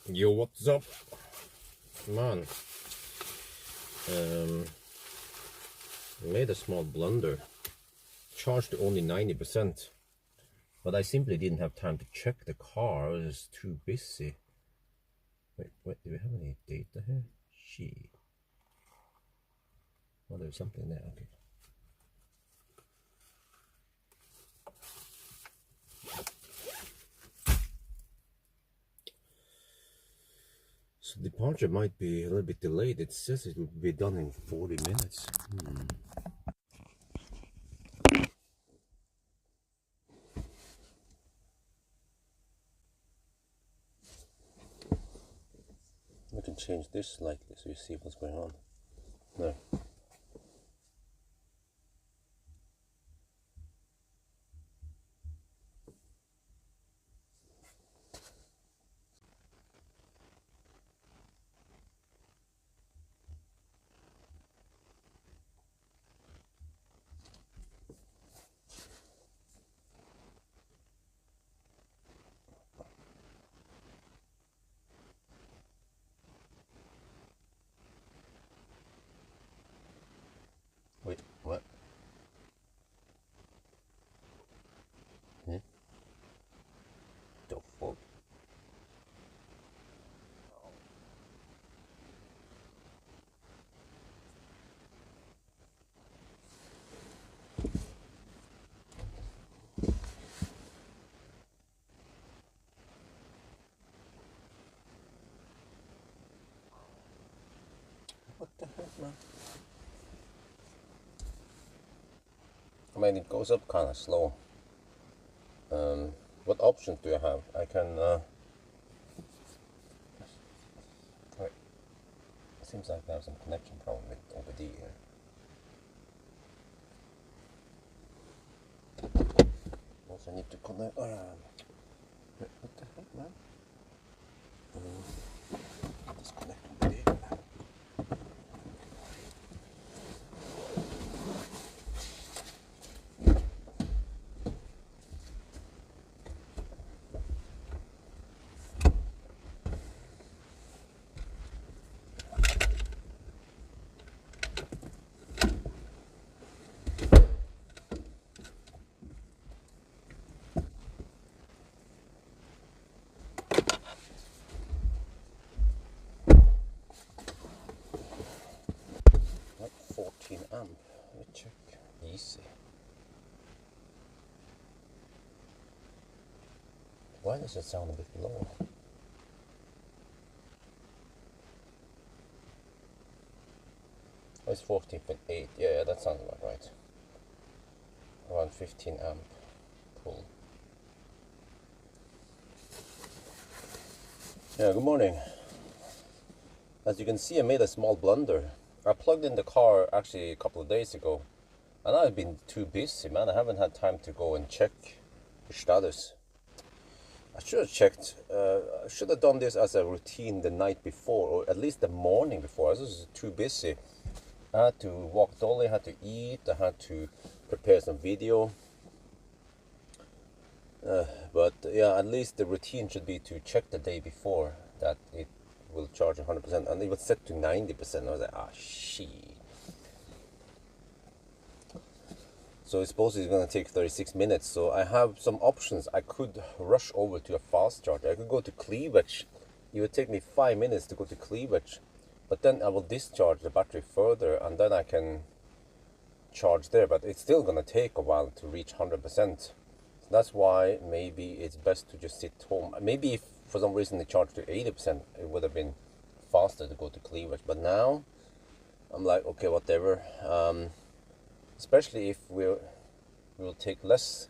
Yo, what's up? Man, made a small blunder. Charged to only 90%, but I simply didn't have time to check the car. I was too busy. Wait, do we have any data here? Gee. Oh, there's something there. Okay. So departure might be a little bit delayed. It says it will be done in 40 minutes. We can change this slightly so you see what's going on. No. Wait, what? Hmm? The fuck? What the heck, man? I mean, it goes up kind of slow. What options do I have? I can. Wait. It seems like there's some connection problem with RWD here. Also, I need to connect. What the heck, man? Disconnect RWD. Like 14 amp. Let me check. Easy. Why does it sound a bit low? Oh, it's 14.8. Yeah, that sounds about right. Around 15 amp pull. Yeah, good morning. As you can see, I made a small blunder. I plugged in the car actually a couple of days ago, and I've been too busy, man. I haven't had time to go and check the status. I should have checked. I should have done this as a routine the night before, or at least the morning before. I was just too busy. I had to walk Dolly, I had to eat, I had to prepare some video. But yeah, at least the routine should be to check the day before that it will charge 100%, and it was set to 90%. I was like, shit. So it's supposedly going to take 36 minutes. So I have some options. I could rush over to a fast charger. I could go to Cleavage. It would take me 5 minutes to go to Cleavage, but then I will discharge the battery further, and then I can charge there. But it's still going to take a while to reach 100%. So that's why maybe it's best to just sit home. Maybe if for some reason it charged to 80%, it would have been faster to go to Cleavage. But now I'm like, okay, whatever. Especially if we'll take less.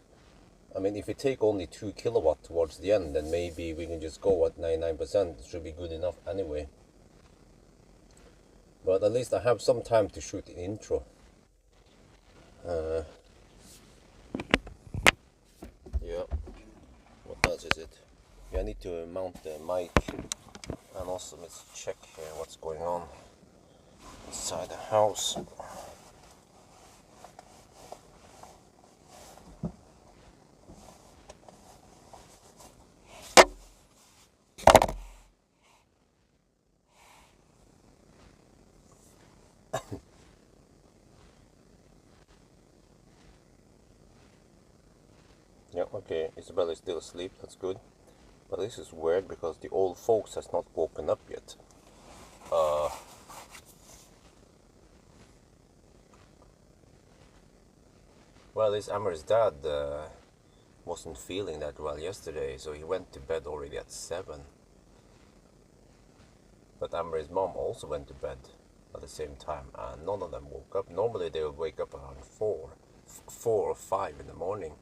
I mean, if we take only 2 kilowatt towards the end, then maybe we can just go at 99%. It should be good enough anyway. But at least I have some time to shoot the intro. Yeah. What else is it? Yeah, I need to mount the mic, and also let's check here what's going on inside the house. Yeah, okay, Isabel is still asleep, that's good. But this is weird because the old folks has not woken up yet. Well, this Amar's dad wasn't feeling that well yesterday, so he went to bed already at 7. But Amar's mom also went to bed at the same time, and none of them woke up. Normally they would wake up around 4 or 5 in the morning.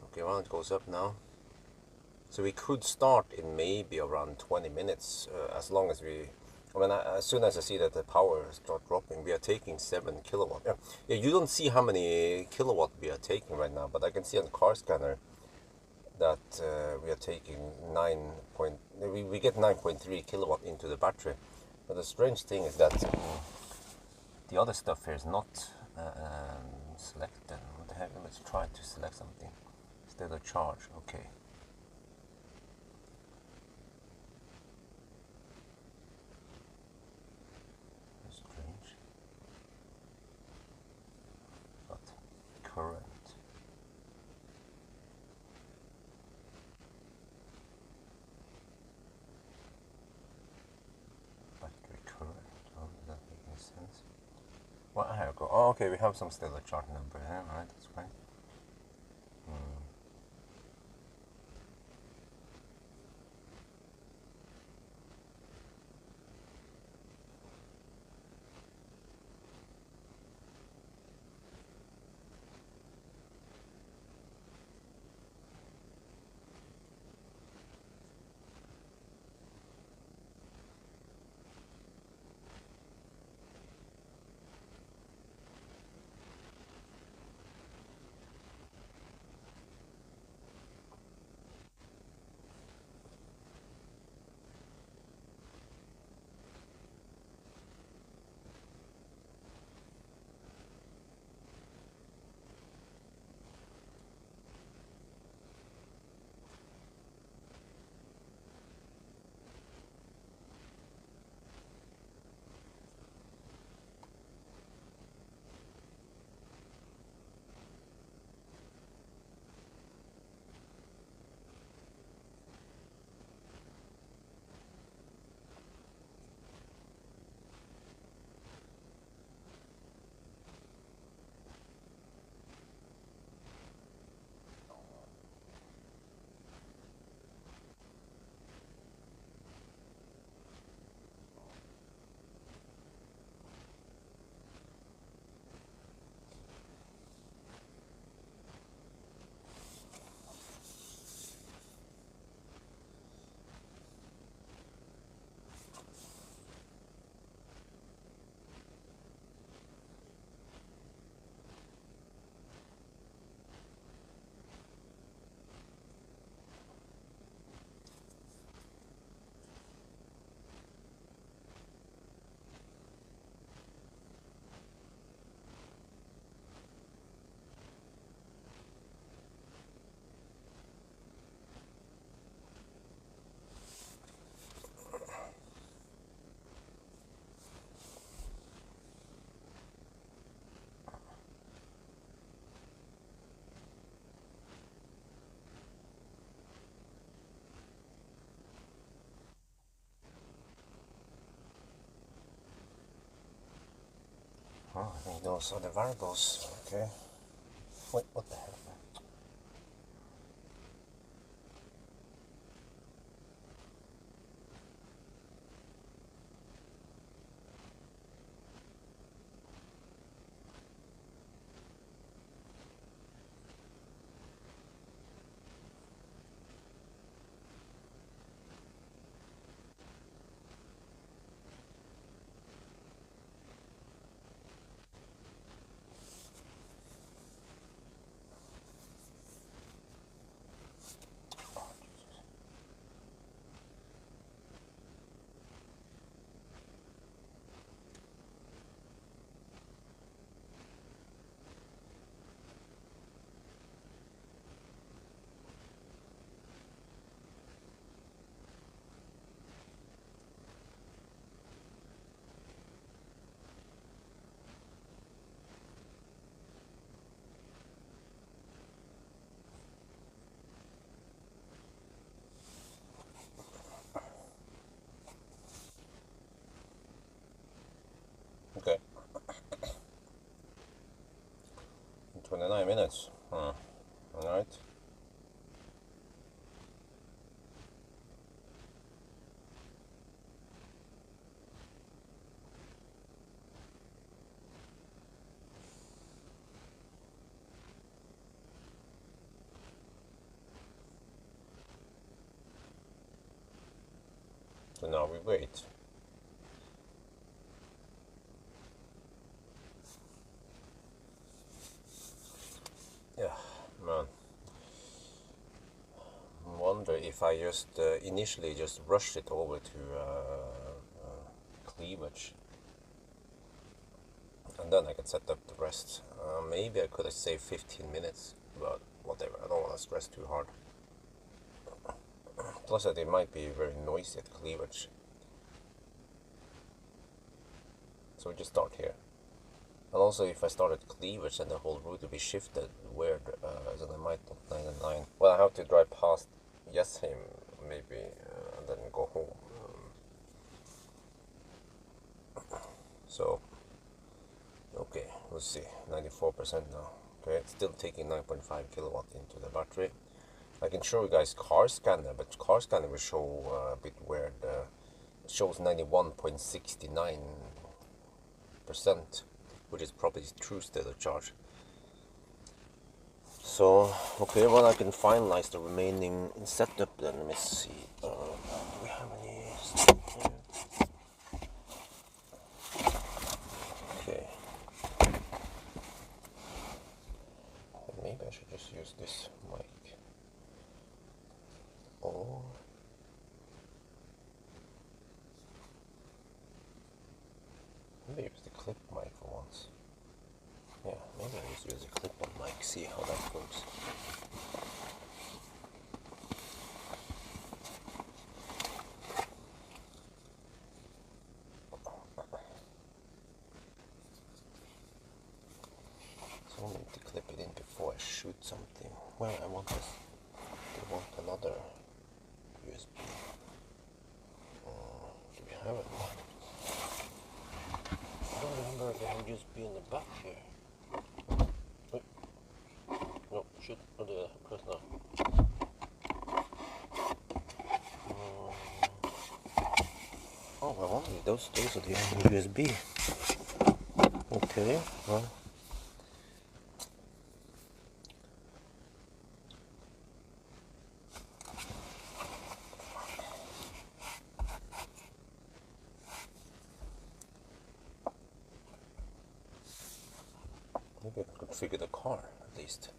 Okay, well, it goes up now. So we could start in maybe around 20 minutes, as long as we... I mean, as soon as I see that the power start dropping, we are taking 7 kilowatt. Yeah, you don't see how many kilowatt we are taking right now, but I can see on the car scanner that we are taking 9 point... We get 9.3 kilowatt into the battery. But the strange thing is that the other stuff here is not selected. What the heck? Let's try to select something. Instead of charge, okay. Strange. But current. Battery current. Oh, does that make any sense? Well, here we go. Oh, okay, we have some stellar chart number here. Alright, that's fine. Oh, I think those are the variables. Okay. Wait, what the hell? 29 minutes. Alright. So now we wait. Yeah, man. I wonder if I just initially just rushed it over to cleavage, and then I can set up the rest. Maybe I could have saved 15 minutes, but whatever. I don't want to stress too hard. Plus, it might be very noisy at cleavage. So we just start here. And also, if I start at cleavage, then the whole route will be shifted weird, so I might not 99. Well, I have to drive past Yesheim, maybe, and then go home. So, okay, let's see, 94% now. Okay, it's still taking 9.5 kilowatt into the battery. I can show you guys car scanner, but car scanner will show a bit weird. It shows 91.69%, which is probably true state of charge. So, okay, well, I can finalize the remaining setup then. Let me see. Do we have any stuff here? Okay. Maybe I should just use this mic. Or maybe use the clip mic for once. Yeah, maybe I just use a clip-on mic, see how that goes. So I need to clip it in before I shoot something. Well, I want this. I want another USB. Do we have it? I don't remember if I have USB in the back here. Wait. No, shoot. I'll do that. Press now. Oh, well, only those are the only USB. Okay, well. Maybe I could configure the car at least.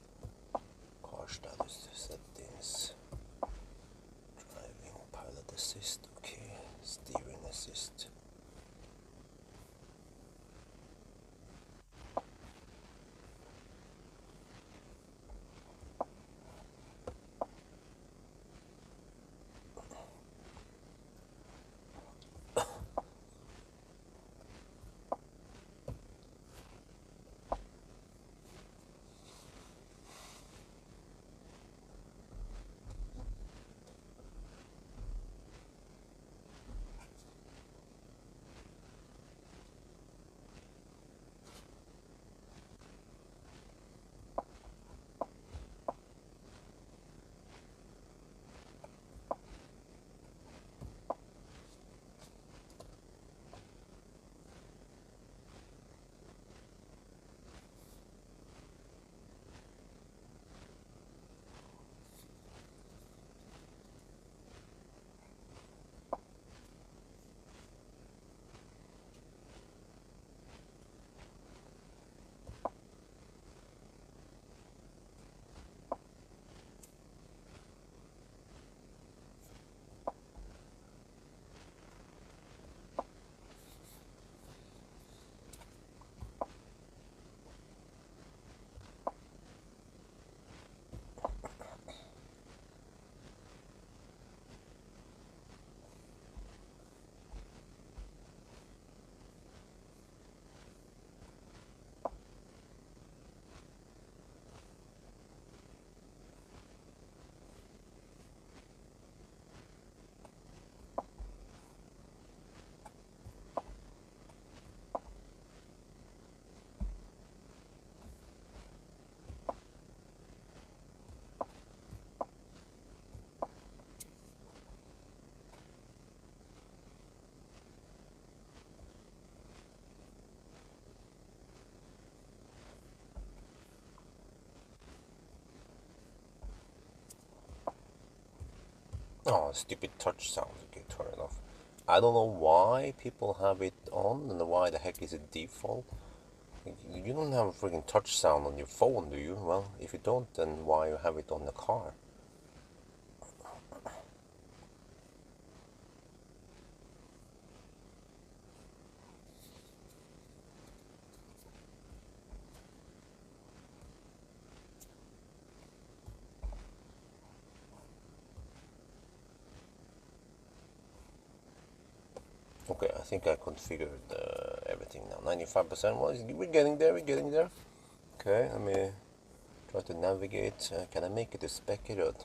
Car status settings. Driving, pilot assist, okay. Steering assist. Oh, stupid touch sound. Okay, turn it off. I don't know why people have it on and why the heck is it default. You don't have a freaking touch sound on your phone, do you? Well, if you don't, then why you have it on the car? Okay, I think I configured everything now. 95%. Well, we're getting there. We're getting there. Okay, let me try to navigate. Can I make it a speculated?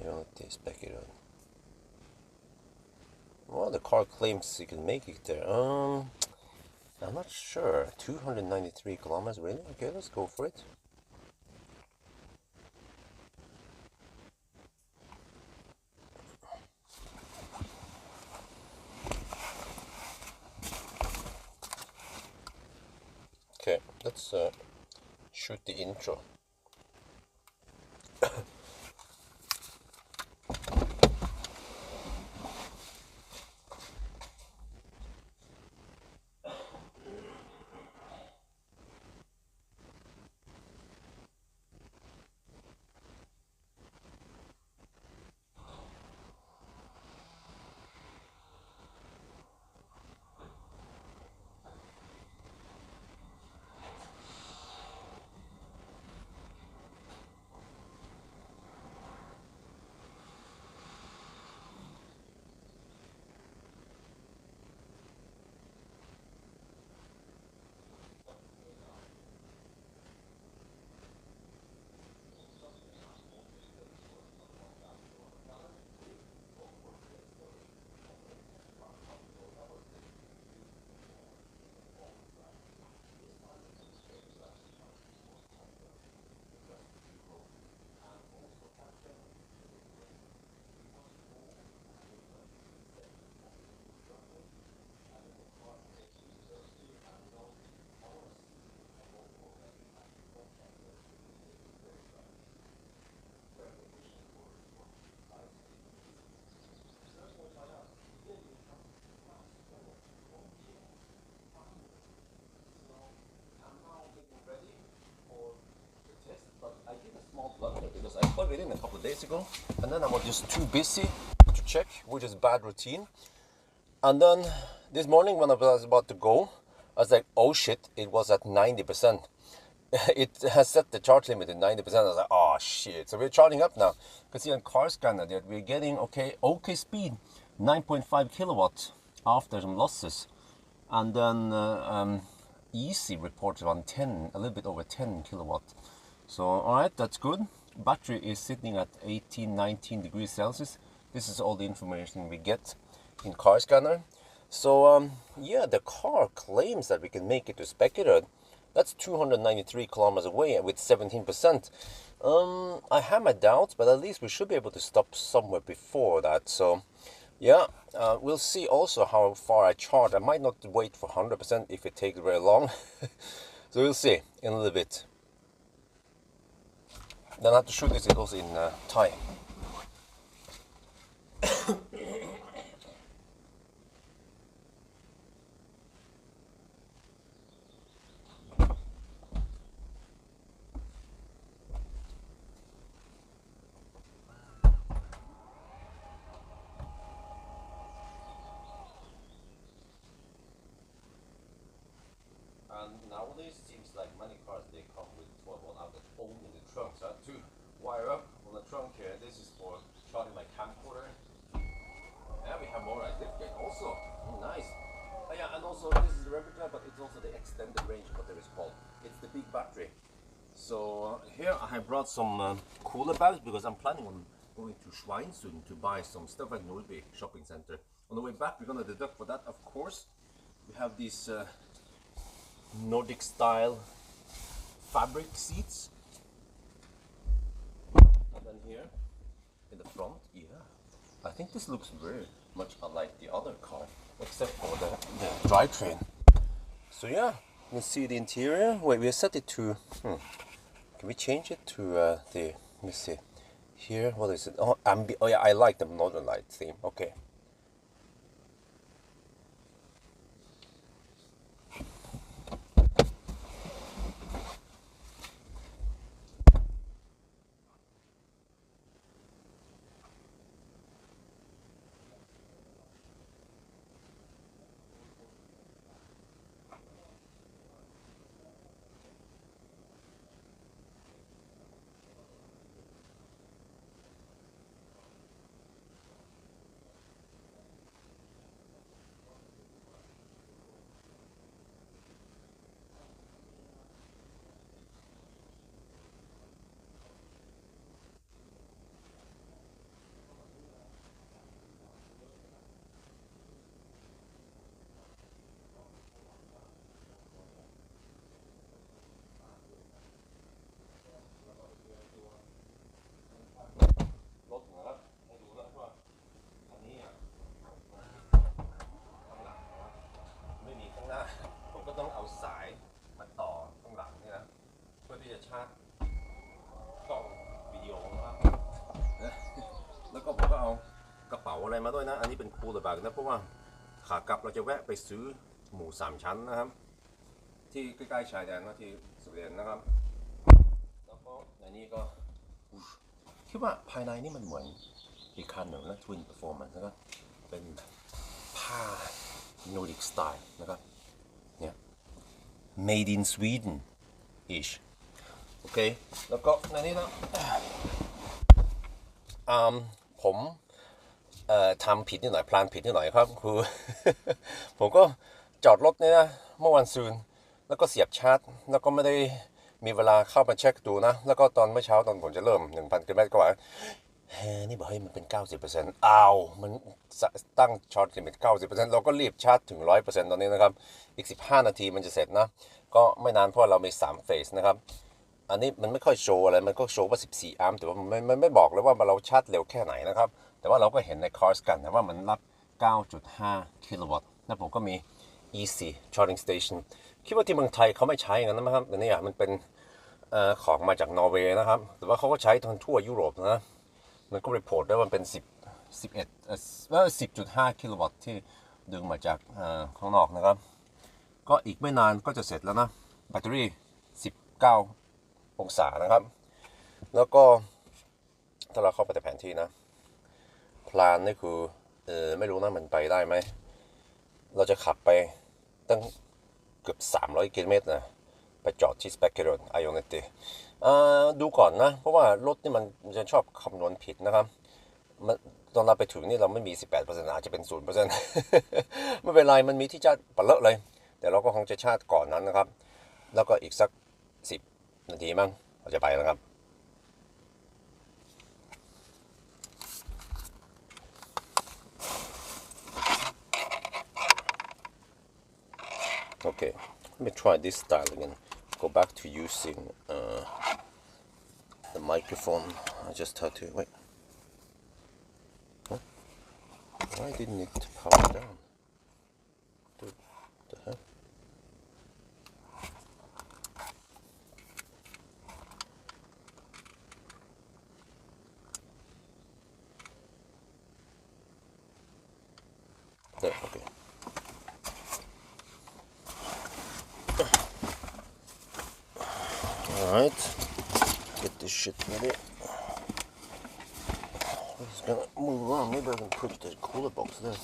Unity speculated. Well, the car claims you can make it there. I'm not sure. 293 kilometers, really? Okay, let's go for it. Okay, let's shoot the intro. Because I plugged it in a couple of days ago, and then I was just too busy to check, which is bad routine. And then this morning when I was about to go, I was like, oh shit, it was at 90%. It has set the charge limit at 90%. I was like, oh shit. So we're charging up now. You can see on car scanner that we're getting okay speed, 9.5 kilowatts after some losses. And then easy reports around 10, a little bit over 10 kilowatt. So all right, that's good. Battery is sitting at 18, 19 degrees Celsius. This is all the information we get in car scanner. So yeah, the car claims that we can make it to Speculated. That's 293 kilometers away with 17%. I have my doubts, but at least we should be able to stop somewhere before that. So yeah, we'll see also how far I charge. I might not wait for 100% if it takes very long. So we'll see in a little bit. Then I have to shoot this also in Thai. And nowadays, it seems like many cars, they come with 12-volt outlet only in the trunk. So I have to wire up on the trunk here. This is for charging my camcorder. Yeah, we have more certificate also. Nice. Yeah, and also this is the replica, but it's also the extended range, what it is called. It's the big battery. So here I have brought some cooler bags because I'm planning on going to Schwein soon to buy some stuff at Nordby shopping center. On the way back, we're gonna deduct for that, of course. We have these Nordic style fabric seats. And then here in the front, yeah, I think this looks very much unlike the other car, except for the drivetrain. So yeah, you can see the interior. Wait, we set it to. Can we change it to the? Let me see. Here, what is it? Oh, oh yeah, I like the Northern Light theme. Okay.แล้วก็ผมก็เอากระเป๋าอะไรมาด้วยนะอันนี้เป็นคูลแบกนะเพราะว่าขากลับเราจะแวะไปซื้อหมู3ชั้นนะครับที่ใกล้ๆชายแดนนะที่สวีเดนนะครับแล้วก็ในนี้ก็คิดว่าภายในนี่มันเหมือนอีกคันหนึ่งนะ Twin Performance นะครับเป็นผ้า Nordic Style นะครับเนี่ย Made in Sweden ish โอเคแล้วก็ในนี้นะผมทำผิดนิดหน่อยพลานผิดนิดหน่อยครับคือ ผมก็จอดรถเนี่ยนะเมื่อวันซืนแล้วก็เสียบชาร์จแล้วก็ไม่ได้มีเวลาเข้ามาเช็คดูนะแล้วก็ตอนเมื่อเช้าตอนผมจะเริ่ม 1,000 กิโลเมตรก็ว่านี่บอกให้มันเป็น 90% อ้าวมันตั้งชาร์จลิมิต 90% เราก็รีบชาร์จถึง 100% ตอนนี้นะครับอีก15 นาทีมันจะเสร็จนะก็ไม่นานเพราะเรามี3 เฟสนะครับอันนี้มันไม่ค่อยโชว์อะไรมันก็โชว์ว่า14 อัมป์แต่ว่ามันไม่บอกเลยว่าเราชาร์จเร็วแค่ไหนนะครับแต่ว่าเราก็เห็นในคอร์สกันนะว่ามันรับ 9.5 กิโลวัตต์แล้วผมก็มี Easy Charging Station คิดว่าที่เมืองไทยเขาไม่ใช้กันนะครับแต่นี่มันเป็นของมาจากนอร์เวย์นะครับแต่ว่าเขาก็ใช้ทั่วยุโรปนะมันก็รีพอร์ตได้ว่าเป็น10.5 กิโลวัตต์ที่ดึงมาจากข้างนอกนะครับก็อีกไม่นานก็จะเสร็จแล้วนะแบตเตอรี่19 องศานะครับแล้วก็ถ้าเราเข้าไปในแผนที่นะพลานนี่คือไม่รู้นะมันไปได้ไหมเราจะขับไปตั้งเกือบ300 กิโลเมตรนะไปจอดที่สเปกเกอร์ไอโอเนติดูก่อนนะเพราะว่ารถนี่มันจะชอบคำนวณผิดนะครับตอนเราไปถึงนี่เราไม่มี 18% อาจจะเป็น 0% ไม่เป็นไรมันมีที่ชาร์จปะเลอะเลยแต่เราก็คงจะชาร์จก่อนนั้นนะครับแล้วก็อีกสัก10 นาทีมั้งเราจะไปแล้วครับOkay, let me try this style again. Go back to using the microphone. I just had to wait. Huh? Why didn't it power down? Dude, what the hell? There, okay. Alright, get this shit ready. It's gonna move around. Maybe I can put the cooler box there.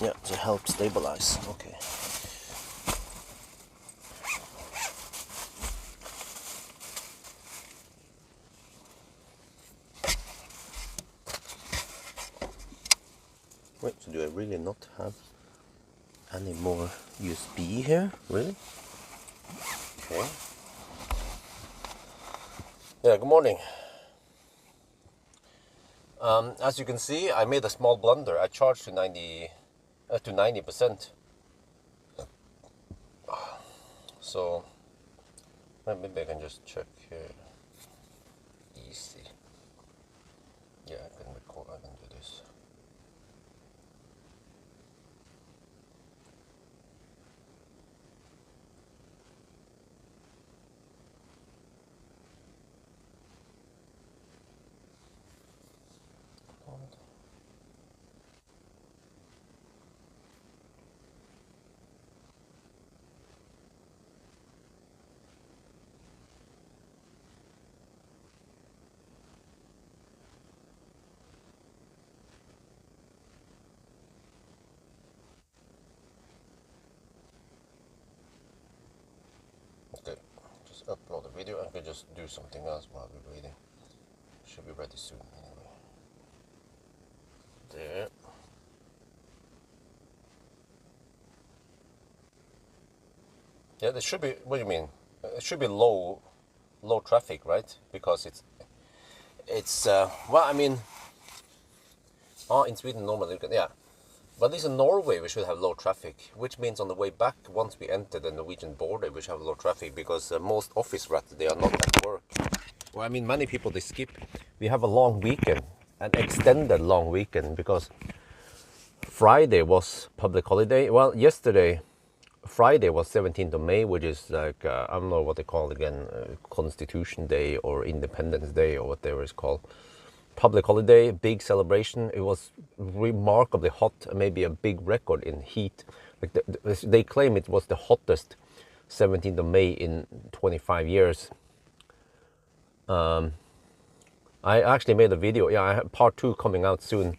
Yeah, to help stabilize. Okay. Wait, so do I really not have any more USB here? Really? Okay. Yeah, good morning. As you can see, I made a small blunder. I charged to 90%. So Maybe I can just check here. Easy. Yeah, I can record. I can do this. Okay, just upload the video. I can just do something else while we're waiting. Should be ready soon anyway. There. Yeah, there should be. What do you mean? It should be low traffic, right? Because it's well, I mean, in Sweden normally, yeah. But at least in Norway we should have low traffic, which means on the way back, once we enter the Norwegian border, we should have low traffic because most office rats, they are not at work. Well, I mean, many people, they skip. We have a long weekend, an extended long weekend, because Friday was public holiday. Well, yesterday, Friday was 17th of May, which is like, I don't know what they call it again, Constitution Day or Independence Day or whatever it's called. Public holiday, big celebration. It was remarkably hot, maybe a big record in heat. Like they claim it was the hottest 17th of May in 25 years. I actually made a video. Yeah, I have part 2 coming out soon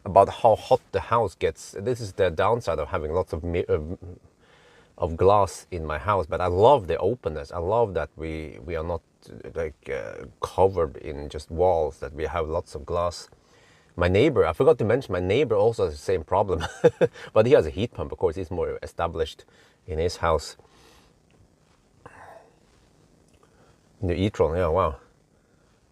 about how hot the house gets. This is the downside of having lots of glass in my house, but I love the openness. I love that we are not like covered in just walls, that we have lots of glass. My neighbor, I forgot to mention, my neighbor also has the same problem, but he has a heat pump. Of course, he's more established in his house. The e-tron, yeah, wow.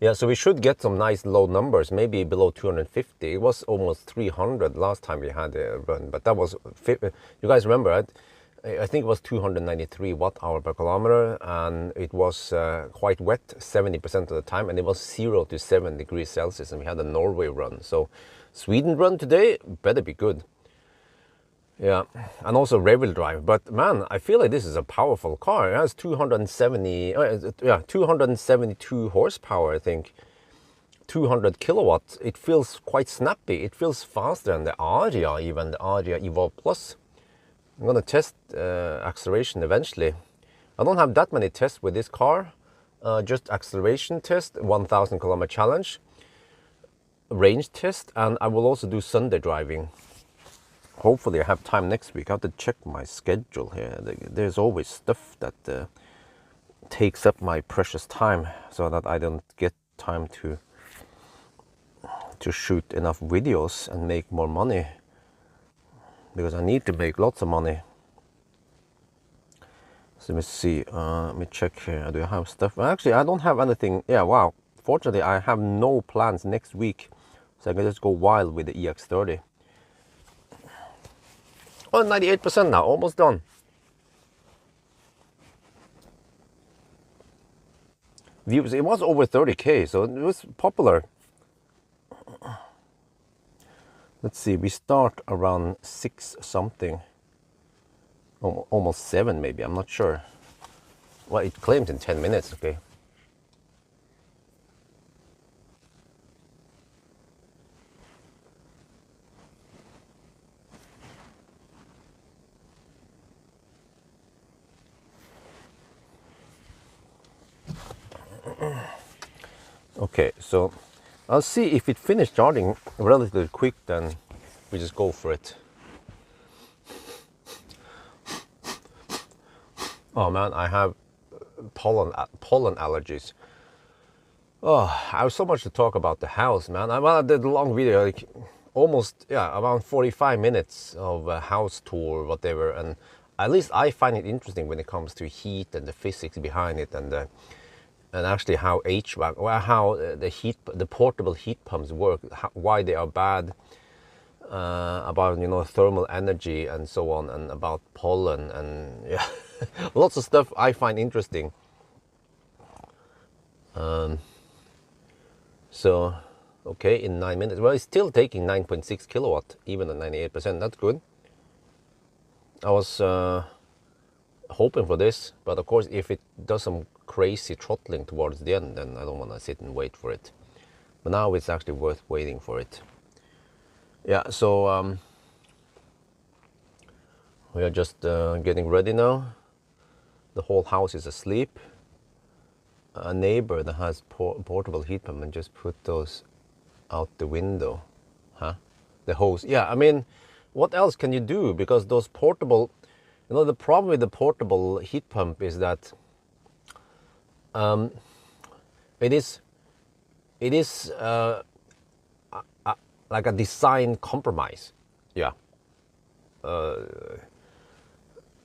Yeah, so we should get some nice low numbers, maybe below 250. It was almost 300 last time we had a run, but that was, you guys remember, right? I think it was 293 watt-hour per kilometer, and it was quite wet 70% of the time, and it was 0 to 7 degrees Celsius, and we had a Norway run. So Sweden run today better be good. Yeah, and also rear-wheel drive. But man, I feel like this is a powerful car. It has 272 horsepower, I think. 200 kilowatts. It feels quite snappy. It feels faster than the Aria, even the Aria Evolve Plus. I'm gonna test acceleration eventually. I don't have that many tests with this car. Just acceleration test, 1000 kilometer challenge, range test, and I will also do Sunday driving. Hopefully I have time next week. I have to check my schedule here. There's always stuff that takes up my precious time, so that I don't get time to shoot enough videos and make more money, because I need to make lots of money. So let me see, let me check here. Do I have stuff? Actually, I don't have anything. Yeah, wow. Fortunately, I have no plans next week, so I can just go wild with the EX30. Oh, 98% now, almost done. Views, it was over 30K, so it was popular. Let's see, we start around 6 something. Almost 7 maybe, I'm not sure. Well, it claims in 10 minutes, okay. Okay, so I'll see if it finished charging relatively quick, then we just go for it. Oh man, I have pollen allergies. Oh, I have so much to talk about the house, man. I did a long video, like almost, yeah, around 45 minutes of a house tour, whatever, and at least I find it interesting when it comes to heat and the physics behind it, and actually how HVAC, or how the portable heat pumps work, why they are bad, about, you know, thermal energy and so on, and about pollen, and yeah, lots of stuff I find interesting. So, okay, in 9 minutes. Well, it's still taking 9.6 kilowatt, even at 98%. That's good. I was hoping for this, but of course, if it does some crazy throttling towards the end, then I don't want to sit and wait for it. But now it's actually worth waiting for it. Yeah, so we are just getting ready now. The whole house is asleep. A neighbor that has portable heat pump and just put those out the window. Huh? The hose. Yeah, I mean, what else can you do? Because those portable, you know, the problem with the portable heat pump is that it is like a design compromise. Yeah.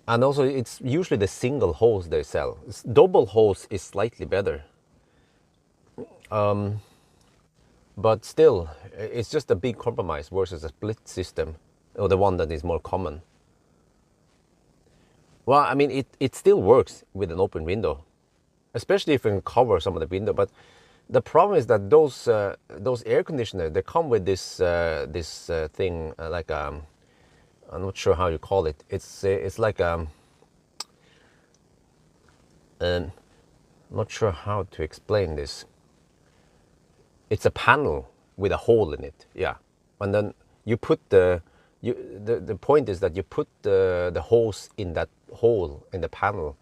And also, it's usually the single hose they sell. Double hose is slightly better. But still, it's just a big compromise versus a split system, or the one that is more common. Well, I mean, it still works with an open window, especially if you can cover some of the window. But the problem is that those air conditioners, they come with this thing like I'm not sure how you call it. It's like I'm not sure how to explain this. It's a panel with a hole in it, yeah. And then you put the point is that you put the hose in that hole in the panel.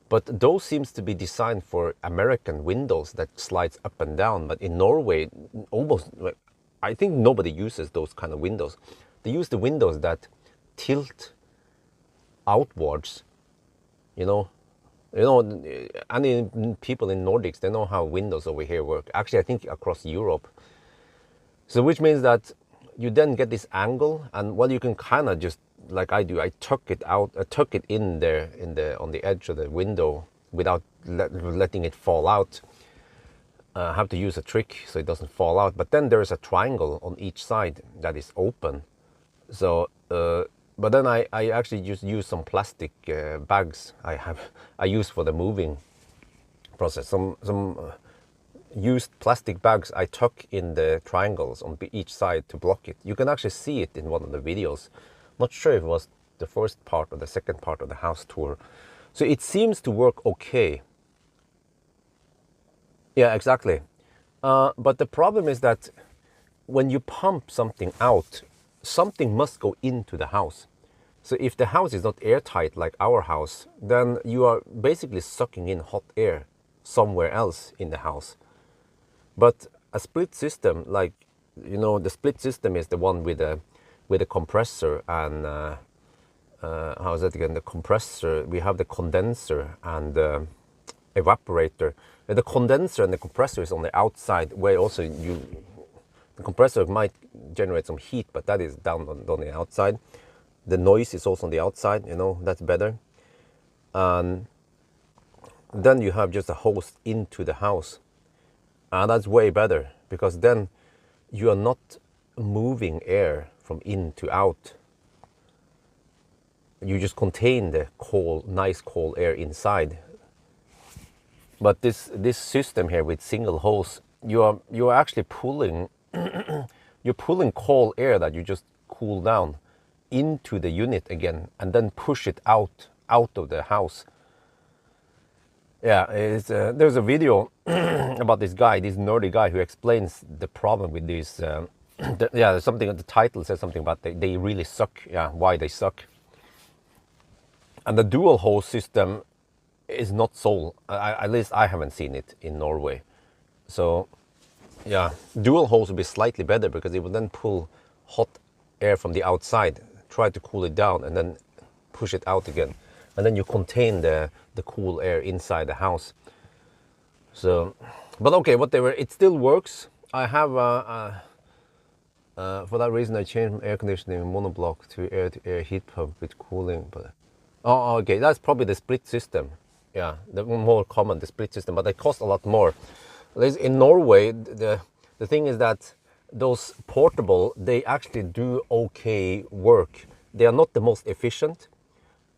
But those seems to be designed for American windows that slides up and down. But in Norway, almost, I think nobody uses those kind of windows. They use the windows that tilt outwards. You know, any people in Nordics, they know how windows over here work. Actually, I think across Europe. So which means that you then get this angle, and well, you can kind of just, like I do, I tuck it in there on the edge of the window without letting it fall out. I have to use a trick so it doesn't fall out. But then there is a triangle on each side that is open. So, but then I actually just use some plastic bags I use for the moving process. Some used plastic bags I tuck in the triangles on each side to block it. You can actually see it in one of the videos. Not sure if it was the first part or the second part of the house tour. So it seems to work okay. Yeah, exactly. But the problem is that when you pump something out, something must go into the house. So if the house is not airtight like our house, then you are basically sucking in hot air somewhere else in the house. But a split system, like, you know, the split system is the one with a compressor and how is that again? The compressor, we have the condenser and the evaporator. The condenser and the compressor is on the outside, where also the compressor might generate some heat, but that is down on the outside. The noise is also on the outside, you know, that's better. And then you have just a hose into the house. And that's way better, because then you are not moving air from in to out. You just contain the nice cold air inside. But this system here with single hose, you are actually pulling you're pulling cold air that you just cool down into the unit again, and then push it out of the house. Yeah, there's a video about this nerdy guy who explains the problem with these. Yeah, something. The title says something about they really suck. Yeah, why they suck. And the dual hose system is not sold. At least I haven't seen it in Norway. So, yeah, dual hose would be slightly better, because it would then pull hot air from the outside, try to cool it down, and then push it out again. And then you contain the cool air inside the house. So, but okay, whatever, it still works. I have, for that reason, I changed air conditioning monoblock to air-to-air heat pump with cooling. But oh, okay, that's probably the split system. Yeah, the more common, the split system, but they cost a lot more. In Norway, the thing is that those portable, they actually do okay work. They are not the most efficient.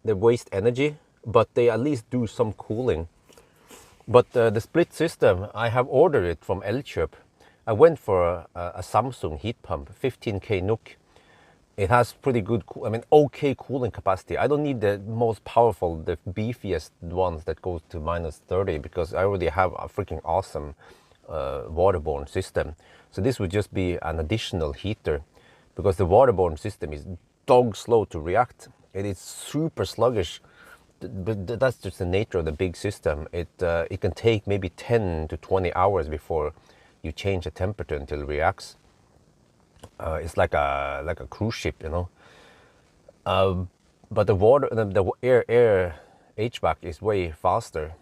They waste energy, but they at least do some cooling. But the split system, I have ordered it from Elkjøp. I went for a Samsung heat pump, 15k NOK. It has pretty good, okay cooling capacity. I don't need the most powerful, the beefiest ones that goes to -30, because I already have a freaking awesome waterborne system. So this would just be an additional heater, because the waterborne system is dog slow to react. It is super sluggish, but that's just the nature of the big system. It can take maybe 10 to 20 hours before you change the temperature until it reacts. It's like a cruise ship, you know. But the air HVAC is way faster,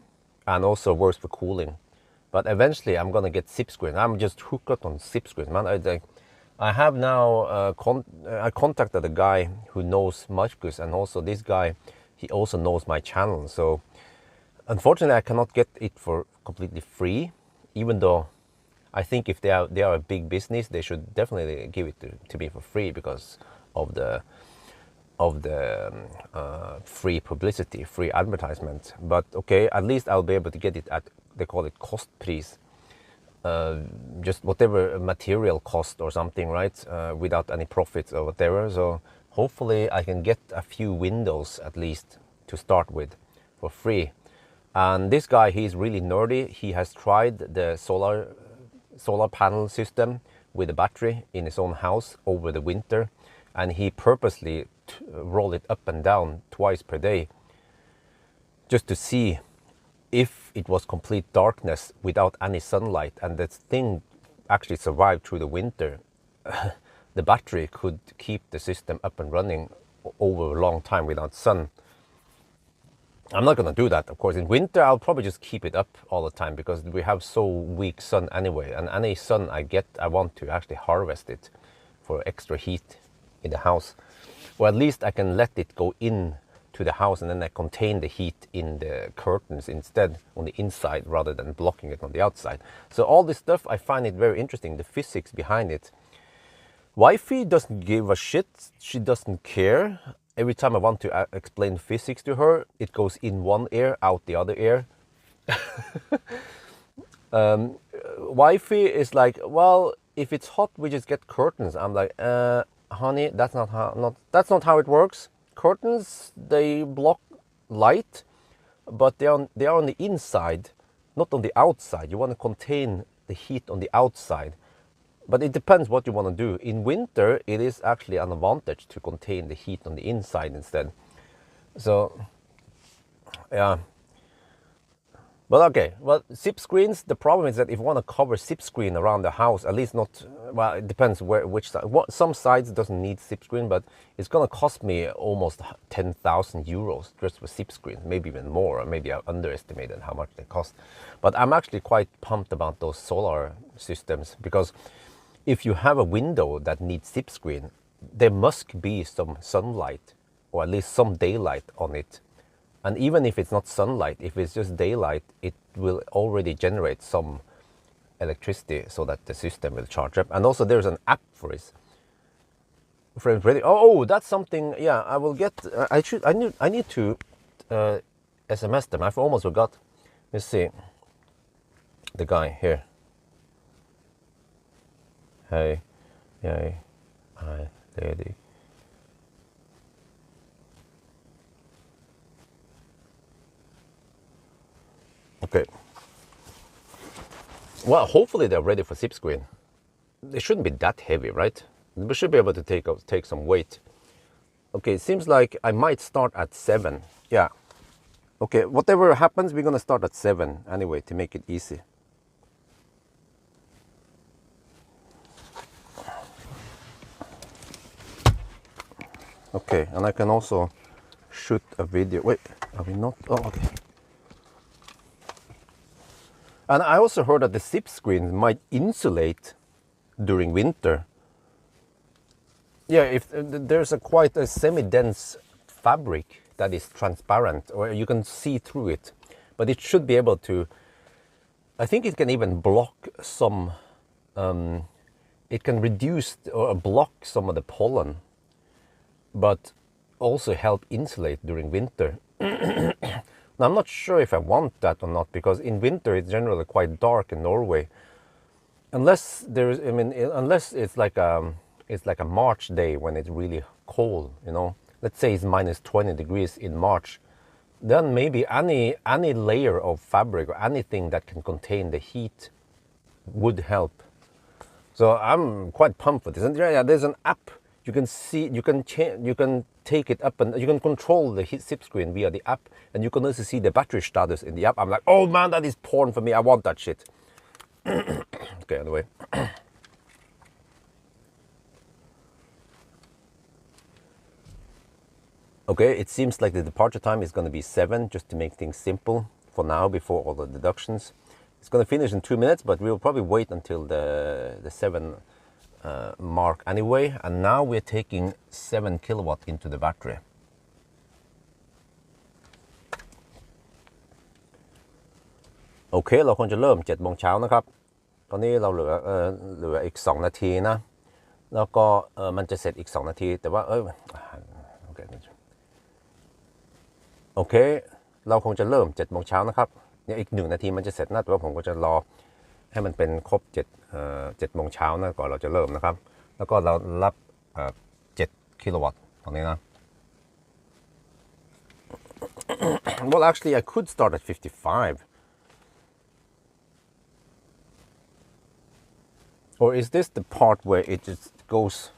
and also works for cooling. But eventually, I'm gonna get SIP screen. I'm just hooked up on SIP screen, man. I have now I contacted a guy who knows Marcus, and also this guy, he also knows my channel. So unfortunately, I cannot get it for completely free, even though I think if they are a big business, they should definitely give it to me for free, because of the free publicity, free advertisement. But okay, at least I'll be able to get it at, they call it kostpris, just whatever material cost or something, right? Without any profits or whatever. So hopefully I can get a few windows at least to start with for free. And this guy, he's really nerdy. He has tried the solar panel system with a battery in his own house over the winter, and he purposely rolled it up and down twice per day just to see if it was complete darkness without any sunlight, and that thing actually survived through the winter. The battery could keep the system up and running over a long time without sun. I'm not going to do that, of course. In winter, I'll probably just keep it up all the time, because we have so weak sun anyway. And any sun I get, I want to actually harvest it for extra heat in the house. Or at least I can let it go in to the house, and then I contain the heat in the curtains instead, on the inside, rather than blocking it on the outside. So all this stuff, I find it very interesting, the physics behind it. Wifey doesn't give a shit. She doesn't care. Every time I want to explain physics to her, it goes in one ear, out the other ear. Wifey is like, well, if it's hot, we just get curtains. I'm like, honey, that's not how it works. Curtains, they block light, but they are on the inside, not on the outside. You want to contain the heat on the outside. But it depends what you want to do. In winter, it is actually an advantage to contain the heat on the inside instead. So, yeah. But okay, well, SIP screens, the problem is that if you want to cover SIP screen around the house, at least not, well, it depends which side. Some sides doesn't need SIP screen, but it's going to cost me almost 10,000 euros just for SIP screen, maybe even more, or maybe I underestimated how much they cost. But I'm actually quite pumped about those solar systems, because if you have a window that needs SIP screen, there must be some sunlight, or at least some daylight on it. And even if it's not sunlight, if it's just daylight, it will already generate some electricity so that the system will charge up. And also there's an app for this. Oh, that's something. Yeah, I will get. I need to SMS them. I almost forgot. Let's see. The guy here. Hey, yay, hi, lady. Okay. Well, hopefully they're ready for SIP screen. They shouldn't be that heavy, right? We should be able to take some weight. Okay, it seems like I might start at 7. Yeah. Okay, whatever happens, we're gonna start at 7 anyway to make it easy. Okay, and I can also shoot a video. Wait, are we not? Oh, okay. And I also heard that the SIP screens might insulate during winter. Yeah, if there's quite a semi-dense fabric that is transparent, or you can see through it, but it should be able to. I think it can even block some. It can reduce or block some of the pollen, but also help insulate during winter. Now, I'm not sure if I want that or not, because in winter it's generally quite dark in Norway. Unless there's, I mean, unless it's like a March day when it's really cold, you know. Let's say it's minus 20 degrees in March. Then maybe any layer of fabric or anything that can contain the heat would help. So I'm quite pumped for this. And yeah, there's an app. You can see, you can take it up, and you can control the zip screen via the app, and you can also see the battery status in the app. I'm like, oh man, that is porn for me. I want that shit. Okay, anyway. Okay, it seems like the departure time is going to be 7, just to make things simple for now, before all the deductions. It's going to finish in 2 minutes, but we'll probably wait until the 7 mark anyway. And now we're taking 7 kilowatt into the battery. Okay, เราควรจะเริ่ม 7 โมงเช้านะครับ ตอนนี้เราเหลืออีก 2 นาทีนะ แล้วก็มันจะเสร็จอีก 2 นาที แต่ว่าโอเคเราคงจะเริ่ม 7 โมงเช้านะครับเนี่ยอีก 1 นาทีมันจะเสร็จนะ แต่ว่าผมก็จะรอให้มันเป็นครบ 7 โมงเช้านะก่อนเราจะเริ่มนะครับ แล้วก็เรารับ7 กิโลวัตต์ตรงนี้นะ Well, actually I could start at 55. Or is this the part where it just goes,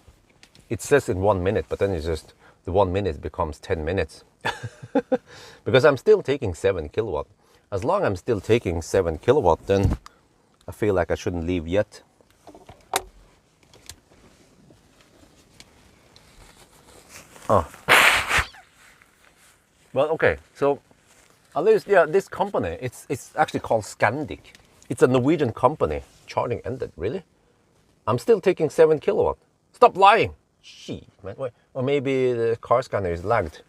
it says in 1 minute, but then it's just, the 1 minute becomes 10 minutes. Because I'm still taking 7 kilowatt. As long as I'm still taking 7 kilowatt, then I feel like I shouldn't leave yet. Oh. Well, okay, so at least, yeah, this company, it's actually called Scandic. It's a Norwegian company. Charging ended, really? I'm still taking 7 kilowatt. Stop lying! Shit, man. Wait. Or maybe the car scanner is lagged.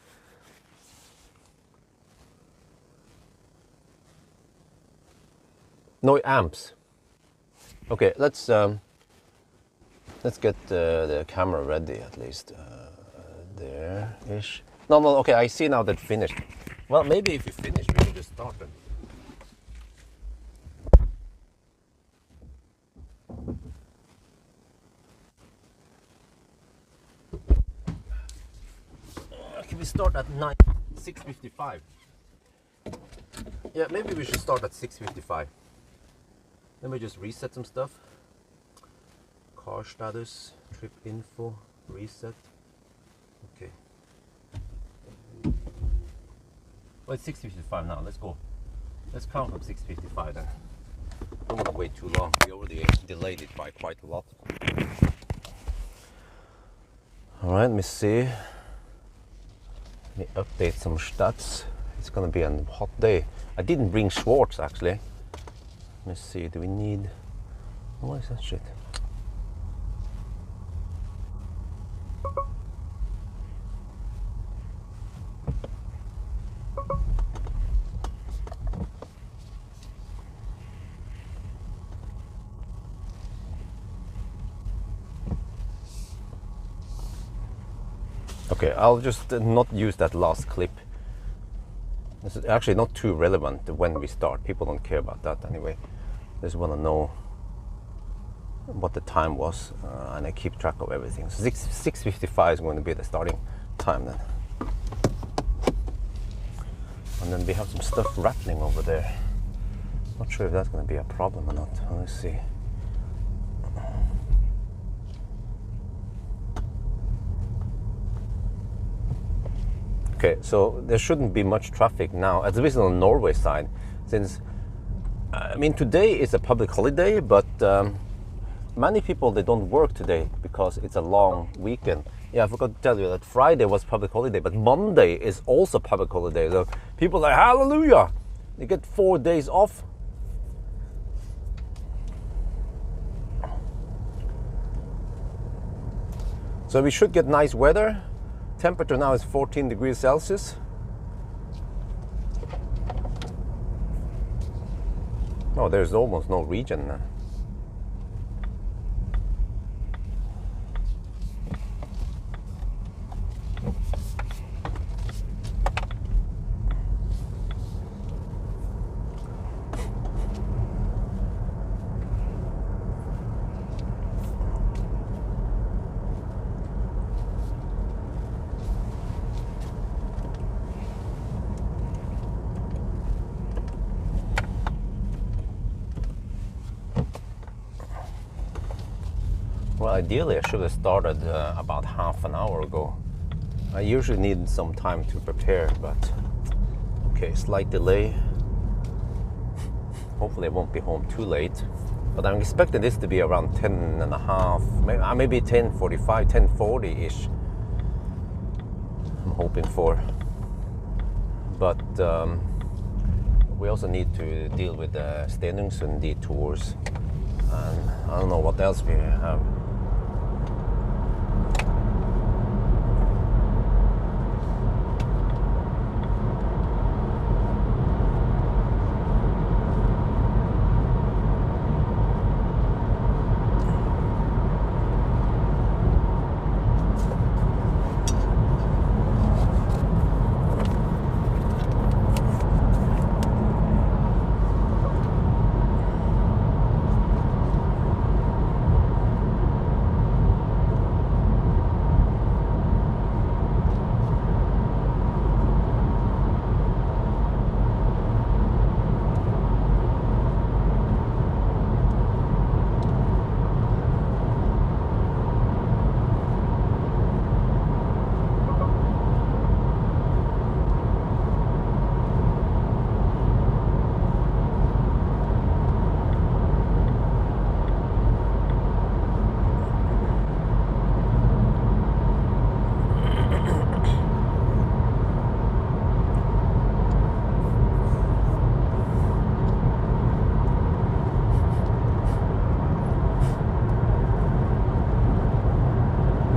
No amps. Okay, let's get the camera ready at least. There-ish. No, okay, I see now that finished. Well, maybe if you finish, we can just start then. Can we start at 6:55? Yeah, maybe we should start at 6:55. Let me just reset some stuff. Car status, trip info, reset. Okay. Well, it's 6:55 now. Let's go. Let's count from 6:55 then. Don't want to wait too long. We already delayed it by quite a lot. All right, let me see. Let me update some stats. It's gonna be a hot day. I didn't bring Schwartz actually. Let me see. Do we need? What is that shit? Okay, I'll just not use that last clip. This is actually not too relevant when we start. People don't care about that anyway. They just want to know what the time was, and I keep track of everything. So 6:55 is going to be the starting time then. And then we have some stuff rattling over there. Not sure if that's going to be a problem or not. Let's see. Okay, so there shouldn't be much traffic now, at least on the Norway side, since, I mean, today is a public holiday, but many people, they don't work today because it's a long weekend. Yeah, I forgot to tell you that Friday was public holiday, but Monday is also public holiday. So people are like, hallelujah! They get 4 days off. So we should get nice weather. Temperature now is 14 degrees Celsius. Oh, there's almost no region now. ideally I should have started about half an hour ago. I usually need some time to prepare, but okay, slight delay. Hopefully I won't be home too late. But I'm expecting this to be around 10 and a half, maybe 10:45, 10:40-ish. I'm hoping for. But we also need to deal with the Stenungsund detours. And I don't know what else we have.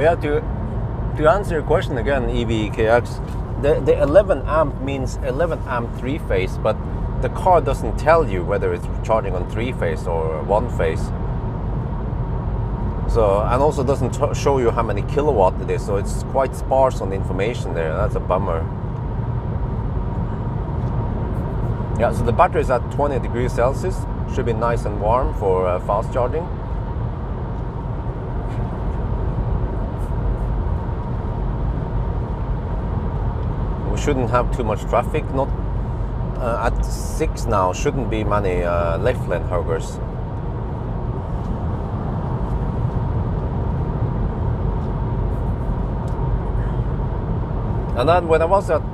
Yeah, to answer your question again, EVKX, the 11 amp means 11 amp 3-phase, but the car doesn't tell you whether it's charging on 3-phase or 1-phase. So, and also doesn't show you how many kilowatt it is, so it's quite sparse on the information there. That's a bummer. Yeah, so the battery is at 20 degrees Celsius, should be nice and warm for fast charging. We shouldn't have too much traffic. Not at 6 now, shouldn't be many left lane huggers. And then when I was at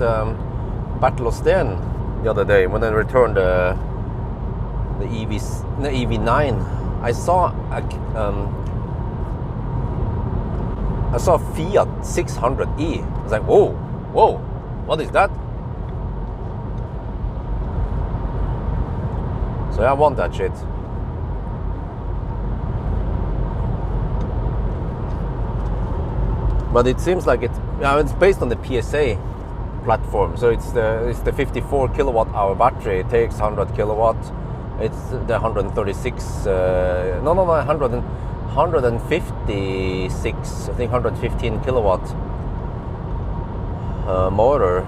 Battle of Sten the other day, when I returned the EV9, I saw a Fiat 600e. I was like, whoa, what is that? So I want that shit. But it seems like it's based on the PSA platform. So it's the 54 kilowatt hour battery. It takes 100 kilowatt. It's the 136. 156. I think 115 kilowatt motor.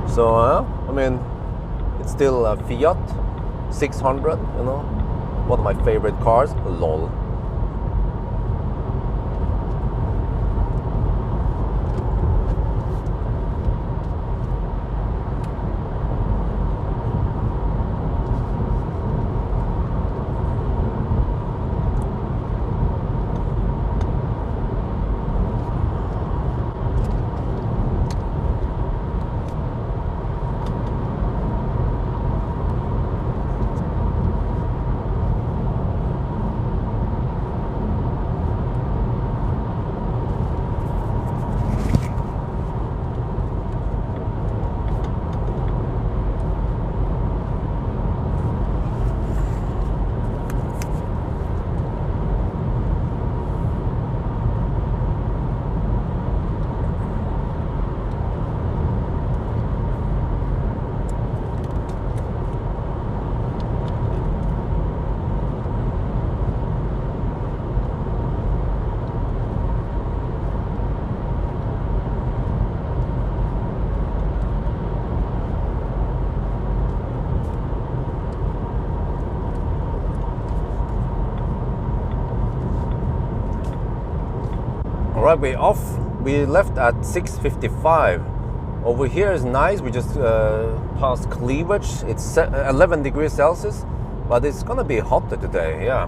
So I mean, it's still a Fiat 600. You know, one of my favorite cars. Lol. Right, we're off. We left at 6:55. Over here is nice. We just passed Cleavage. It's 11 degrees Celsius, but it's gonna be hotter today. Yeah,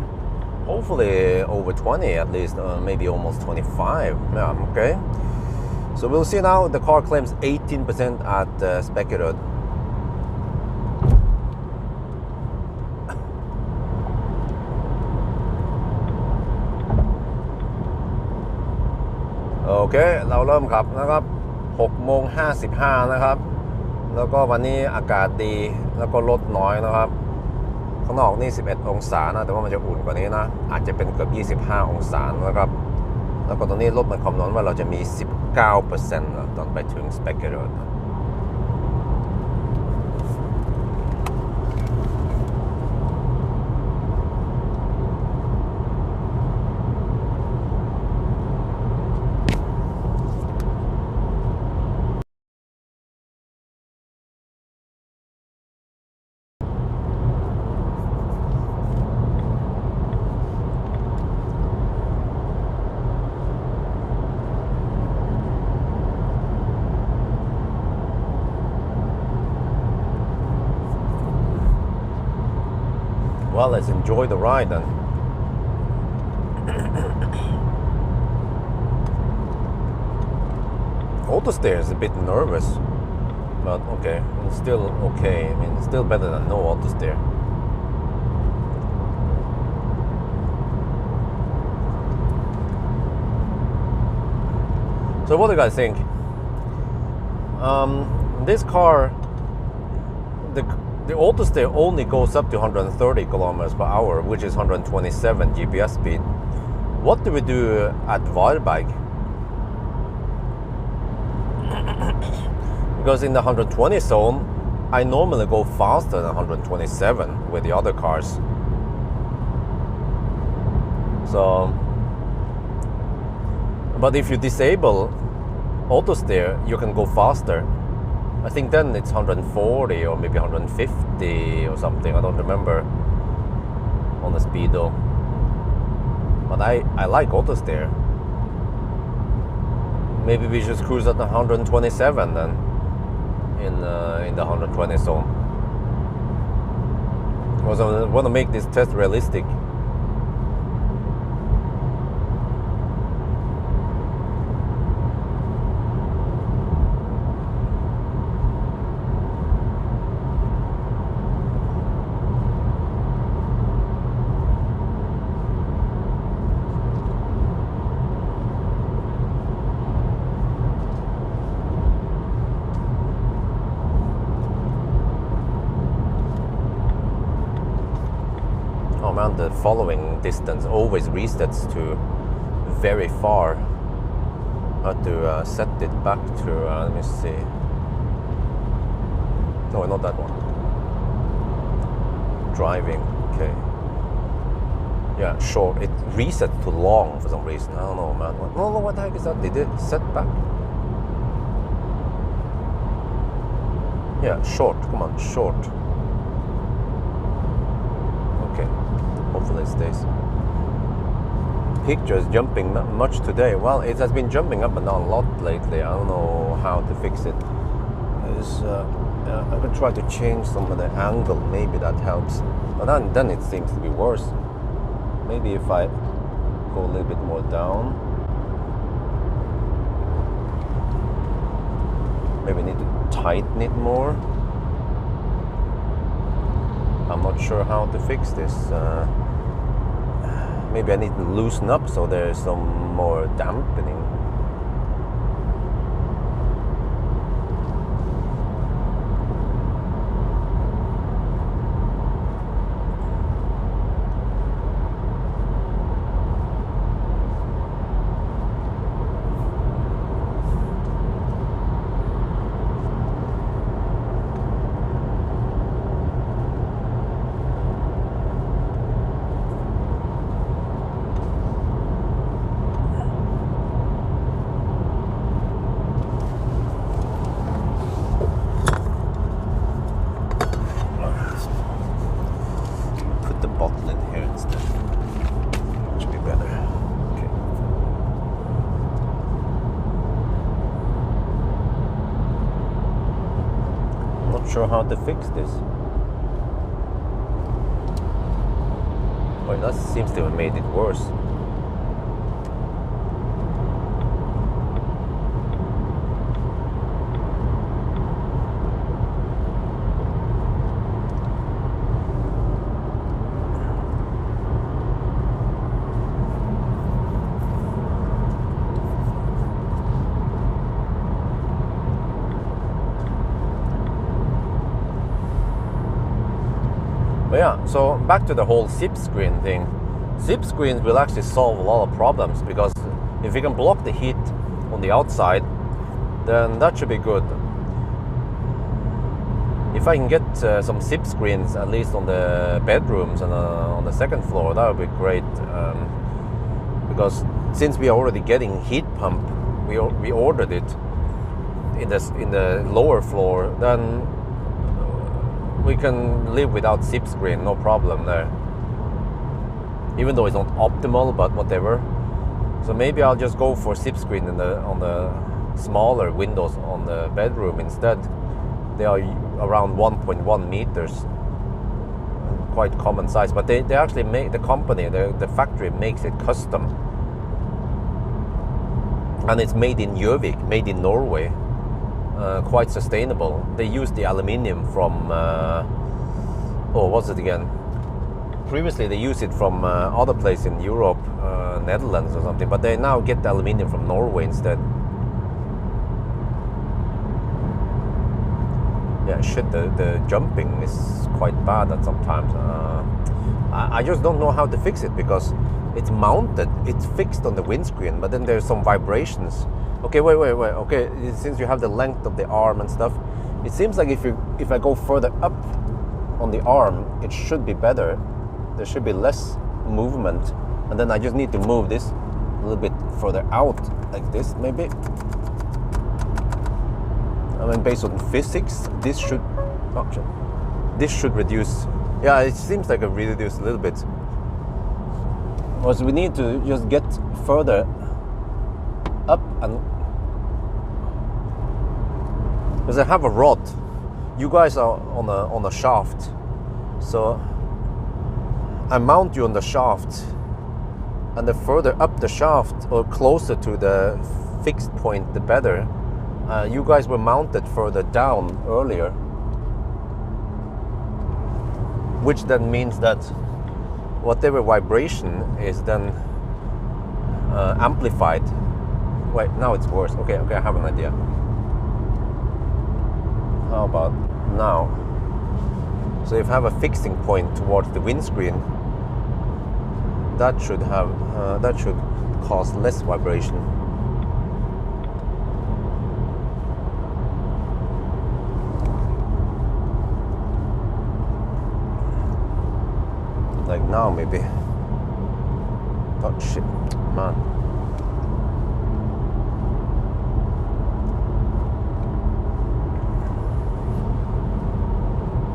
hopefully over 20 at least, maybe almost 25. Yeah, okay. So we'll see now. The car claims 18% at Spekkerud.โอเคเราเริ่มขับนะครับ6:55นะครับแล้วก็วันนี้อากาศดีแล้วก็รถน้อยนะครับข้างนอกนี่11องศานะแต่ว่ามันจะอุ่นกว่านี้นะอาจจะเป็นเกือบ25องศานะครับแล้วก็ตอนนี้รถมันคำนวณว่าเราจะมี 19% นะตอนไปถึง Spekkerud Well, let's enjoy the ride then. Autosteer is a bit nervous, but okay, it's still okay. I mean, it's still better than no autosteer. So what do you guys think? This car, the autosteer only goes up to 130 kilometers per hour, which is 127 GPS speed. What do we do at Varberg? Because in the 120 zone, I normally go faster than 127 with the other cars. So, but if you disable autosteer, you can go faster. I think then it's 140 or maybe 150 or something. I don't remember on the speedo. But I like autosteer. Maybe we should cruise at 127 then in the 120 zone. Because I want to make this test realistic. The following distance always resets to very far. I have to set it back to let me see. No, not that one. Driving, okay. Yeah, short. It resets to long for some reason. I don't know, man. No, what the heck is that? Did it set back? Yeah, short. Come on, short. Okay. Hopefully it stays. Pictures jumping much today. Well, it has been jumping up and down a lot lately. I don't know how to fix it. I could try to change some of the angle. Maybe that helps. But then it seems to be worse. Maybe if I go a little bit more down. Maybe I need to tighten it more. I'm not sure how to fix this. Maybe I need to loosen up so there's some more dampening. Sure how to fix this. But that seems to have made it worse. But yeah, so back to the whole zip screen thing. Zip screens will actually solve a lot of problems, because if we can block the heat on the outside, then that should be good. If I can get some zip screens at least on the bedrooms and on the second floor, that would be great. Because since we are already getting heat pump, we ordered it in the lower floor, then we can live without zip screen, no problem there. Even though it's not optimal, but whatever. So maybe I'll just go for zip screen on the smaller windows on the bedroom instead. They are around 1.1 meters, quite common size. But they actually make, the company, the factory makes it custom, and it's made in Gjøvik, made in Norway. Quite sustainable. They use the aluminium from what's it again? Previously they used it from other place in Europe, Netherlands or something, but they now get the aluminium from Norway instead. Yeah, shit, the jumping is quite bad at sometimes. I just don't know how to fix it, because it's mounted, it's fixed on the windscreen, but then there's some vibrations. Okay, wait. Okay, since you have the length of the arm and stuff, it seems like if I go further up on the arm, it should be better. There should be less movement, and then I just need to move this a little bit further out, like this, maybe. I mean, based on physics, this should reduce. Yeah, it seems like it reduced a little bit. Because we need to just get further up, and because I have a rod, you guys are on a shaft, so I mount you on the shaft, and the further up the shaft or closer to the fixed point, the better. You guys were mounted further down earlier, which then means that whatever vibration is then amplified. Wait, now it's worse. Okay, I have an idea. How about now? So if I have a fixing point towards the windscreen, that should cause less vibration. Like now, maybe. Oh shit, man.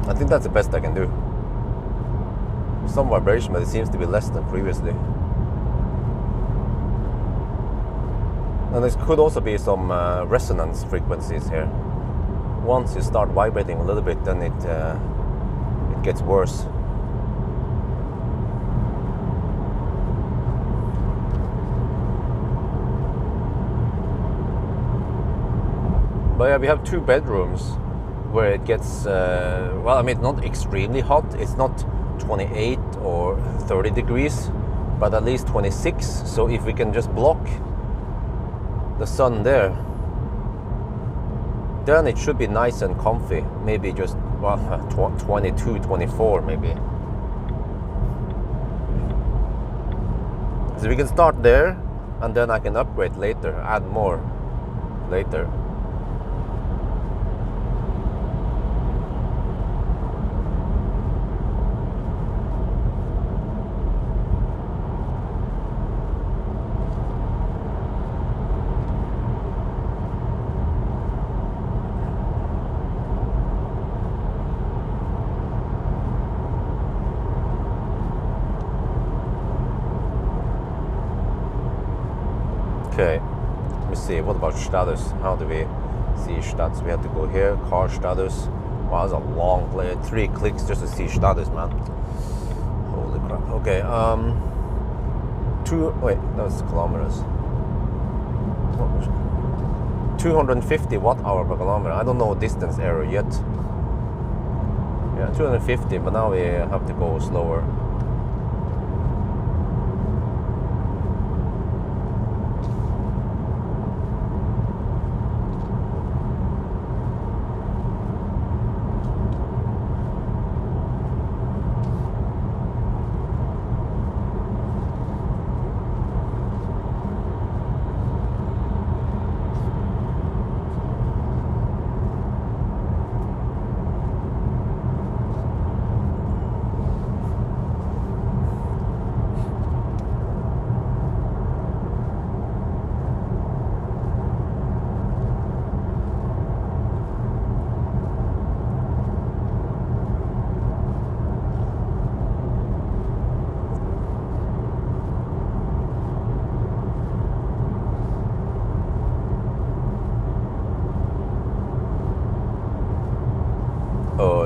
I think that's the best I can do. Some vibration, but it seems to be less than previously. And there could also be some resonance frequencies here. Once you start vibrating a little bit, then it gets worse. But yeah, we have 2 bedrooms where it gets, well, I mean, not extremely hot. It's not 28 or 30 degrees, but at least 26. So if we can just block the sun there, then it should be nice and comfy. Maybe just, well, 22, 24 maybe. So we can start there, and then I can upgrade later, add more later. Okay, let me see, what about status? How do we see status? We have to go here, car status. Wow, that's a long play. 3 clicks just to see status, man. Holy crap. Okay, wait, that's kilometers. 250 watt-hour per kilometer. I don't know distance error yet. Yeah, 250, but now we have to go slower.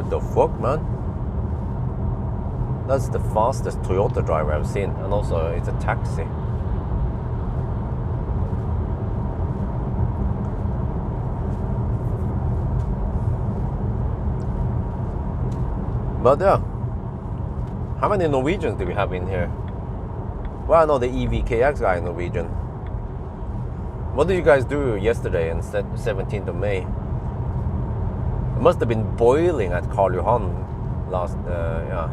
The fuck, man? That's the fastest Toyota driver I've seen, and also it's a taxi. But yeah, how many Norwegians do we have in here? Well, I know the EVKX guy is Norwegian. What did you guys do yesterday on 17th of May? It must have been boiling at Karl Johan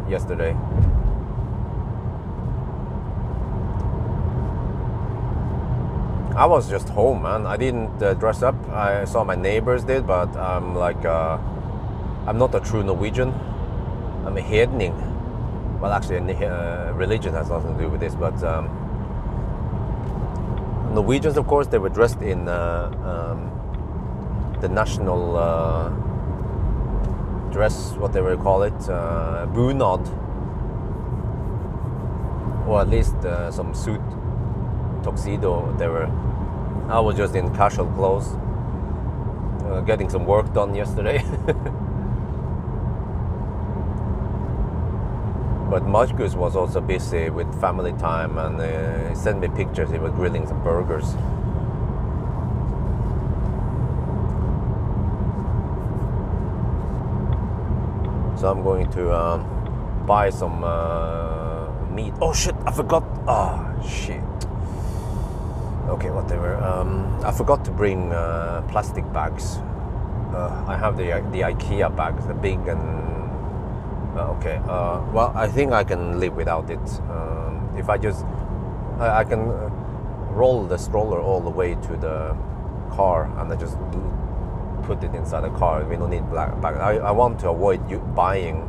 yesterday. I was just home, man. I didn't dress up. I saw my neighbors did, but I'm like, I'm not a true Norwegian. I'm a hedning. Well, actually, religion has nothing to do with this, but Norwegians, of course, they were dressed in the national dress, what they will call it, bunad, or at least some suit, tuxedo. I was just in casual clothes, getting some work done yesterday. But Marcus was also busy with family time, and he sent me pictures. He was grilling some burgers. So I'm going to buy some meat. Oh shit, I forgot. Oh shit. Okay, whatever. I forgot to bring plastic bags. I have the IKEA bags, the big and... okay, well, I think I can live without it. If I just... I can roll the stroller all the way to the car, and I just put it inside the car. We don't need black bags. I want to avoid buying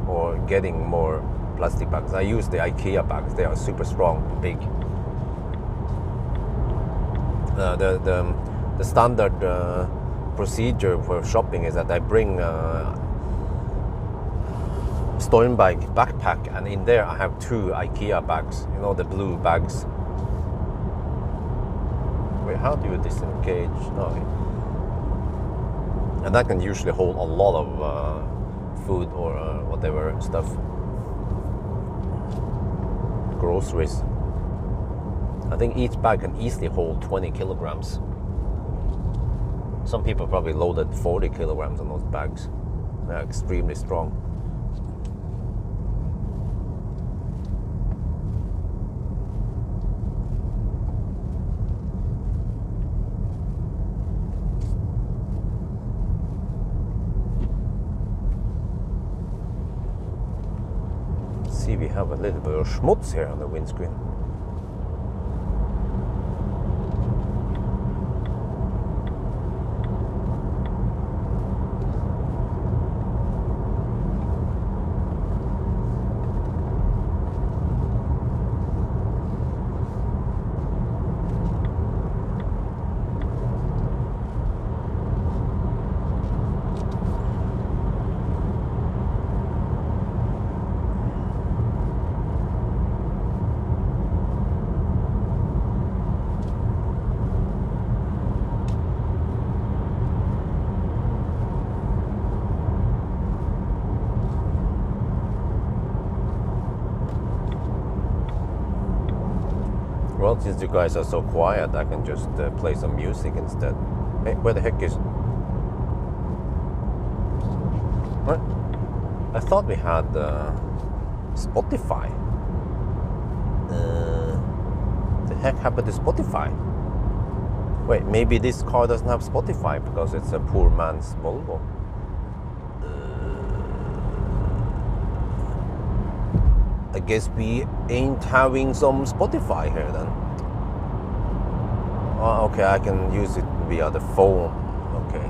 or getting more plastic bags. I use the IKEA bags. They are super strong, big. The standard procedure for shopping is that I bring Stormbag backpack, and in there I have 2 IKEA bags. You know, the blue bags. Wait, how do you disengage? No. And that can usually hold a lot of food or whatever stuff. Groceries. I think each bag can easily hold 20 kilograms. Some people probably loaded 40 kilograms on those bags. They're extremely strong. See, we have a little bit of schmutz here on the windscreen. Well, since you guys are so quiet, I can just play some music instead. Hey, where the heck is... What? I thought we had Spotify. The heck happened to Spotify? Wait, maybe this car doesn't have Spotify because it's a poor man's Volvo. I guess we ain't having some Spotify here then. Oh, okay, I can use it via the phone. Okay.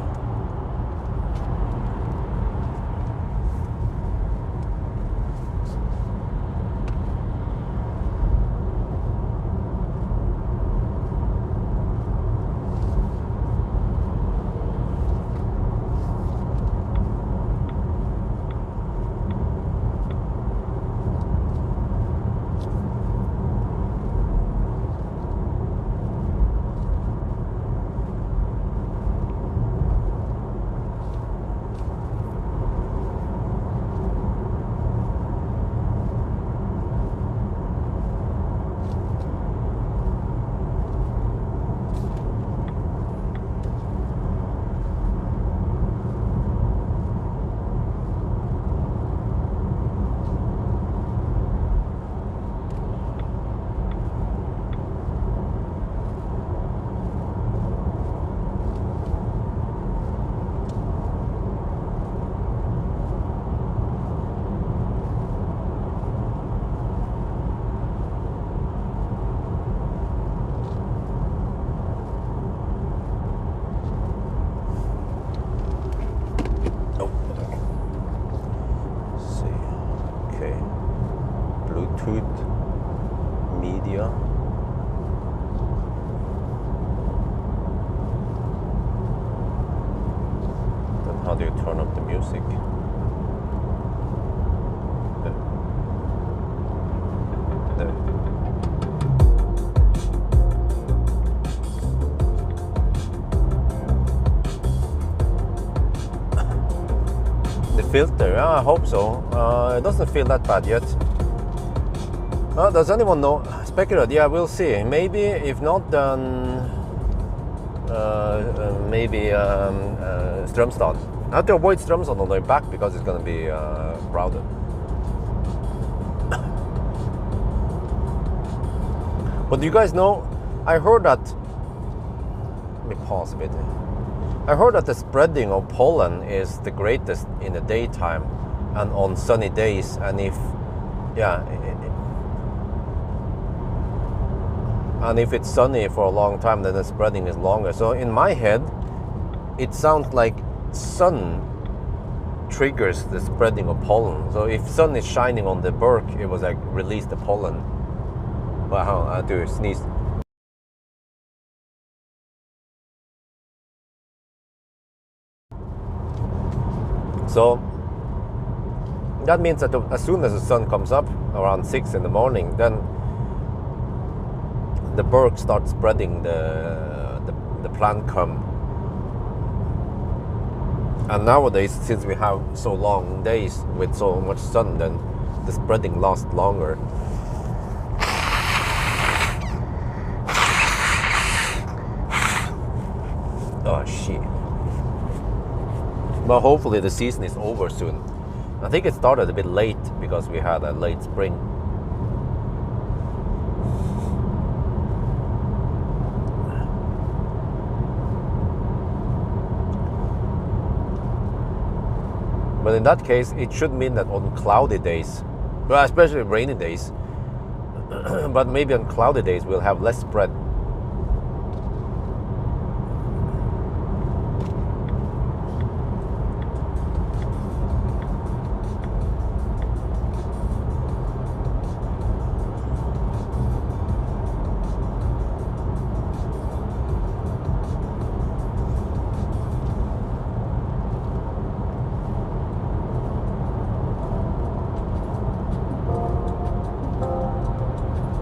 Media. Then how do you turn up the music? The filter, yeah, I hope so. It doesn't feel that bad yet. Does anyone know? Speculate, yeah, we'll see. Maybe, if not, then maybe Strömstad. I have to avoid Strömstad on the way back because it's going to be crowded. But you guys know, I heard that... Let me pause a bit. I heard that the spreading of pollen is the greatest in the daytime and on sunny days, and if... Yeah... And if it's sunny for a long time, then the spreading is longer. So in my head, it sounds like sun triggers the spreading of pollen. So if sun is shining on the bark, it was like release the pollen. Wow, I have to sneeze. So that means that as soon as the sun comes up around 6 in the morning, then the bark starts spreading the plant cum. And nowadays, since we have so long days with so much sun, then the spreading lasts longer. Oh shit. But hopefully the season is over soon. I think it started a bit late because we had a late spring. But in that case, it should mean that on cloudy days, well, especially rainy days, but maybe on cloudy days we'll have less spread.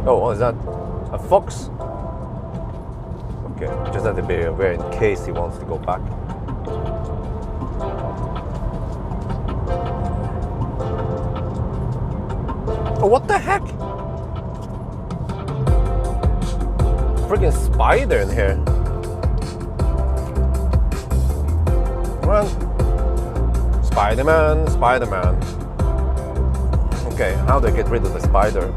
Oh, is that a fox? Okay, just have to be aware in case he wants to go back. Oh, what the heck? freaking spider in here. Come on. Spider-Man, Spider-Man. Okay, how do I get rid of the spider?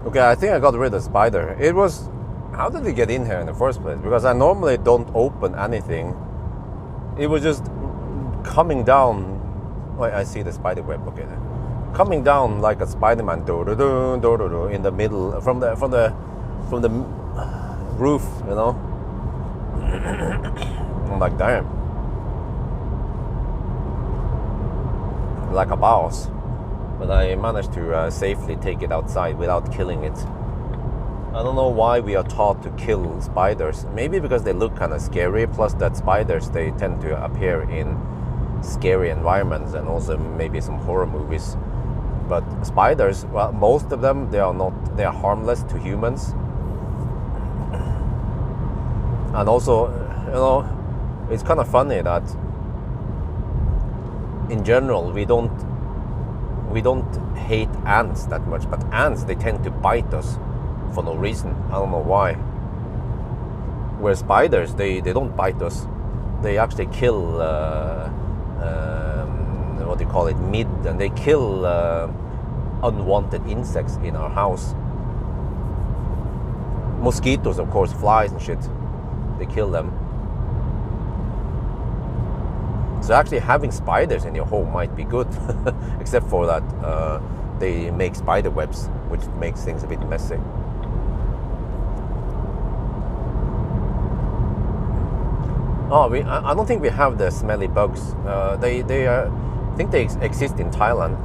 Okay, I think I got rid of the spider. It was... How did it get in here in the first place? Because I normally don't open anything. It was just coming down... Wait, I see the spider web. Okay, coming down like a Spider-Man in the middle from the roof, you know. I'm like, damn. Like a boss. But I managed to safely take it outside without killing it. I don't know why we are taught to kill spiders. Maybe because they look kind of scary, plus that spiders, they tend to appear in scary environments and also maybe some horror movies. But spiders, well, most of them, they are harmless to humans. And also, you know, it's kind of funny that in general we don't hate ants that much, but ants, they tend to bite us for no reason. I don't know why. Where spiders, they don't bite us. They actually kill what do you call it, mid, and they kill unwanted insects in our house. Mosquitoes, of course, flies and shit, they kill them. So actually having spiders in your home might be good, except for that they make spider webs, which makes things a bit messy. Oh, I don't think we have the smelly bugs. They I think they exist in Thailand.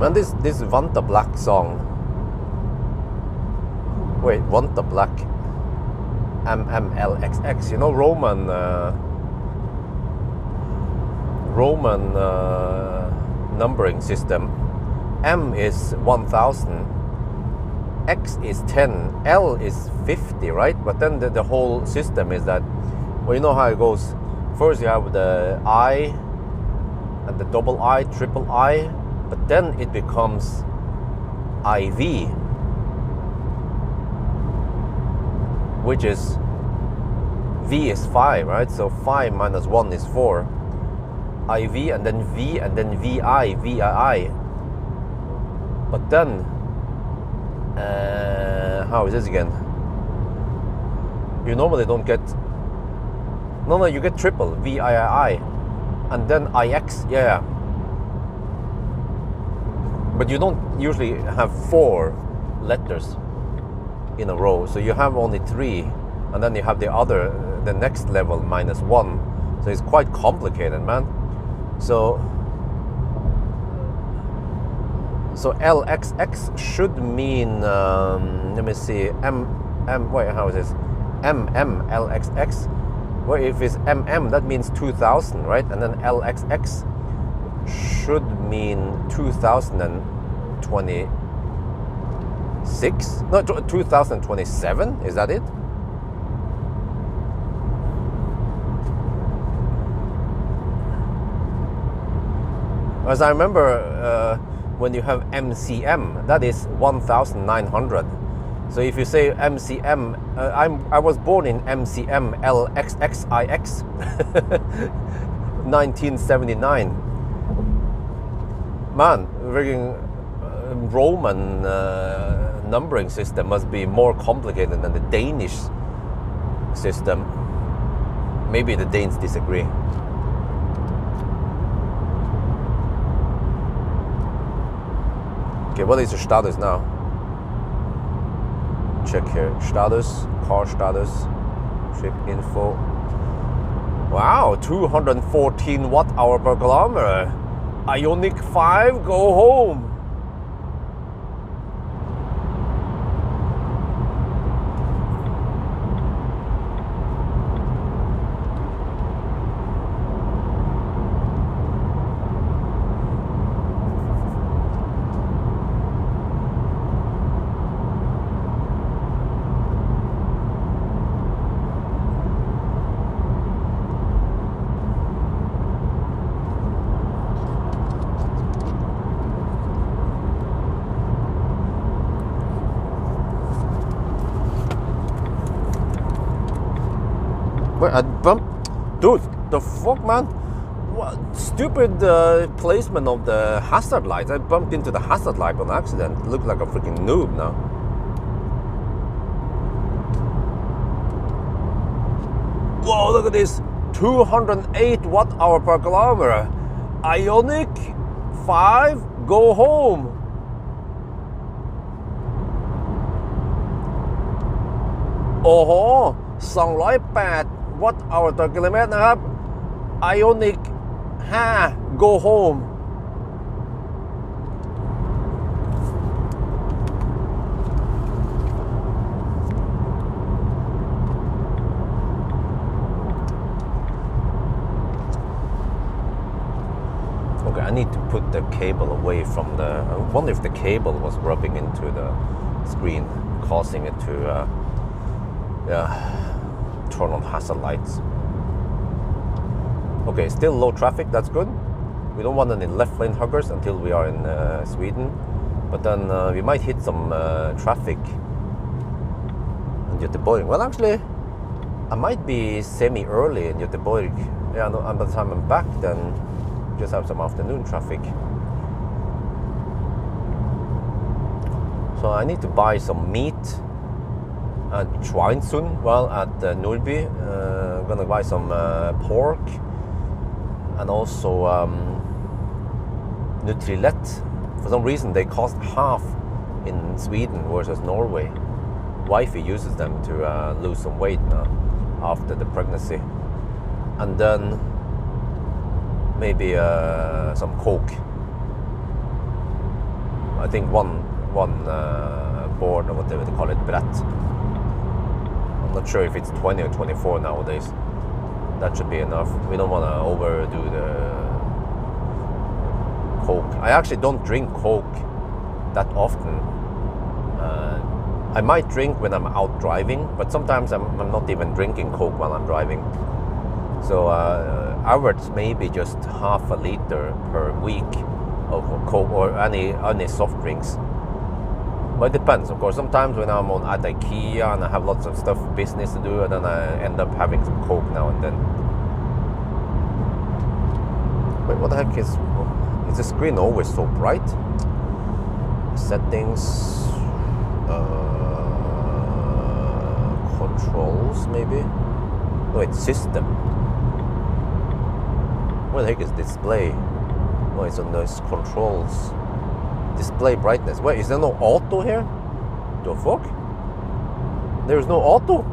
Man, this Want the Black song. Wait, Want the Black MMLXX. You know, Roman numbering system. M is 1000, X is 10, L is 50, right? But then the whole system is that, well, you know how it goes. First you have the I and the double I, triple I, but then it becomes IV, which is V is 5, right? So 5 minus 1 is 4. IV and then V and then VI, VII. But then, how is this again? You normally don't get, no, you get triple, VII, and then IX, yeah. But you don't usually have 4 letters in a row, so you have only 3, and then you have the next level minus 1. So it's quite complicated, man. So LXX should mean, let me see, wait, how is this? MMLXX. Well, if it's MM, that means 2000, right? And then LXX should mean 2026? No, 2027? Is that it? As I remember, when you have MCM, that is 1900. So if you say MCM, I was born in MCM LXXIX 1979. Man, freaking Roman numbering system must be more complicated than the Danish system. Maybe the Danes disagree. Okay, what is the status now? Check here. Status, car status, trip info. Wow, 214 watt-hour per kilometer. Ioniq 5, go home. I bumped, dude, the fuck, man? What stupid placement of the hazard lights. I bumped into the hazard light on accident. Looked like a freaking noob now. Whoa, look at this. 208 watt-hour per kilometer. Ioniq 5, go home. Oh, 208 watt-hour ต่อกิโลเมตรนะครับ Ioniq 5 go home Okay, I need to put the cable away from the... I wonder if the cable was rubbing into the screen, causing it to turn on hazard lights. Okay, still low traffic, that's good. We don't want any left lane huggers until we are in Sweden. But then we might hit some traffic in Göteborg. Well, actually, I might be semi-early in Göteborg. Yeah, no, and by the time I'm back, then just have some afternoon traffic. So I need to buy some meat at Schweinsund, well, at Nordby. I'm gonna buy some pork and also Nutrilett. For some reason, they cost half in Sweden versus Norway. Wifey uses them to lose some weight now after the pregnancy. And then maybe some Coke. I think one board, or whatever they call it, brett. I'm not sure if it's 20 or 24 nowadays. That should be enough. We don't want to overdo the Coke. I actually don't drink Coke that often. I might drink when I'm out driving, but sometimes I'm not even drinking Coke while I'm driving. So average maybe just half a liter per week of Coke or any soft drinks. But it depends, of course. Sometimes when I'm at IKEA and I have lots of stuff, business to do, and then I end up having some Coke now and then. Wait, what the heck is the screen always so bright? Settings, controls maybe? No, it's system. What the heck is display? No, it's on those controls. Display brightness. Wait, is there no auto here? The fuck? There's no auto?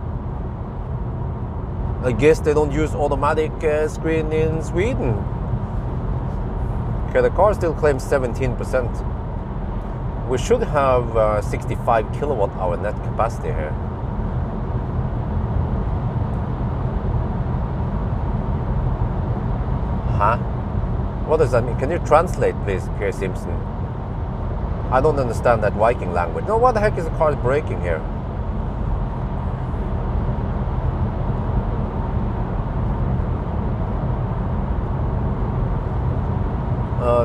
I guess they don't use automatic screen in Sweden. Okay, the car still claims 17%. We should have 65 kilowatt hour net capacity here. Huh? What does that mean? Can you translate, please, Pierre Simpson? I don't understand that Viking language. No, what the heck is the car braking here?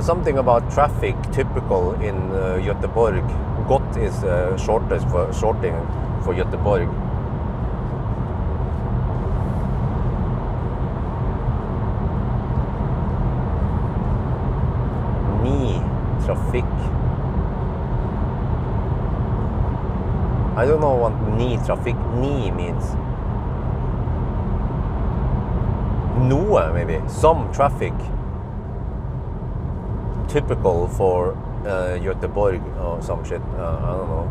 Something about traffic typical in Göteborg. Gott is shortest for shorting for Göteborg. Ny trafik. I don't know what ny trafik means. Noe, maybe. Some traffic. Typical for Göteborg or some shit. I don't know.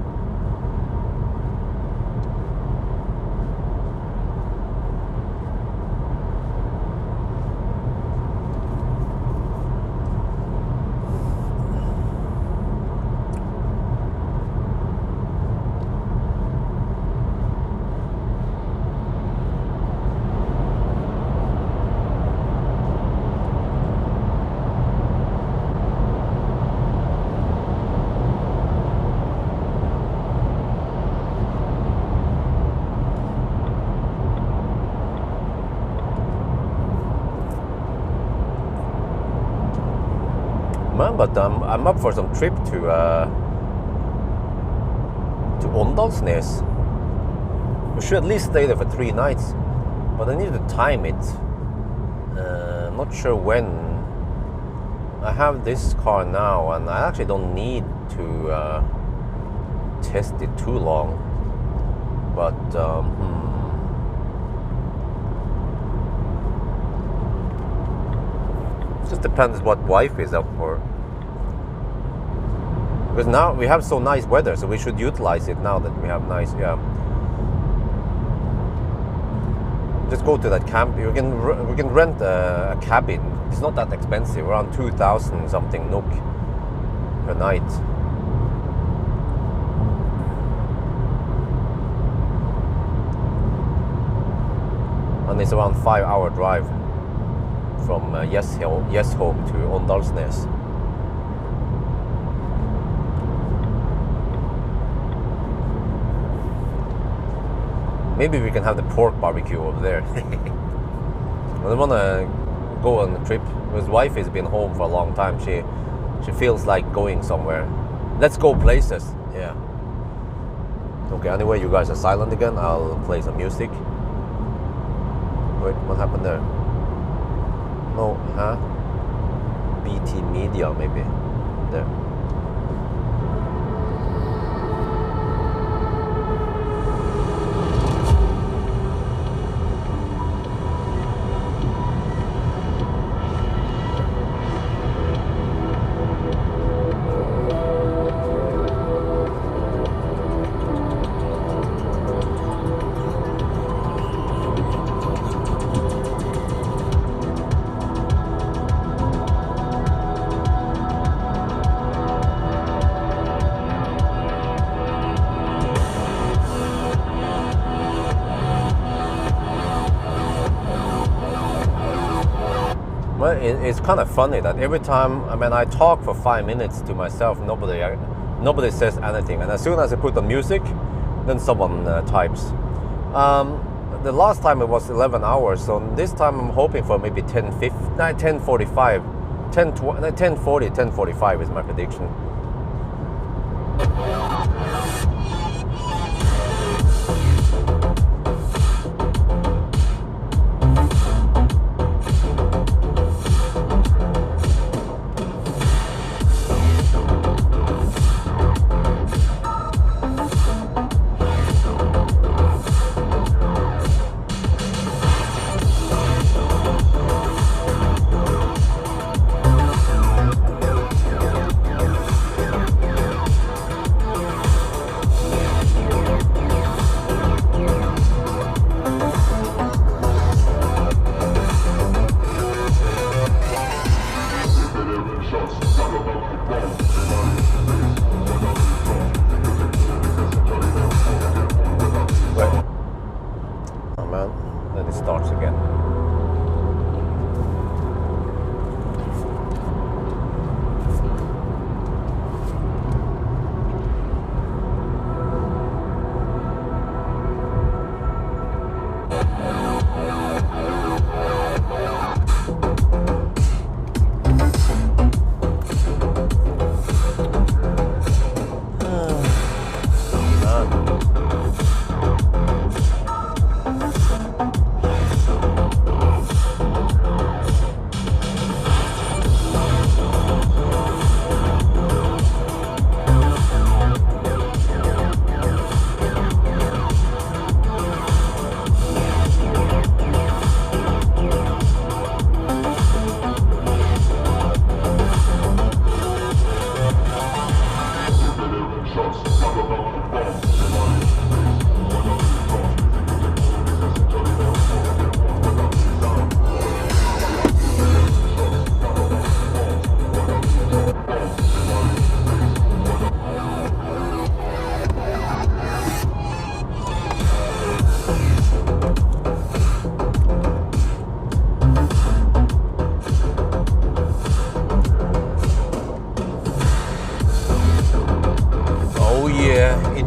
Man, but I'm up for some trip to Åndalsnes. We should at least stay there for 3 nights, but I need to time it. I'm not sure when. I have this car now, and I actually don't need to test it too long. But just depends what wife is up for. Because now we have so nice weather, so we should utilize it now that we have nice, Just go to that camp. We can rent a cabin. It's not that expensive, around 2,000 something NOK per night. And it's around 5-hour drive from Gjesholm to Åndalsnes. Maybe we can have the pork barbecue over there. I don't want to go on a trip. His wife has been home for a long time. She feels like going somewhere. Let's go places. Yeah. Okay, anyway, you guys are silent again. I'll play some music. Wait, what happened there? No, huh? BT Media, maybe. There. Well, it's kind of funny that every time, I talk for 5 minutes to myself, nobody says anything, and as soon as I put on music, then someone types. The last time it was 11 hours, so this time I'm hoping for maybe 10:45, 10:40, 10:45 is my prediction.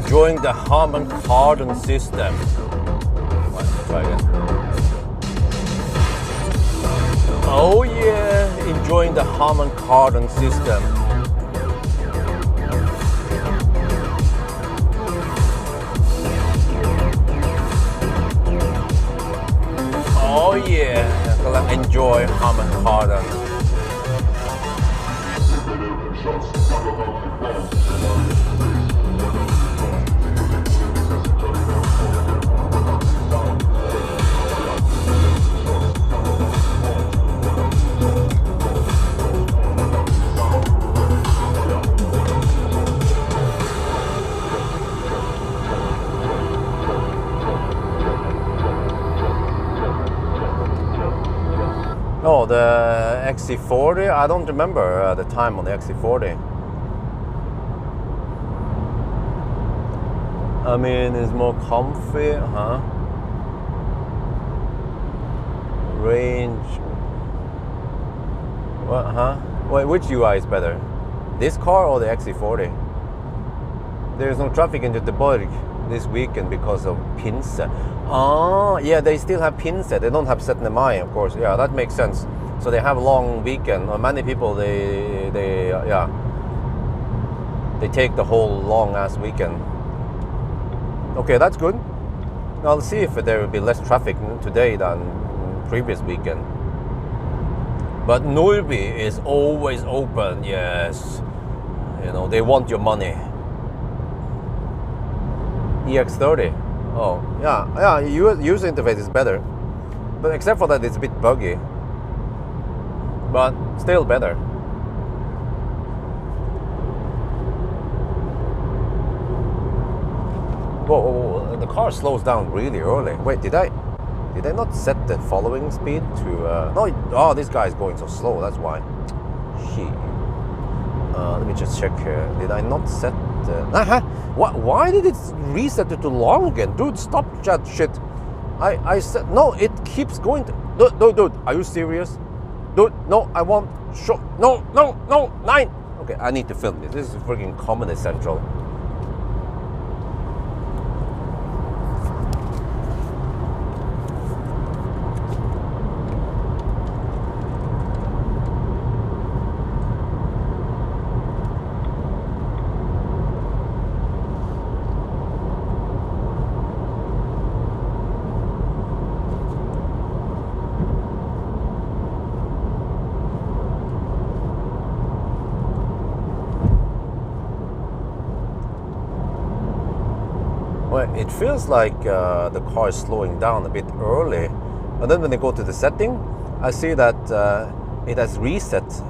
enjoying the Harman Kardon system. Let's try again. Oh yeah, enjoying the Harman Kardon system. Oh yeah, กำลัง enjoy Harman Kardon. Oh, the XC40, I don't remember the time on the XC40. I mean, it's more comfy, huh? Range. What, huh? Wait, which UI is better? This car or the XC40? There's no traffic in Göteborg this weekend because of Pinse. Oh, yeah, they still have Pinse. They don't have 7 Mai, of course. Yeah, that makes sense. So they have a long weekend. Many people, they take the whole long-ass weekend. Okay, that's good. I'll see if there will be less traffic today than previous weekend. But Nordby is always open, yes. You know, they want your money. EX30. Oh, yeah, user interface is better. But except for that, it's a bit buggy. But still better. Whoa, the car slows down really early. Wait, did I not set the following speed to... no, oh, this guy is going so slow, that's why. Let me just check here. Did I not set the... Why did it reset it to long again? Dude, stop that shit. I said... No, it keeps going to... Dude, are you serious? Dude, no, I want... No, 9! Okay, I need to film this. This is freaking Comedy Central. It feels like the car is slowing down a bit early, and then when I go to the setting, I see that it has reset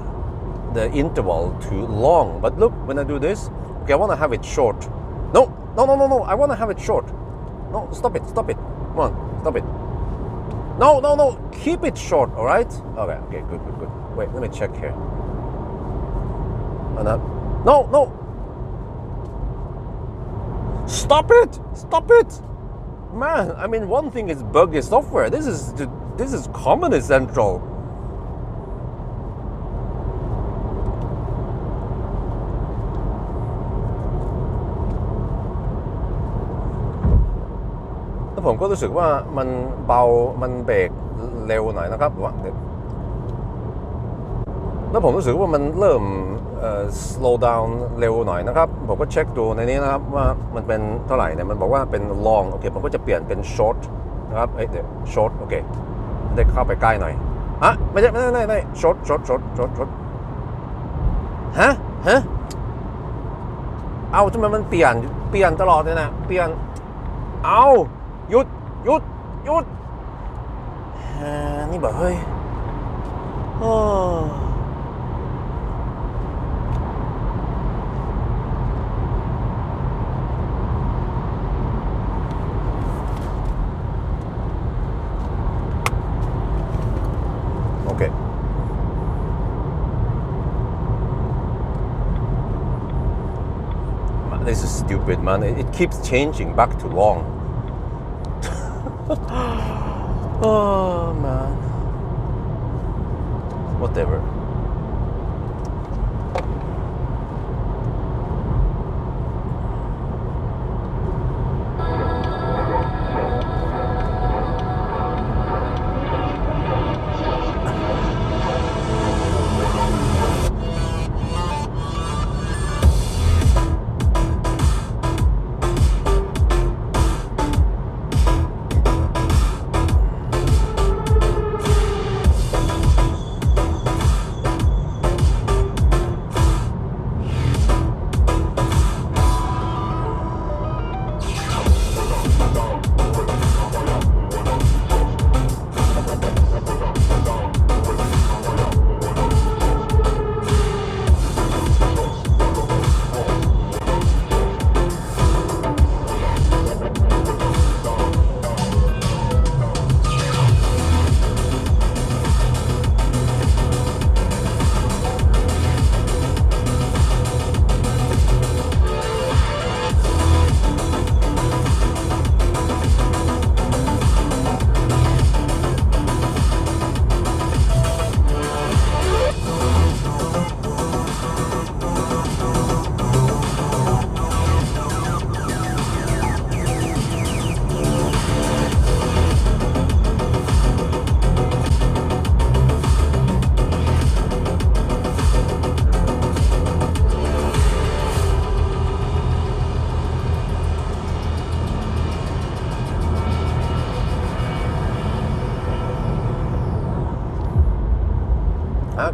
the interval to long. But look, when I do this, okay, I want to have it short. No, I want to have it short. No, stop it. Come on, stop it. No, keep it short, all right? Okay, good. Wait, let me check here. No. Stop it! Man, I mean, one thing is buggy software. This is Comedy Central.แล้วผมก็รู้สึกว่ามันเบามันเบรกเร็วหน่อยนะครับแล้วผมรู้สึกว่ามันเริ่มslow down เร็วหน่อยนะครับผมก็เช็คดูในนี้นะครับว่ามันเป็นเท่าไหร่เนี่ยมันบอกว่าเป็น long โอเคผมก็จะเปลี่ยนเป็น short นะครับเดี๋ยว short โอเคได้เข้าไปใกล้หน่อยไม่ใช่ short ฮะเอาทำไมมันเปลี่ยนตลอดเลยนะเปลี่ยนเอาหยุดนี่แบบเฮ้ยOkay. Man, this is stupid, man. It keeps changing back to long. Oh, man. Whatever.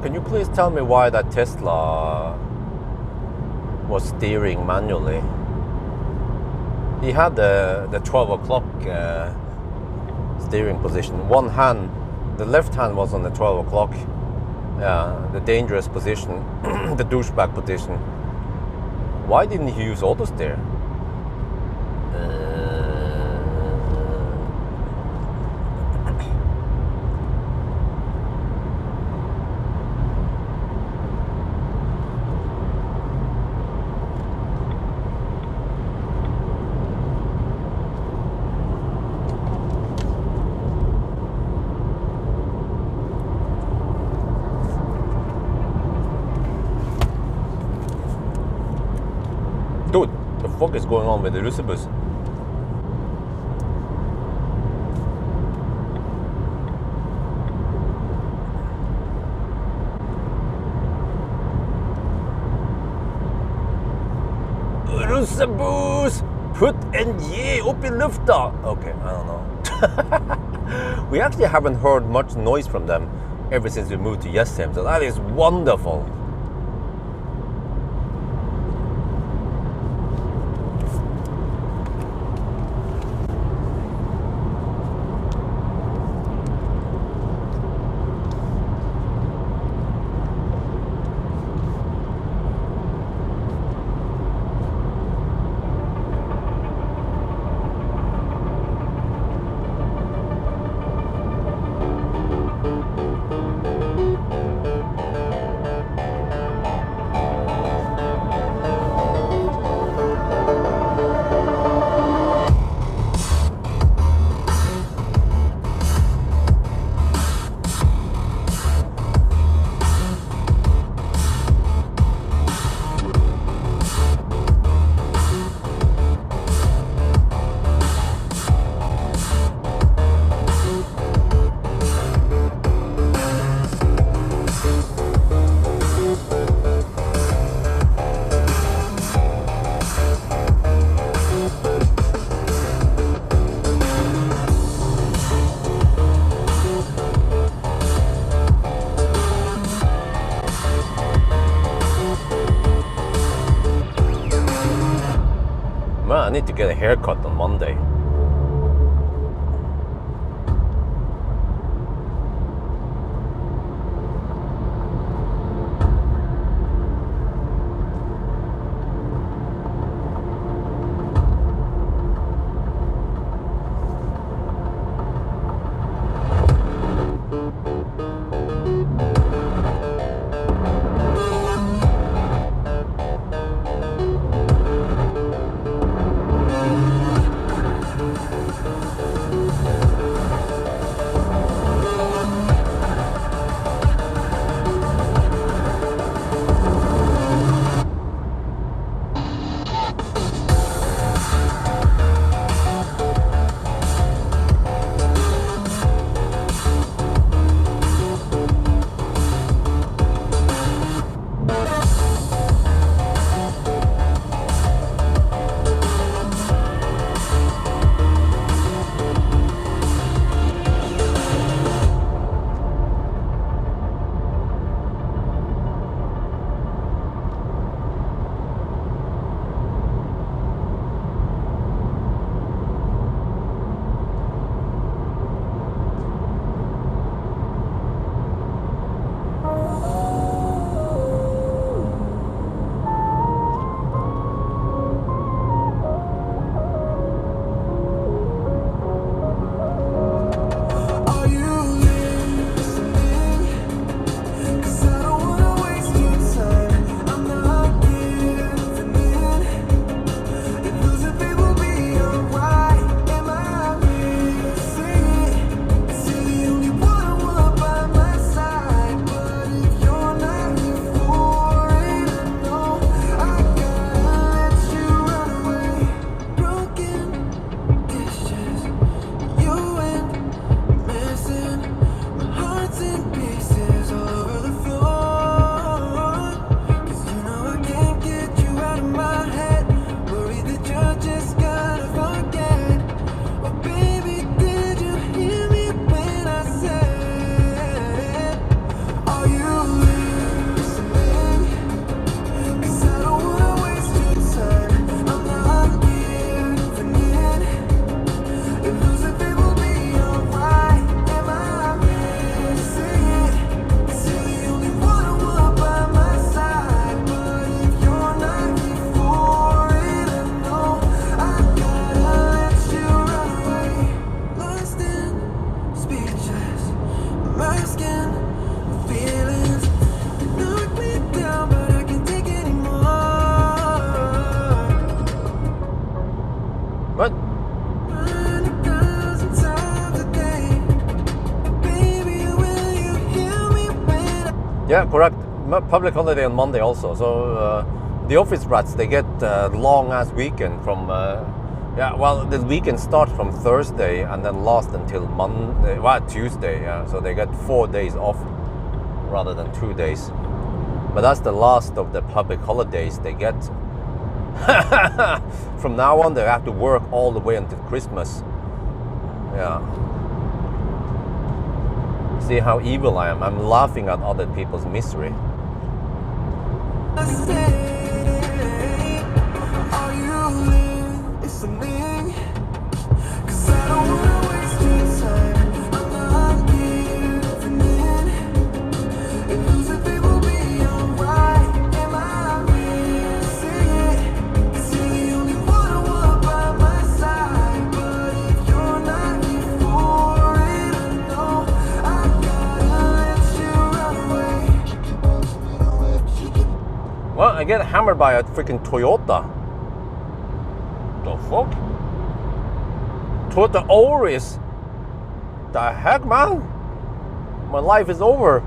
Can you please tell me why that Tesla was steering manually? He had the 12 o'clock steering position. One hand, the left hand was on the 12 o'clock, the dangerous position, the douchebag position. Why didn't he use auto steer? Dude, the fuck is going on with the Russebus? Russebus! Put en J upp I lufta! Okay, I don't know. We actually haven't heard much noise from them ever since we moved to Jessheim, so that is wonderful. Man, I need to get a haircut on Monday. Yeah, correct. Public holiday on Monday also. So the office rats, they get long ass weekend from. Yeah, well, the weekend starts from Thursday and then lasts until Monday, well, Tuesday. Yeah, so they get 4 days off rather than 2 days. But that's the last of the public holidays they get. From now on, they have to work all the way until Christmas. Yeah. See how evil I am. I'm laughing at other people's misery. Well, I get hammered by a freaking Toyota. The fuck? Toyota Auris. The heck, man? My life is over.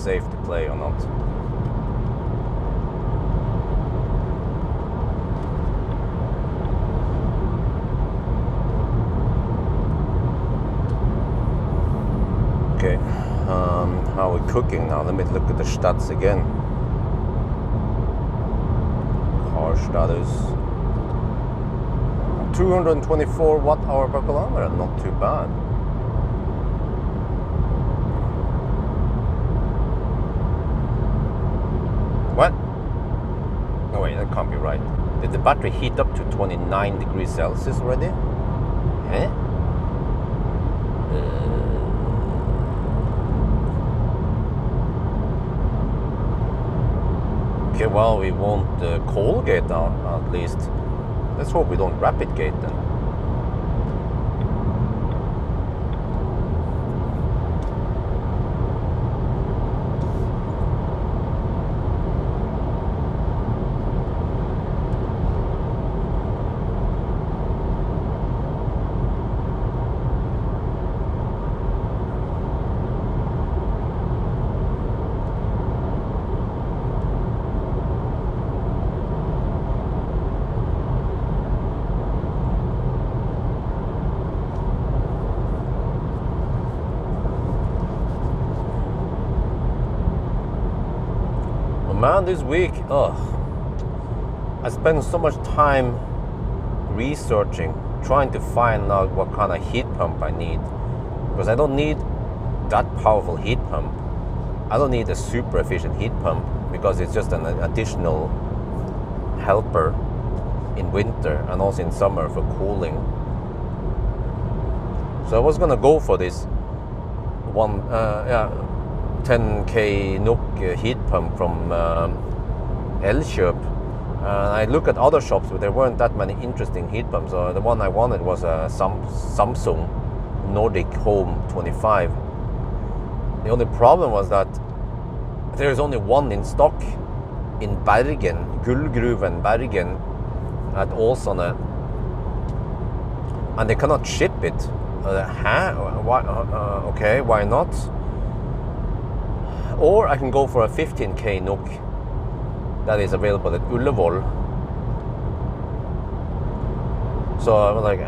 safe to play or not. Okay, how are we cooking now? Let me look at the stats again. Car status. 224 watt-hour per kilometer, not too bad. What? No, wait, that can't be right. Did the battery heat up to 29 degrees Celsius already? Eh? Okay, well, we won't cold gate now, at least. Let's hope we don't rapid gate then. Man, this week, I spent so much time researching, trying to find out what kind of heat pump I need, because I don't need that powerful heat pump. I don't need a super efficient heat pump because it's just an additional helper in winter and also in summer for cooling. So I was gonna go for this 10k NOK heat pump from Elkjøp. I look at other shops, but there weren't that many interesting heat pumps. The one I wanted was a Samsung Nordic Home 25. The only problem was that there is only one in stock in Bergen, Gullgruven Bergen, at Åsane, and they cannot ship it. Why? Okay, why not? Or I can go for a 15k NOK that is available at Ullevål. So I was like,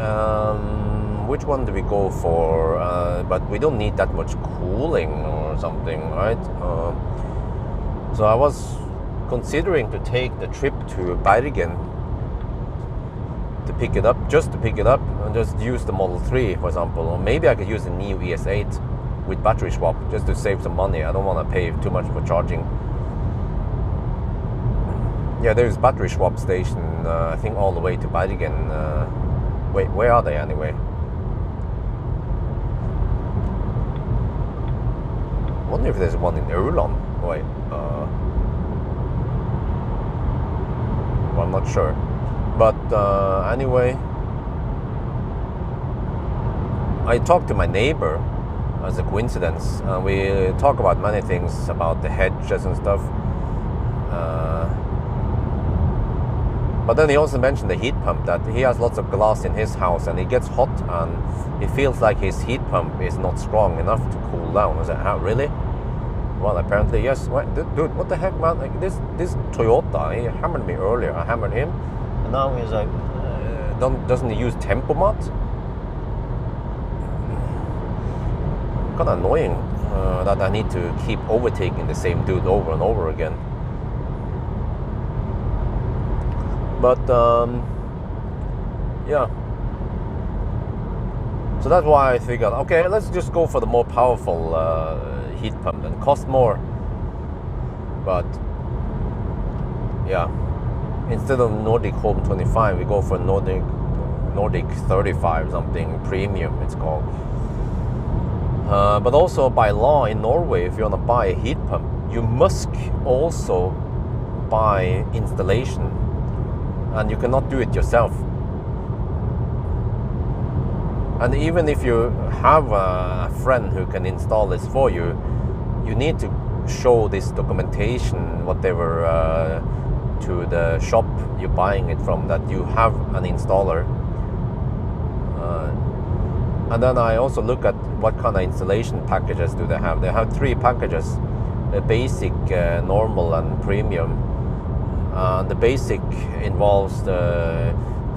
which one do we go for? But we don't need that much cooling or something, right? So I was considering to take the trip to Bergen to pick it up, just to pick it up, and just use the Model 3, for example. Or maybe I could use the new ES8 with battery swap, just to save some money. I don't want to pay too much for charging. Yeah, there's battery swap station, I think all the way to Bergen. Wait, where are they anyway? I wonder if there's one in Ørland. Wait, well, I'm not sure. But anyway, I talked to my neighbor as a coincidence. We talk about many things about the hedges and stuff. But then he also mentioned the heat pump, that he has lots of glass in his house and it gets hot and he feels like his heat pump is not strong enough to cool down. I said, how, really? Well, apparently yes. Dude, what the heck, man? Like this Toyota, he hammered me earlier. I hammered him, and now he's like, doesn't he use Tempomat? Kind of annoying that I need to keep overtaking the same dude over and over again. But yeah, so that's why I figured, okay, let's just go for the more powerful heat pump and cost more. But yeah, instead of Nordic Home 25, we go for Nordic 35, something premium it's called. But also by law in Norway, if you want to buy a heat pump, you must also buy installation, and you cannot do it yourself. And even if you have a friend who can install this for you, you need to show this documentation, whatever, to the shop you're buying it from, that you have an installer. And then I also look at what kind of installation packages do they have. They have 3 packages. basic, normal, and premium. The basic involves the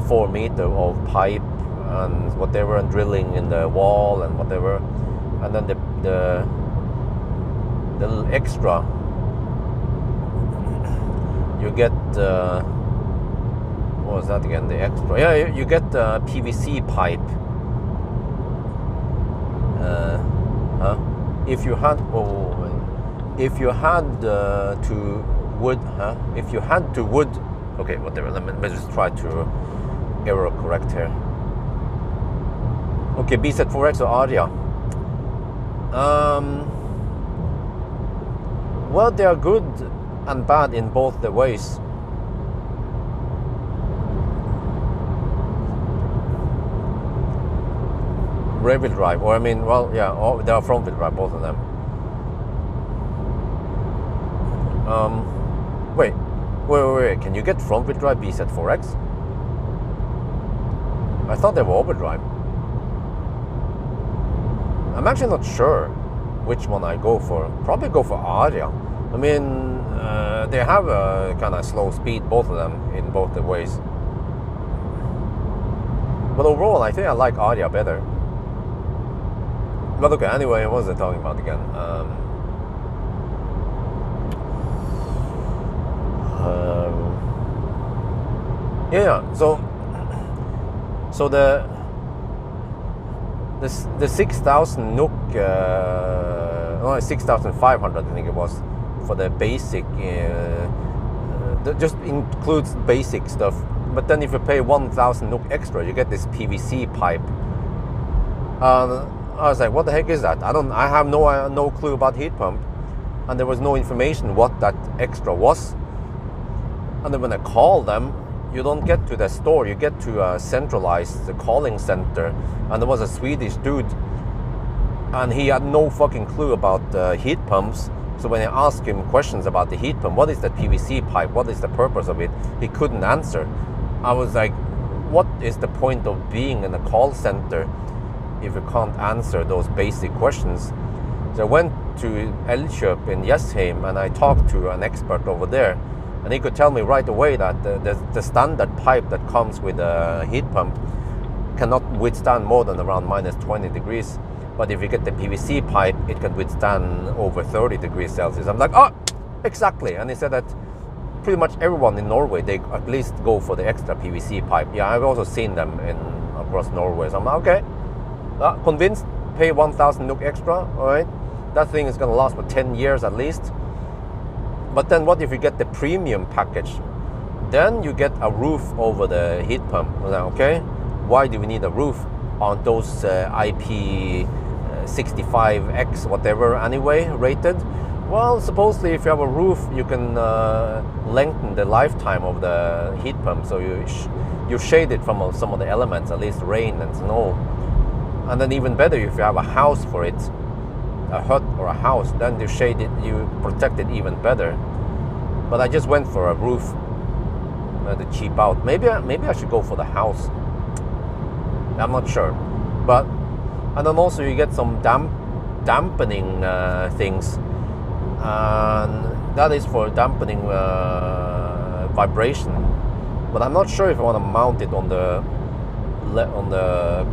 4 meter of pipe and whatever, and drilling in the wall and whatever, and then the extra, you get what was that again? The extra, yeah, you get PVC pipe. If you had to wood, if you had to wood, okay, whatever. Let me just try to error correct here. Okay, BZ4X or Aria. Well, they are good and bad in both the ways. Rear-wheel drive, or I mean, well, yeah, they are front-wheel drive, both of them. Wait, can you get front-wheel drive BZ4X? I thought they were overdrive. I'm actually not sure which one I go for. Probably go for Aria. I mean, they have a kind of slow speed, both of them, in both the ways. But overall, I think I like Aria better. But okay, anyway, what was I talking about again? Yeah. So the 6,000 NOK, 6,500 I think it was, for the basic, that just includes basic stuff. But then if you pay 1,000 NOK extra, you get this PVC pipe. I was like, what the heck is that? I have no clue about heat pump, and there was no information what that extra was. And then when I called them, you don't get to the store, you get to a centralized calling center, and there was a Swedish dude, and he had no fucking clue about heat pumps. So when I asked him questions about the heat pump, what is that PVC pipe, what is the purpose of it, he couldn't answer. I was like, what is the point of being in a call center if you can't answer those basic questions? So I went to Elkjøp in Jessheim, and I talked to an expert over there, and he could tell me right away that the standard pipe that comes with a heat pump cannot withstand more than around minus 20 degrees. But if you get the PVC pipe, it can withstand over 30 degrees Celsius. I'm like, oh, exactly. And he said that pretty much everyone in Norway, they at least go for the extra PVC pipe. Yeah, I've also seen them across Norway. So I'm like, okay, convinced, pay 1,000 NOK extra, all right? That thing is going to last for 10 years at least. But then what if you get the premium package? Then you get a roof over the heat pump. Okay, why do we need a roof on those IP65X whatever anyway rated? Well, supposedly if you have a roof, you can lengthen the lifetime of the heat pump, so you shade it from some of the elements, at least rain and snow. And then even better, if you have a house for it, a hut or a house, then you shade it, you protect it even better. But I just went for a roof to cheap out. Maybe I should go for the house. I'm not sure. But and then also you get some dampening things, and that is for dampening vibration. But I'm not sure if I want to mount it on the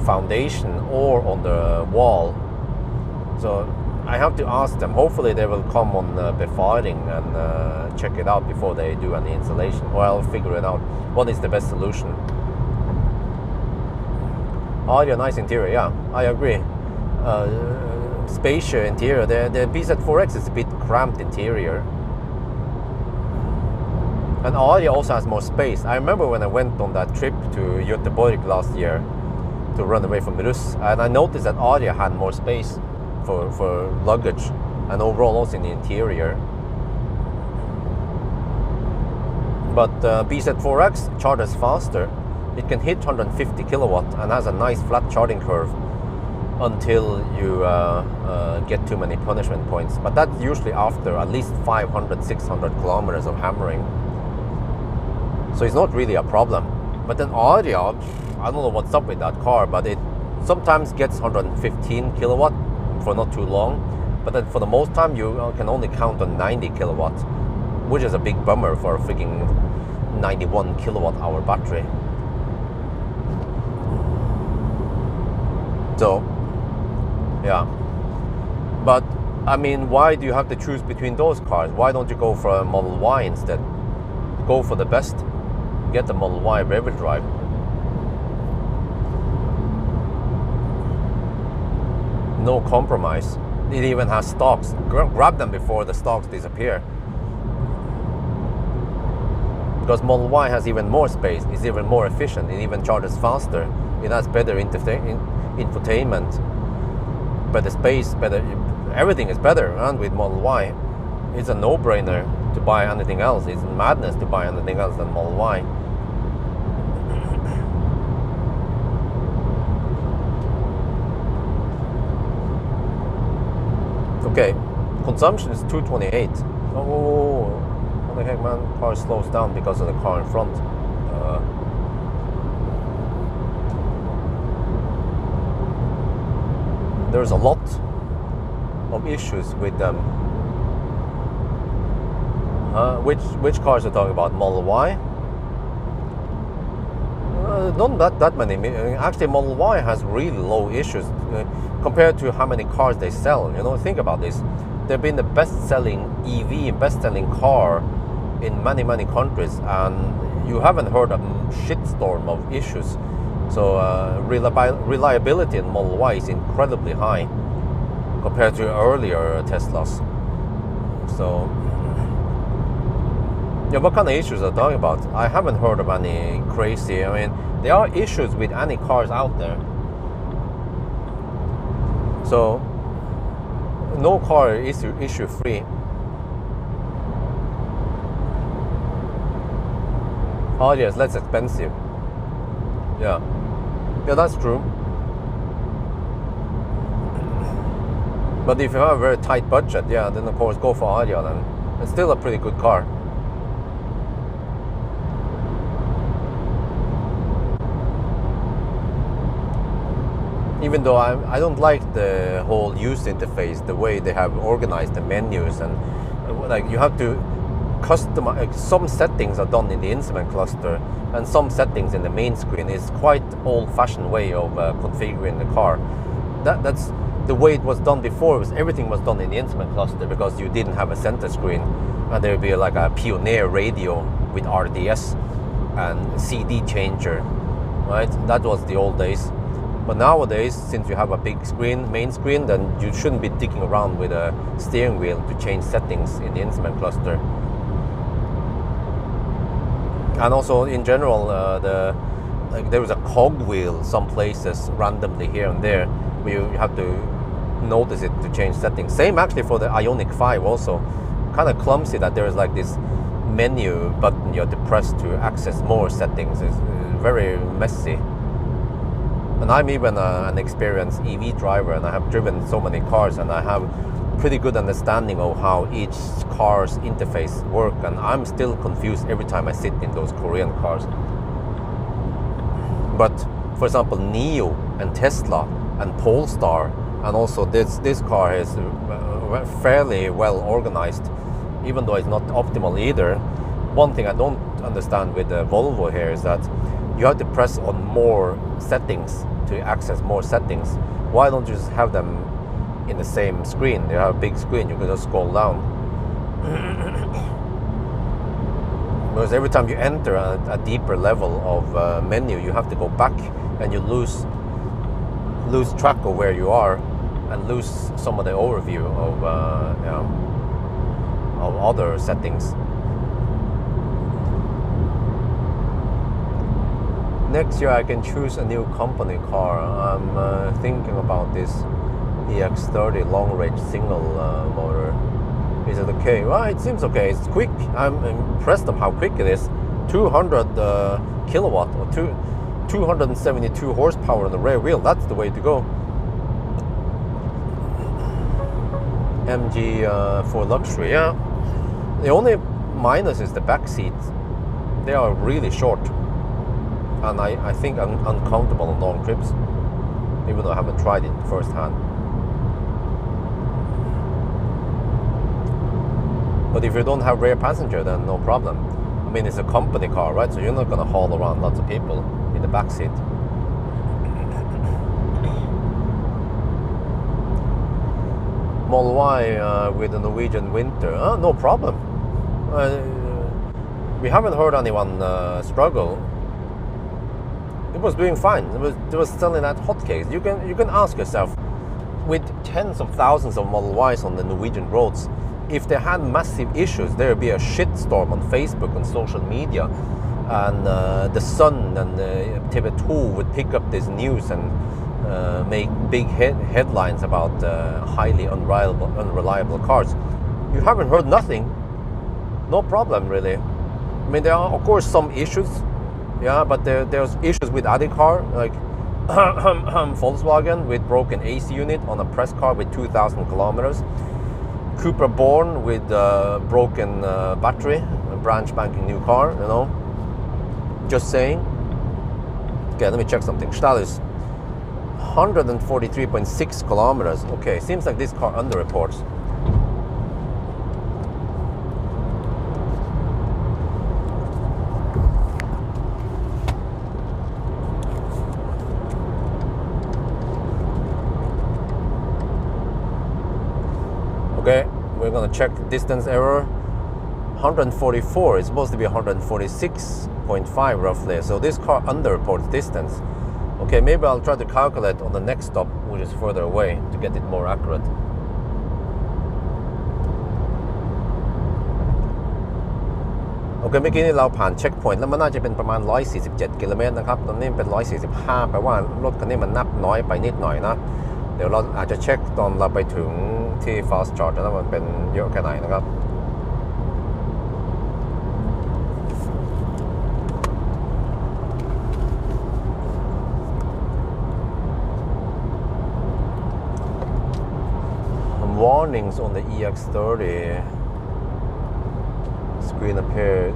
foundation or on the wall. So I have to ask them. Hopefully they will come on befaring and check it out before they do any installation. Or I'll figure it out. What is the best solution? Aria, nice interior. Yeah, I agree. Spacious interior. The BZ4X is a bit cramped interior. And Aria also has more space. I remember when I went on that trip to Göteborg last year to run away from Russ, and I noticed that Aria had more space for luggage, and overall also in the interior. But BZ4X charges faster. It can hit 150 kilowatt and has a nice flat charging curve until you get too many punishment points. But that's usually after at least 500, 600 kilometers of hammering. So it's not really a problem. But then Aria, I don't know what's up with that car, but it sometimes gets 115 kilowatt for not too long, But then for the most time, you can only count on 90 kilowatts, which is a big bummer for a freaking 91 kilowatt hour battery. So, yeah. But, I mean, why do you have to choose between those cars? Why don't you go for a Model Y instead? Go for the best. Get the Model Y rear-wheel drive. No compromise. It even has stocks. Grab them before the stocks disappear. Because Model Y has even more space, it's even more efficient, it even charges faster, it has better infotainment, better space, better, everything is better. And with Model Y, it's a no-brainer to buy anything else. It's madness to buy anything else than Model Y. Okay, consumption is 228. Oh, what the heck, man? Car slows down because of the car in front. There's a lot of issues with them. Which cars are you talking about? Model Y? Not that many. Actually, Model Y has really low issues compared to how many cars they sell. You know, think about this. They've been the best-selling EV, best-selling car in many countries, and you haven't heard a shitstorm of issues. So reliability in Model Y is incredibly high compared to earlier Teslas. So, yeah, what kind of issues are you talking about? I haven't heard of any crazy. I mean, there are issues with any cars out there. So, no car is issue free. Oh yes, less expensive. Yeah, that's true. But if you have a very tight budget, yeah, then of course go for Aria. Then it's still a pretty good car. Even though I don't like the whole user interface, the way they have organized the menus, and like you have to customize. Some settings are done in the instrument cluster, and some settings in the main screen. Is quite old-fashioned way of configuring the car. That's the way it was done before. Everything was done in the instrument cluster because you didn't have a center screen, and there would be like a Pioneer radio with RDS and CD changer, right? That was the old days. But nowadays, since you have a big screen, main screen, then you shouldn't be digging around with a steering wheel to change settings in the instrument cluster. And also, in general, there is a cog wheel some places randomly here and there, where you have to notice it to change settings. Same actually for the Ioniq 5 also. Kind of clumsy that there is like this menu button you have to press to access more settings. It's very messy. And I'm even an experienced EV driver, and I have driven so many cars, and I have pretty good understanding of how each car's interface work, and I'm still confused every time I sit in those Korean cars. But for example, NIO and Tesla and Polestar, and also this car is fairly well organized, even though it's not optimal either. One thing I don't understand with the Volvo here is that you have to press on more settings to access more settings. Why don't you just have them in the same screen? You have a big screen, you can just scroll down. Because every time you enter a deeper level of menu, you have to go back, and you lose track of where you are, and lose some of the overview of other settings. Next year I can choose a new company car. I'm thinking about this EX30 long-range single motor. Is it okay? Well, it seems okay. It's quick. I'm impressed of how quick it is. 200 kilowatt or 272 horsepower on the rear wheel. That's the way to go. MG for luxury. Yeah. The only minus is the back seats. They are really short, and I think I'm uncomfortable on long trips, even though I haven't tried it firsthand. But if you don't have rear passenger, then no problem. I mean, it's a company car, right? So you're not gonna haul around lots of people in the back seat. Model Y with the Norwegian winter, no problem. We haven't heard anyone struggle. It was doing fine. It was selling at hotcakes. You can ask yourself, with tens of thousands of Model Ys on the Norwegian roads, if they had massive issues, there would be a shitstorm on Facebook and social media, and the Sun and TV2 would pick up this news and make big headlines about highly unreliable cars. You haven't heard nothing. No problem, really. I mean, there are of course some issues, yeah, but there's issues with other car, like Volkswagen with broken AC unit on a press car with 2,000 kilometers. Cooper Born with broken battery, a brand spanking new car, you know. Just saying. Okay, let me check something. Status 143.6 kilometers. Okay, seems like this car underreports. Okay, we're gonna check distance error. 144, it's supposed to be 146.5 roughly. So this car underreports distance. Okay, maybe I'll try to calculate on the next stop, which is further away, to get it more accurate. Okay, เมื่อกี้นี้เราผ่านเช็คพอยต์แล้วมันน่าจะเป็นประมาณ147กิโลเมตรนะครับตอนนี้เป็น145แปลว่ารถคันนี้มันนับน้อยไปนิดหน่อยนะเดี๋ยวเราอาจจะเช็คตอนเราไปถึงที่ fast charge แล้วมันเป็นเยอะแค่ไหนนะครับ Warnings on the EX30 screen appear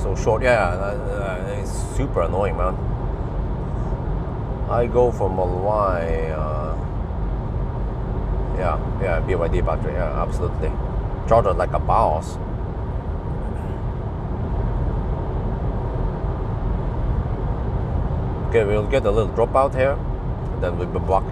so short. Yeah, it's super annoying, man. I go for Model Y. Yeah, BYD battery. Yeah, absolutely. Charge it like a boss. Okay, we'll get a little dropout here, and then we'll be back.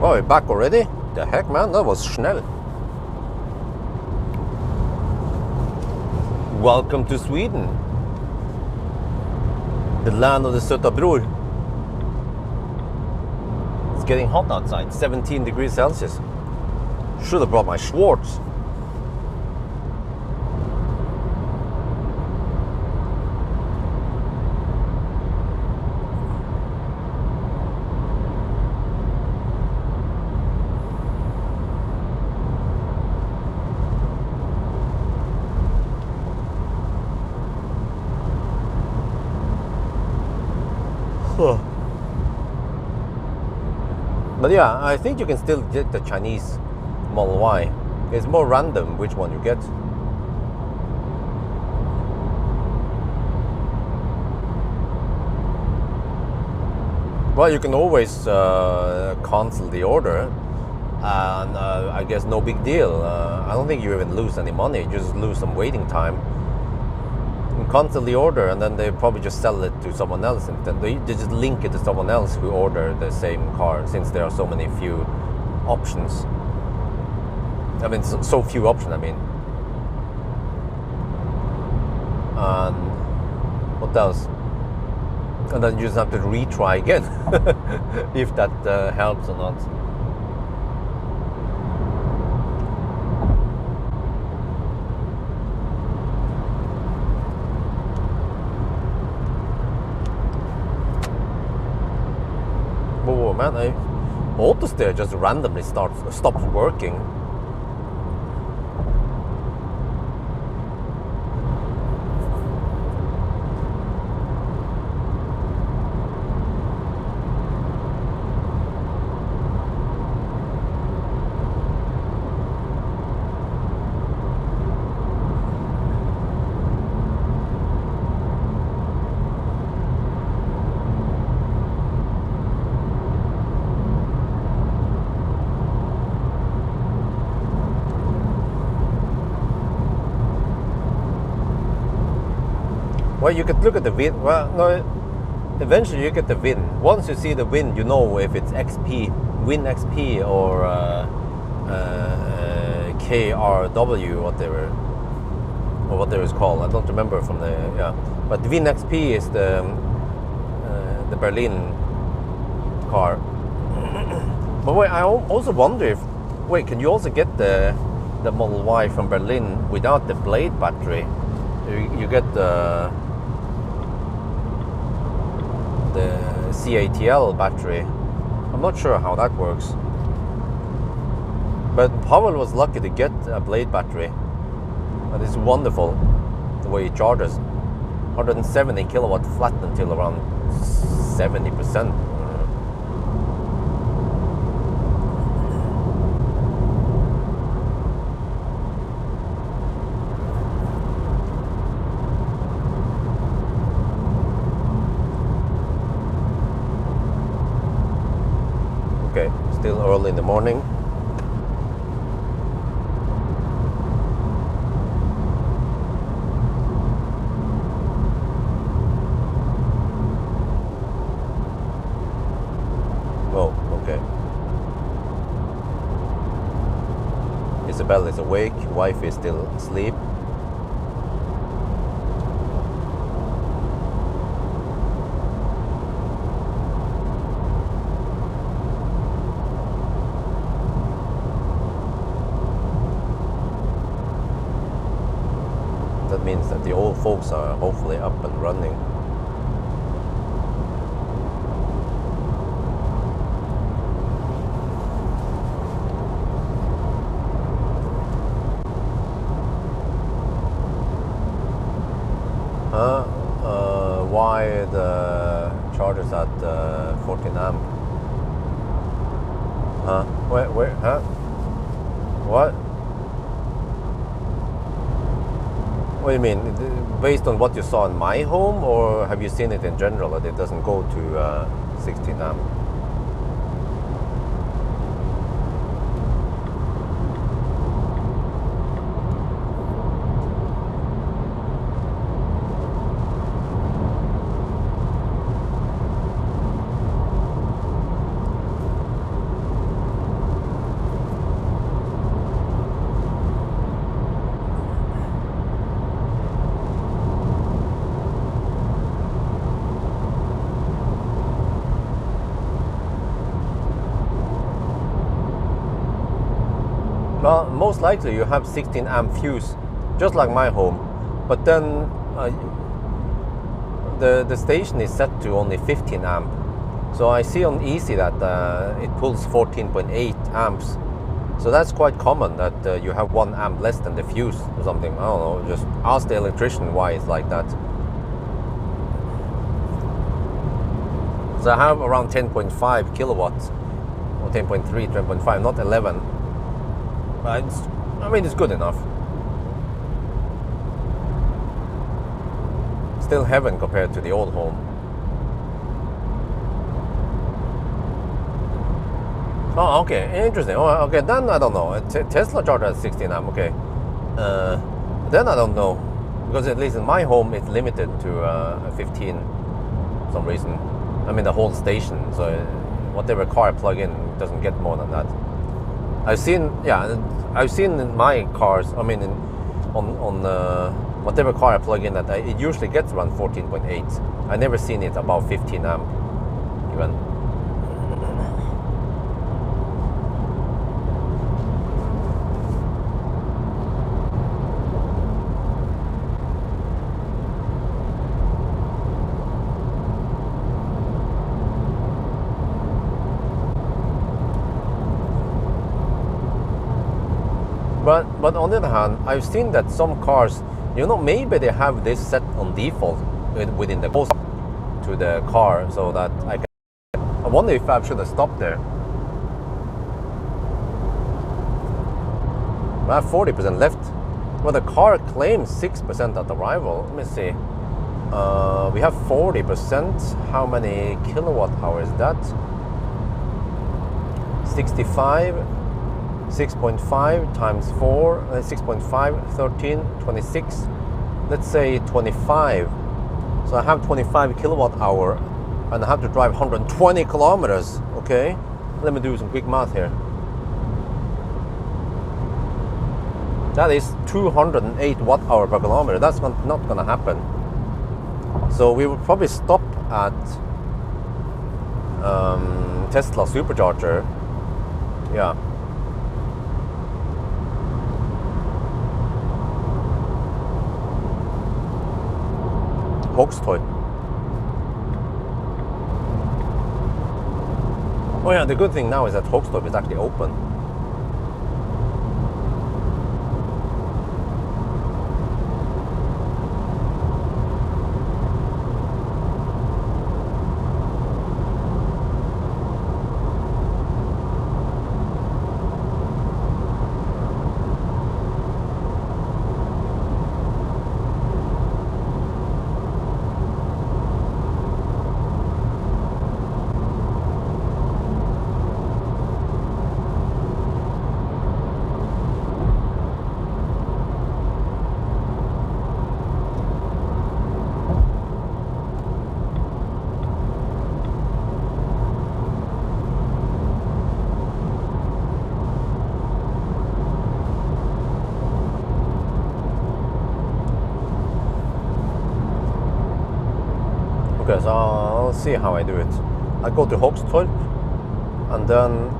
Oh, we're back already? The heck, man, that was schnell. Welcome to Sweden, the land of the Söta Bror. It's getting hot outside, 17 degrees Celsius. Should have brought my Schwartz. But yeah, I think you can still get the Chinese Model Y. It's more random which one you get. Well, you can always cancel the order, and I guess no big deal. I don't think you even lose any money, you just lose some waiting time. You can cancel the order, and then they probably just sell it to someone else, and then they just link it to someone else who ordered the same car, since there are so many few options. I mean, so few options, I mean. And what else? And then you just have to retry again, if that helps or not. Oh man, AutoSteer just randomly stops working. Well, you could look at the VIN. Well, no, eventually you get the VIN. Once you see the VIN, you know if it's XP, VIN XP, or KRW, whatever it's called. I don't remember from the But VIN XP is the Berlin car. But wait, I also wonder if can you also get the Model Y from Berlin without the blade battery? You get the CATL battery. I'm not sure how that works. But Pawel was lucky to get a blade battery. And it's wonderful the way it charges. 170 kilowatt flat until around 70%. Okay, still early in the morning. Oh, okay. Isabel is awake, wife is still asleep. That means that the old folks are hopefully up and running. Why the chargers at 14 amp? Huh? Where? Huh? What? What do you mean? Based on what you saw in my home, or have you seen it in general that it doesn't go to 16 amp? most likely you have 16 amp fuse, just like my home. But then the station is set to only 15 amp. So I see on Easy that it pulls 14.8 amps. So that's quite common that you have 1 amp less than the fuse or something. I don't know, just ask the electrician why it's like that. So I have around 10.5 kilowatts, or 10.3, 10.5, not 11. But I mean, it's good enough. Still heaven compared to the old home. Oh, okay, interesting. Oh, okay, then I don't know. Tesla charger at 16 amp. Okay, then I don't know, because at least in my home it's limited to 15 for some reason. I mean the whole station. So whatever car I plug in doesn't get more than that. I've seen in my cars. I mean, on whatever car I plug in, that it usually gets around 14.8. I never seen it above 15 amp even. But on the other hand, I've seen that some cars, maybe they have this set on default within the post to the car, so that I wonder if I should have stopped there. I have 40% left. Well, the car claims 6% at arrival. Let me see. We have 40%. How many kilowatt hours is that? 65. 6.5 times 4, 6.5, 13, 26. Let's say 25. So I have 25 kilowatt hour, and I have to drive 120 kilometers. Okay, let me do some quick math here. That is 208 watt hour per kilometer. That's not gonna happen. So we will probably stop at Tesla supercharger. Yeah. Hogstorp. Oh yeah, the good thing now is that Hogstorp is actually open. Okay, so I'll see how I do it. I go to Hogstorp, and then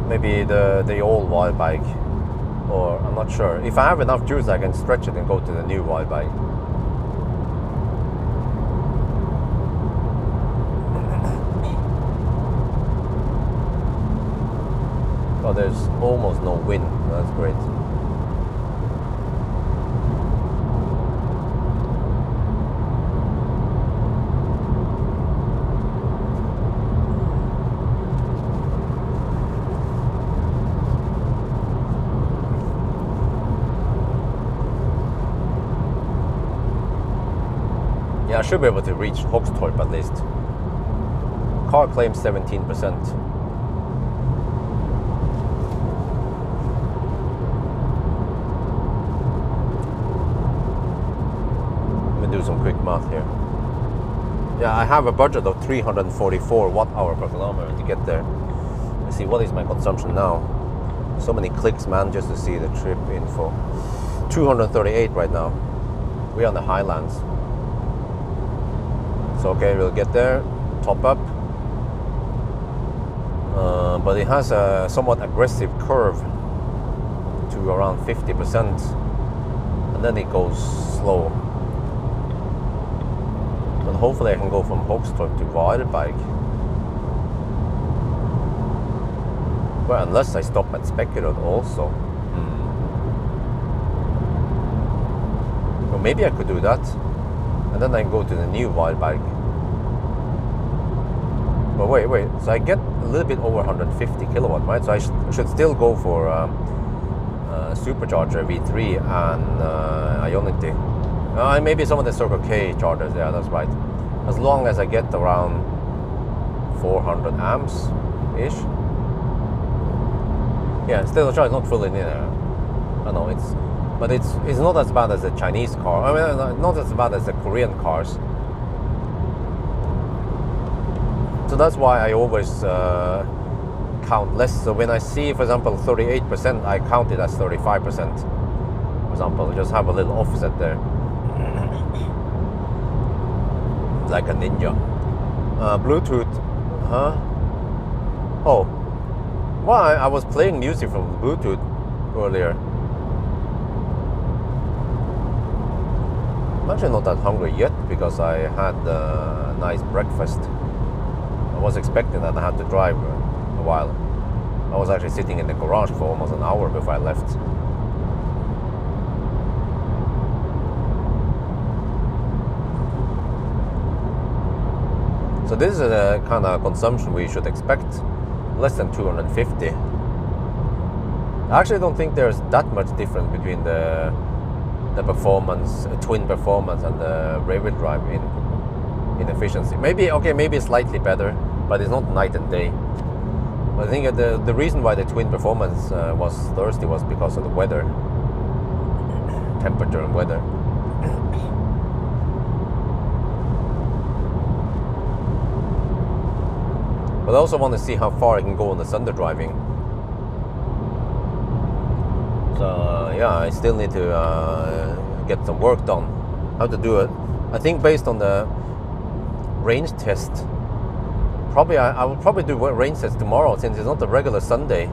maybe the old wild bike, or I'm not sure. If I have enough juice, I can stretch it and go to the new wild bike. Oh, there's almost no wind. That's great. Yeah, I should be able to reach Hogstorp at least. Car claims 17%. Do some quick math here. Yeah, I have a budget of 344 watt hour per kilometer to get there. Let's see, what is my consumption now? So many clicks, man, just to see the trip info. 238 right now. We're on the highlands. So okay, we'll get there, top up. but it has a somewhat aggressive curve to around 50%, and then it goes slow. But hopefully I can go from Hogstorp to Varberg. Well, unless I stop at Spekkerud also. Or maybe I could do that, and then I go to the new Varberg. But wait, so I get a little bit over 150 kilowatt, right? So I should still go for supercharger V3 and Ionity. Maybe some of the Circle K chargers, yeah, that's right. As long as I get around 400 amps-ish. Yeah, still the charge is not fully near. I know but it's not as bad as the Chinese car. I mean, not as bad as the Korean cars. So that's why I always count less. So when I see, for example, 38%, I count it as 35%. For example, just have a little offset there, like a ninja. Bluetooth, huh? Oh, well, I was playing music from Bluetooth earlier. I'm actually not that hungry yet because I had a nice breakfast. I was expecting that I had to drive a while. I was actually sitting in the garage for almost an hour before I left. So this is the kind of consumption we should expect, less than 250. I actually don't think there's that much difference between the performance, twin performance, and the rear-wheel drive in efficiency. Maybe slightly better, but it's not night and day. But I think the reason why the twin performance was thirsty was because of the weather, temperature and weather. But I also want to see how far I can go on the Sunday driving. So yeah, I still need to get some work done. How to do it? I think based on the range test, I will probably do a range test tomorrow, since it's not a regular Sunday.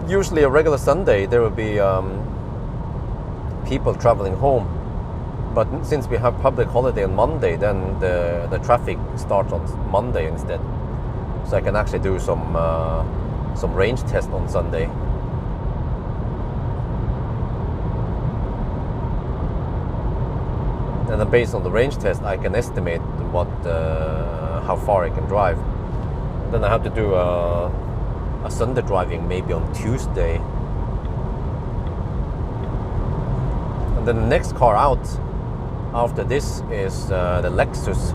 Usually a regular Sunday there will be people traveling home, but since we have public holiday on Monday, then the traffic starts on Monday instead. So I can actually do some range test on Sunday. And then based on the range test, I can estimate how far I can drive. Then I have to do a Sunday driving maybe on Tuesday. And then the next car out after this is the Lexus.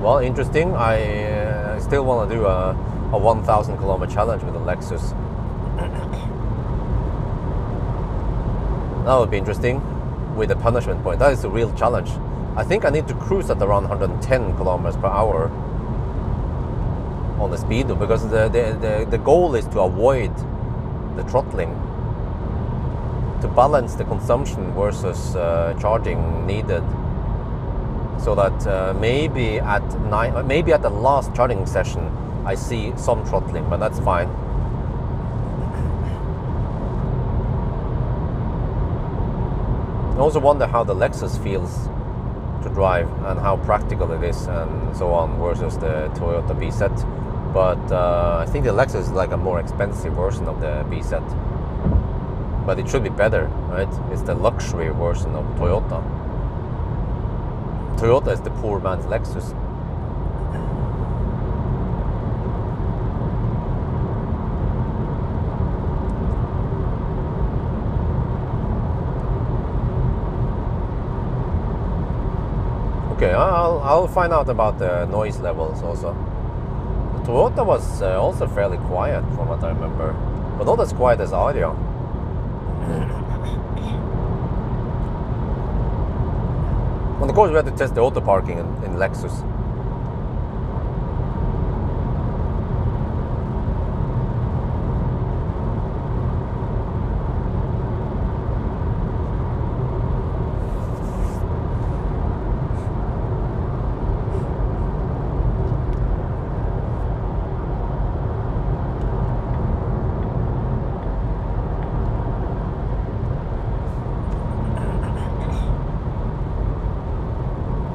Well, interesting. I still want to do a 1,000 kilometer challenge with the Lexus. That would be interesting. With the punishment point, that is a real challenge. I think I need to cruise at around 110 kilometers per hour on the speedo, because the goal is to avoid the throttling, to balance the consumption versus charging needed, so that maybe at the last charging session I see some throttling, but that's fine. I also wonder how the Lexus feels to drive and how practical it is and so on versus the Toyota BZ. But I think the Lexus is like a more expensive version of the BZ. But it should be better, right? It's the luxury version of Toyota. Toyota is the poor man's Lexus. Okay, I'll find out about the noise levels also. The Toyota was also fairly quiet from what I remember, but not as quiet as Aria. And of course we had to test the auto parking in Lexus.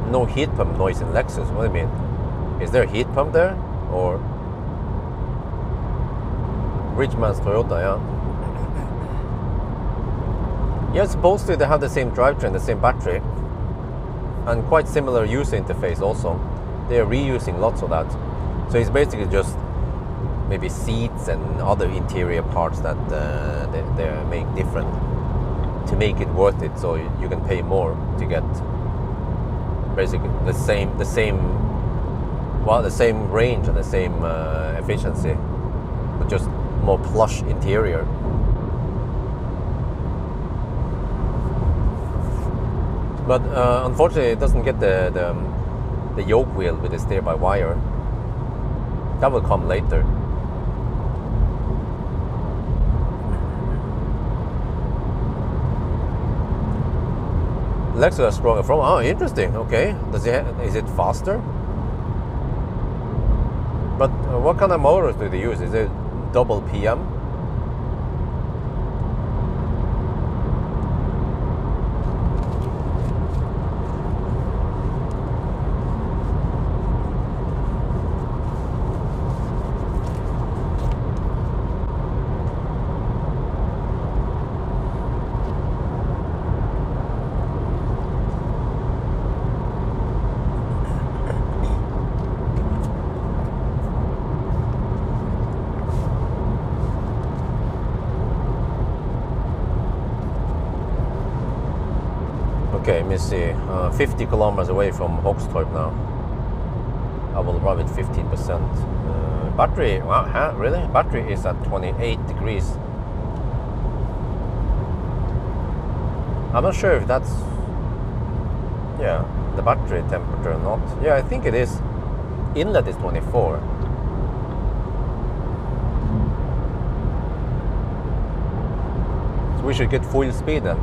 no heat pump noise in Lexus. What do you mean? Is there a heat pump there? Or rich man's Toyota, yeah. Yeah, supposedly they have the same drivetrain, the same battery, and quite similar user interface also. They are reusing lots of that. So it's basically just maybe seats and other interior parts that they make different to make it worth it. So you can pay more to get basically the same range and the same efficiency, but just more plush interior. But unfortunately, it doesn't get the yoke wheel with the steer-by-wire. That will come later. Lexus has stronger front. Oh, interesting. Okay, is it faster? But what kind of motors do they use? Is it double PM? Okay, let me see. 50 kilometers away from Hogstorp now. I will run with 15%. Battery, wow, really? Battery is at 28 degrees. I'm not sure if that's, yeah, the battery temperature or not. Yeah, I think it is. Inlet is 24. So we should get full speed then.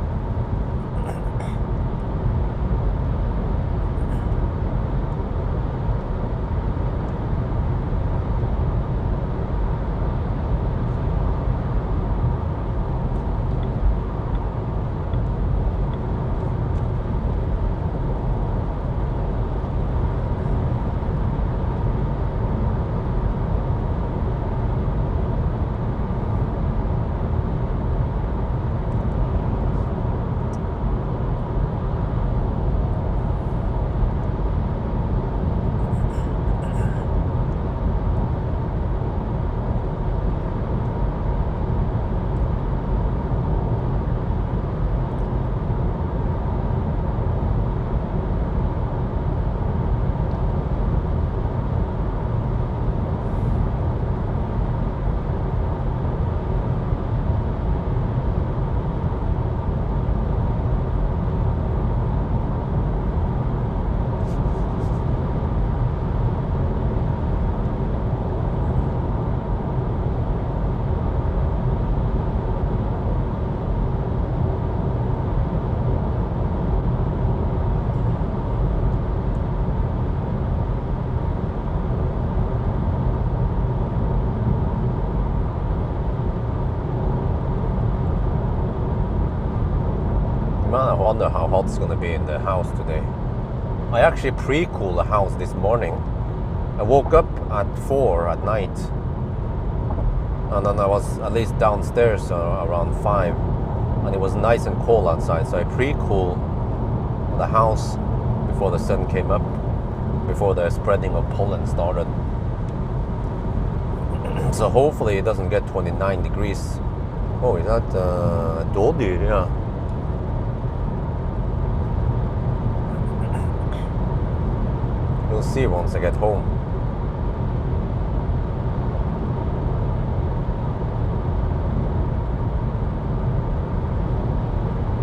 Man, I wonder how hot it's going to be in the house today. I actually pre-cooled the house this morning. I woke up at 4 at night, and then I was at least downstairs around 5, and it was nice and cold outside, so I pre-cooled the house before the sun came up, before the spreading of pollen started. So hopefully it doesn't get 29 degrees. Oh, is that dårdyr? Yeah. We'll see once I get home.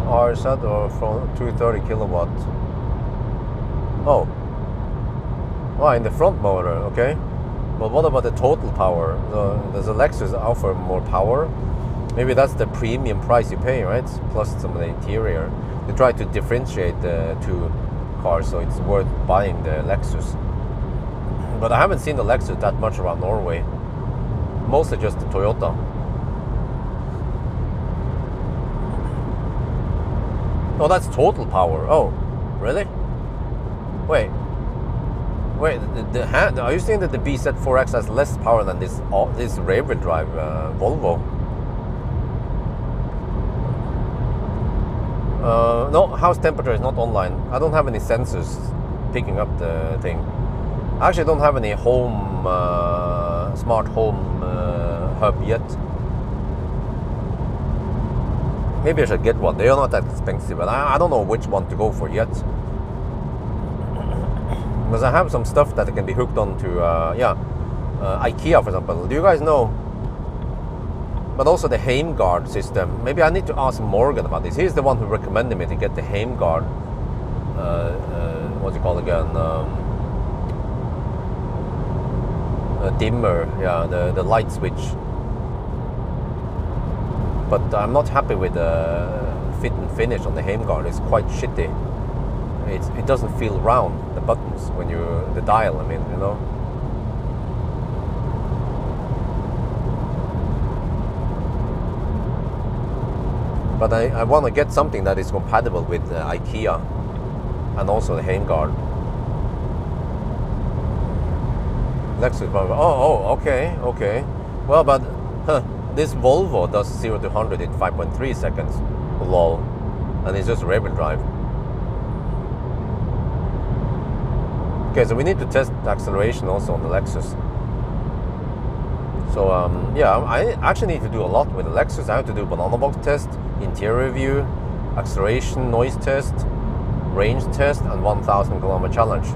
RZ or from 230 kilowatt. Oh, in the front motor, okay. But what about the total power? Does the Lexus offer more power? Maybe that's the premium price you pay, right? Plus some of the interior. They try to differentiate the two cars, so it's worth buying the Lexus. But I haven't seen the Lexus that much around Norway. Mostly just the Toyota. Oh, that's total power. Oh, really? Wait, are you saying that the BZ4X has less power than this rear-wheel drive Volvo? No, house temperature is not online. I don't have any sensors picking up the thing. I actually don't have any home smart home hub yet. Maybe I should get one. They are not that expensive, but I don't know which one to go for yet. Because I have some stuff that can be hooked onto, IKEA, for example. Do you guys know? But also the Heimguard system. Maybe I need to ask Morgan about this. He's the one who recommended me to get the Heimguard. What's it called again? A dimmer, yeah, the light switch. But I'm not happy with the fit and finish on the Heimguard. It's quite shitty. It doesn't feel round, the buttons, when the dial, I mean, you know. But I want to get something that is compatible with IKEA and also the Heimguard. Lexus, okay. Well, but this Volvo does 0 to 100 in 5.3 seconds, lol, and it's just rear-wheel drive. Okay, so we need to test the acceleration also on the Lexus. So yeah, I actually need to do a lot with the Lexus. I have to do banana box test, interior view, acceleration, noise test, range test, and 1,000 kilometer challenge.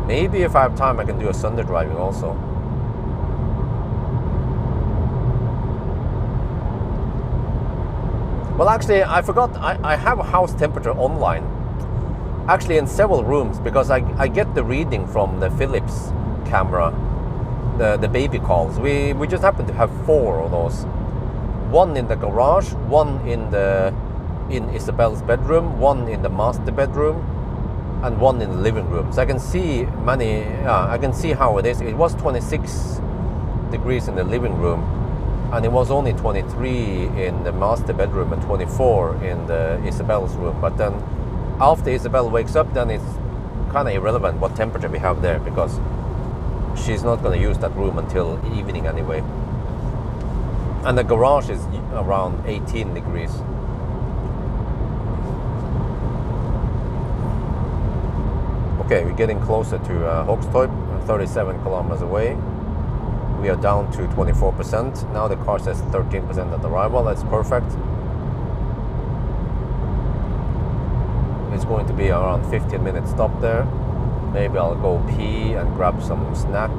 Maybe if I have time, I can do a Sunday driving also. Well, actually, I forgot. I have a house temperature online. Actually, in several rooms, because I get the reading from the Philips camera, the baby calls. We just happen to have 4 of those. One in the garage, one in Isabel's bedroom, one in the master bedroom, and one in the living room. So I can see I can see how it is. It was 26 degrees in the living room, and it was only 23 in the master bedroom and 24 in the Isabel's room. But then after Isabel wakes up, then it's kind of irrelevant what temperature we have there, because she's not going to use that room until evening anyway. And the garage is around 18 degrees. Okay, we're getting closer to Hogstorp, 37 kilometers away. We are down to 24%. Now the car says 13% at arrival. That's perfect. It's going to be around 15-minute stop there. Maybe I'll go pee and grab some snack.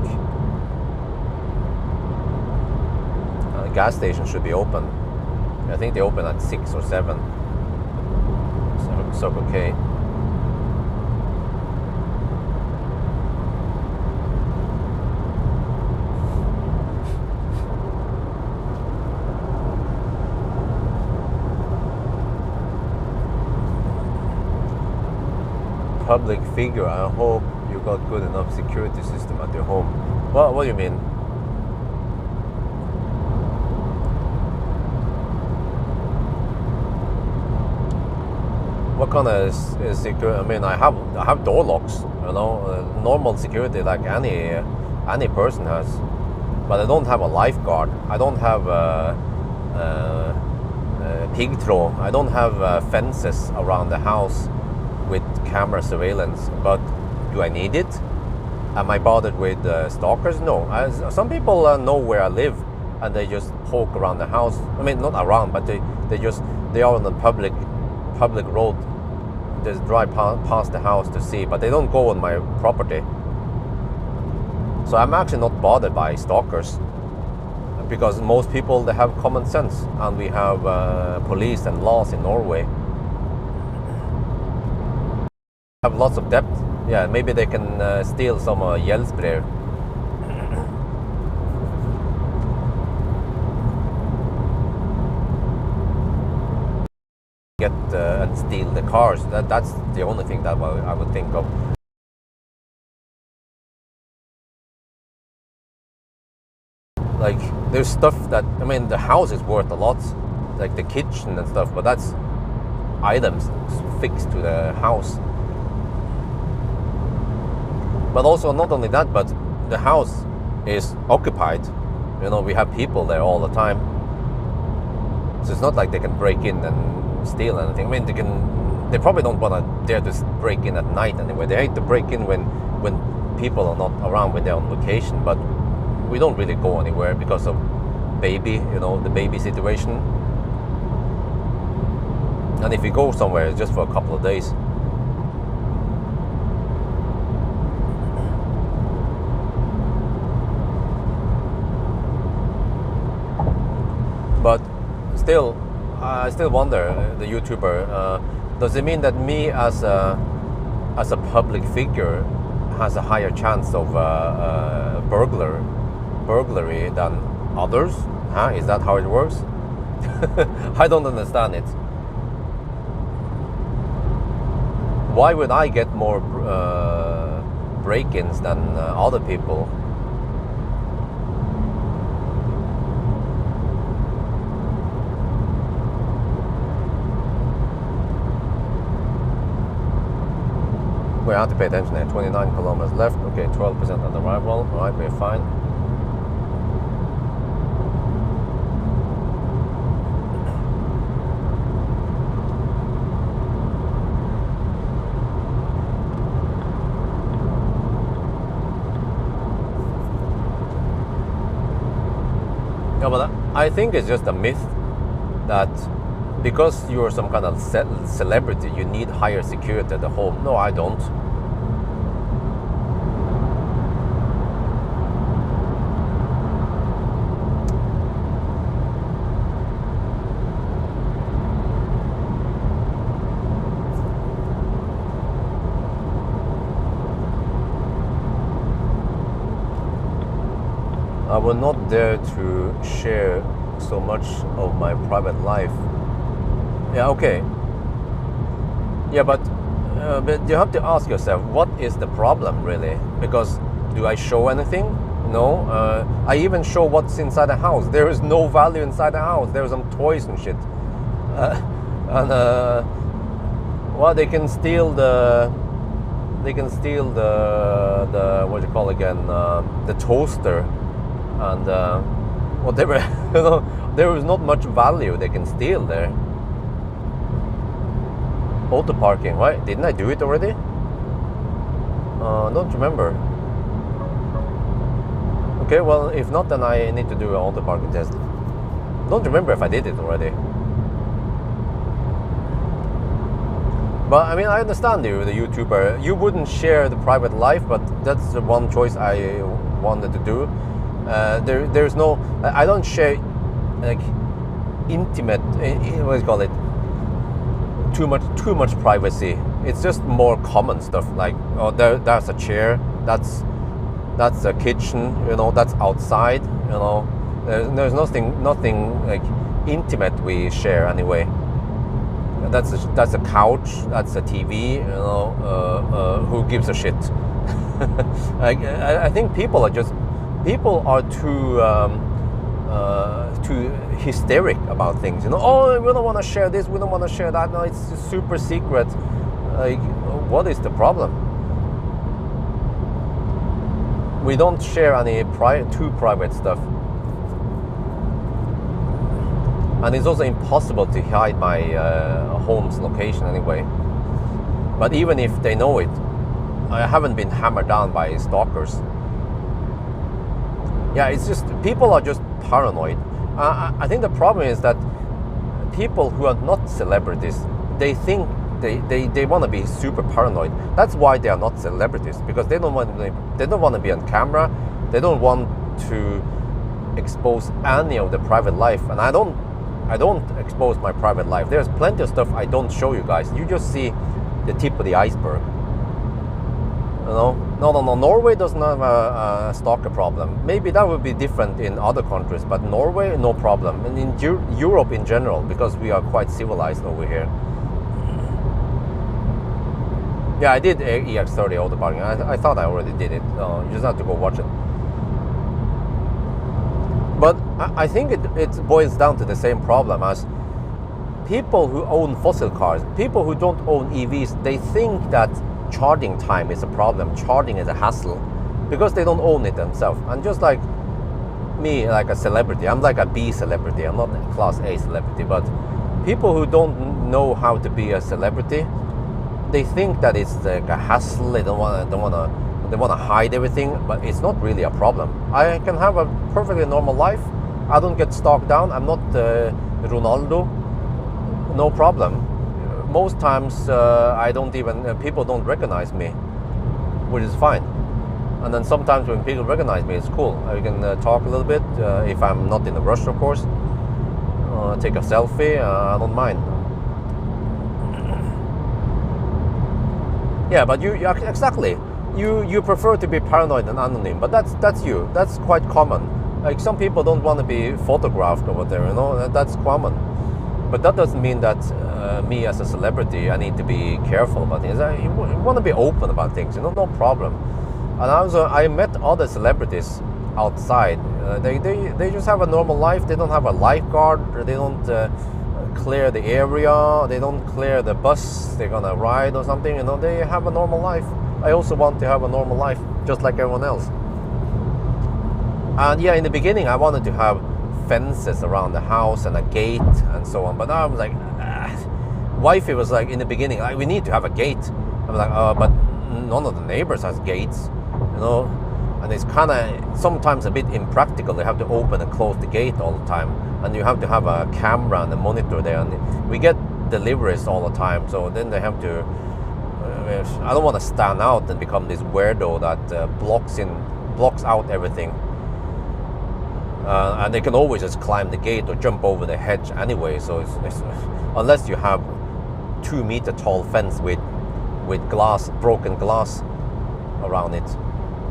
The gas station should be open. I think they open at 6 or 7. Circle K. Public figure, I hope you got good enough security system at your home. What do you mean? What kind of security? I mean, I have door locks, you know, normal security like any person has. But I don't have a lifeguard. I don't have pig throw. I don't have fences around the house with camera surveillance. But do I need it? Am I bothered with stalkers? No. Some people know where I live, and they just poke around the house. I mean, not around, but they are on the public road. They just drive past the house to see, but they don't go on my property. So I'm actually not bothered by stalkers, because most people, they have common sense, and we have police and laws in Norway. Have lots of debt. Yeah, maybe they can steal some gjeldsbrev. Get and steal the cars. That's the only thing that I would think of. Like, there's stuff that, I mean, the house is worth a lot, like the kitchen and stuff, but that's items fixed to the house. But also not only that, but the house is occupied. You know, we have people there all the time. So it's not like they can break in and steal anything. I mean, they probably don't want to dare to break in at night anyway. They hate to break in when people are not around, when they're on vacation. But we don't really go anywhere because of baby, you know, the baby situation. And if we go somewhere, it's just for a couple of days. But still, I still wonder, the YouTuber, does it mean that me as a public figure has a higher chance of burglary than others? Huh? Is that how it works? I don't understand it. Why would I get more break-ins than other people? We have to pay attention there. 29 kilometers left. Okay, 12% on arrival. All right, we're fine. Yeah, but I think it's just a myth that because you're some kind of celebrity, you need higher security at the home. No, I don't. I will not dare to share so much of my private life. Yeah, okay. Yeah, but you have to ask yourself, what is the problem really? Because do I show anything? No. I even show what's inside the house. There is no value inside the house. There are some toys and shit. Well, they can steal the what do you call it again? The toaster. And whatever, you know, there is not much value they can steal there. Auto parking, right? Didn't I do it already? Don't remember. Okay, well, if not, then I need to do an auto parking test. Don't remember if I did it already. But I mean, I understand you, the YouTuber. You wouldn't share the private life, but that's the one choice I wanted to do. There's no, I don't share like intimate, what do you call it, too much privacy. It's just more common stuff like, oh, there's a chair, that's a kitchen, you know, that's outside, you know. There's nothing like intimate we share anyway. That's a couch, that's a TV, you know. Who gives a shit? I think people are too hysteric about things, you know. Oh, we don't want to share this, we don't want to share that. No, it's super secret. Like, what is the problem? We don't share any too private stuff, and it's also impossible to hide my home's location anyway. But even if they know it, I haven't been hammered down by stalkers. Yeah, it's just, people are just paranoid. I think the problem is that people who are not celebrities, they think they want to be super paranoid. That's why they are not celebrities, because they don't want to be on camera. They don't want to expose any of their private life, and I don't expose my private life. There's plenty of stuff I don't show you guys. You just see the tip of the iceberg. You know, no. Norway doesn't have a stalker problem. Maybe that would be different in other countries, but Norway, no problem. And in Europe in general, because we are quite civilized over here. Yeah, I did EX30 auto parking. I thought I already did it. You just have to go watch it. But I think it boils down to the same problem as people who own fossil cars, people who don't own EVs. They think that charging time is a problem. Charging is a hassle because they don't own it themselves. And just like me, like a celebrity, I'm like a B celebrity. I'm not a class A celebrity, but people who don't know how to be a celebrity, they think that it's like a hassle. They want to hide everything, but it's not really a problem. I can have a perfectly normal life. I don't get stalked down. I'm not Ronaldo. No problem. Most times I don't even people don't recognize me, which is fine. And then sometimes when people recognize me, it's cool. I can talk a little bit if I'm not in a rush, of course. Take a selfie. I don't mind. Yeah, but you exactly. You prefer to be paranoid and anonym, but that's you. That's quite common. Like some people don't want to be photographed or whatever. You know, that's common. But that doesn't mean that me as a celebrity, I need to be careful about things. You want to be open about things, you know, no problem. And I met other celebrities outside. They just have a normal life. They don't have a lifeguard. They don't clear the area. They don't clear the bus they're gonna ride or something. You know, they have a normal life. I also want to have a normal life, just like everyone else. And yeah, in the beginning, I wanted to have fences around the house and a gate and so on. But now I'm like, wifey was like in the beginning, like, we need to have a gate. I'm like, but none of the neighbors has gates, you know. And it's kind of sometimes a bit impractical. They have to open and close the gate all the time, and you have to have a camera and a monitor there. And we get deliveries all the time, so then they have to. I don't want to stand out and become this weirdo that blocks out everything. And they can always just climb the gate or jump over the hedge anyway. So it's unless you have 2 meter tall fence with broken glass around it,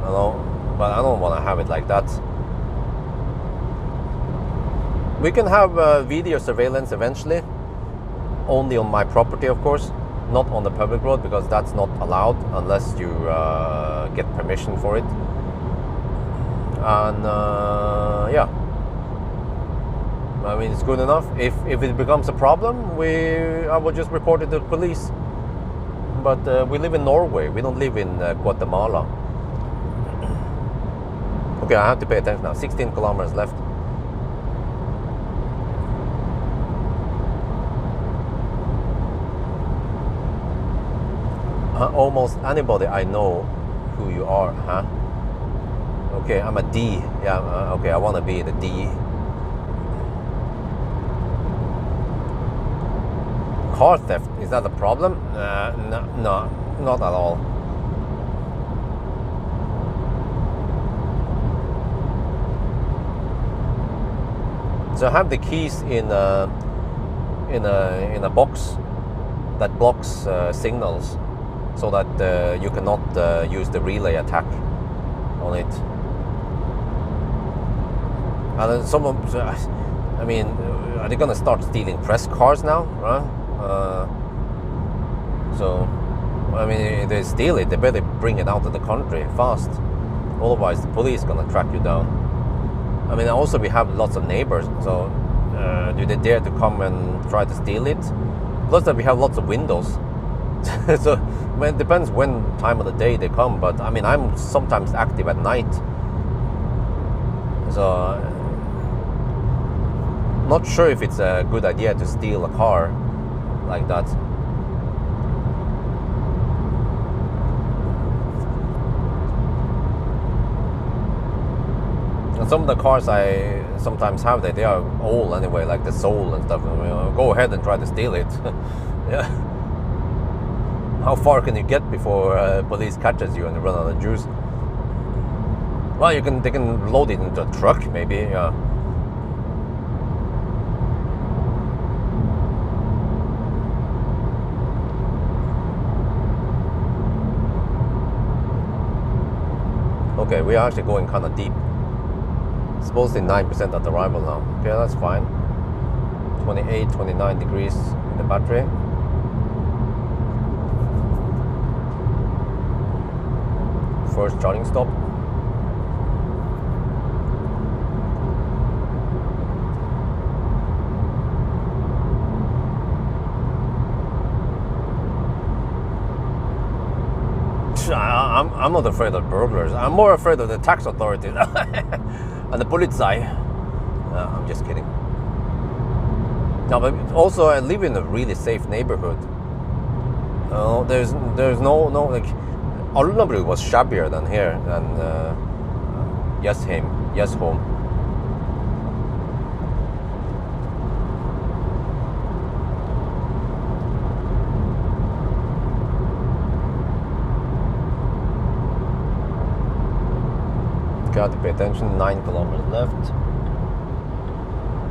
you know. But I don't want to have it like that. We can have video surveillance eventually, only on my property, of course, not on the public road, because that's not allowed unless you get permission for it. And yeah, I mean, it's good enough. If it becomes a problem, I will just report it to the police. But we live in Norway. We don't live in Guatemala. Okay, I have to pay attention now. 16 kilometers left. Almost anybody I know who you are, huh? Okay, I'm a D. Yeah, okay, I want to be the D. Car theft, is that a problem? No, not at all. So I have the keys in a box that blocks signals, so that you cannot use the relay attack on it. And then some of, I mean, are they gonna start stealing press cars now, right? So, I mean, if they steal it, they better bring it out of the country fast. Otherwise, the police gonna track you down. I mean, also we have lots of neighbors, so do they dare to come and try to steal it? Plus that we have lots of windows. So, well, it depends when time of the day they come, but I mean, I'm sometimes active at night. So, not sure if it's a good idea to steal a car like that. And some of the cars I sometimes have, they are old anyway, like the Soul and stuff. You know, go ahead and try to steal it. Yeah. How far can you get before police catches you and you run out of juice? Well, they can load it into a truck, maybe. Yeah. Okay, we are actually going kind of deep. Supposedly 9% at arrival now. Okay, that's fine. 28, 29 degrees in the battery. First charging stop. I'm not afraid of burglars. I'm more afraid of the tax authorities and the Polizei. I'm just kidding. No, but also I live in a really safe neighborhood. There's no like Alnabru was shabbier than here than Home. Got to pay attention. 9 kilometers left.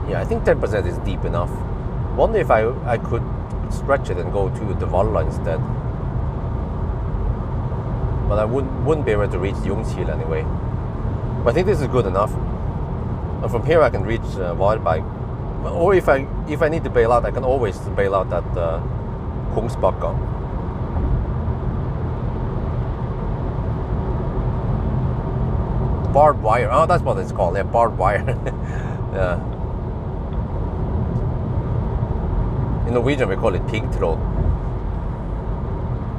Yeah, I think 10% is deep enough. Wonder if I could stretch it and go to the Valla instead. But I wouldn't be able to reach Jungshil anyway. But I think this is good enough. And from here I can reach Valberg. Or if I need to bail out, I can always bail out at Kungsbacka. Barbed wire. Oh, that's what it's called. Yeah, barbed wire. Yeah. In Norwegian we call it pigtråd.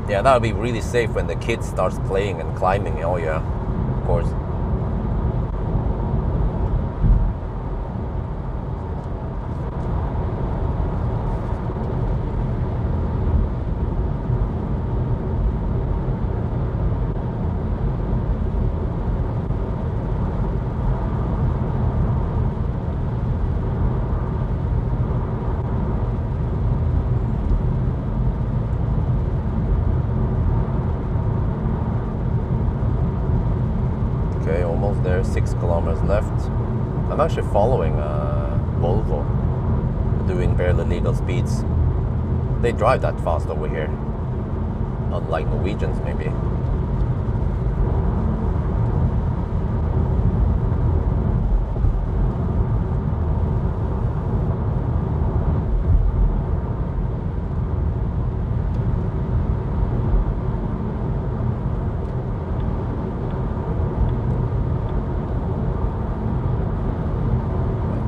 Yeah, that would be really safe when the kid starts playing and climbing. Oh yeah, of course. Almost there, 6 kilometers left. I'm actually following Volvo, doing barely legal speeds. They drive that fast over here, unlike Norwegians maybe.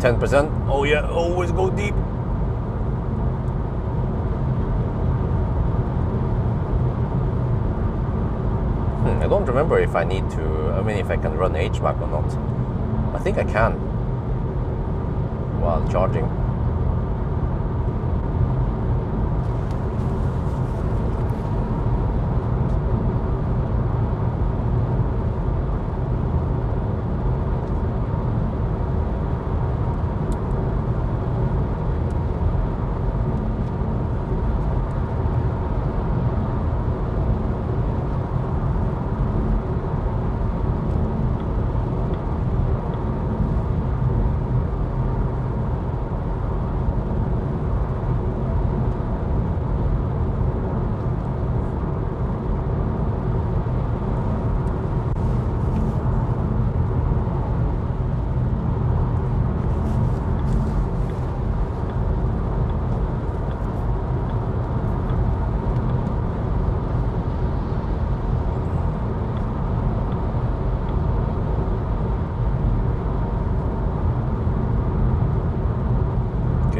%. Oh yeah, always go deep. I don't remember if I need to, if I can run HVAC or not. I think I can while charging.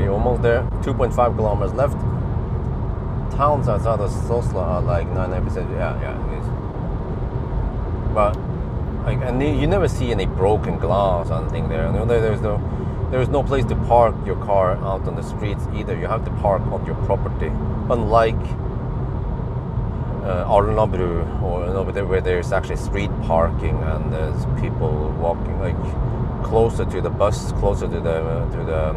Almost there, 2.5 kilometers left. Towns outside of Sosla are like 99%. Yeah, it is. But and you never see any broken glass or anything there. There's no place to park your car out on the streets either. You have to park on your property. Unlike Alnabru, or where there's actually street parking and there's people walking like closer to the bus, closer to the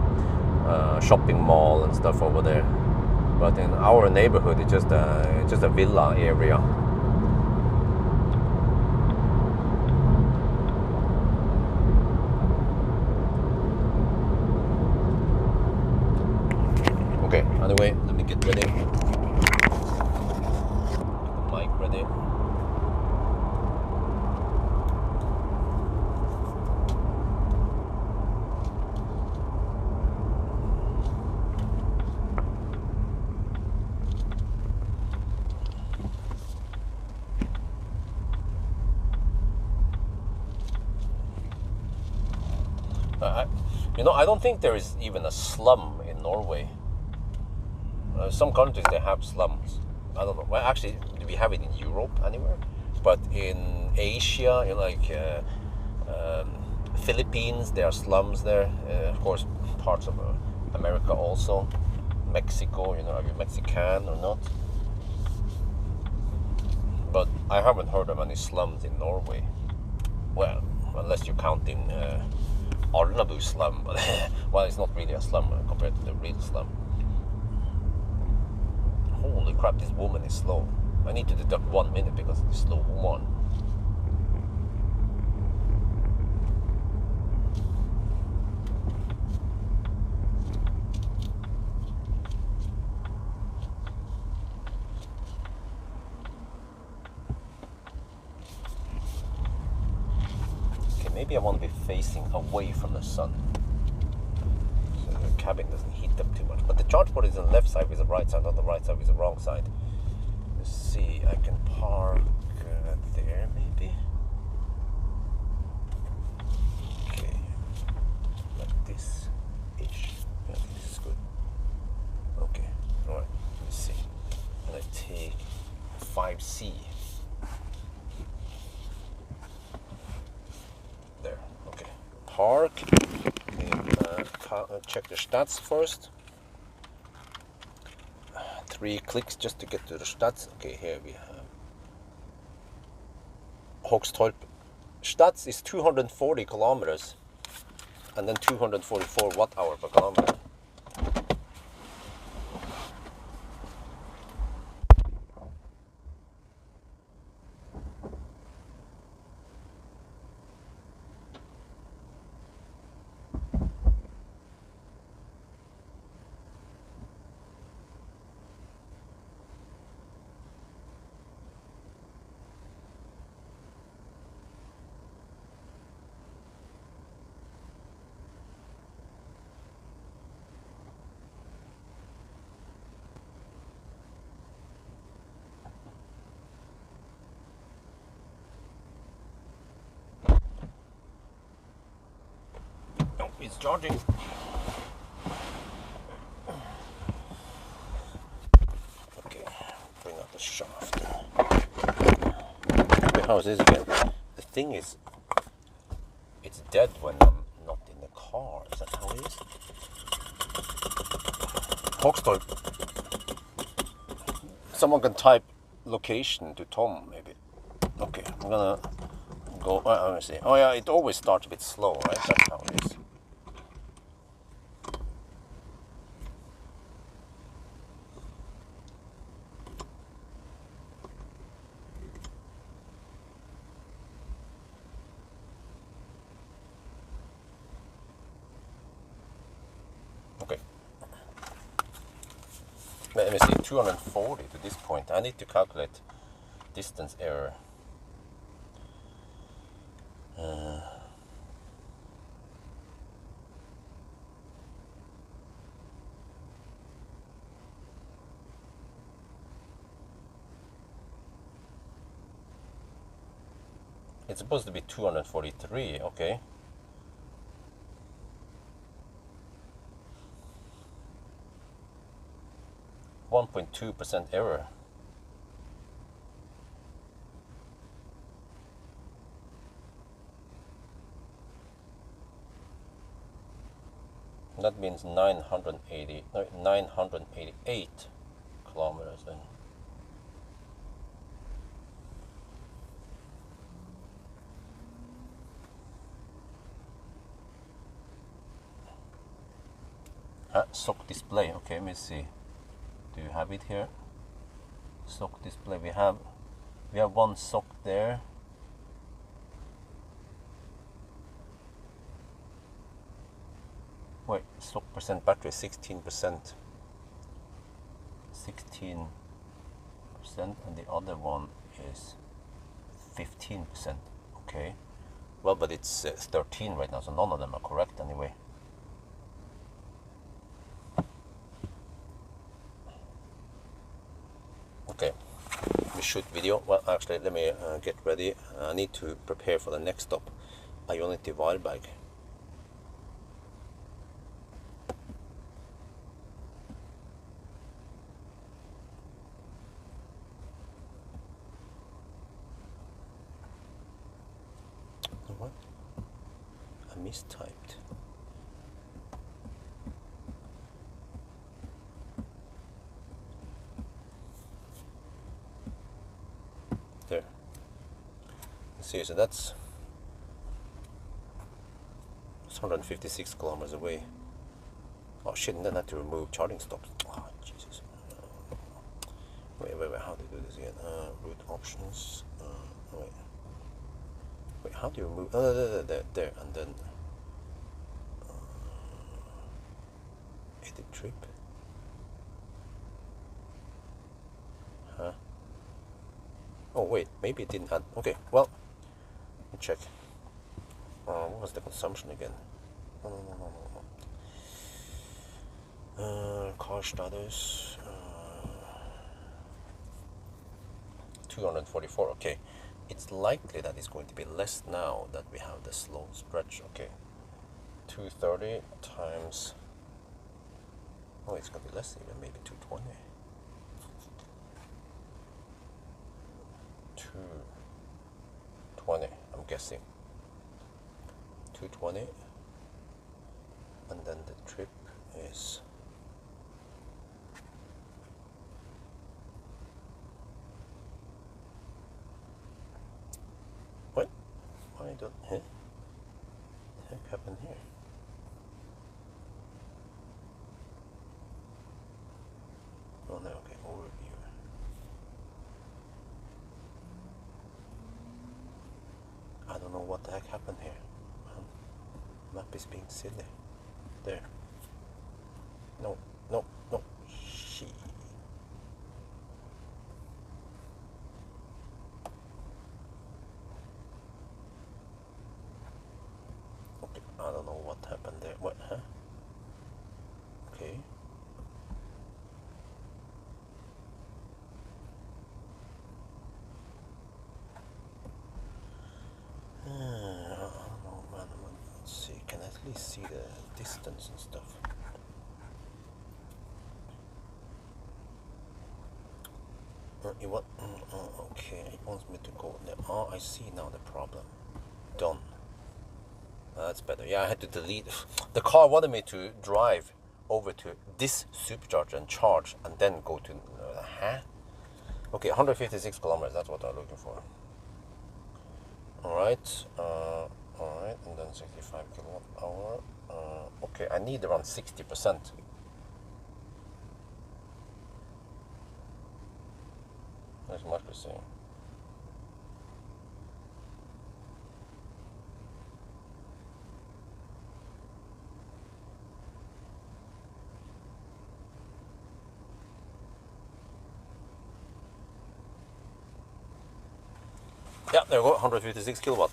shopping mall and stuff over there. But in our neighborhood, it's just a villa area. Okay, anyway, let me get ready. Get the mic ready. I don't think there is even a slum in Norway. Some countries they have slums. I don't know. Well, actually, do we have it in Europe anywhere? but in Asia, Philippines, there are slums there. Of course, parts of America also. Mexico, are you Mexican or not? But I haven't heard of any slums in Norway. Well, unless you're counting Arnabu slum. Well, it's not really a slum compared to the real slum. Holy crap, this woman is slow. I need to deduct 1 minute because it's slow one. Maybe I want to be facing away from the sun, so the cabin doesn't heat up too much. But the charge port is on the left side with the right side, not the right side with the wrong side. Let's see, I can park there maybe. Okay, like this-ish. Yeah, this is good. Okay, alright, let's see. And I take 5C. Park, check the stats first. 3 clicks just to get to the stats. Okay, here we have Hogstorp. Stats is 240 kilometers and then 244 watt-hour per kilometer. It's charging. Okay, bring up the shaft. Wait, how is this again? The thing is, it's dead when I'm not in the car. Is that how it is? Hogstorp. Someone can type location to Tom, maybe. Okay, I'm gonna go. Let me see. Oh yeah, it always starts a bit slow, right? That's how it is. Okay. Let me see, 240 to this point. I need to calculate distance error. It's supposed to be 243, okay. .2% error. That means 988 kilometers then. Sock display. Okay, let me see. Do you have it here? Sock display. We have one sock there. Wait, sock percent battery 16%. 16%, and the other one is 15%. Okay. Well, but it's 13 right now, so none of them are correct anyway. Okay, we shoot video. Well, actually, let me get ready. I need to prepare for the next stop, Ionity Wildbag. mistyped. There. See, so that's 156 kilometers away. Oh shit, and then I had to remove charging stops. Oh, Jesus. Wait, how do you do this again? Route options. Wait, how do you remove? There, and then edit trip. Huh? Oh wait, maybe it didn't add. Okay, well, let me check. What was the consumption again? No. Car status. 244. Okay, it's likely that it's going to be less now that we have the slow stretch. Okay, 230 times. Oh, it's going to be less even, maybe 220. 220, I'm guessing. 220, and then the trip is what? Why don't the heck happened here? Oh no, okay, overview. I don't know what the heck happened here. Map is being silly. There. No. Shit. Okay, I don't know what happened there. What, huh? Okay. Let's see, can I at least see the distance and stuff? Okay, it wants me to go there. Oh, I see now the problem. Done. That's better. Yeah, I had to delete. The car wanted me to drive over to this supercharger and charge and then go to, Okay, 156 kilometers, that's what I'm looking for. Alright, and then 65 kilowatt hour. Okay, I need around 60%. That's much the same. Yeah, there we go, 156 kilowatt.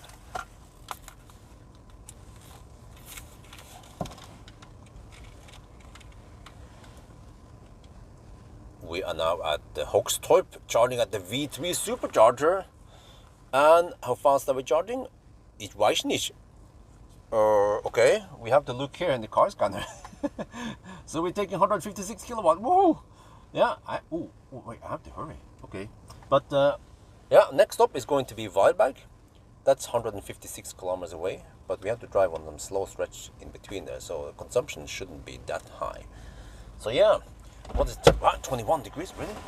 We are now at the Hogstorp, charging at the V3 supercharger. And how fast are we charging? Ich weiß nicht. Okay, we have to look here in the car scanner. So we're taking 156 kilowatt. Whoa! Yeah, wait, I have to hurry. Okay, but yeah, next stop is going to be Weilberg. That's 156 kilometers away, but we have to drive on some slow stretch in between there, so the consumption shouldn't be that high. So yeah, what is it? 21 degrees, really? It's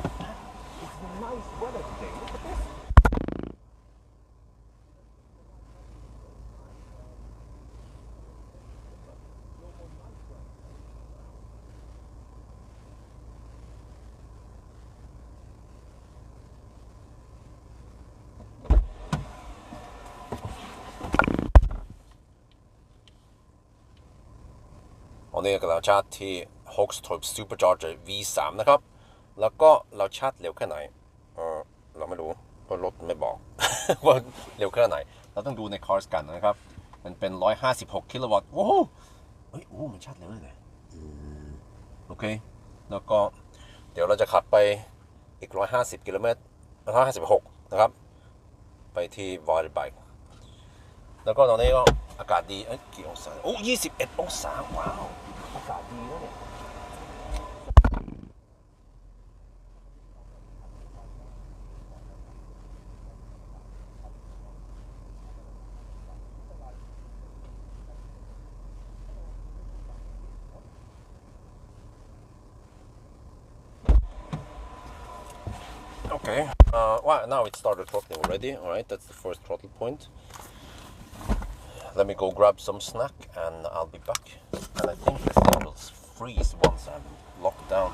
nice weather today. Look at this. On 呢個เราชาร์จที่ Hogstorp Supercharger V3 นะครับแล้วก็เราชาร์จเร็วแค่ไหนเราไม่รู้เพราะรถไม่บอก ว่าเร็วแค่ไหนเราต้องดูใน Car Scan นะครับมันเป็น156กิโลวัตต์โอ้โหมันชาร์จเร็วเลยโอเคแล้วก็เดี๋ยวเราจะขับไปอีก150กิโลเมตร156นะครับไปที่ Volvoแล้วก็ตอนนี้ก็อากาศดีกี่องศา21องศาว้าวอากาศดีแล้วเนี่ย Okay, well, now it started throttling already. Alright, that's the first throttle point. Let me go grab some snack and I'll be back. And I think this thing will freeze once I'm locked down.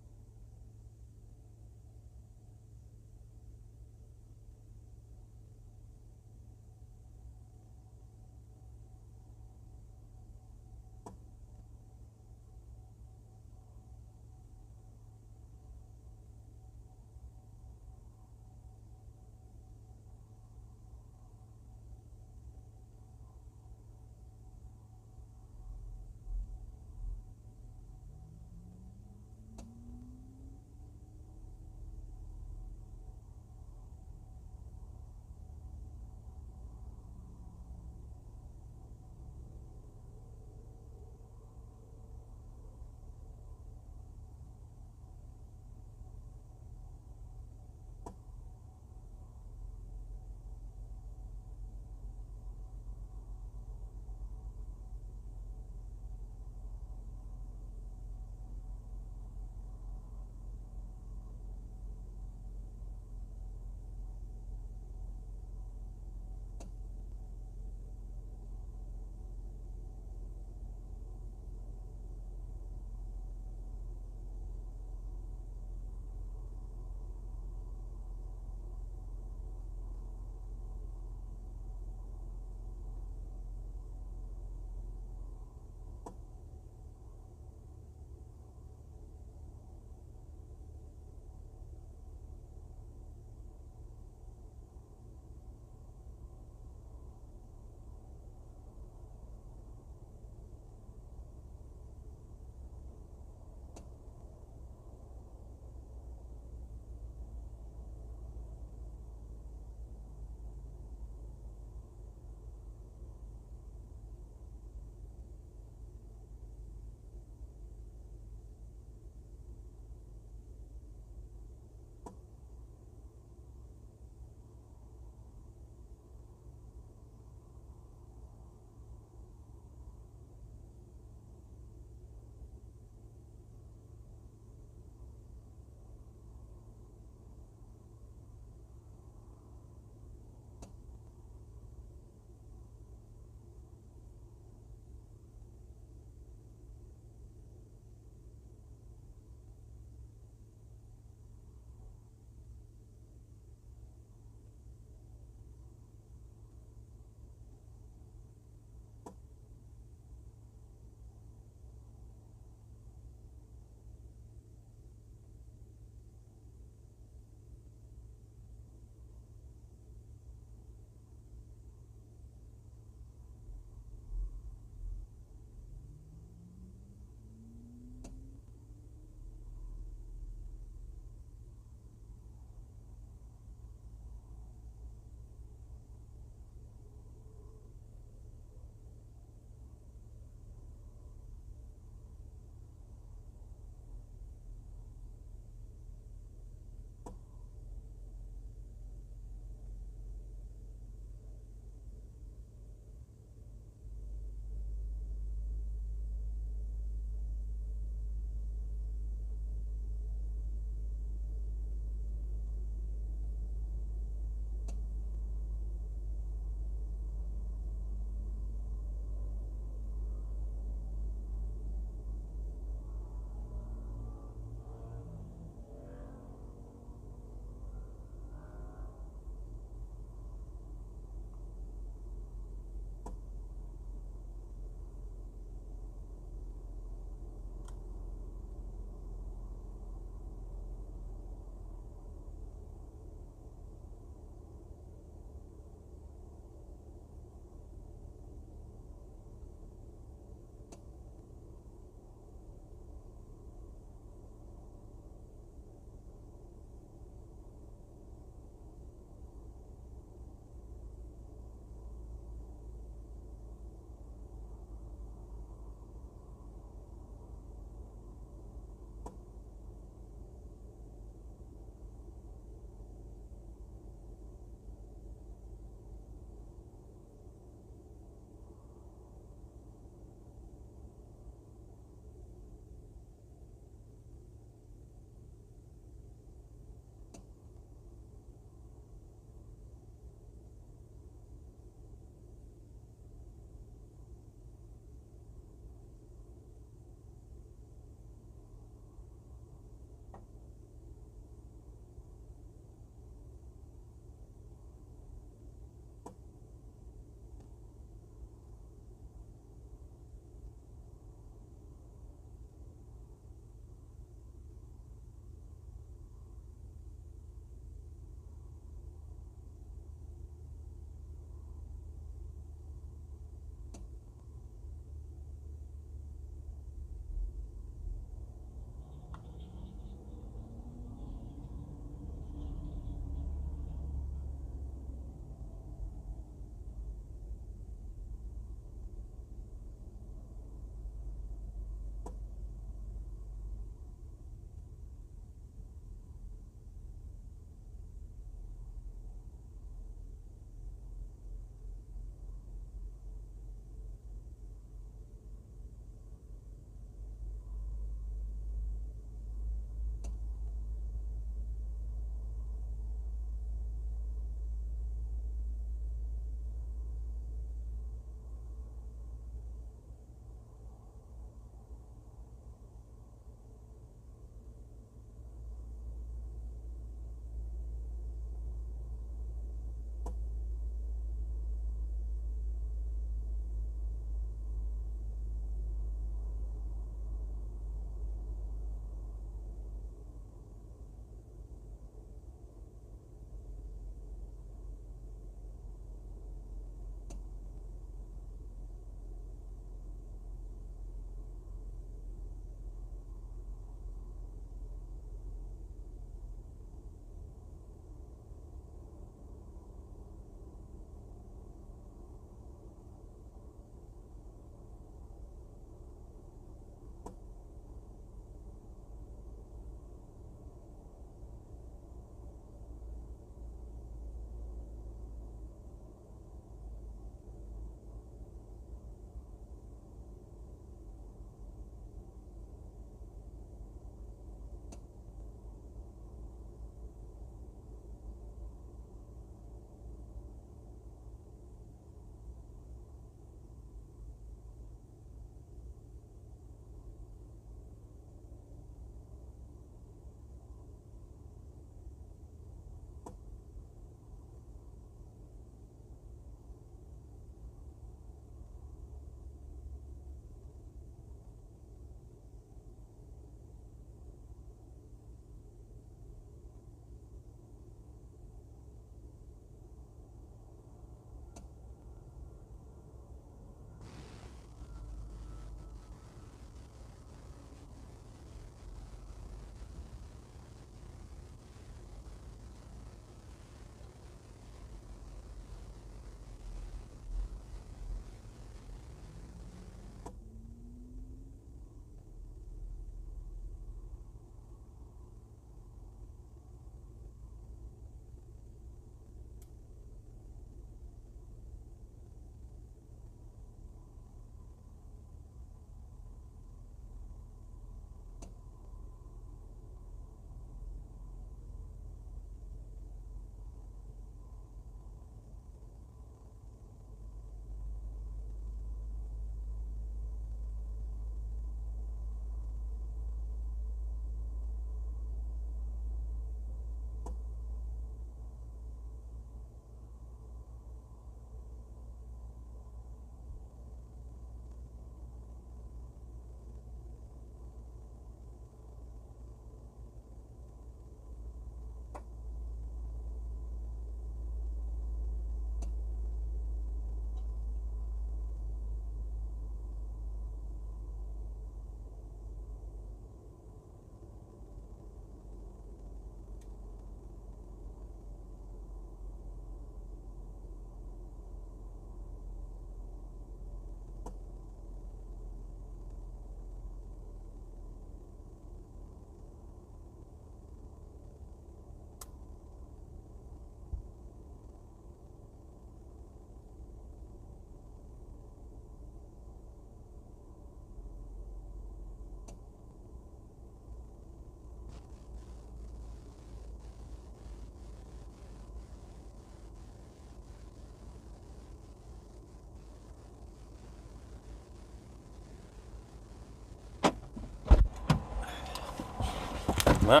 man,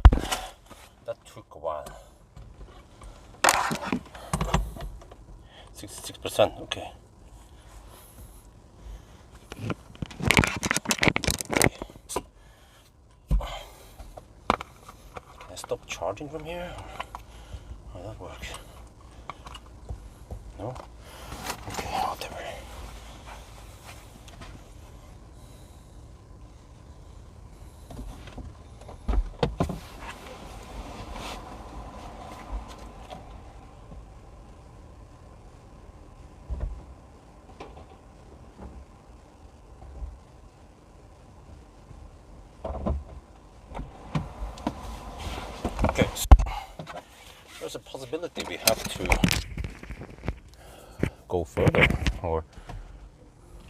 that took a while. 66%, okay. Can I stop charging from here? How does that work? No? Okay, whatever. Okay, so there's a possibility we have to go further, or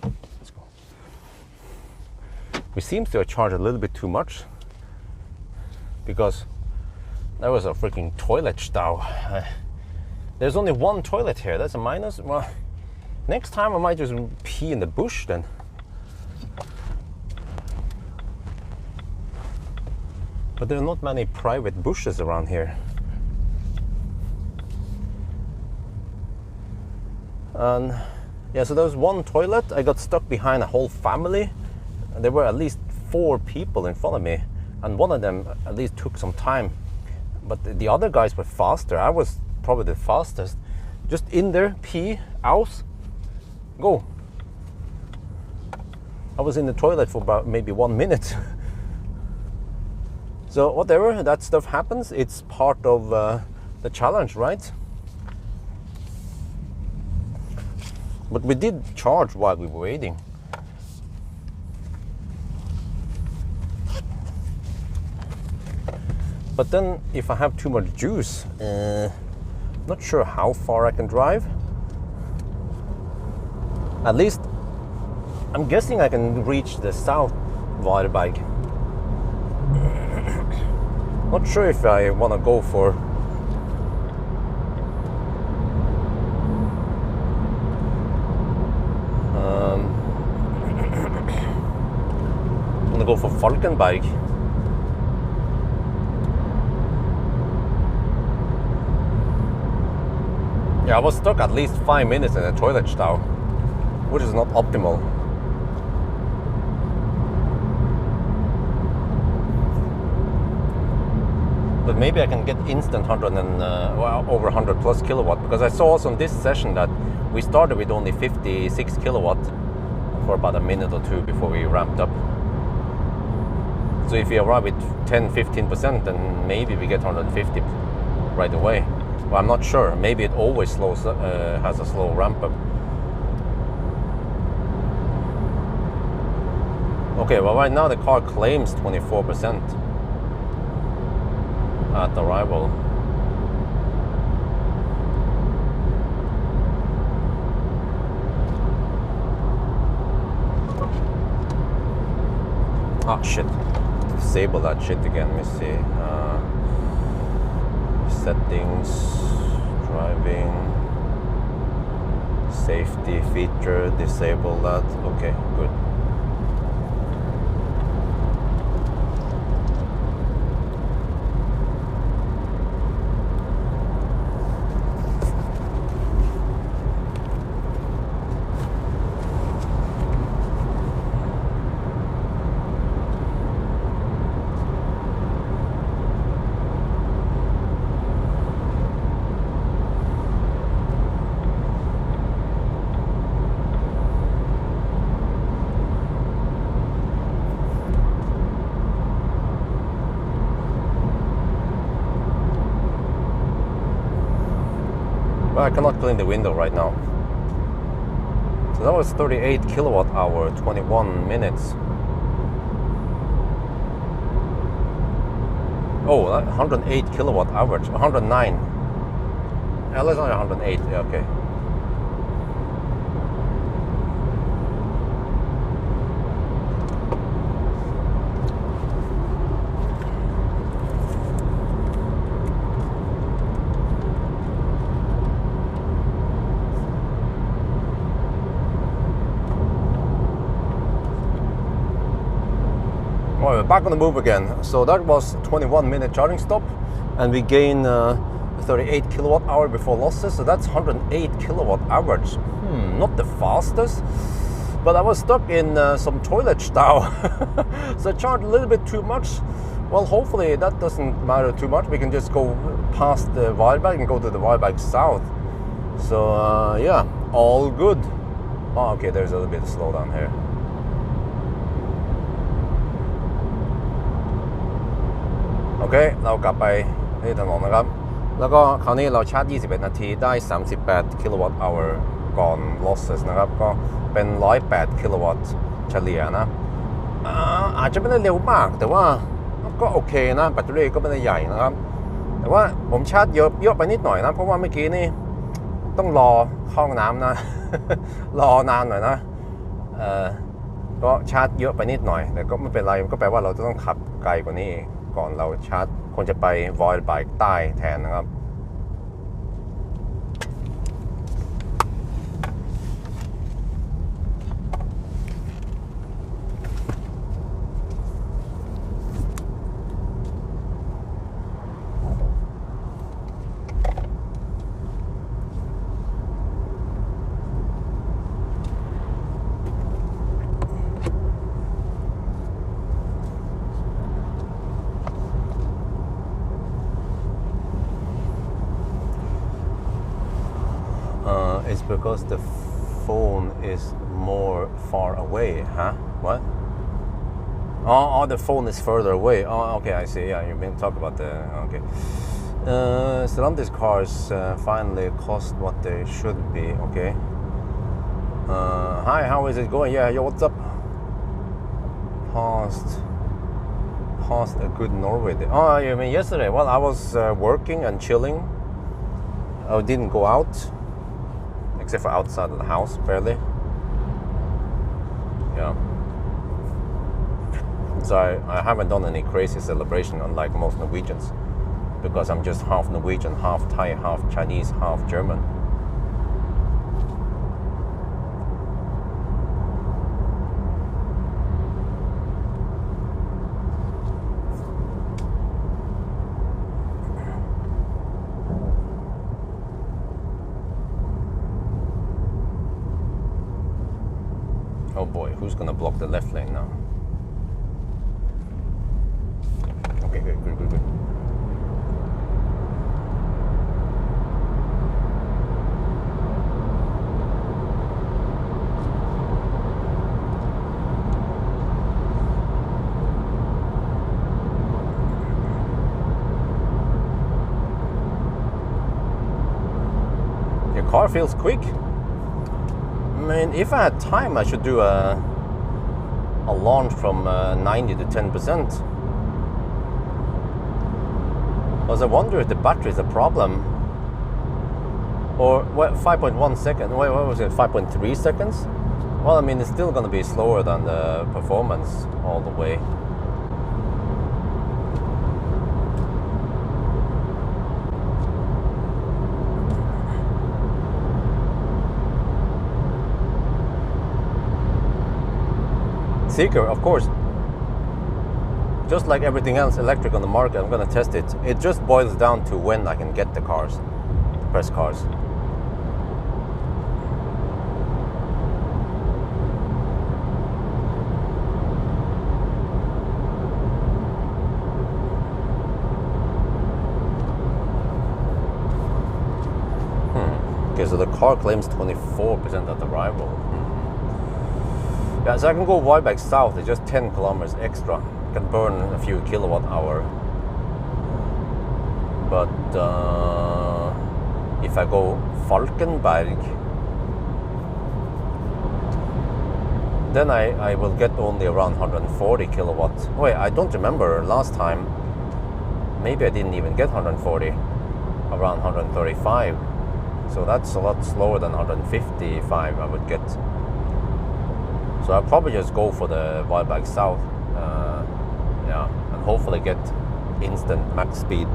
let's go. We seem to have charged a little bit too much because there was a freaking toilet stall. There's only one toilet here. That's a minus. Well, next time I might just pee in the bush then. But there are not many private bushes around here. And yeah, so there was one toilet. I got stuck behind a whole family. There were at least 4 people in front of me, and one of them at least took some time. But the other guys were faster. I was probably the fastest. Just in there, pee, out, go. I was in the toilet for about maybe 1 minute. So whatever, that stuff happens. It's part of the challenge, right? But we did charge while we were waiting. But then if I have too much juice, not sure how far I can drive. At least I'm guessing I can reach the south Varberg. Not sure if I want to go for I'm gonna go for Falkenberg. Yeah, I was stuck at least 5 minutes in a toilet stall, which is not optimal. But maybe I can get instant 100 and well, over 100 plus kilowatt, because I saw also in this session that we started with only 56 kilowatt for about a minute or two before we ramped up. So if we arrive with 10-15%, then maybe we get 150 right away. Well, I'm not sure. Maybe it always slows, has a slow ramp up. Okay, well right now the car claims 24% at arrival. Ah, shit. Disable that shit again. Let me see. Settings, driving, safety feature, disable that. Okay, good. I cannot clean the window right now. So that was 38 kilowatt hour, 21 minutes. Oh, 108 kilowatt average, 109. Let's only 108, yeah, okay. back on the move again. So that was 21-minute charging stop, and we gain 38 kilowatt hour before losses. So that's 108 kilowatt hours. Not the fastest, but I was stuck in some toilet style, so I charged a little bit too much. Well, hopefully that doesn't matter too much. We can just go past the Wildberg and go to the Wildberg South. So yeah, all good. Oh, okay, there's a little bit of slowdown here. โอเคเรากลับไปที่ถนนนะครับแล้วก็คราวนี้เราชาร์จ21นาทีได้38 kilowatt hour ก่อน losses นะครับก็เป็น108 kilowatt เฉลี่ยนะอาจจะไม่ได้เร็วมากแต่ว่าก็โอเคนะแบตเตอรี่ก็ไม่ได้ใหญ่นะครับแต่ว่าผมชาร์จเยอะไปนิดหน่อยนะเพราะว่าเมื่อกี้นี่ต้องรอเข้าห้องน้ำนะ รอนานหน่อยนะก็ชาร์จเยอะไปนิดหน่อยแต่ก็ไม่เป็นไรก็แปลว่าเราจะต้องขับไกลกว่านี้ก่อนเราชาร์จควรจะไปวอยล์ไบค์ใต้แทนนะครับ It's because the phone is more far away, huh? What? Oh, the phone is further away. Oh, okay, I see. Yeah, you've been talking about the... Okay. Stellantis cars finally cost what they should be. Okay. Hi, how is it going? Yeah, yo, what's up? Past a good Norway day. Oh, you mean yesterday? Well, I was working and chilling. I didn't go out. Except for outside of the house, barely. Yeah. So I haven't done any crazy celebration unlike most Norwegians, because I'm just half Norwegian, half Thai, half Chinese, half German. Oh boy, who's gonna block the left lane now? Okay, good. Your car feels quick. I mean, if I had time, I should do a launch from 90 to 10%. Because I wonder if the battery is a problem. Or what, 5.1 seconds? Wait, what was it? 5.3 seconds? Well, I mean, it's still going to be slower than the performance all the way. Seeker, of course, just like everything else electric on the market, I'm going to test it. It just boils down to when I can get the cars, the press cars. Okay, so the car claims 24% at arrival. Yeah, so I can go Wildberg South. It's just 10 kilometers extra. I can burn a few kilowatt hour. But if I go Falkenberg, then I will get only around 140 kilowatts. Wait, I don't remember last time. Maybe I didn't even get 140. Around 135. So that's a lot slower than 155 I would get. So I'll probably just go for the Wildberg South, yeah, and hopefully get instant max speed.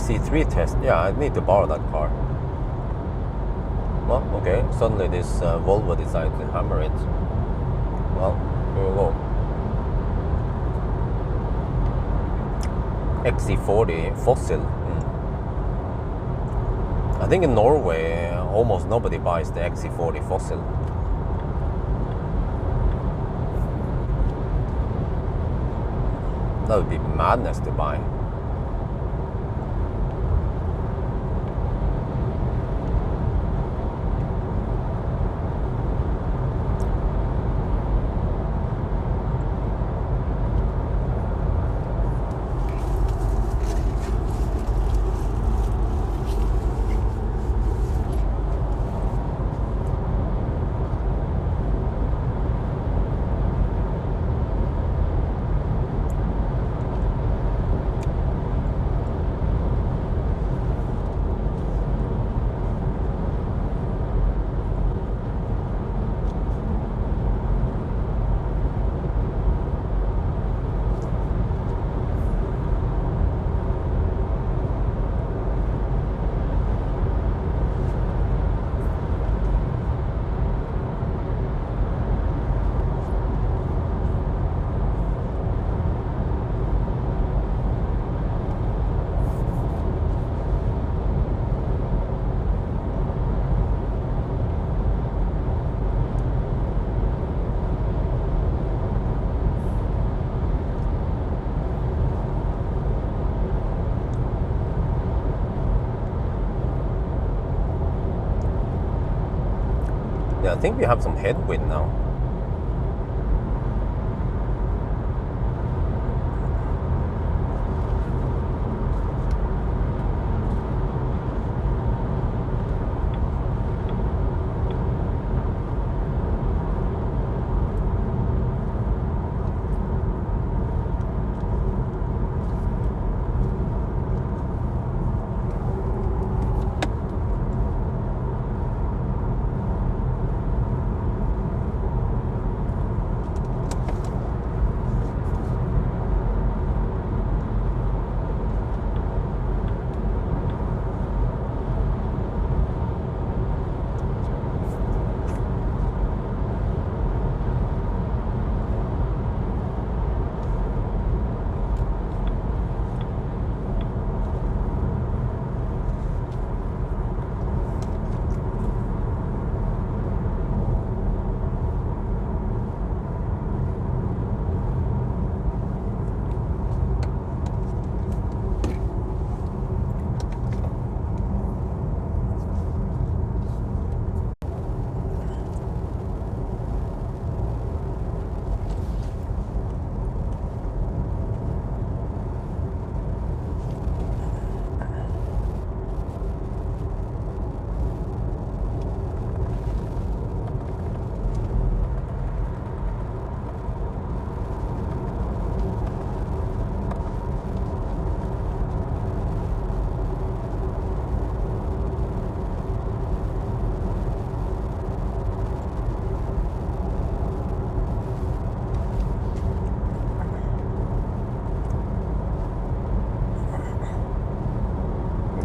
EX30 test. Yeah, I need to borrow that car. Well, okay. Suddenly this Volvo decided to hammer it. Well, here we go. XC40 fossil. I think in Norway almost nobody buys the XC40 fossil. That would be madness to buy. Yeah, I think we have some headwind now.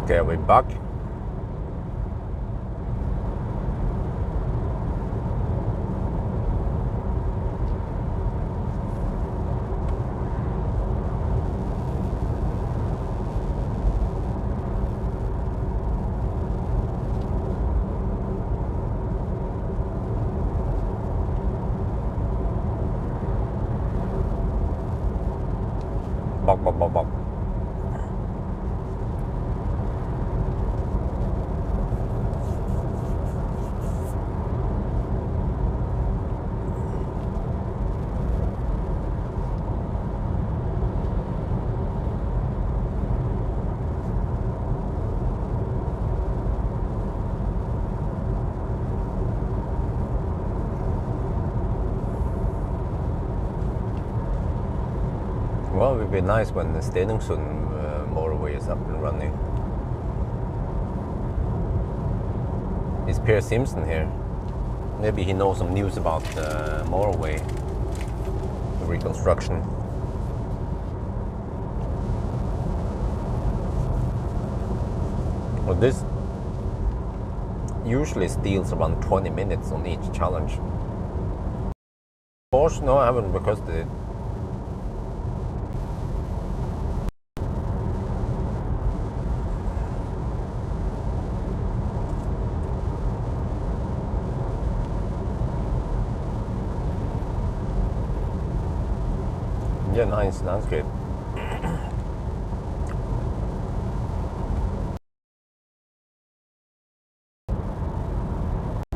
Okay, we're back. Bok. Well, it would be nice when the Stenungsund motorway is up and running. Is Per Simpson here? Maybe he knows some news about the motorway reconstruction. Well, this usually steals around 20 minutes on each challenge. Porsche, no, I haven't requested it. Yeah, nice landscape.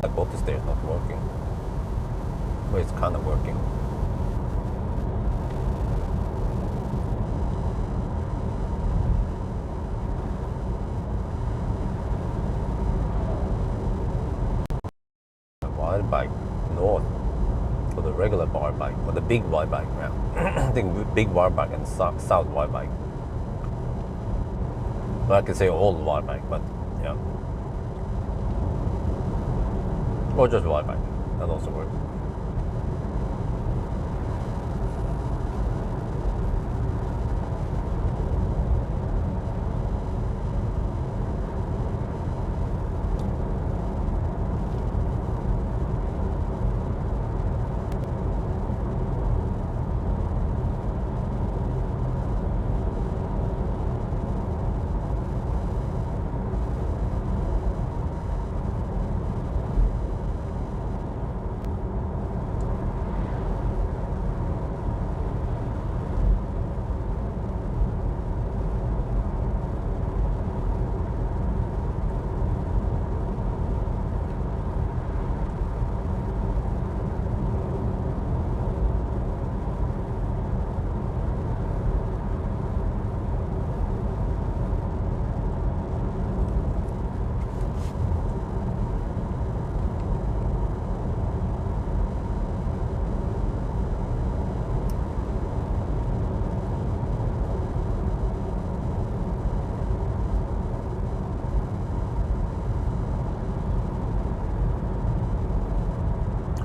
That both is there, not working. But it's kind of working. A wide bike north for the regular wide bike, or the big wide bike. Yeah. I think big wide bike and south wide bike. Well, I can say old wide bike, but yeah. Or just wide bike. That also works.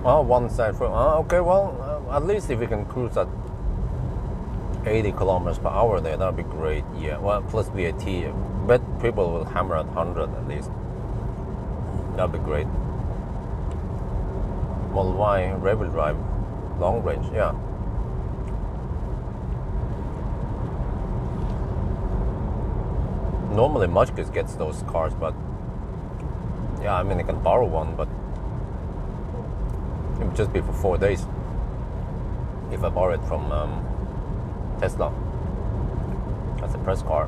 Oh, one side for. Okay, well, at least if we can cruise at 80 kilometers per hour there, that'd be great. Yeah, well, plus VAT. Bet people will hammer at 100 at least. That'd be great. Model Y rear-wheel drive, long range. Yeah. Normally, Mushkis gets those cars, but yeah, I mean, I can borrow one, but it would just be for 4 days if I borrow it from Tesla as a press car.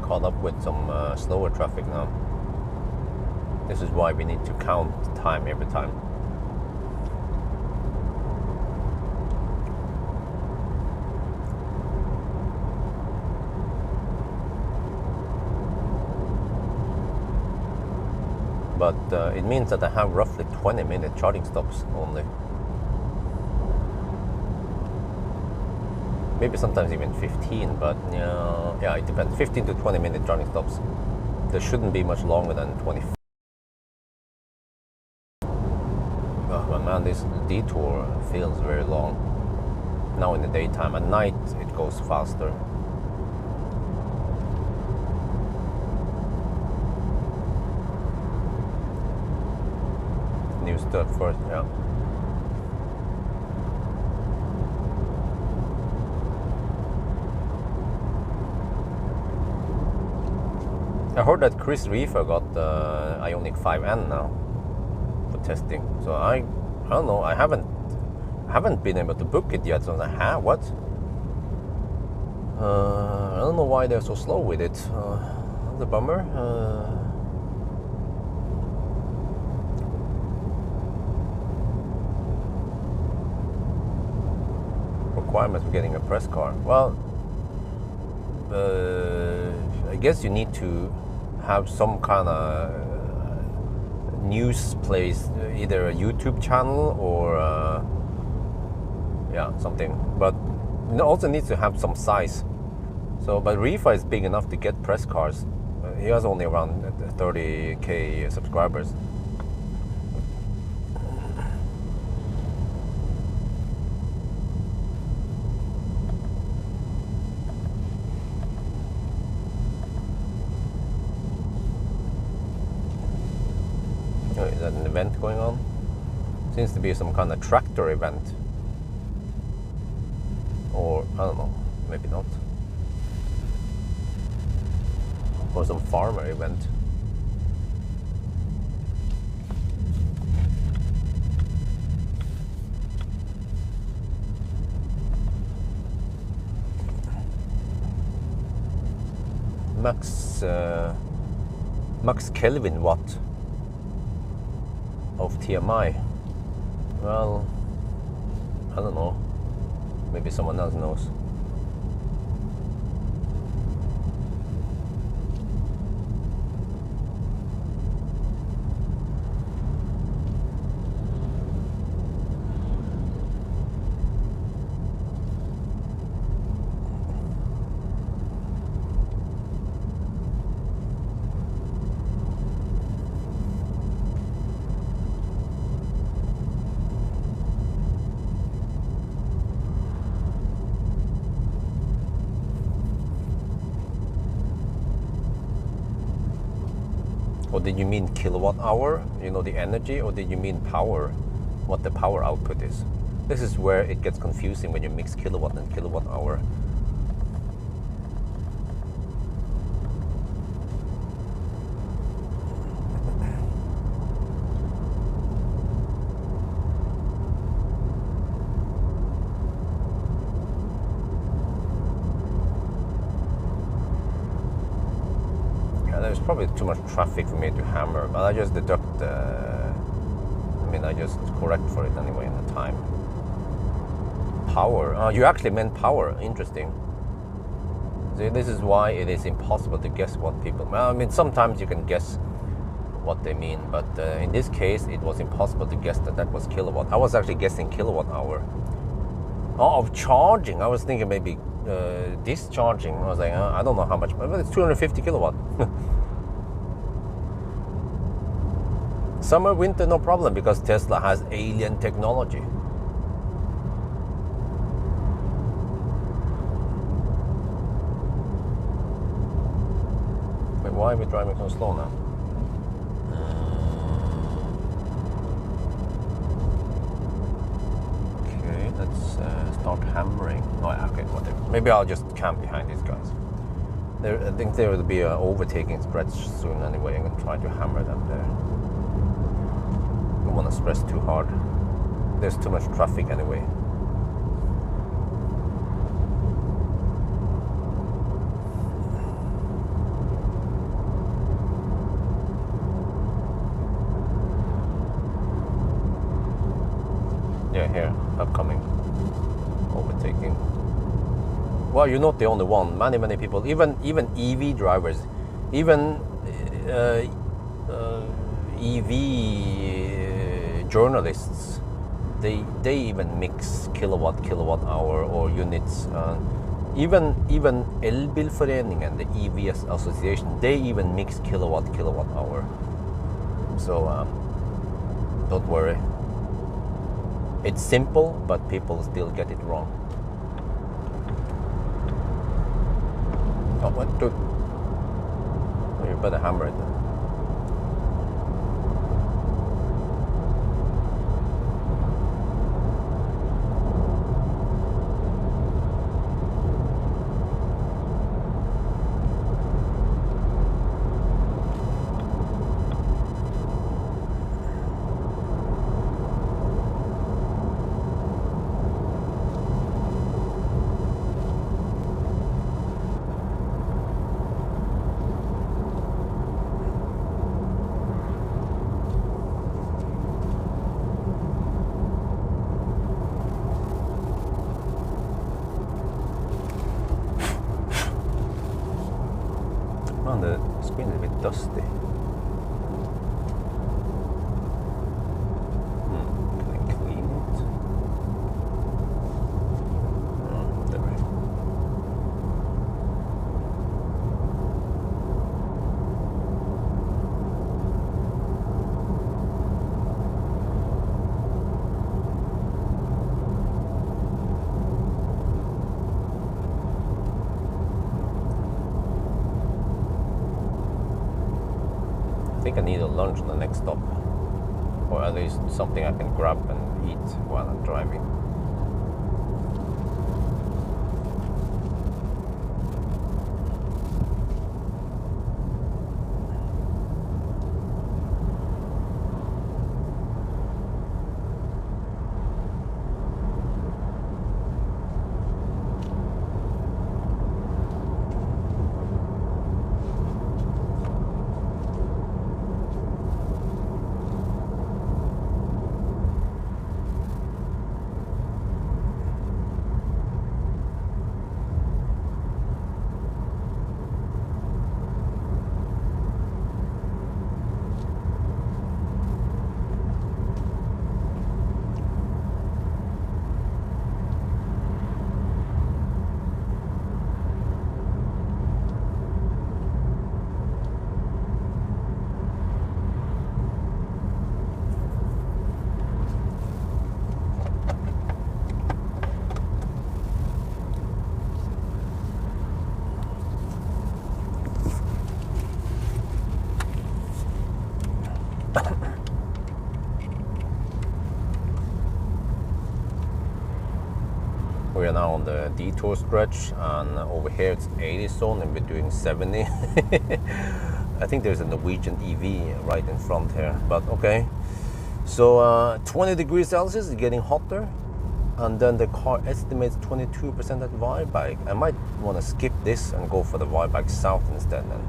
Caught up with some slower traffic now. This is why we need to count time every time. But it means that I have roughly 20-minute charging stops only. Maybe sometimes even 15, but yeah, it depends. 15 to 20-minute charging stops. There shouldn't be much longer than 20. Oh, but man, this detour feels very long. Now in the daytime. At night, it goes faster. New stuff first, yeah. I heard that Chris Reefer got the Ioniq 5N now for testing. So I don't know. I haven't been able to book it yet. So I'm like, what? I don't know why they're so slow with it. That's a bummer. requirements for getting a press car? Well, I guess you need to have some kind of news place, either a YouTube channel or yeah, something. But it also needs to have some size. So, but Rifa is big enough to get press cars. He has only around 30k subscribers. Oh, is that an event going on? Seems to be some kind of tractor event. Or, I don't know, maybe not. Or some farmer event. Max Kelvin watt of TMI. Well, I don't know. Maybe someone else knows. Or did you mean kilowatt hour, you know, the energy, or did you mean power, what the power output is? This is where it gets confusing when you mix kilowatt and kilowatt hour. There's probably too much traffic for me to hammer, but I just deduct, I just correct for it anyway in the time. Power, you actually meant power, interesting. See, this is why it is impossible to guess what people, well, I mean, sometimes you can guess what they mean, but in this case, it was impossible to guess that was kilowatt. I was actually guessing kilowatt hour. Oh, of charging, I was thinking maybe discharging. I was like, I don't know how much, but it's 250 kilowatt. Summer, winter, no problem, because Tesla has alien technology. Wait, why are we driving so slow now? Okay, let's start hammering. Oh, okay, whatever. Maybe I'll just camp behind these guys. I think there will be an overtaking stretch soon anyway. I'm going to try to hammer them there. Don't want to stress too hard. There's too much traffic anyway. Yeah, here, upcoming, overtaking. Well, you're not the only one. Many people, even EV drivers, even EV journalists, they even mix kilowatt hour or units. Even Elbilforeningen, the EV association, they even mix kilowatt hour. So don't worry. It's simple, but people still get it wrong. Oh, what? Dude. Oh, you better hammer it then. on the screen is a bit dusty. Can I clean it? There we go. I think I need a lunch on the next stop, or at least something I can grab and eat while I'm driving. We are now on the detour stretch, and over here it's 80 zone and we're doing 70. I think there's a Norwegian EV right in front here, but okay. So 20 degrees Celsius is getting hotter, and then the car estimates 22% at Y-Bike. I might want to skip this and go for the Y-Bike South instead then.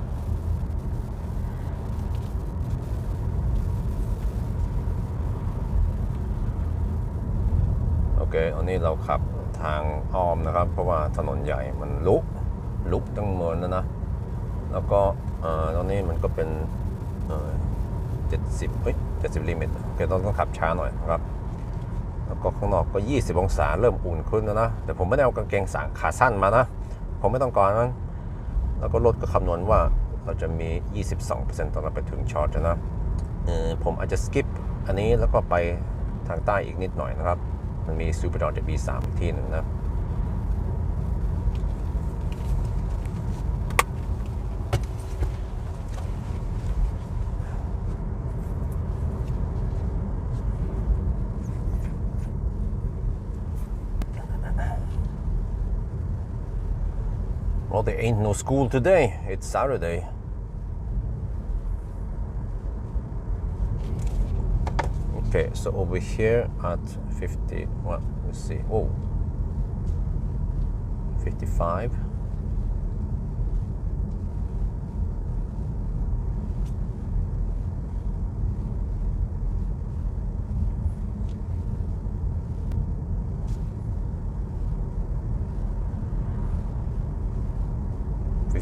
Okay, อันนี้เราขับทางอ้อมนะครับเพราะว่าถนนใหญ่มันลุกตั้งเมืองแล้วนะแล้วก็ตอนนี้มันก็เป็น70ลิมิตโอเคต้องขับช้าหน่อยนะครับแล้วก็ข้างนอกก็20องศาเริ่มอุ่นขึ้นแล้วนะแต่ผมไม่ได้เอากางเกงขาสั้นมานะผมไม่ต้องการนั้นแล้วก็รถก็คำนวณว่าเราจะมี 22% ตอนเราไปถึงชาร์จนะผมอาจจะสกิปอันนี้แล้วก็ไปทางใต้อีกนิดหน่อยนะครับมันมีซูเปอร์จอร์จ B3 ที่หนึ่งนะ Well, there ain't no school today. It's Saturday. Okay, so over here at 50, well, let's see, oh, 55.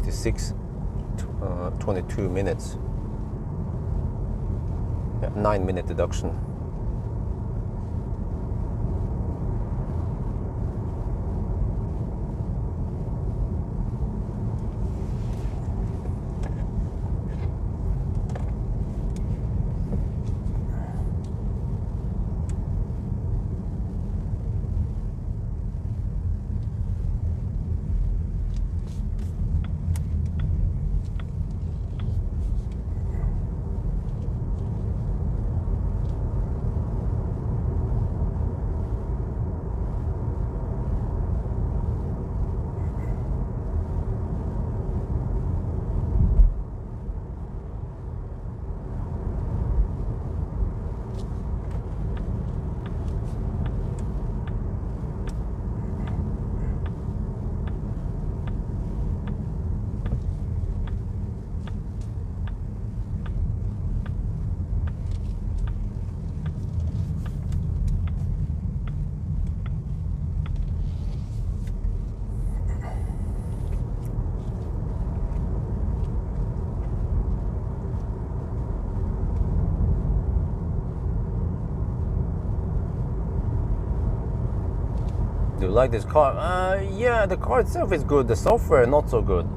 Six, 22 minutes. Yeah, 9-minute deduction. like this car? Yeah, the car itself is good. The software not so good.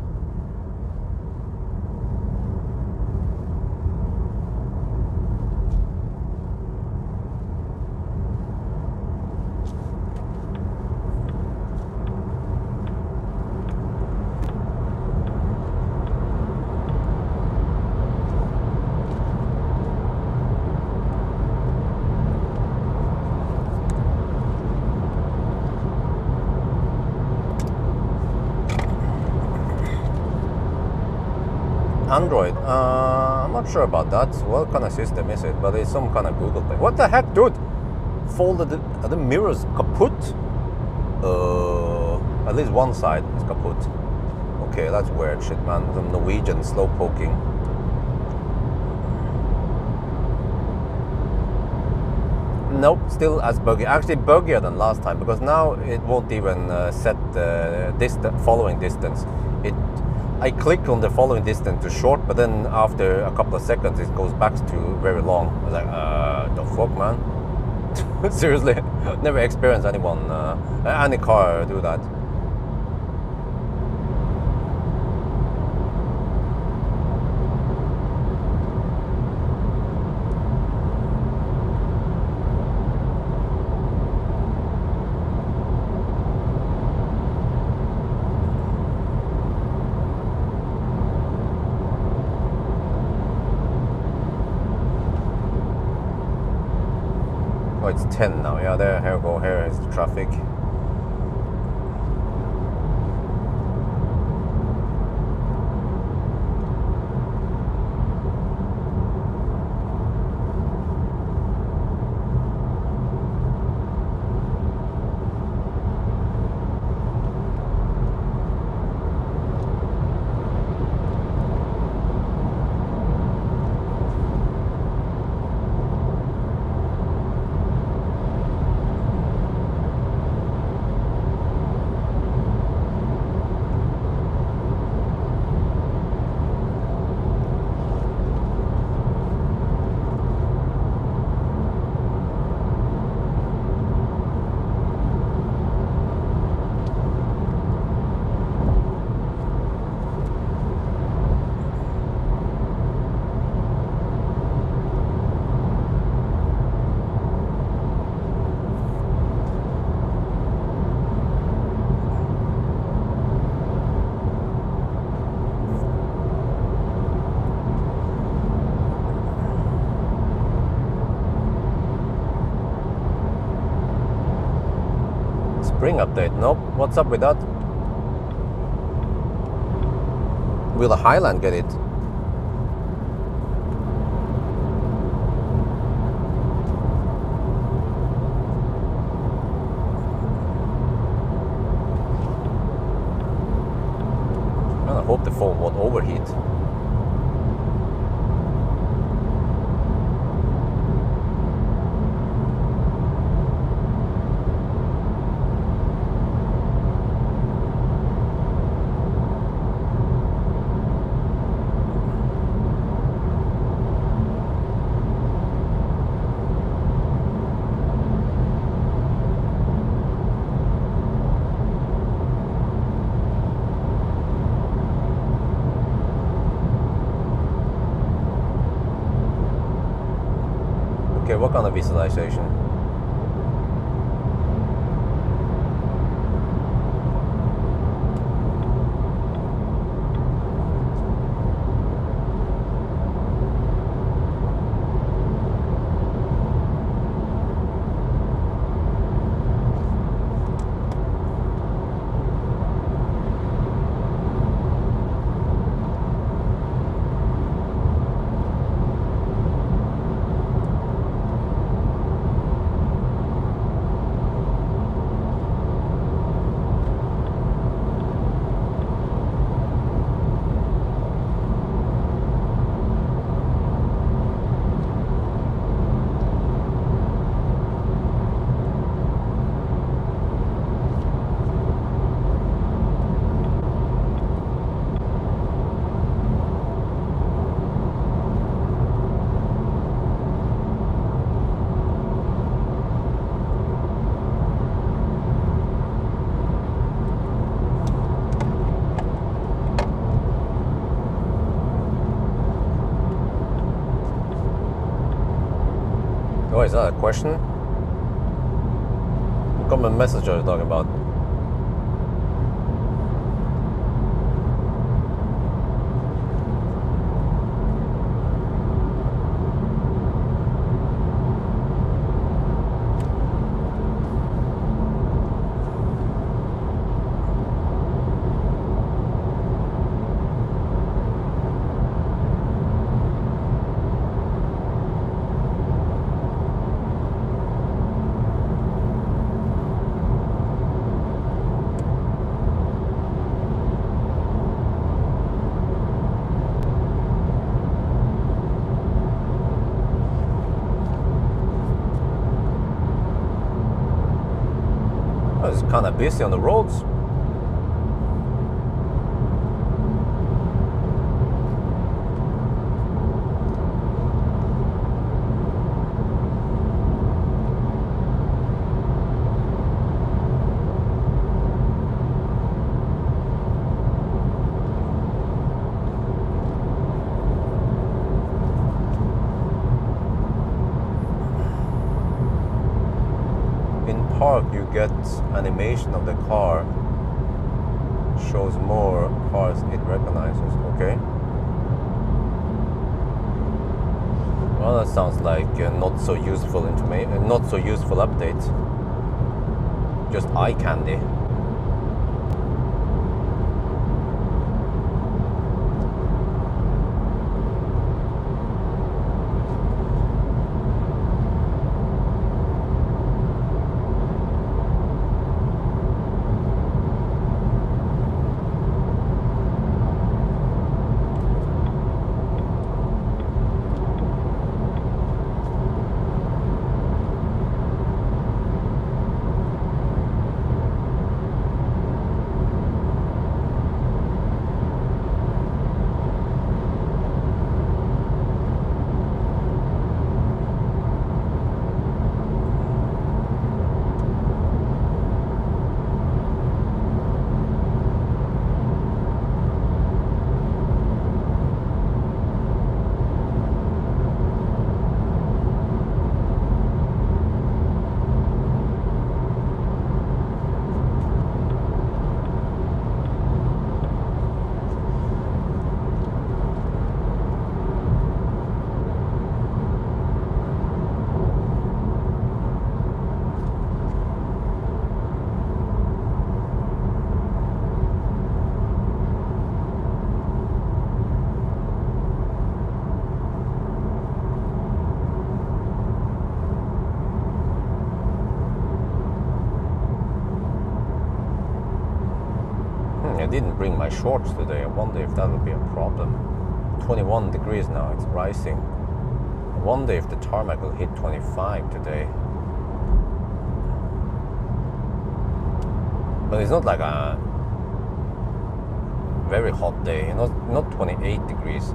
Android, I'm not sure about that. What kind of system is it? But it's some kind of Google thing. What the heck, dude? Folded, are the mirrors kaput? At least one side is kaput. Okay, that's weird shit, man. Some Norwegian slow poking. Nope, still as buggy. Actually buggier than last time, because now it won't even set the following distance. I click on the following distance to short, but then after a couple of seconds it goes back to very long. I was like, the fuck, man? Seriously, never experienced anyone, any car do that. Oh, it's 10 now. Yeah, here we go. Here is the traffic. Spring update. Nope. What's up with that? Will the Highland get it? I hope the phone won't overheat. Okay, what kind of visualization? is that a question? What common message are you talking about? It's kind of busy on the roads. Park, you get animation of the car, shows more cars it recognizes. Okay, well, that sounds like not so useful information, not so useful update, just eye candy. I didn't bring my shorts today. I wonder if that will be a problem. 21 degrees now, it's rising. I wonder if the tarmac will hit 25 today. But it's not like a very hot day, not 28 degrees.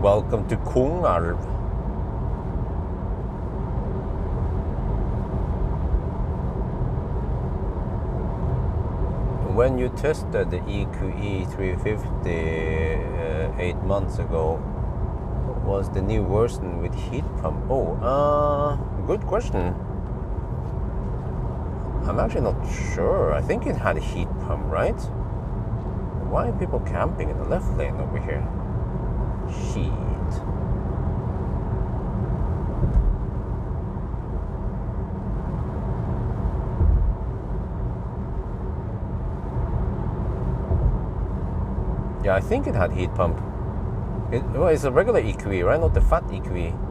Welcome to Kungälv. When you tested the EX30 8 months ago, was the new version with heat pump? Good question. I'm actually not sure. I think it had a heat pump, right? Why are people camping in the left lane over here? Shit. Yeah, I think it had heat pump. Well, it's a regular EQE, right? Not the fat EQE.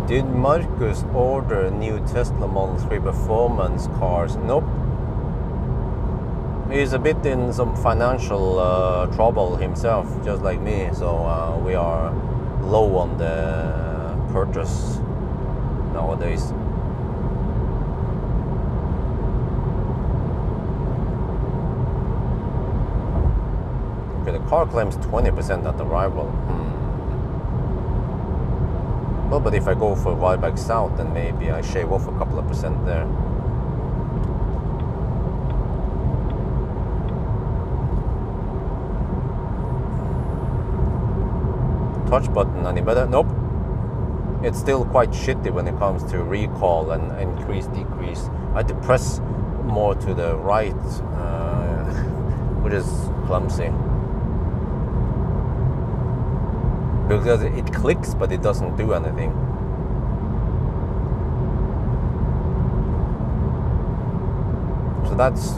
Did Marcus order new Tesla Model 3 performance cars? Nope. He's a bit in some financial trouble himself, just like me, so we are low on the purchase nowadays. Okay, the car claims 20% at arrival. Well, but if I go for a ride back south, then maybe I shave off a couple of percent there. Touch button any better? Nope. It's still quite shitty when it comes to recall and increase, decrease. I had to press more to the right, which is clumsy. Because it clicks, but it doesn't do anything. So that's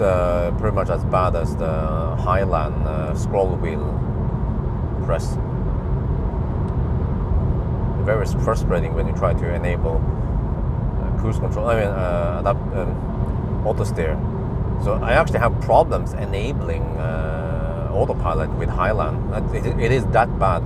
pretty much as bad as the Highland scroll wheel press. Very frustrating when you try to enable cruise control. I mean, auto steer. So I actually have problems enabling autopilot with Highland. It is that bad.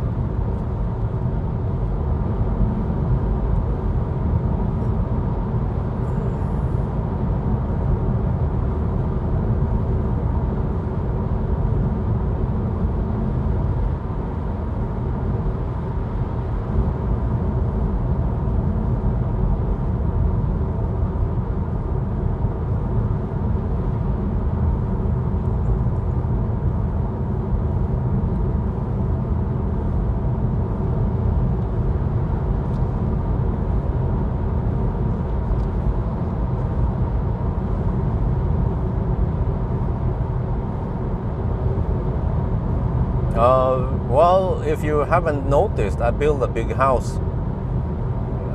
Well, if you haven't noticed, I built a big house.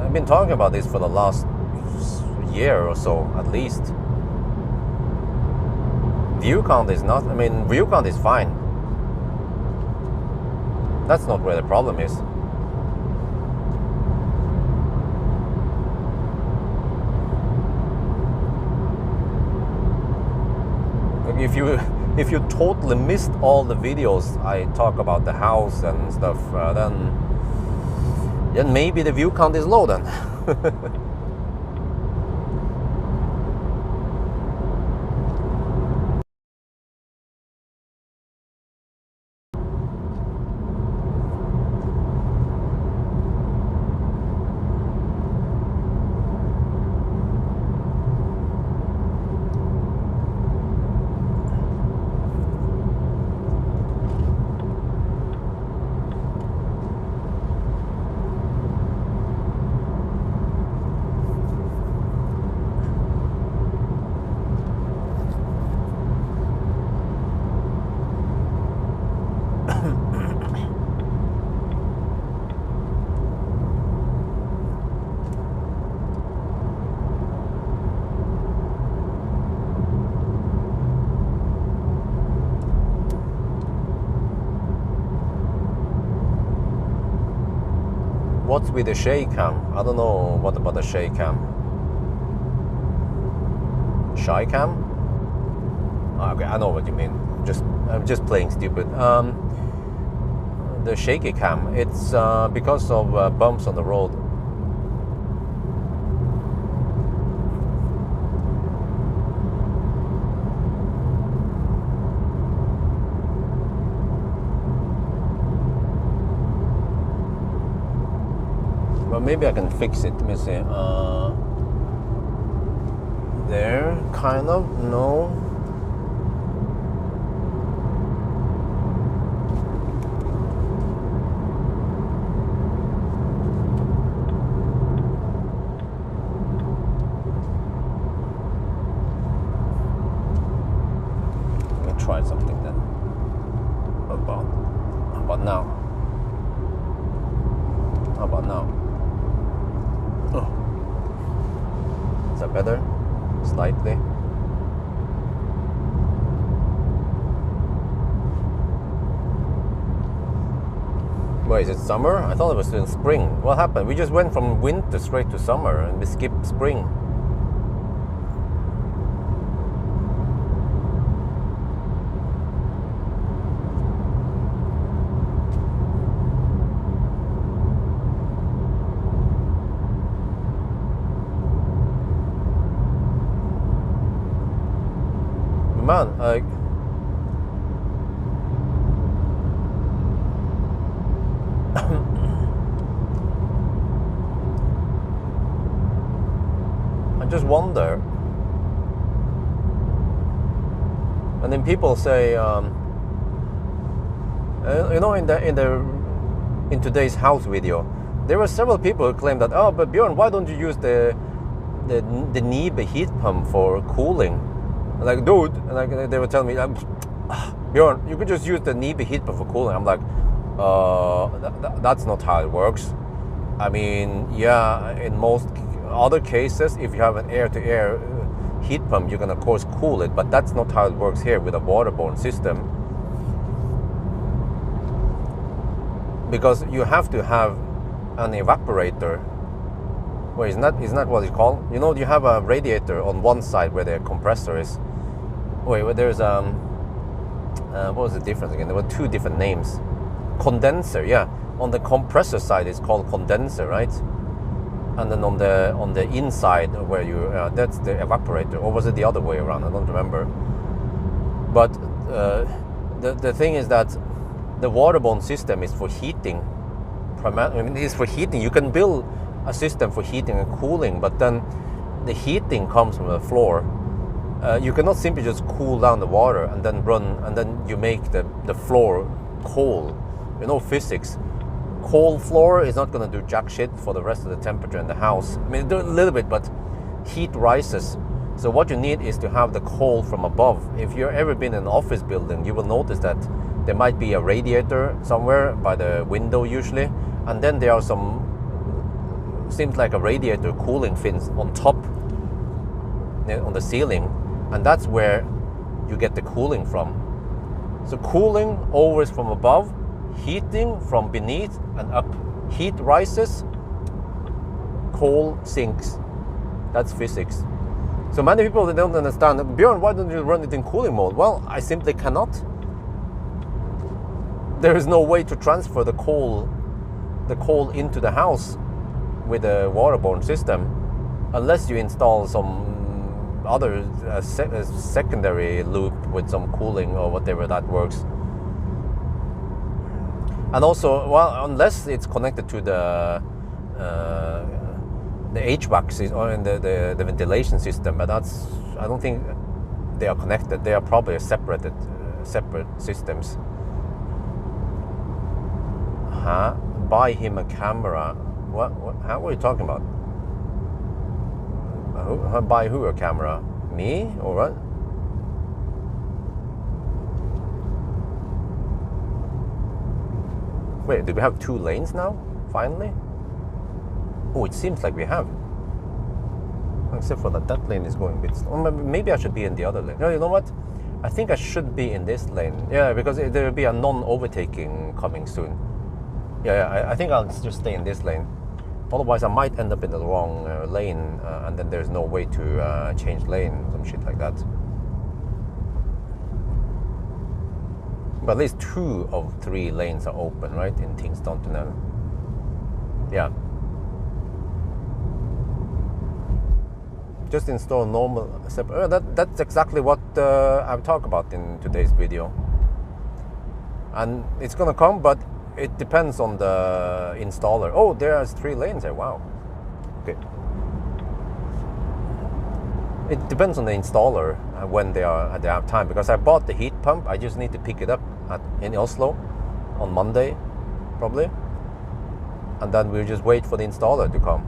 I've been talking about this for the last year or so, at least. View count is not, I mean, view count is fine. That's not where the problem is. If you totally missed all the videos I talk about the house and stuff, then maybe the view count is low then. What's with the shake cam? I don't know what about the shake cam. Shy cam? Oh, okay, I know what you mean. I'm just playing stupid. The shaky cam, it's because of bumps on the road. But maybe I can fix it. Let me see. There, kind of. No. Try something then. How about now? How about now? Oh. Is that better? Slightly. Wait, is it summer? I thought it was in spring. What happened? We just went from winter straight to summer and we skipped spring. Man, I just wonder. And then people say, you know, in today's house video, there were several people who claimed that, oh, but Bjorn, why don't you use the Nibe heat pump for cooling? Like, dude, and like they were telling me, Bjorn, you could just use the Nibe heat pump for cooling. I'm like, that's not how it works. I mean, yeah, in most other cases, if you have an air-to-air heat pump, you can of course cool it, but that's not how it works here with a waterborne system. Because you have to have an evaporator. Well, isn't that what it's called? You know, you have a radiator on one side where the compressor is. Wait, there's what was the difference again? There were two different names. Condenser, yeah. On the compressor side, it's called condenser, right? And then on the inside where you that's the evaporator, or was it the other way around? I don't remember. But the thing is that the waterborne system is for heating. I mean, it's for heating. You can build a system for heating and cooling, but then the heating comes from the floor. You cannot simply just cool down the water and then you make the floor cold. You know physics. Cold floor is not going to do jack shit for the rest of the temperature in the house. I mean, do a little bit, but heat rises. So what you need is to have the cold from above. If you've ever been in an office building, you will notice that there might be a radiator somewhere by the window usually, and then there are seems like a radiator cooling fins on top, on the ceiling, and that's where you get the cooling from. So cooling always from above, heating from beneath and up. Heat rises, cold sinks. That's physics. So many people, they don't understand. Bjorn, why don't you run it in cooling mode? Well, I simply cannot. There is no way to transfer the coal into the house with a waterborne system unless you install some other secondary loop with some cooling or whatever that works. And also, well, unless it's connected to the HVAC or in the ventilation system, but I don't think they are connected. They are probably separate systems. Huh? Buy him a camera. What? How are you talking about? Buy who a camera? Me or what? Wait, do we have 2 lanes now? Finally? Oh, it seems like we have. Except for that lane is going a bit slow. Maybe I should be in the other lane. No, you know what? I think I should be in this lane. Yeah, because there will be a non-overtaking coming soon. Yeah, I think I'll just stay in this lane. Otherwise, I might end up in the wrong lane, and then there's no way to change lane, some shit like that. But at least 2 of 3 lanes are open, right, in Tingstad Tunnel. Yeah. Just install normal. That's exactly what I've talked about in today's video. And it's gonna come, but it depends on the installer. Oh, there's 3 lanes there. Wow. Okay. It depends on the installer when they have time, because I bought the heat pump. I just need to pick it up in Oslo on Monday, probably, and then we'll just wait for the installer to come.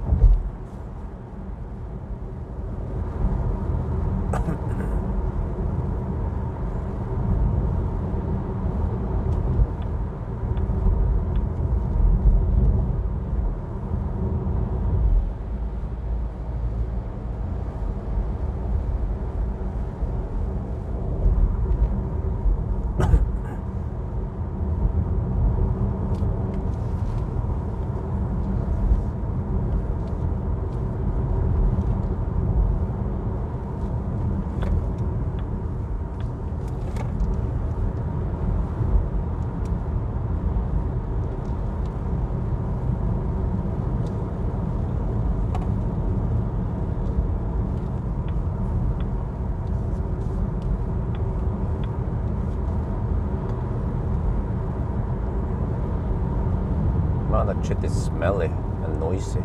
Man, that shit is smelly and noisy.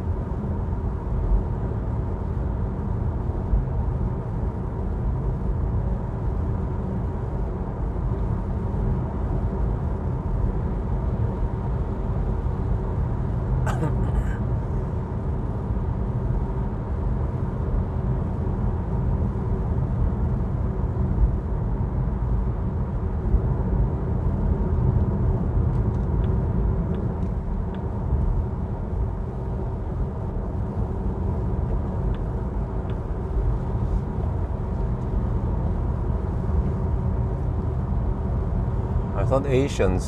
I thought Asians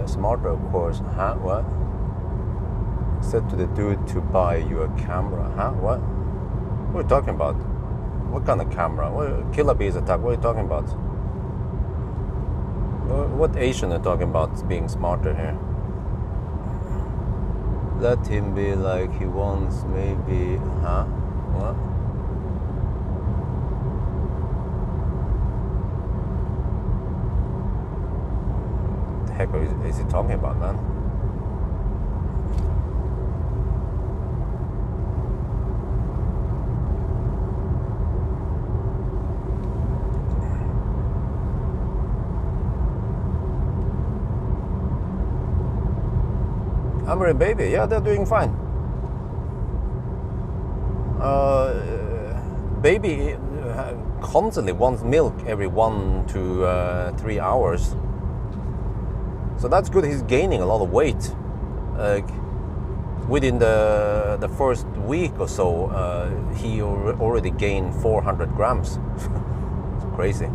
smarter, of course. Huh? What? Said to the dude to buy you a camera. Huh? What? What are you talking about? What kind of camera? What killer bees attack? What are you talking about? What Asian are talking about being smarter here? Let him be like he wants, maybe. Huh? What? The heck is he talking about, man? Amber and baby, yeah, they're doing fine. Baby constantly wants milk every 1 to 3 hours. So that's good. He's gaining a lot of weight. Within the first week or so, he already gained 400 grams. It's crazy.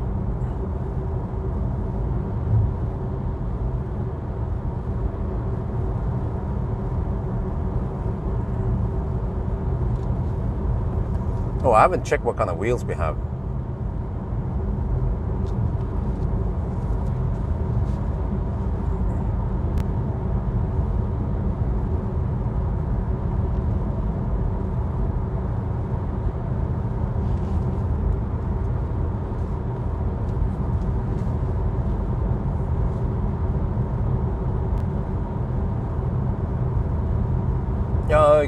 Oh, I haven't checked what kind of wheels we have.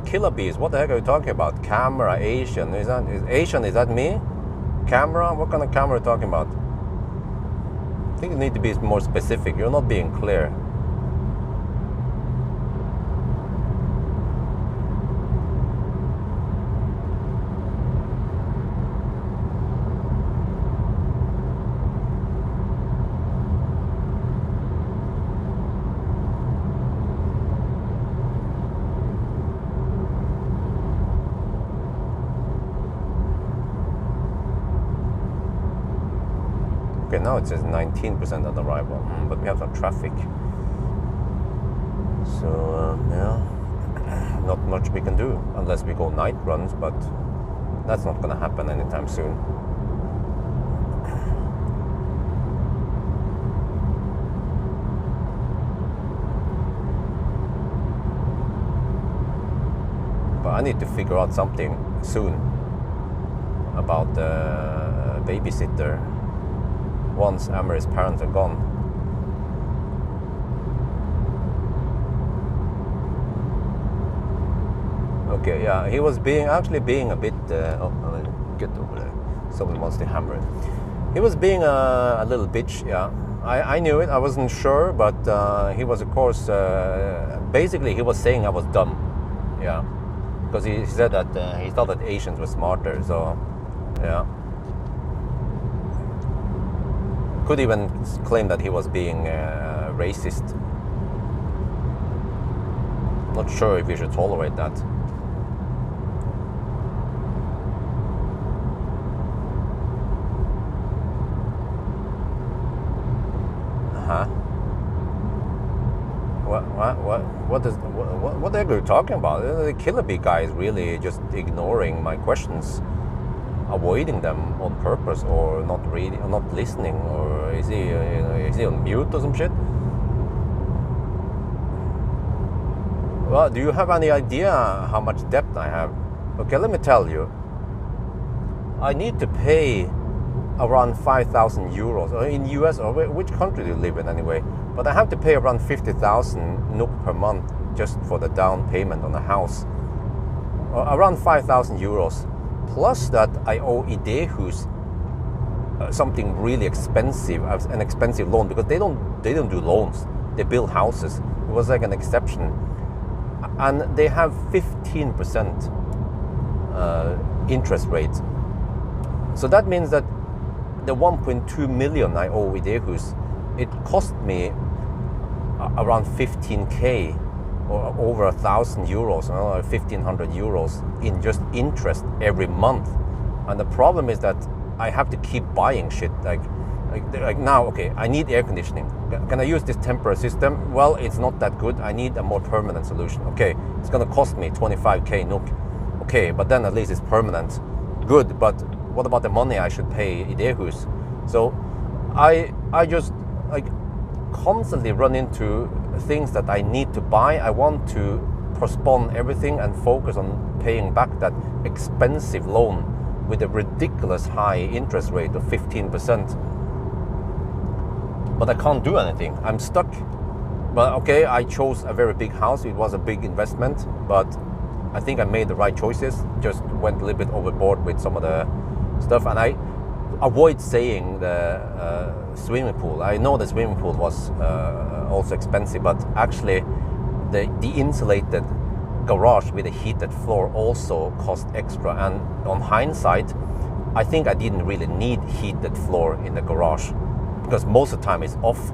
Killer bees, what the heck are you talking about? Camera, Asian, is Asian, is that me? Camera, what kind of camera are you talking about? I think you need to be more specific, you're not being clear. Okay, now it says 19% on arrival, but we have some traffic. So, yeah, not much we can do unless we go night runs, but that's not going to happen anytime soon. but I need to figure out something soon about the babysitter once Amory's parents are gone. Okay, yeah, he was actually being a bit. Get over there. Someone wants to hammer it. He was being a little bitch. Yeah, I knew it. I wasn't sure, but he was, of course, basically he was saying I was dumb. Yeah, because he said that he thought that Asians were smarter. So, yeah. Could even claim that he was being racist. Not sure if we should tolerate that. What are you talking about? The Killer Bee guy is really just ignoring my questions, avoiding them on purpose, or not reading, or not listening, or is he on mute or some shit? Well, do you have any idea how much debt I have? Okay, let me tell you. I need to pay around 5,000 euros, or in US, or which country do you live in anyway? But I have to pay around 50,000 NOK per month just for the down payment on a house. Around 5,000 euros. Plus that I owe Idehus something really expensive, an expensive loan, because they don't do loans. They build houses. It was like an exception. And they have 15% interest rate. So that means that the 1.2 million I owe Idehus, it cost me around 15k, or over 1,000 euros, or 1,500 euros in just interest every month. And the problem is that I have to keep buying shit. Like now, okay, I need air conditioning. Can I use this temporary system? Well, it's not that good. I need a more permanent solution. Okay, it's gonna cost me 25k NOK. Okay, but then at least it's permanent. Good, but what about the money I should pay Idehus? So I just like constantly run into things that I need to buy. I want to postpone everything and focus on paying back that expensive loan with a ridiculous high interest rate of 15%. But I can't do anything. I'm stuck. But okay, I chose a very big house. It was a big investment, but I think I made the right choices. Just went a little bit overboard with some of the stuff, and I avoid saying the swimming pool. I know the swimming pool was also expensive, but actually the insulated garage with a heated floor also cost extra. And on hindsight, I think I didn't really need heated floor in the garage, because most of the time it's off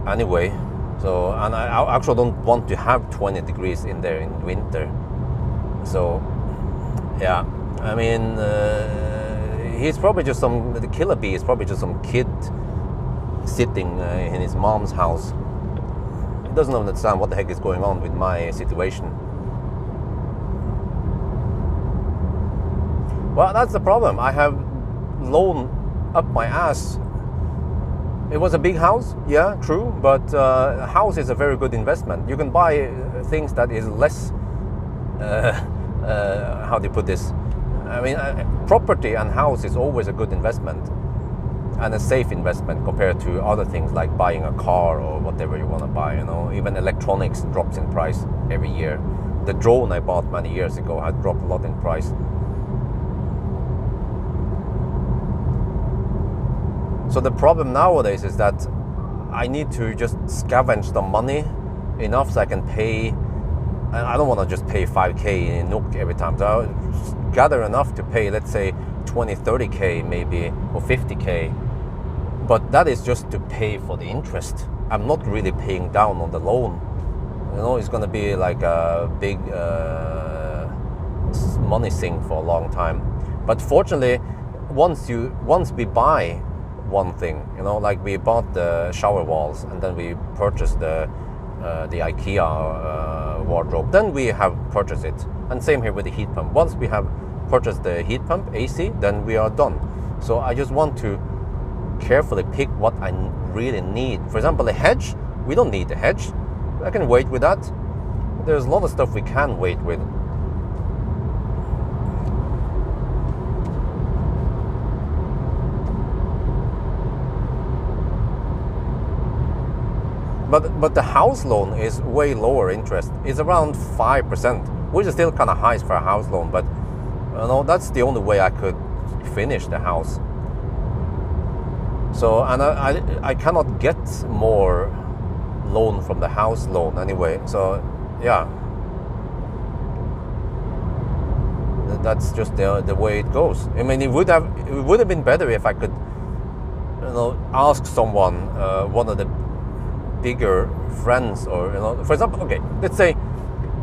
anyway. So, and I actually don't want to have 20 degrees in there in winter. So yeah, I mean, he's probably just the Killer Bee is probably just some kid sitting in his mom's house. He doesn't understand what the heck is going on with my situation. Well, that's the problem. I have loan up my ass. It was a big house, yeah, true, but a house is a very good investment. You can buy things that is less, how do you put this? I mean, property and house is always a good investment and a safe investment compared to other things like buying a car or whatever you want to buy, you know. Even electronics drops in price every year. The drone I bought many years ago had dropped a lot in price. So the problem nowadays is that I need to just scavenge the money enough so I can pay. And I don't want to just pay 5k in NOK every time. So I'll gather enough to pay, let's say, 20, 30k maybe, or 50k. But that is just to pay for the interest. I'm not really paying down on the loan. You know, it's going to be like a big money sink for a long time. But fortunately, once we buy one thing, you know, like we bought the shower walls and then we purchased the IKEA wardrobe, then we have purchased it. And same here with the heat pump. Once we have purchased the heat pump AC, then we are done. So I just want to carefully pick what I really need. For example, the hedge, we don't need the hedge. I can wait with that. There's a lot of stuff we can wait with. But the house loan is way lower interest. It's around 5%, which is still kind of high for a house loan. But that's the only way I could finish the house. So, and I cannot get more loan from the house loan anyway. So, yeah, that's just the way it goes. I mean, it would have been better if I could, ask someone, one of the bigger friends, or for example, okay, let's say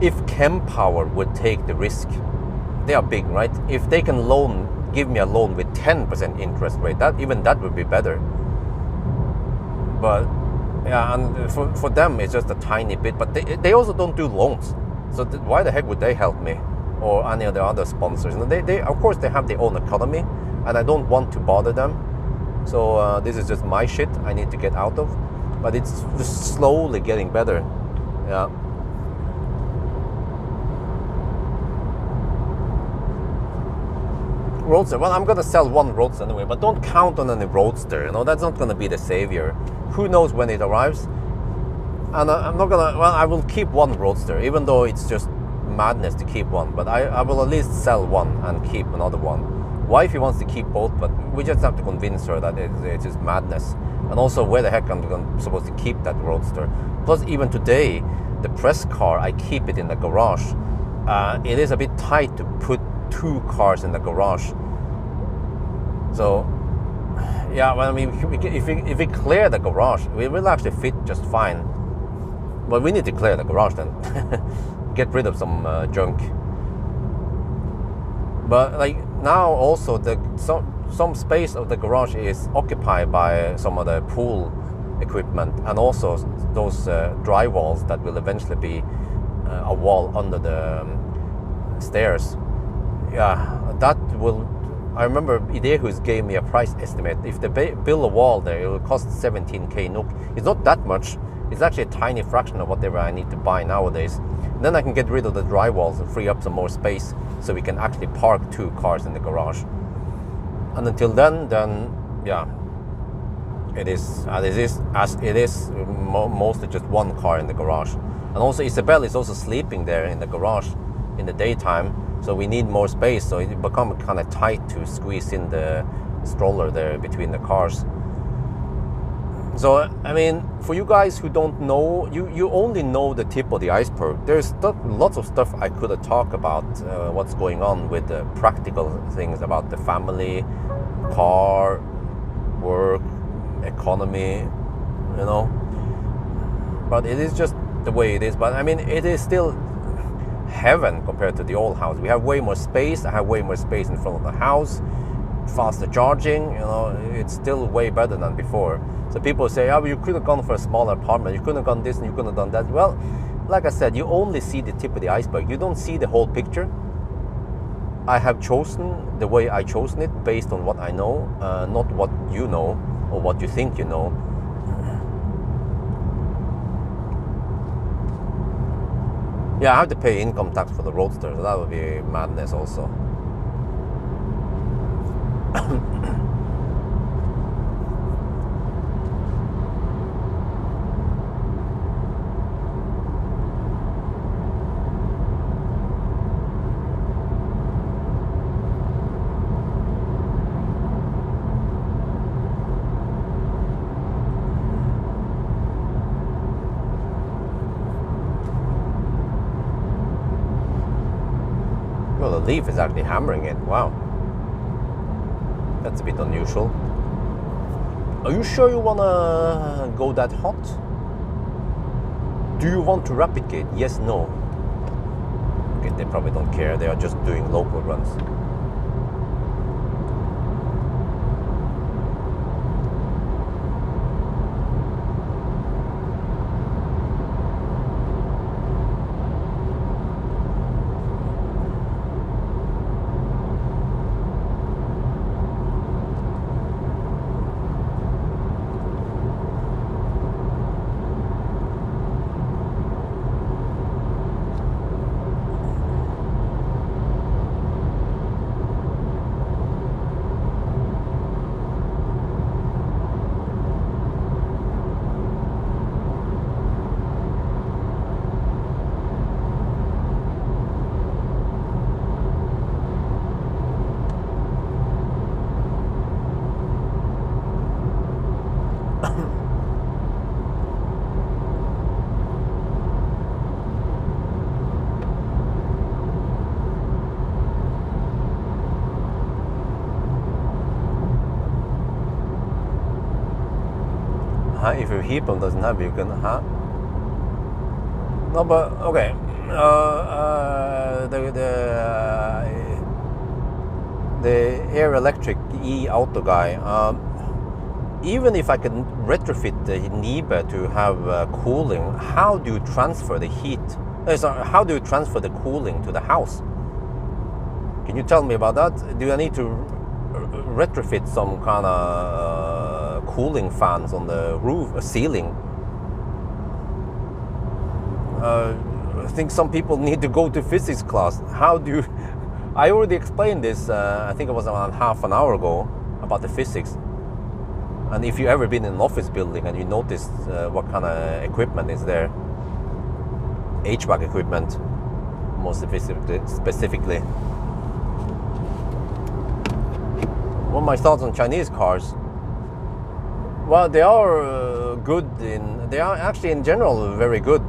if Pawel would take the risk. They are big, right? If they can give me a loan with 10% interest rate, that would be better. But yeah, and for them it's just a tiny bit. But they also don't do loans, so why the heck would they help me or any of the other sponsors? They of course they have their own economy, and I don't want to bother them. So this is just my shit I need to get out of. But it's just slowly getting better. Yeah. Roadster. Well, I'm gonna sell one Roadster anyway, but don't count on any Roadster. That's not gonna be the savior. Who knows when it arrives? And I'm not gonna. Well, I will keep one Roadster, even though it's just madness to keep one. But I will at least sell one and keep another one. Wifey wants to keep both, but we just have to convince her that it's just madness. And also, where the heck am I supposed to keep that Roadster? Plus, even today, the press car, I keep it in the garage. It is a bit tight to put 2 cars in the garage. So yeah, well, I mean, if we clear the garage, we will actually fit just fine. But we need to clear the garage then. Get rid of some junk. But like now also some space of the garage is occupied by some of the pool equipment, and also those dry walls that will eventually be a wall under the stairs. Yeah, that will. I remember Idehus gave me a price estimate. If they build a wall there, it will cost 17k NOK. It's not that much. It's actually a tiny fraction of whatever I need to buy nowadays. And then I can get rid of the dry walls and free up some more space, so we can actually park 2 cars in the garage. And until then yeah, it is mostly just 1 car in the garage. And also Isabel is also sleeping there in the garage in the daytime. So we need more space, so it becomes kind of tight to squeeze in the stroller there between the cars. So, I mean, for you guys who don't know, you only know the tip of the iceberg. There's lots of stuff I could have talked about, what's going on with the practical things about the family, car, work, economy, But it is just the way it is. But I mean, it is still heaven compared to the old house. We have way more space. I have way more space in front of the house, faster charging. It's still way better than before. So people say, oh, you could have gone for a smaller apartment, you couldn't have done this and you couldn't have done that. Well, like I said, you only see the tip of the iceberg. You don't see the whole picture. I have chosen the way I chosen it based on what I know, not what you know or what you think you know. Yeah, I have to pay income tax for the Roadster, so that would be madness also. Well, the leaf is actually hammering it. Wow. That's a bit unusual. Are you sure you wanna go that hot? Do you want to rapid gate? Yes, no. Okay, they probably don't care. They are just doing local runs. If your heat pump doesn't have, you can, No, but okay. The Air Electric e-auto guy. Even if I can retrofit the Nibe to have cooling, how do you transfer the heat? How do you transfer the cooling to the house? Can you tell me about that? Do I need to retrofit some kind of cooling fans on the roof, ceiling? I think some people need to go to physics class. How do you... I already explained this, I think it was around half an hour ago, about the physics. And if you've ever been in an office building and you noticed what kind of equipment is there, HVAC equipment, most specifically. What are my thoughts on Chinese cars? Well, they are they are actually in general very good,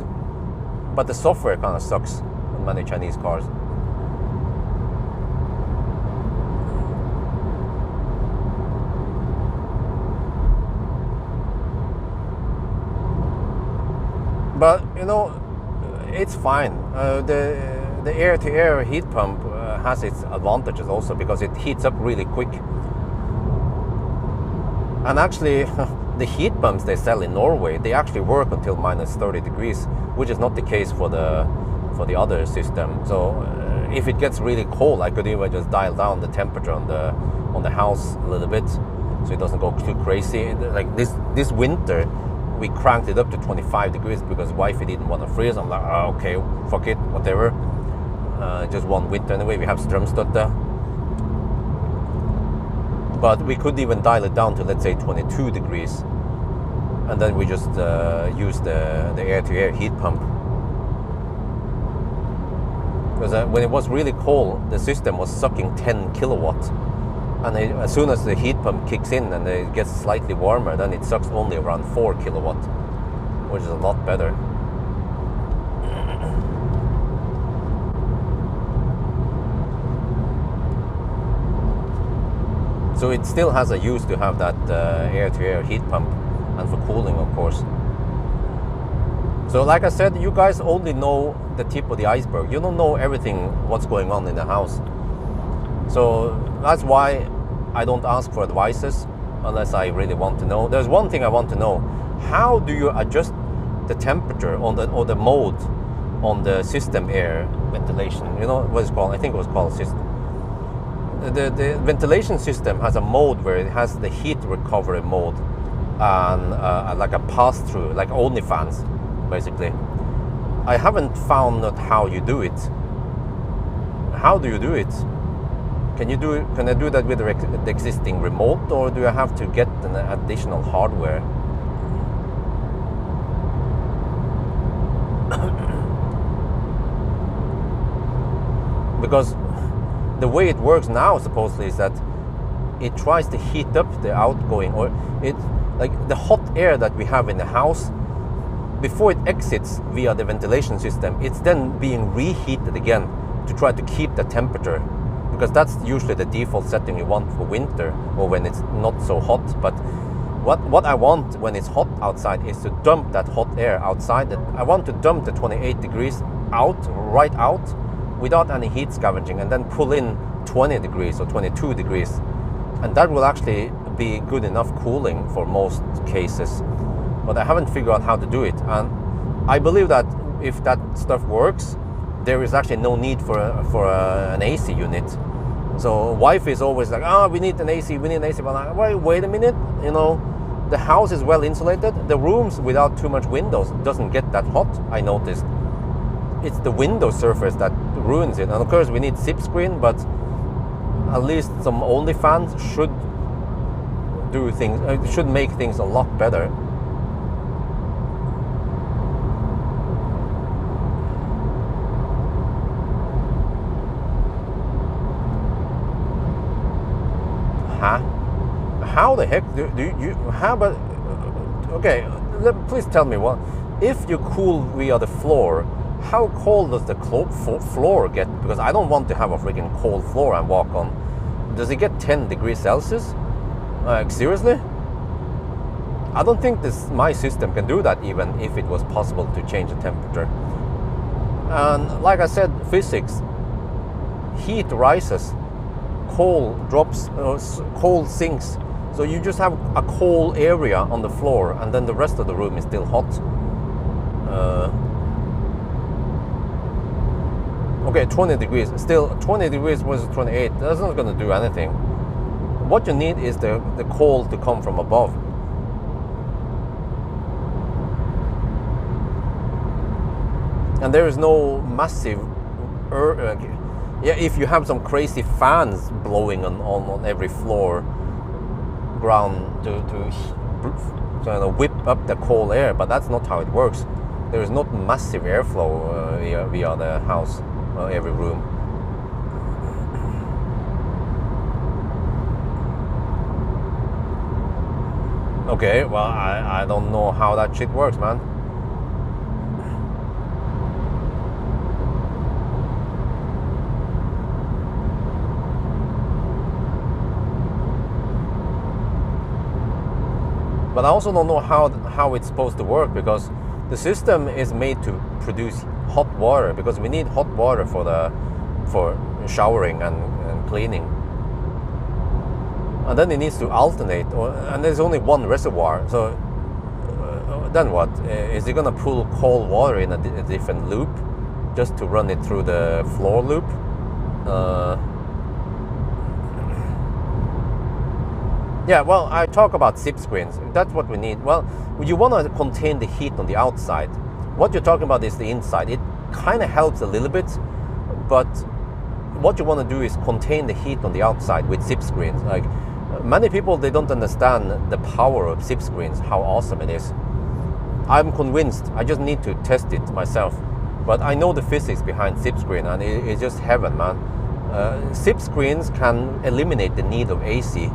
but the software kind of sucks on many Chinese cars. But you know, it's fine. The air-to-air heat pump has its advantages also, because it heats up really quick. And actually, the heat pumps they sell in Norway, they actually work until minus 30 degrees, which is not the case for the other system. So if it gets really cold, I could even just dial down the temperature on the house a little bit, so it doesn't go too crazy. Like this winter, we cranked it up to 25 degrees because wifey didn't want to freeze. I'm like, oh, okay, fuck it, whatever. Just one winter anyway. We have strømstøtte. But we could even dial it down to, let's say, 22 degrees. And then we just use the air-to-air heat pump. Because when it was really cold, the system was sucking 10 kilowatts. And as soon as the heat pump kicks in and it gets slightly warmer, then it sucks only around 4 kilowatts, which is a lot better. So it still has a use to have that air-to-air heat pump, and for cooling, of course. So like I said, you guys only know the tip of the iceberg. You don't know everything what's going on in the house. So that's why I don't ask for advices unless I really want to know. There's one thing I want to know. How do you adjust the temperature or the mode on the system air ventilation? You know what it's called? I think it was called system. The ventilation system has a mode where it has the heat recovery mode and like a pass-through, like OnlyFans, basically. I haven't found out how you do it. How do you do it? Can I do that with the existing remote, or do I have to get an additional hardware? Because the way it works now supposedly is that it tries to heat up the outgoing, or it like the hot air that we have in the house before it exits via the ventilation system. It's then being reheated again to try to keep the temperature, because that's usually the default setting you want for winter or when it's not so hot. But what I want when it's hot outside is to dump that hot air outside. I want to dump the 28 degrees right out without any heat scavenging, and then pull in 20 degrees or 22 degrees. And that will actually be good enough cooling for most cases. But I haven't figured out how to do it. And I believe that if that stuff works, there is actually no need for an AC unit. So wife is always like, we need an AC. But I'm like, wait a minute, you know, the house is well insulated. The rooms without too much windows doesn't get that hot, I noticed. It's the window surface that ruins it. And of course we need zip screen, but at least some OnlyFans should do things, should make things a lot better. How the heck do you have a... Okay, please tell me what. If you cool via the floor, how cold does the floor get? Because I don't want to have a freaking cold floor I walk on. Does it get 10 degrees Celsius? Like, seriously? I don't think my system can do that, even if it was possible to change the temperature. And like I said, physics, heat rises, cold drops, cold sinks. So you just have a cold area on the floor, and then the rest of the room is still hot. Okay, 20 degrees. Still, 20 degrees versus 28. That's not going to do anything. What you need is the cold to come from above. And there is no massive... yeah, if you have some crazy fans blowing on every floor, ground to kind of whip up the cold air, but that's not how it works. There is not massive airflow via the house, every room. Okay, well, I don't know how that shit works, man. But I also don't know how it's supposed to work, because the system is made to produce hot water, because we need hot water for showering and cleaning. And then it needs to alternate, and there's only one reservoir. So then what? Is it gonna pull cold water in a different loop just to run it through the floor loop? Yeah, well, I talk about SIP screens. That's what we need. Well, you want to contain the heat on the outside. What you're talking about is the inside. It kind of helps a little bit, but what you want to do is contain the heat on the outside with SIP screens. Like, many people, they don't understand the power of SIP screens, how awesome it is. I'm convinced. I just need to test it myself. But I know the physics behind SIP screen, and it's just heaven, man. SIP screens can eliminate the need of AC,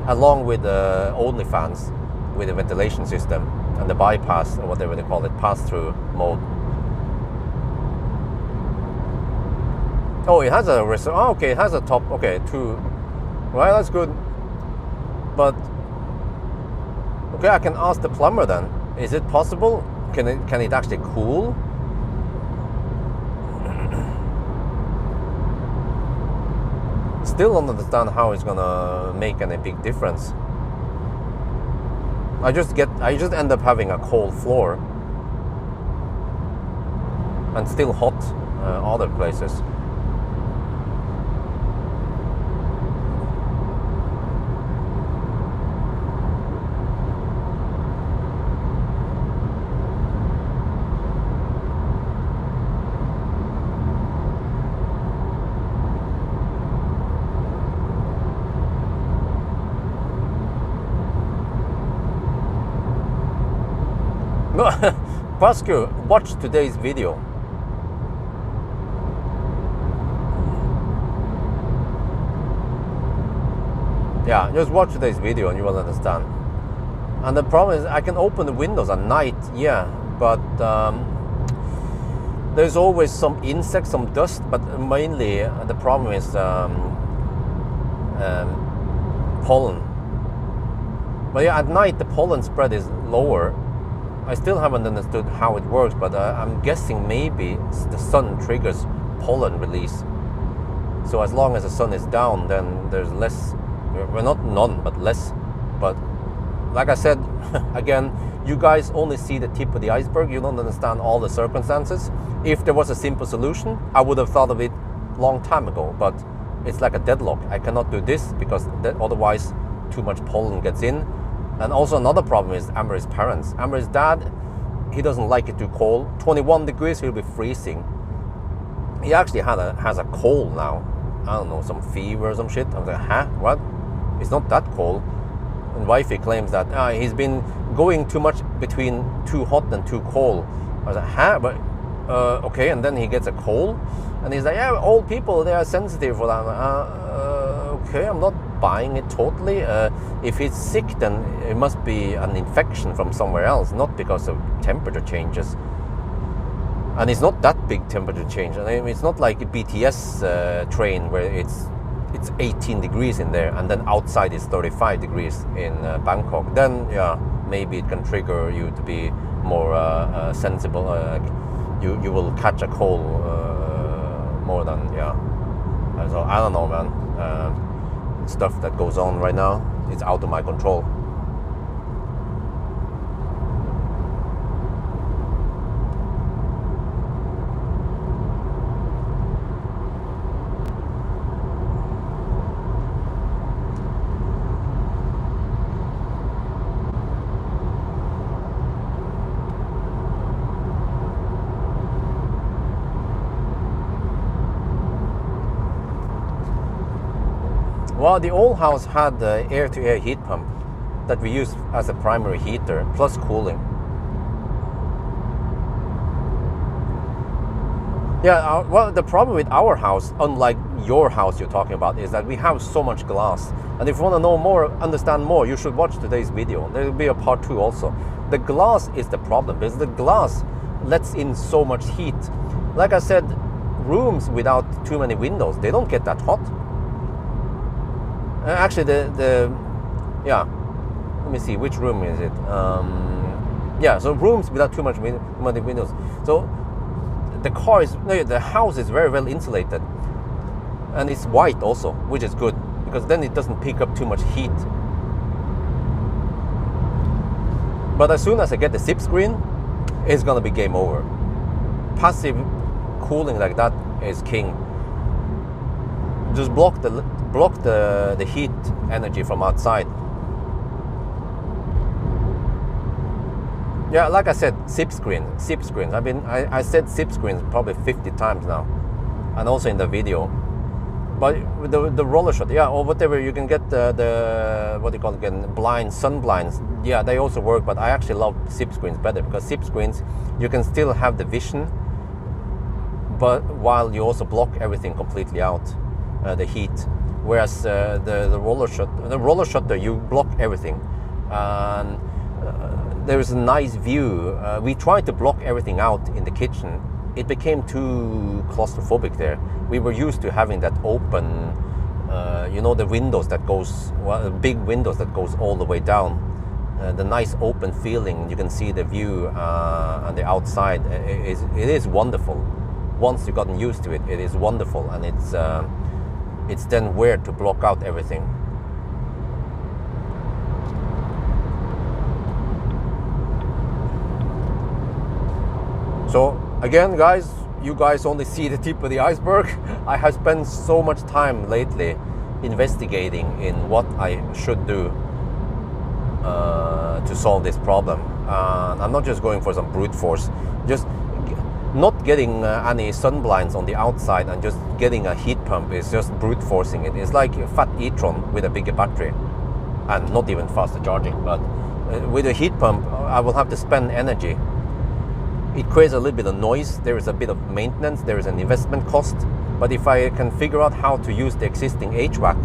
along with only fans, with the ventilation system and the bypass, or whatever they call it, pass-through mode. Oh, it has a okay, it has a top. Okay, 2. Well, that's good. But okay, I can ask the plumber then. Is it possible? Can it actually cool? Still don't understand how it's gonna make any big difference. I just end up having a cold floor and still hot other places. Pascu, watch today's video. Yeah, just watch today's video and you will understand. And the problem is, I can open the windows at night, yeah, but there's always some insects, some dust, but mainly the problem is pollen. But yeah, at night the pollen spread is lower. I still haven't understood how it works, but I'm guessing maybe the sun triggers pollen release. So as long as the sun is down, then there's less, well, not none, but less. But like I said, again, you guys only see the tip of the iceberg. You don't understand all the circumstances. If there was a simple solution, I would have thought of it long time ago, but it's like a deadlock. I cannot do this because otherwise too much pollen gets in. And also another problem is Amber's parents. Amber's dad, he doesn't like it too cold. 21 degrees, he'll be freezing. He actually has a cold now. I don't know, some fever or some shit. I was like, huh? What? It's not that cold. And wifey claims that he's been going too much between too hot and too cold. I was like, huh? But okay. And then he gets a cold, and he's like, yeah, old people, they are sensitive for that. Okay, I'm not buying it totally. If he's sick, then it must be an infection from somewhere else, not because of temperature changes. And it's not that big temperature change. I mean, it's not like a BTS train where it's 18 degrees in there and then outside is 35 degrees in Bangkok. Then yeah, maybe it can trigger you to be more sensible. You will catch a cold more than So I don't know, man. Stuff that goes on right now, it's out of my control. Well, the old house had the air-to-air heat pump that we used as a primary heater, plus cooling. Yeah, well, the problem with our house, unlike your house you're talking about, is that we have so much glass. And if you want to know more, understand more, you should watch today's video. There will be a part 2 also. The glass is the problem, because the glass lets in so much heat. Like I said, rooms without too many windows, they don't get that hot. Actually, let me see, which room is it? So rooms without too many windows. So the house is very well insulated, and it's white also, which is good, because then it doesn't pick up too much heat. But as soon as I get the SIP screen, it's gonna be game over. Passive cooling like that is king. Just block the heat energy from outside. Yeah, like I said, SIP screens. I said SIP screens probably 50 times now, and also in the video. But the roller shot, or whatever, you can get the what do you call it again, sun blinds. Yeah, they also work, but I actually love SIP screens better, because SIP screens, you can still have the vision, but while you also block everything completely out. The heat, whereas the roller shutter, you block everything, and there is a nice view. We tried to block everything out in the kitchen. It became too claustrophobic there. We were used to having that open, the windows that goes, big windows that goes all the way down. The nice open feeling. You can see the view on the outside. It is wonderful. Once you've gotten used to it, it is wonderful, and it's then weird to block out everything. So again, guys, you guys only see the tip of the iceberg. I have spent so much time lately investigating in what I should do to solve this problem. I'm not just going for some brute force, just not getting any sun blinds on the outside and just getting a heat pump is just brute forcing it. It's like a fat e-tron with a bigger battery and not even faster charging. But with a heat pump, I will have to spend energy. It creates a little bit of noise. There is a bit of maintenance. There is an investment cost. But if I can figure out how to use the existing HVAC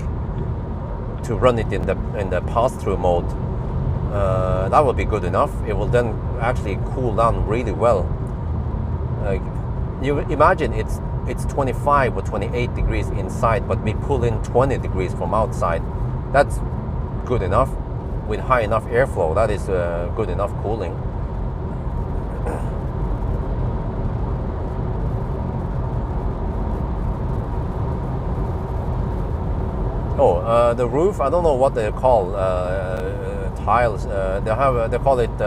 to run it in the pass-through mode, that will be good enough. It will then actually cool down really well. You imagine it's 25 or 28 degrees inside, but we pull in 20 degrees from outside. That's good enough. With high enough airflow, that is good enough cooling. The roof, I don't know what they call tiles. They call it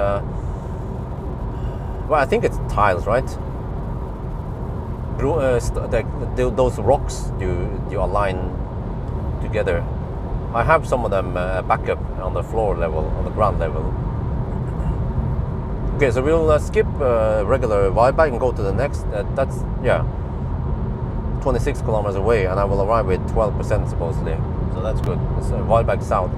I think it's tiles, right? Those rocks you align together. I have some of them back up on the floor level, on the ground level. Okay, so we'll skip regular Vibe and go to the next. That's 26 kilometers away, and I will arrive with 12% supposedly. So that's good. It's Vibe South.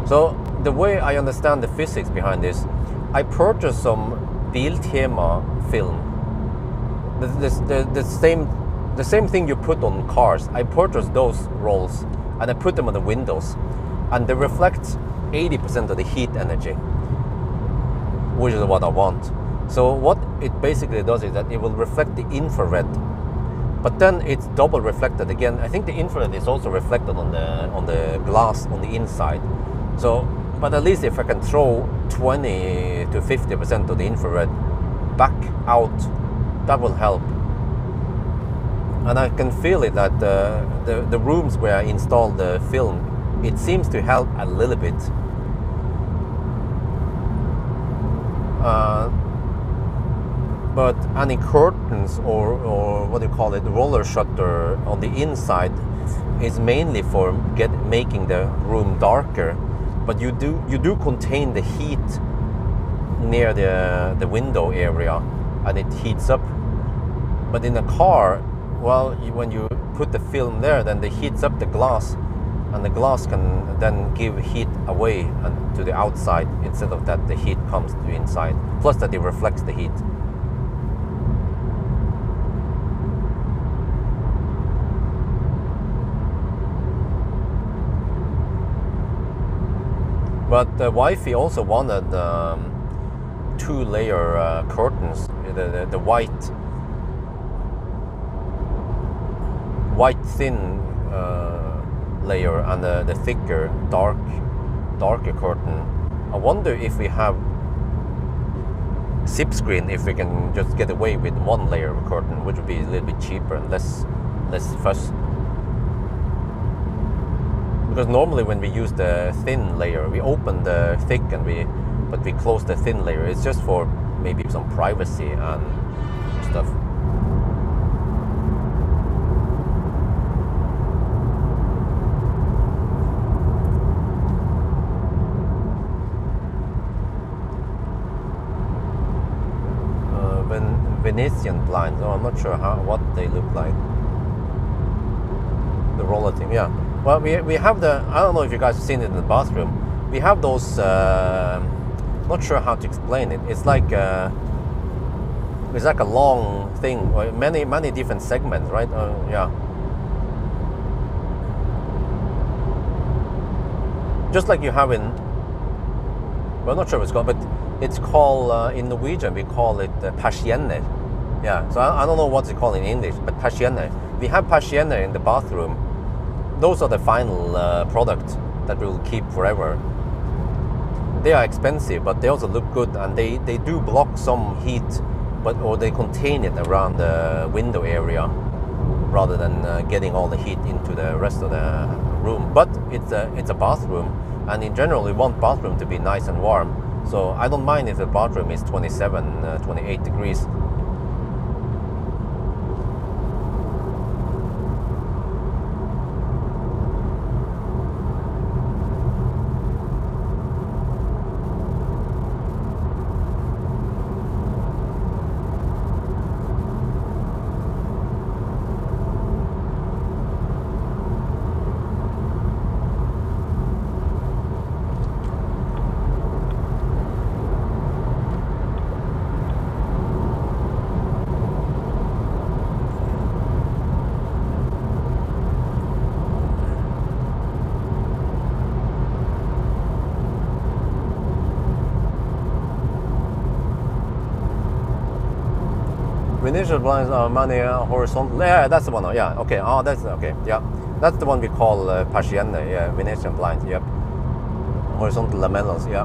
So the way I understand the physics behind this, I purchased some Biltema film. The same thing you put on cars. I purchased those rolls and I put them on the windows, and they reflect 80% of the heat energy, which is what I want. So what it basically does is that it will reflect the infrared But then it's double reflected again. I think the infrared is also reflected on the glass on the inside. So, but at least if I can throw 20 to 50% of the infrared back out, that will help. And I can feel it that the rooms where I installed the film, it seems to help a little bit. But any curtains or what do you call it, roller shutter on the inside is mainly for making the room darker. But you do contain the heat near the window area, and it heats up. But in a car, well, when you put the film there, then it heats up the glass, and the glass can then give heat away and to the outside instead of that the heat comes to the inside. Plus that it reflects the heat. But the wifey also wanted 2-layer curtains, the white thin layer and the thicker darker curtain. I wonder if we have zip screen, if we can just get away with 1 layer of curtain, which would be a little bit cheaper and less fuss. Because normally when we use the thin layer, we open the thick but we close the thin layer. It's just for maybe some privacy and stuff. Venetian blinds. Oh, I'm not sure what they look like. The roller thing, yeah. Well, we have I don't know if you guys have seen it in the bathroom. We have those, not sure how to explain it. It's like a long thing, many different segments, right? Yeah. Just like you have in, well, I'm not sure what it's called, but it's called, in Norwegian, we call it persienne. Yeah, so I don't know what's it called in English, but persienne. We have persienne in the bathroom. Those are the final product that we will keep forever. They are expensive, but they also look good, and they do block some heat, or they contain it around the window area rather than getting all the heat into the rest of the room. But it's a bathroom, and in general we want bathroom to be nice and warm. So I don't mind if the bathroom is 27, 28 degrees. Venetian blinds are many horizontal. Yeah, that's the one. Yeah, okay. Oh, that's okay. Yeah, that's the one we call persienne. Yeah, Venetian blinds. Yep. Horizontal lamellas. Yeah.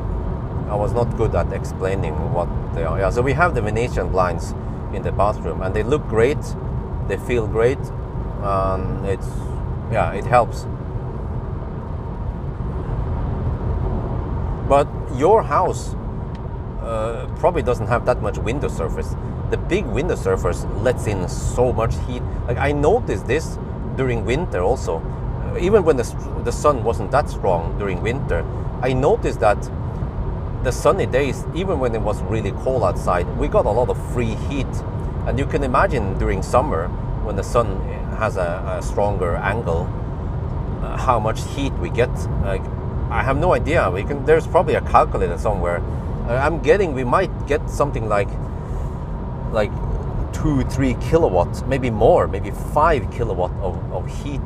I was not good at explaining what they are. Yeah. So we have the Venetian blinds in the bathroom, and they look great. They feel great. It helps. But your house probably doesn't have that much window surface. The big window surface lets in so much heat. Like I noticed this during winter also. Even when the sun wasn't that strong during winter, I noticed that the sunny days, even when it was really cold outside, we got a lot of free heat. And you can imagine during summer when the sun has a stronger angle, how much heat we get. Like I have no idea. There's probably a calculator somewhere. We might get something like 2-3 kilowatts, maybe more, maybe 5 kilowatt of heat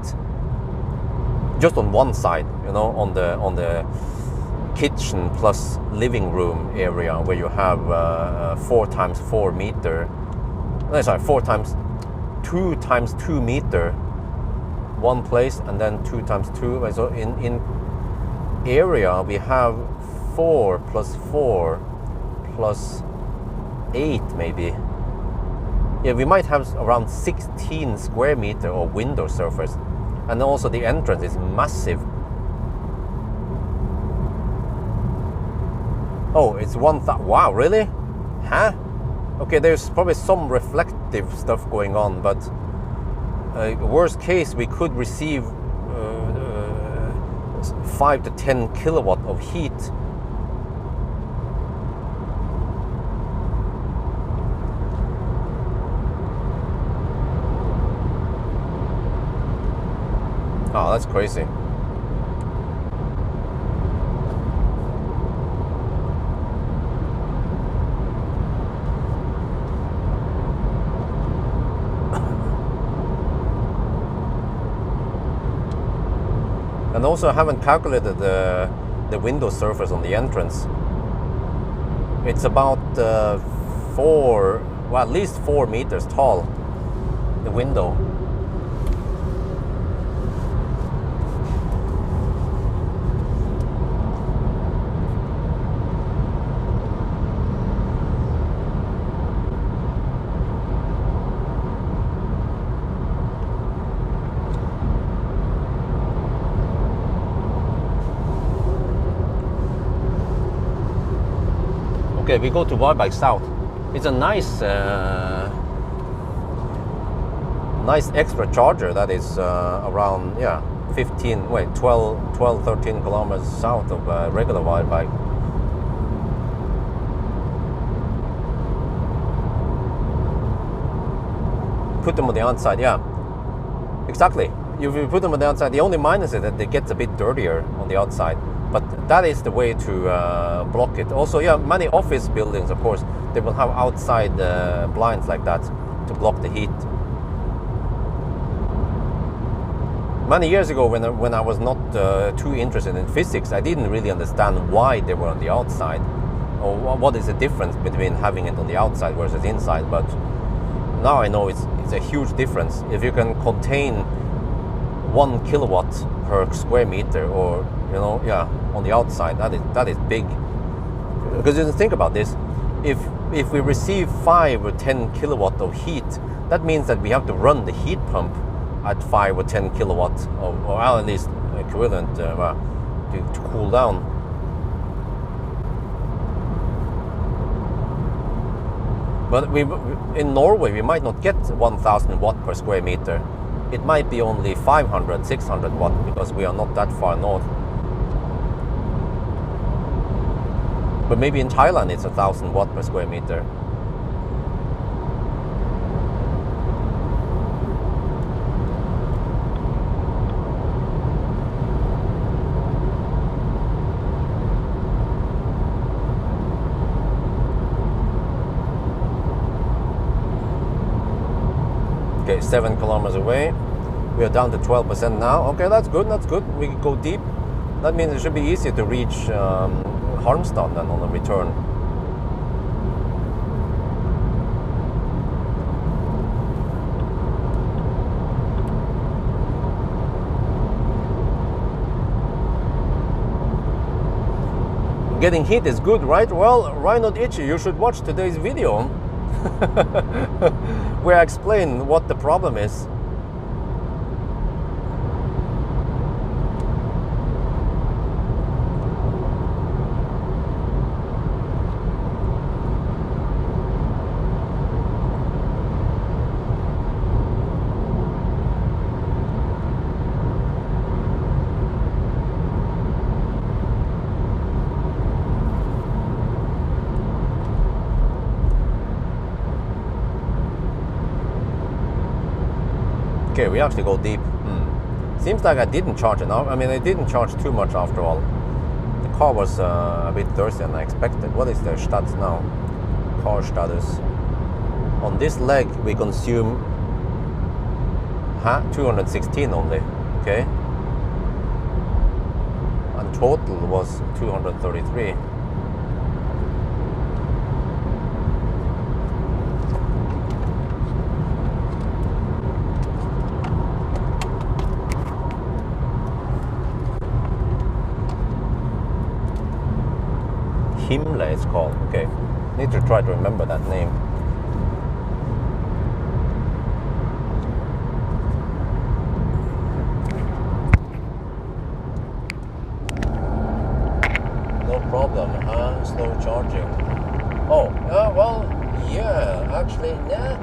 just on one side, on the kitchen plus living room area where you have 4 times 4 meter. No, sorry, 4 times 2 times 2 meter one place, and then 2 times 2. So in area we have 4 plus 4 plus 8 maybe. Yeah, we might have around 16 square meter of window surface, and also the entrance is massive. Oh, it's wow, really? Huh? Okay, there's probably some reflective stuff going on, but worst case we could receive 5 to 10 kilowatt of heat. Oh, that's crazy. And also I haven't calculated the window surface on the entrance. It's about at least 4 meters tall, the window. Okay, we go to Pawel South. It's a nice extra charger that is around 12, 13 kilometers south of regular Pawel. Put them on the outside, yeah. Exactly. If you put them on the outside, the only minus is that it gets a bit dirtier on the outside. But that is the way to block it. Also, yeah, many office buildings, of course, they will have outside blinds like that to block the heat. Many years ago, when I was not too interested in physics, I didn't really understand why they were on the outside, or what is the difference between having it on the outside versus inside. But now I know it's a huge difference. If you can contain 1 kilowatt per square meter, or on the outside, that is big. Because you think about this, if we receive 5 or 10 kilowatt of heat, that means that we have to run the heat pump at 5 or 10 kilowatt, or at least equivalent to cool down. But in Norway we might not get 1,000 watt per square meter. It might be only 500, 600 watt, because we are not that far north. But maybe in Thailand it's 1,000 watt per square meter. Okay, 7 kilometers away. We are down to 12% now. Okay, that's good, that's good. We go deep. That means it should be easier to reach Halmstad than on the return. Getting heat is good, right? Well, Rhino Itchy, you should watch today's video where I explain what the problem is. Okay, we actually go deep. Seems like I didn't charge enough. I mean, I didn't charge too much after all. The car was a bit thirsty than I expected. What is the stats now? Car status. On this leg we consume 216 only. Okay. And total was 233. Himmler it's called. Okay, need to try to remember that name. No problem. Slow charging. Oh, well, yeah, actually, yeah.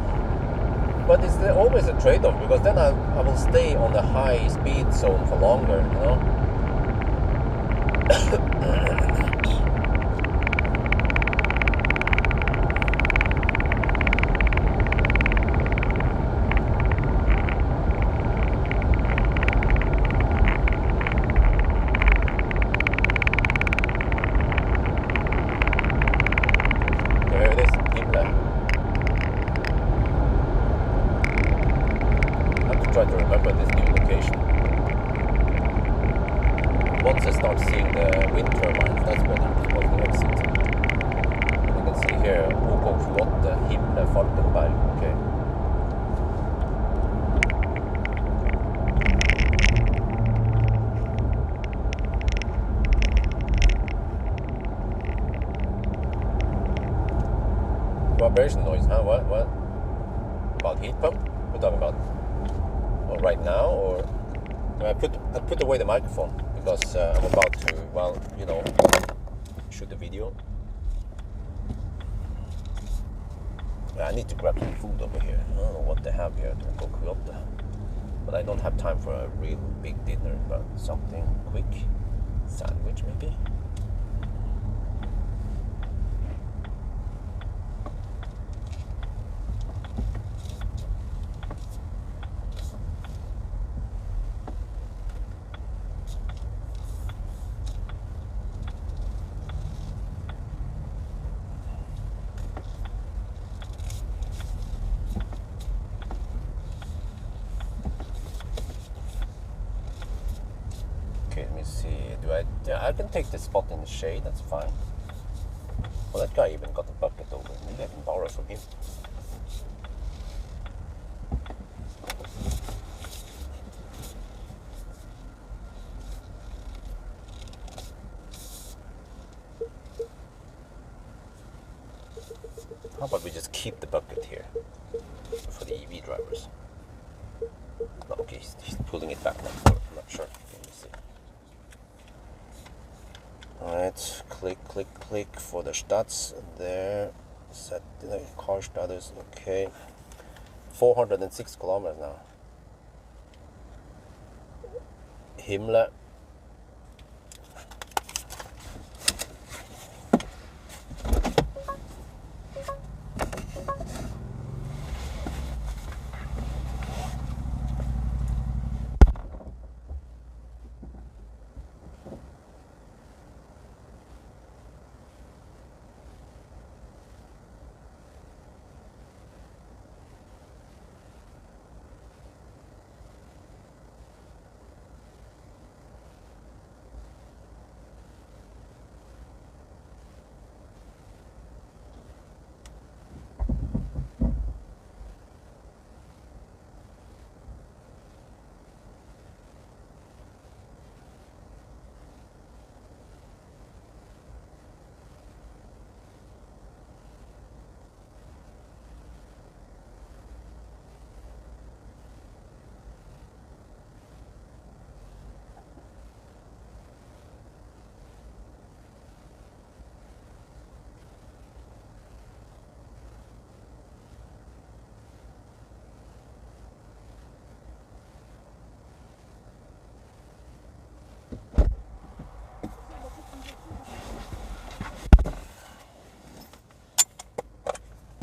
But it's always a trade-off, because then I will stay on the high speed zone for longer, you know. There it is, Himmler. Try to remember this new location. Once I start seeing the wind turbines, that's when I'm supposed to exit. And you can see here, OK28, Himmler, Falkenberg. Okay. Vibration noise, huh? What? About heat pump? We're talking about right now, or I put away the microphone because I'm about to, well, you know, shoot the video. I need to grab some food over here. I don't know what they have here at OK28, but I don't have time for a real big dinner, but something quick, sandwich maybe. Let me see. I can take the spot in the shade. That's fine. Well, that guy even got a bucket over. Maybe I can borrow from him. How about we just keep the bucket here for the EV drivers? No, okay, he's pulling it back now. I'm not sure. Let me see. Alright, click for the stats. There, set the car status. Okay, 406 kilometers now. Himmler.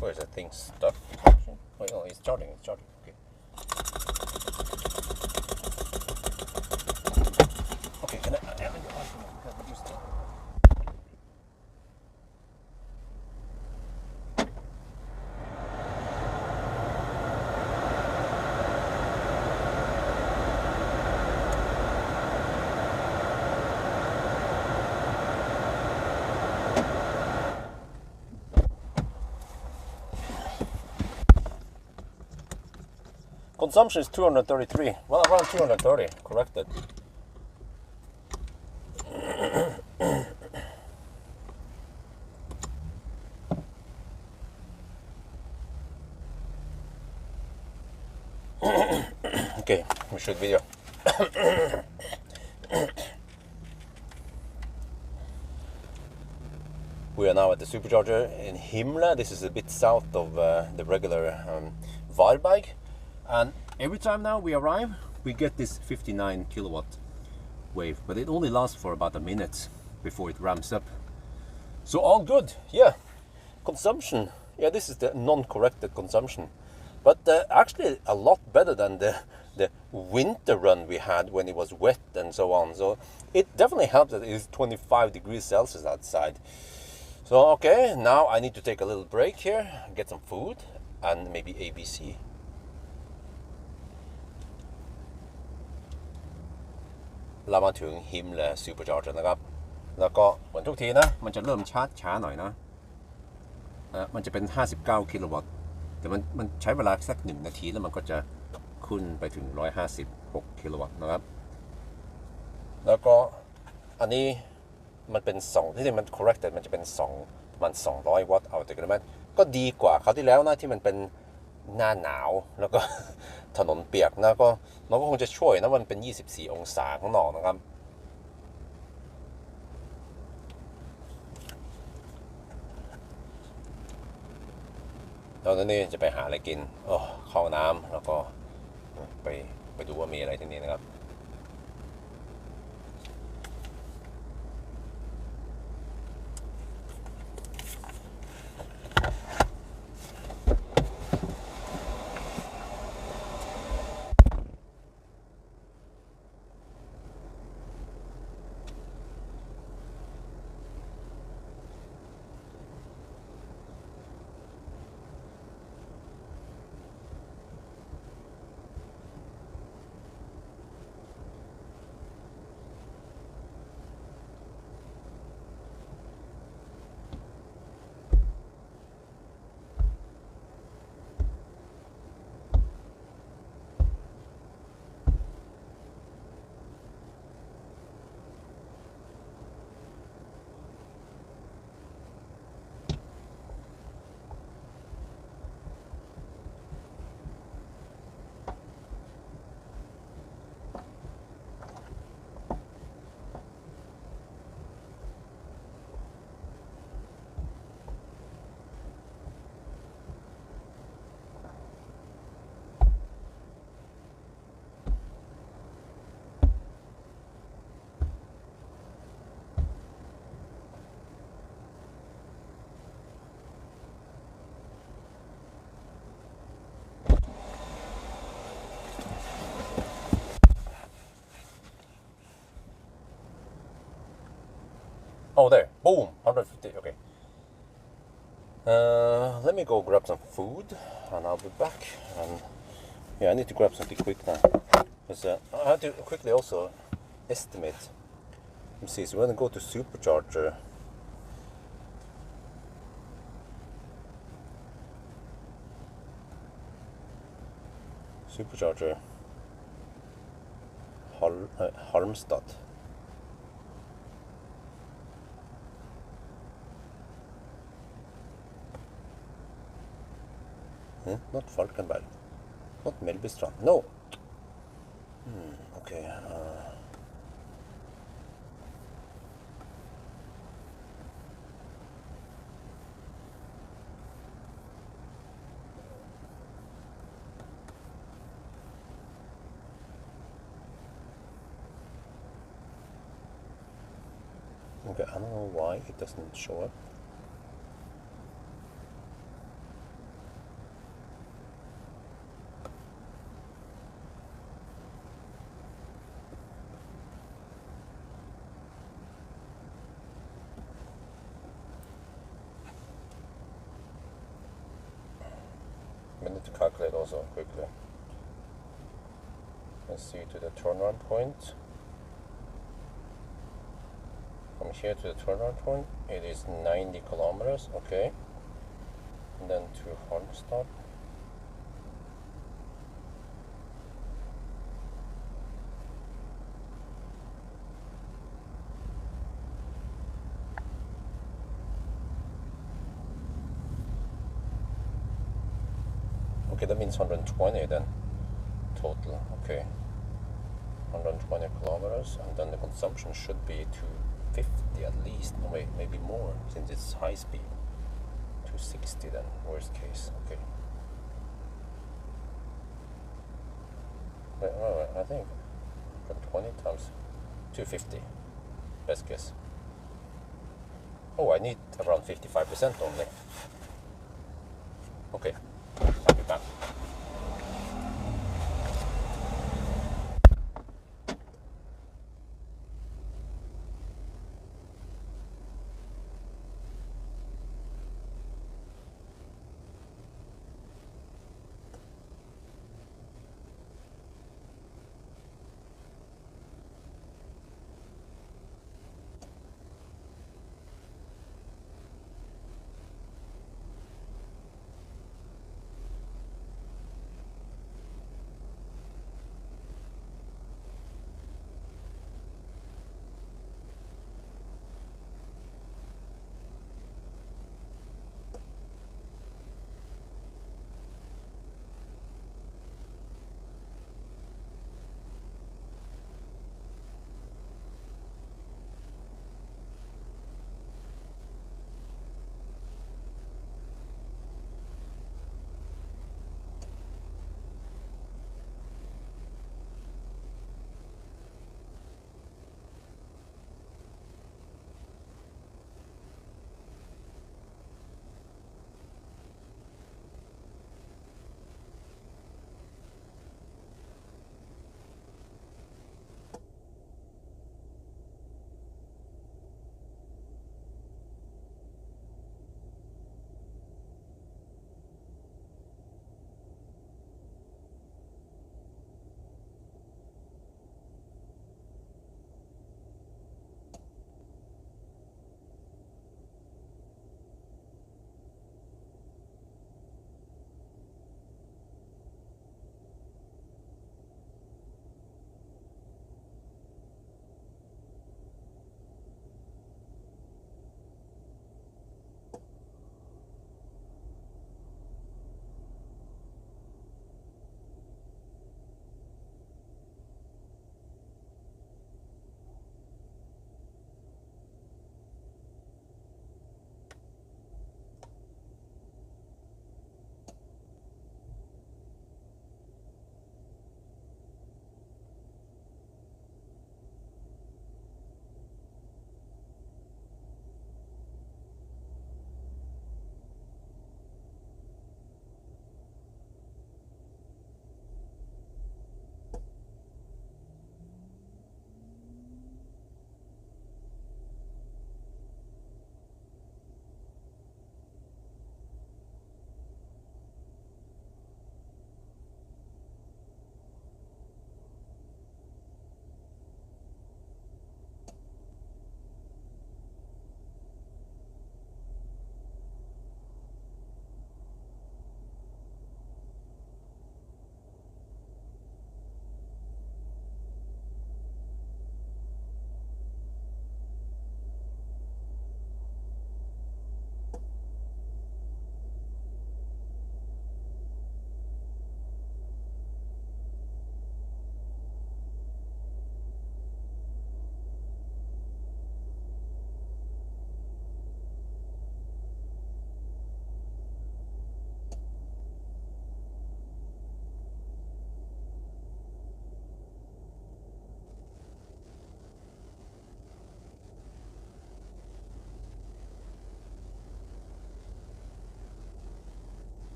Where is that thing stuck? Oh, no, it's charging, okay. Okay, can I have your iPhone? Consumption is 233. Well, around 230. Corrected. Okay, we shoot video. We are now at the supercharger in Himla. This is a bit south of the regular Varberg. And every time now we arrive, we get this 59 kilowatt wave, but it only lasts for about a minute before it ramps up. So all good, yeah. Consumption, yeah, this is the non-corrected consumption. But actually a lot better than the winter run we had when it was wet and so on. So it definitely helps that it is 25 degrees Celsius outside. So okay, now I need to take a little break here, get some food and maybe ABC. เรามาถึง Himla Supercharger นะครับแล้วก็เหมือนทุกทีนะมันจะเริ่มชาร์จช้าหน่อยนะมันจะเป็น59กิโลวัตต์แต่มันใช้เวลาสัก1 นาทีแล้วมันก็จะขึ้นไปถึง156กิโลวัตต์นะครับแล้วก็อันนี้มันเป็น2ที่มัน corrected มันจะเป็น2มัน200วัตต์เอาแต่กันมันก็ดีกว่าคราวที่แล้วนะที่มันเป็นหน้าหนาวแล้วก็ถนนเปียกนะก็มันก็คงจะช่วยนะมันเป็น24องศาข้างนอกนะครับตอนนี้จะไปหาอะไรกินเข้าน้ำแล้วก็ไปดูว่ามีอะไรที่นี่นะครับ Oh, there. Boom. 150. Okay. Let me go grab some food and I'll be back. Yeah, I need to grab something quick now. Because I have to quickly also estimate. Let me see. So we're going to go to supercharger. Supercharger. Halmstad. Not Falkenberg. Not Mellbystrand. No. Okay. Okay, I don't know why it doesn't show up. We need to calculate also quickly. Let's see to the turnaround point. From here to the turnaround point, it is 90 kilometers, okay. And then to Halmstad. Okay, that means 120 then. To total. Okay, 120 kilometers, and then the consumption should be 250 at least. No, wait, maybe more since it's high speed. 260 then, worst case. Okay. Wait, I think 120 times 250, best guess. Oh, I need around 55% only. Okay, I'll be back.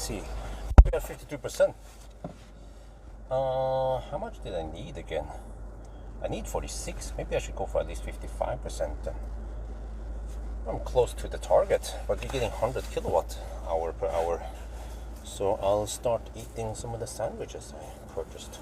see. We are 52%. How much did I need again? I need 46. Maybe I should go for at least 55% then. I'm close to the target, but you're getting 100 kilowatt hour per hour. So I'll start eating some of the sandwiches I purchased.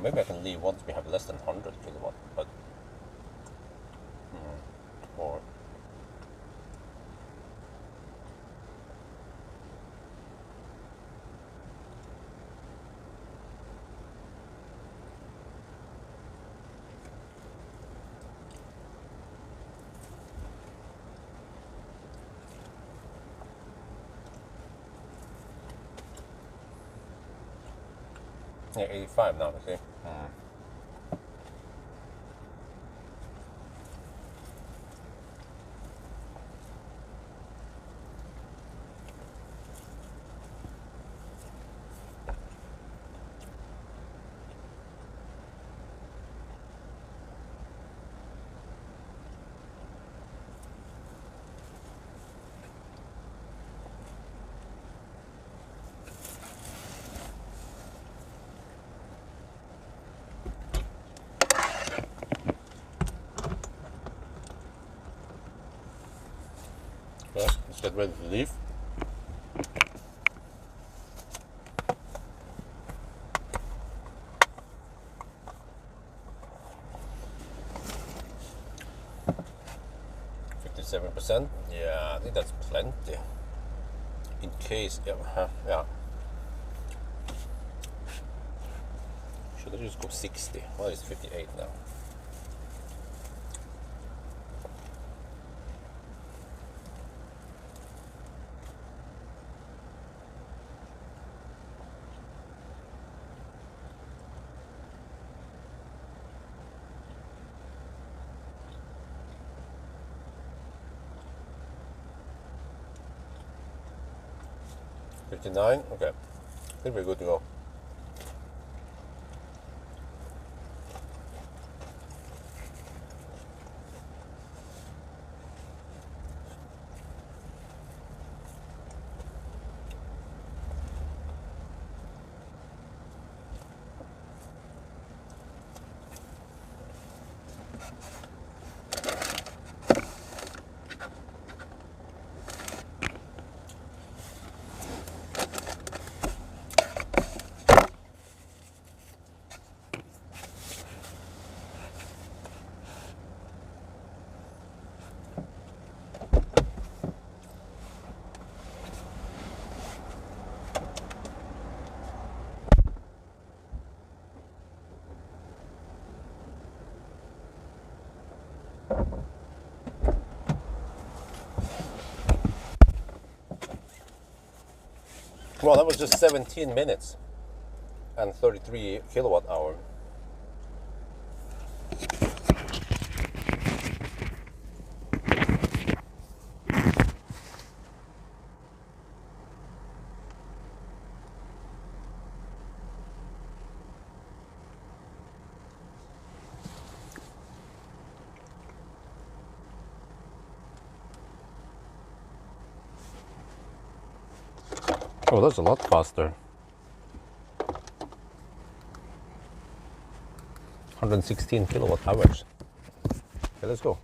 Maybe I can leave once we have less than 100 kilowatt, but or 85 now, you see. Okay, let's get ready to leave. %. Yeah, I think that's plenty. In case, yeah. Should I just go 60? Well, it's 58 now. $59. Okay, I think we're good to go. Well, that was just 17 minutes and 33 kilowatt hour. Oh, that's a lot faster. 116 kilowatt hours. Okay, let's go.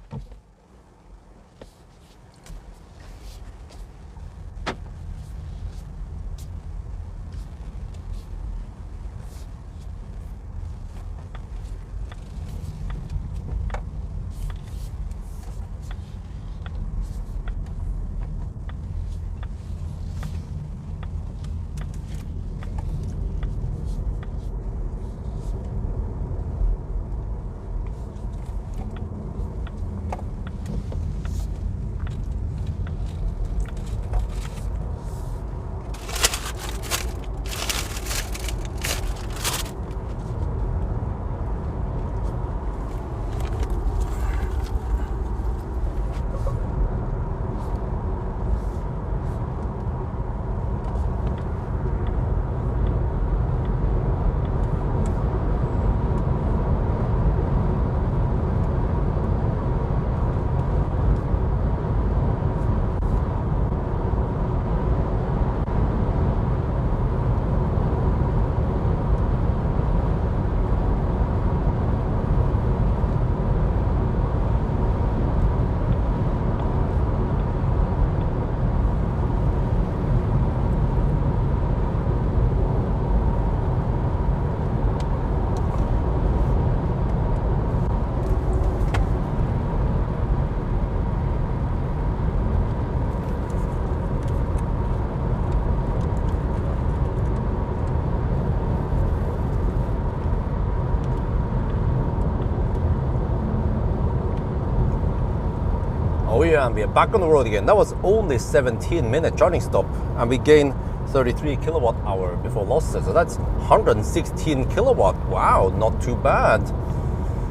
Oh yeah, and we are back on the road again. That was only 17-minute charging stop, and we gained 33 kilowatt hour before losses. So that's 116 kilowatt. Wow, not too bad.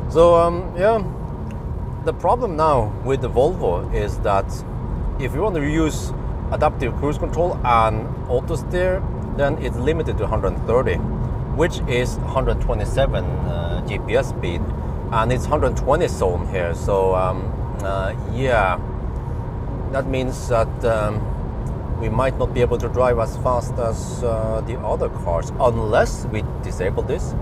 So yeah, the problem now with the Volvo is that if you want to use adaptive cruise control and auto steer, then it's limited to 130, which is 127 GPS speed, and it's 120 zone here. So yeah, that means that we might not be able to drive as fast as the other cars unless we disable this.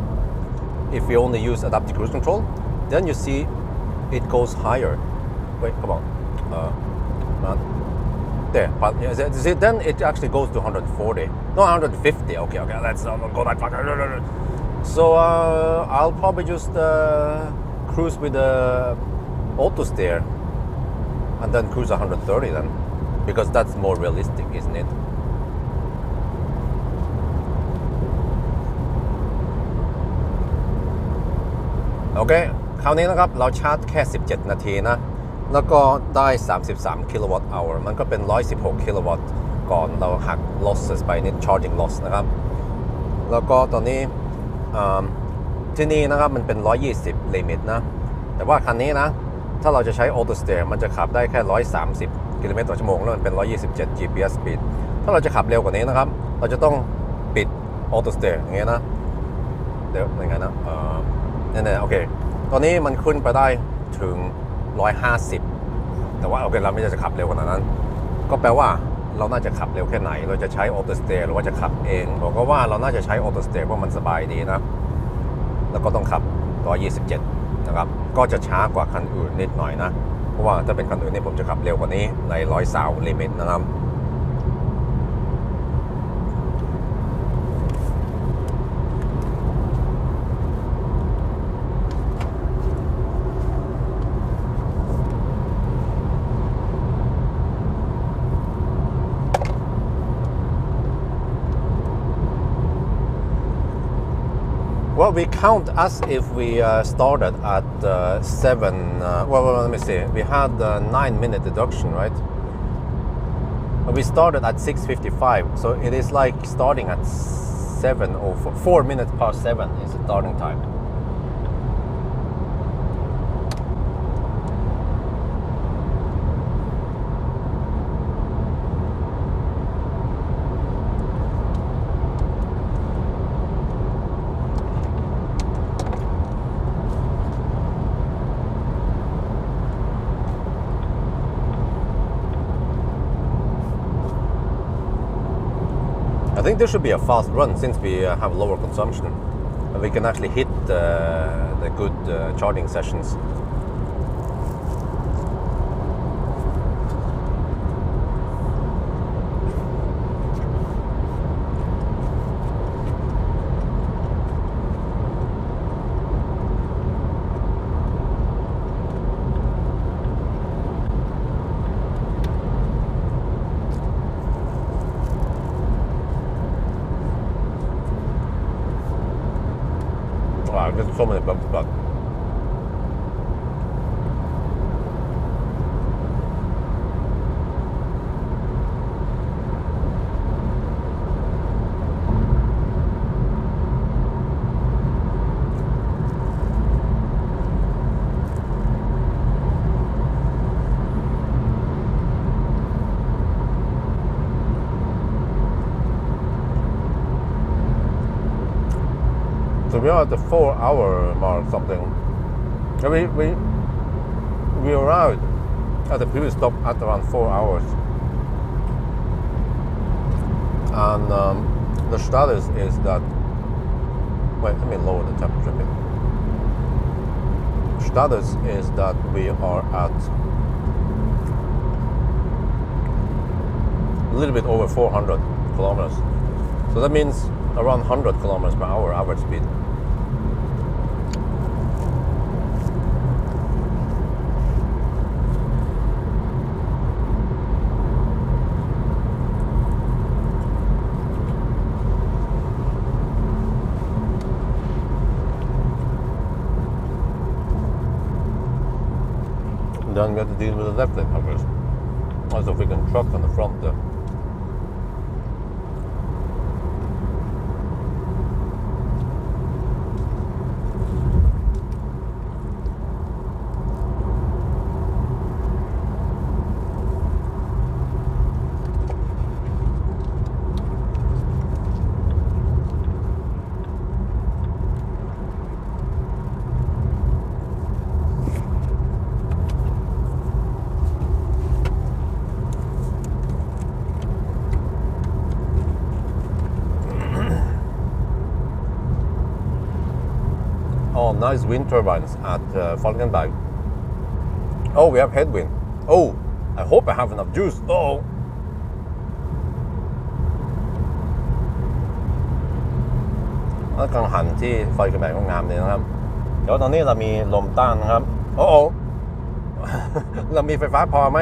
If we only use adaptive cruise control, then you see it goes higher. Wait, come on. There, but see, then it actually goes to 140. No, 150. Okay, let's not go that far. So I'll probably just cruise with the auto steer and then cruise 130 then, because that's more realistic, isn't it? Okay, คราวนี้นะครับเราชาร์จแค่17นาทีนะแล้วก็ได้33 kilowatt hour มันก็เป็น116 kilowatt ก่อนเราหัก losses ไปนิด charging loss นะครับแล้วก็ตอนนี้ที่นี่นะครับมันเป็น120 limit นะแต่ว่าคันนี้นะถ้าเราจะใช้ auto steer มันจะขับได้แค่130 กิโลเมตรต่อชั่วโมงแล้วมันเป็น127 GPS speed ถ้าเราจะขับเร็วกว่านี้นะครับเราจะต้องปิด auto steer อย่างเงี้ยนะเดี๋ยวยังไงนะเนี่ยโอเคตอนนี้มันขึ้นไปได้ถึง150แต่ว่าโอเคเราไม่จะขับเร็วขนาดนั้นก็แปลว่าเราน่าจะขับเร็วแค่ไหนเราจะใช้ออโต้สเตย์หรือว่าจะขับเองบอกก็ว่าเราน่าจะใช้ออโต้สเตย์เพราะมันสบายดีนะแล้วก็ต้องขับ127นะครับก็จะช้ากว่าคันอื่นนิดหน่อยนะเพราะว่าถ้าเป็นคันอื่นนี่ผมจะขับเร็วกว่านี้ใน120 ลิมิตนะครับWell, we count as if we started at 7. Well, let me see. We had a 9-minute deduction, right? But we started at 6:55, so it is like starting at 7 or 4 minutes past 7 is the starting time. I think this should be a fast run since we have lower consumption and we can actually hit the good charging sessions. Wow, there's so many bumps back. So we are at the 4-hour mark something. We arrived at the previous stop at around 4 hours. And the status is that, wait, let me lower the temperature a bit. Status is that we are at a little bit over 400 kilometers. So that means around 100 kilometers per hour average speed. then we have to deal with the left leg covers. Also, if we can truck on the front there. Oh, nice wind turbines at Falkenberg. Oh, we have headwind. Oh, I hope I have enough juice. Oh. Nó กังหันที่ไฟกระแบงงามเลยนะครับเดี๋ยวตอนนี้เรามีลมต้านนะครับโอ้โห เรามีไฟฟ้าพอไหม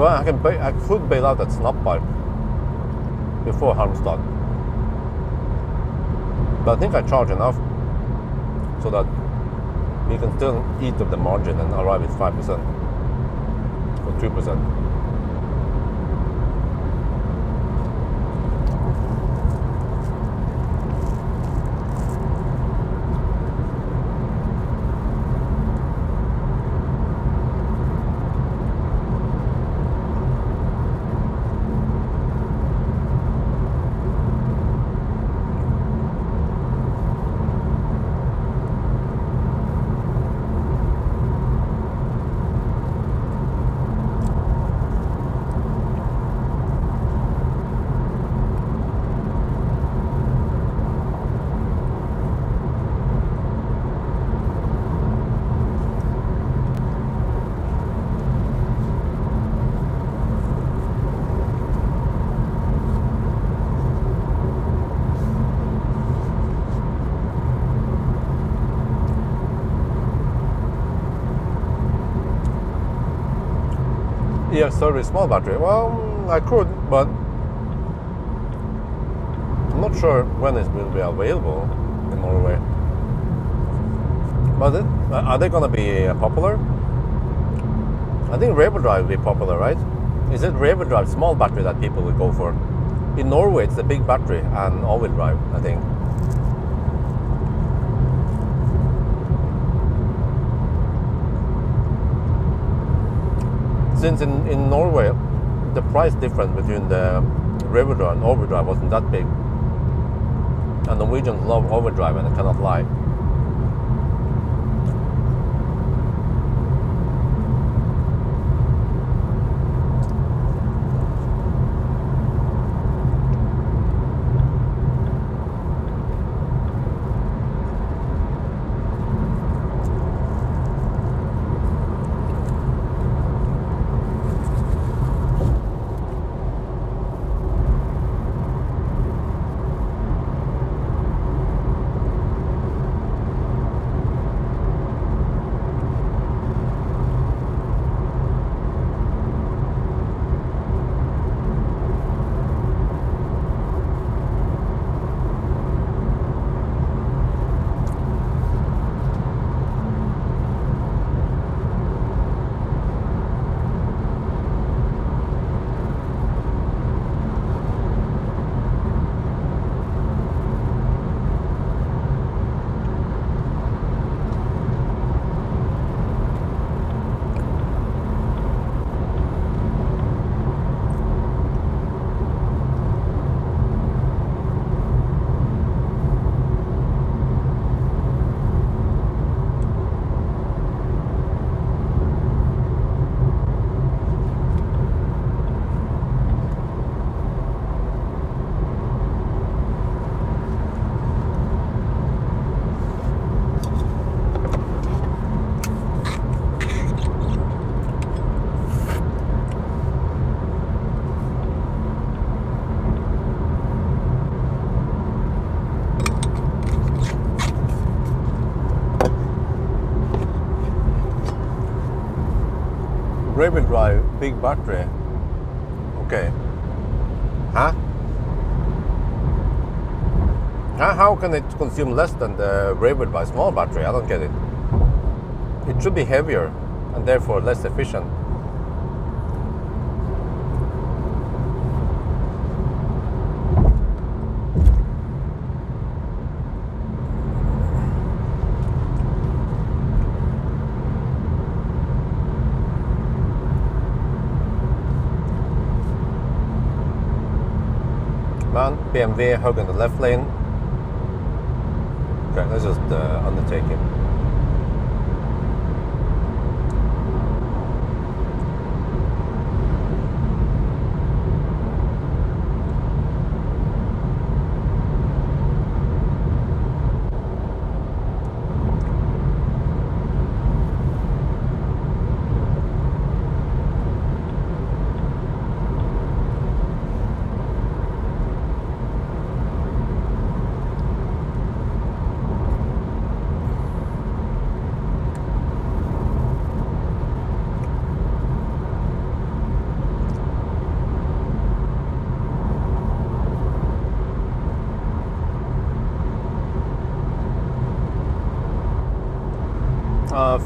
Well, I could bail out that snap pipe before Halmstad, but I think I charge enough so that we can still eat up the margin and arrive at 5% or 2%. EX30 small battery. Well, I could, but I'm not sure when it will be available in Norway. But are they going to be popular? I think RWD will be popular, right? Is it RWD small battery that people will go for? In Norway, it's a big battery and all-wheel drive, I think. Since in Norway, the price difference between the RWD and all-wheel drive wasn't that big. And Norwegians love all-wheel drive, and I cannot lie. rear-wheel drive, big battery. Okay. Huh? How can it consume less than the rear-wheel drive small battery? I don't get it. It should be heavier and therefore less efficient. Man, BMW hugging the left lane. Okay, let's just undertake him.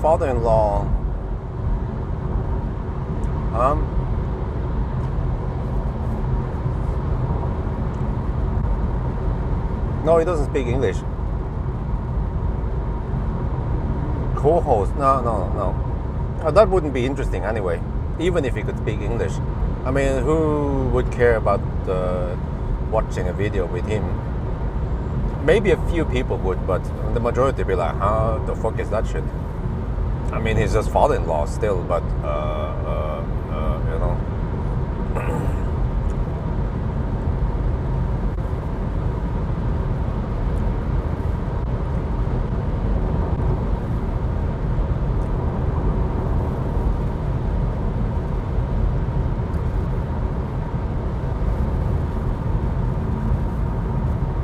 Father-in-law. No, he doesn't speak English. Co-host? No. That wouldn't be interesting anyway, even if he could speak English. I mean, who would care about watching a video with him? Maybe a few people would, but the majority would be like, how the fuck is that shit? I mean, he's just father-in-law still, but, you know.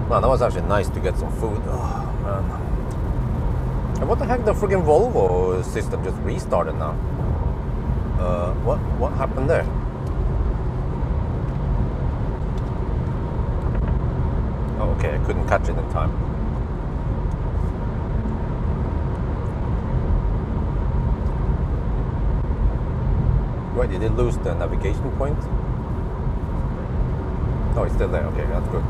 Man, that was actually nice to get some food. Oh, man. And what the heck, the freaking Volvo system just restarted now. What happened there? Oh, okay, I couldn't catch it in time. Wait, did it lose the navigation point? Oh, it's still there. Okay, that's good.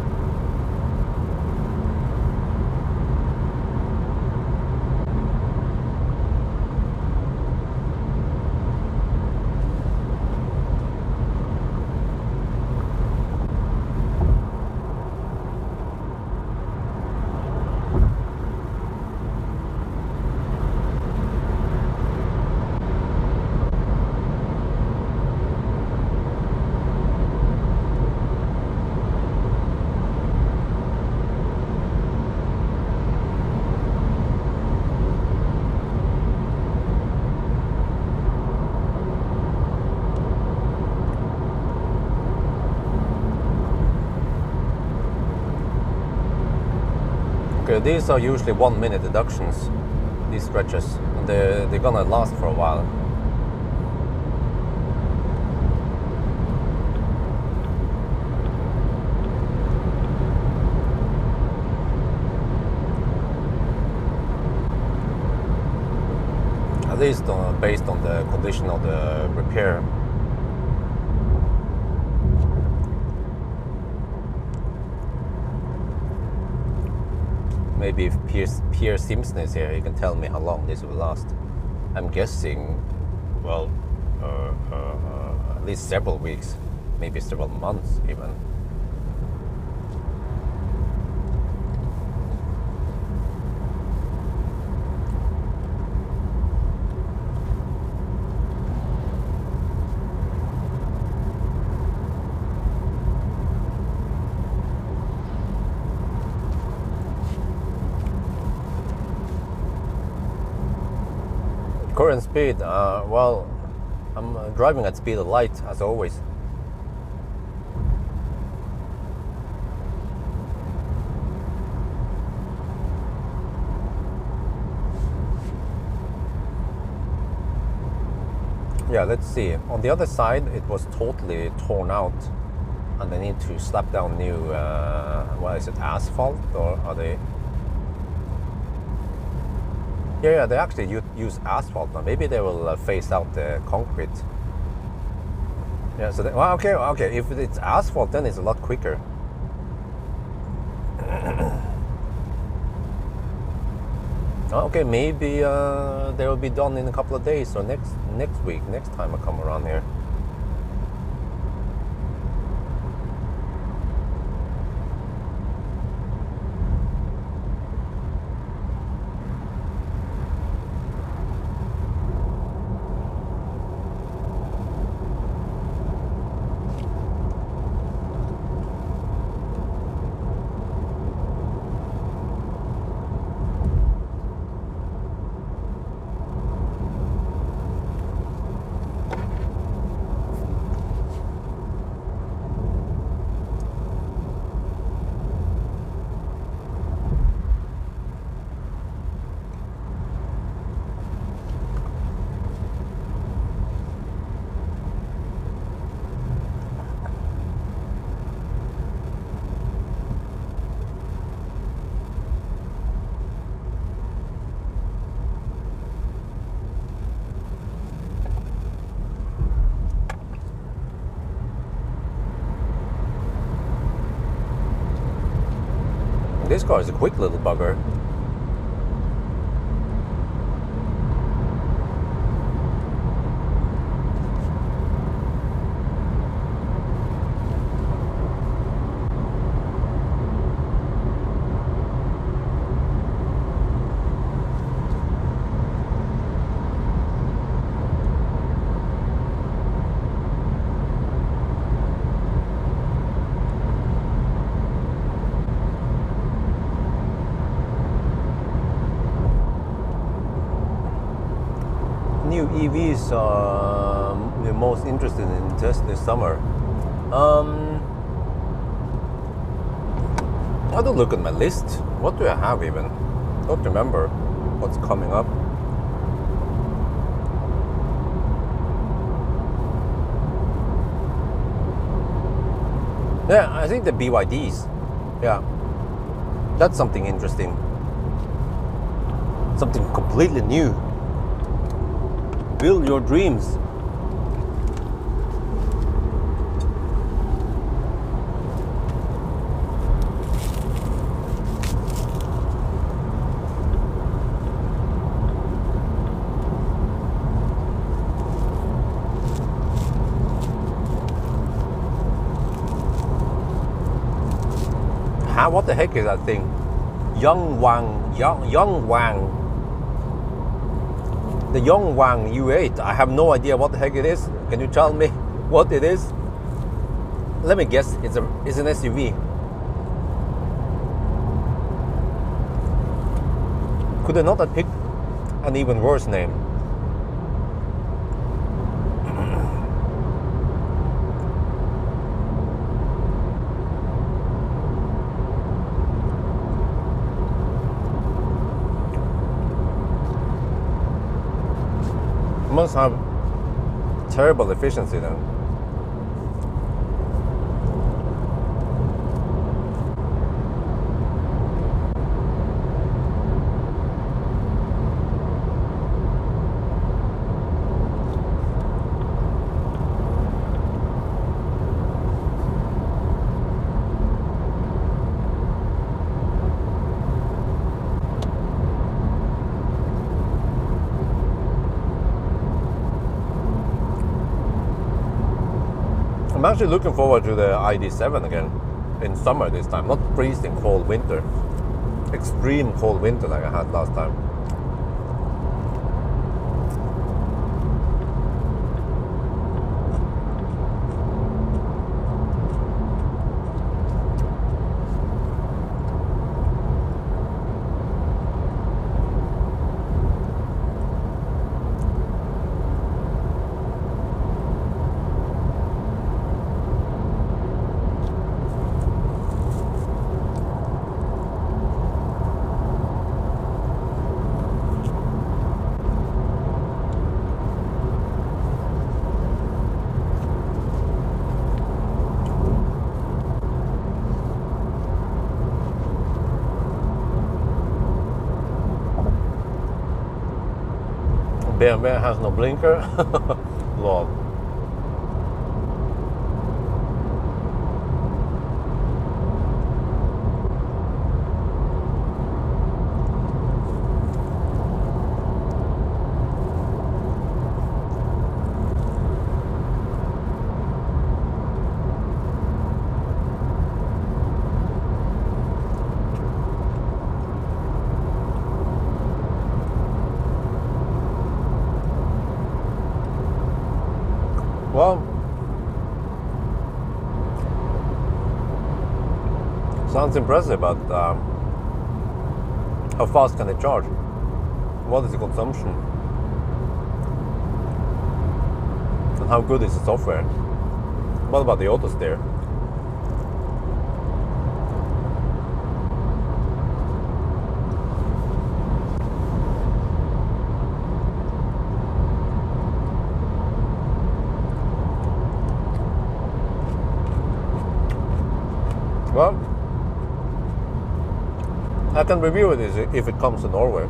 These are usually 1 minute deductions, these stretches, and they're gonna last for a while. At least based on the condition of the repair. Maybe if Pierre Simpson is here, he can tell me how long this will last. I'm guessing, well, at least several weeks, maybe several months even. Current speed, well, I'm driving at speed of light as always. Yeah, let's see. On the other side, it was totally torn out, and they need to slap down new, what is it, asphalt, or are they? Yeah, they actually use asphalt now. Maybe they will phase out the concrete. Yeah, so well, okay. If it's asphalt, then it's a lot quicker. Okay, maybe they will be done in a couple of days or next week, next time I come around here. This car is a quick little bugger. New EVs you're most interested in test this summer? I don't look at my list. What do I have even? Don't remember what's coming up. Yeah, I think the BYDs. Yeah, that's something interesting. Something completely new. Build your dreams. What the heck is that thing? Young Wang. The Yongwang U8. I have no idea what the heck it is. Can you tell me what it is? Let me guess. It's an SUV. Could I not have picked an even worse name? Must have terrible efficiency then. I'm actually looking forward to the ID7 again in summer this time, not freezing cold winter, extreme cold winter like I had last time. BMW has no blinker. Lol. Well, sounds impressive, but how fast can it charge? What is the consumption? And how good is the software? What about the auto steer? Well, I can review it if it comes to Norway.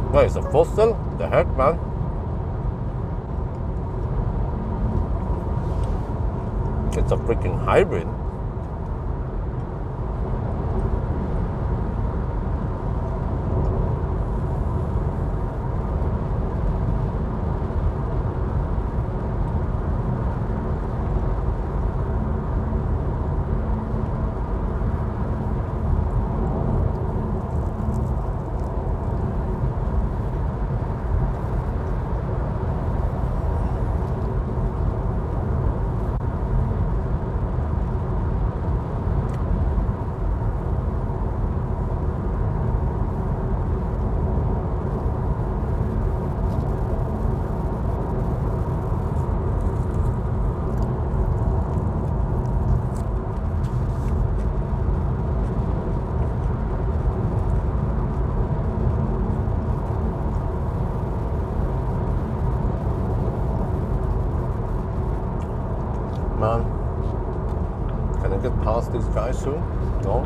What is a fossil? The heck, man? It's a freaking hybrid. Man, can I get past this guy soon? No?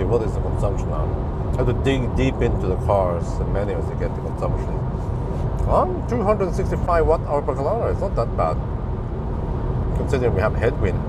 what is the consumption now? I have to dig deep into the cars, the menus to get the consumption. 265 watt-hour per kilometer. It's not that bad, considering we have headwind.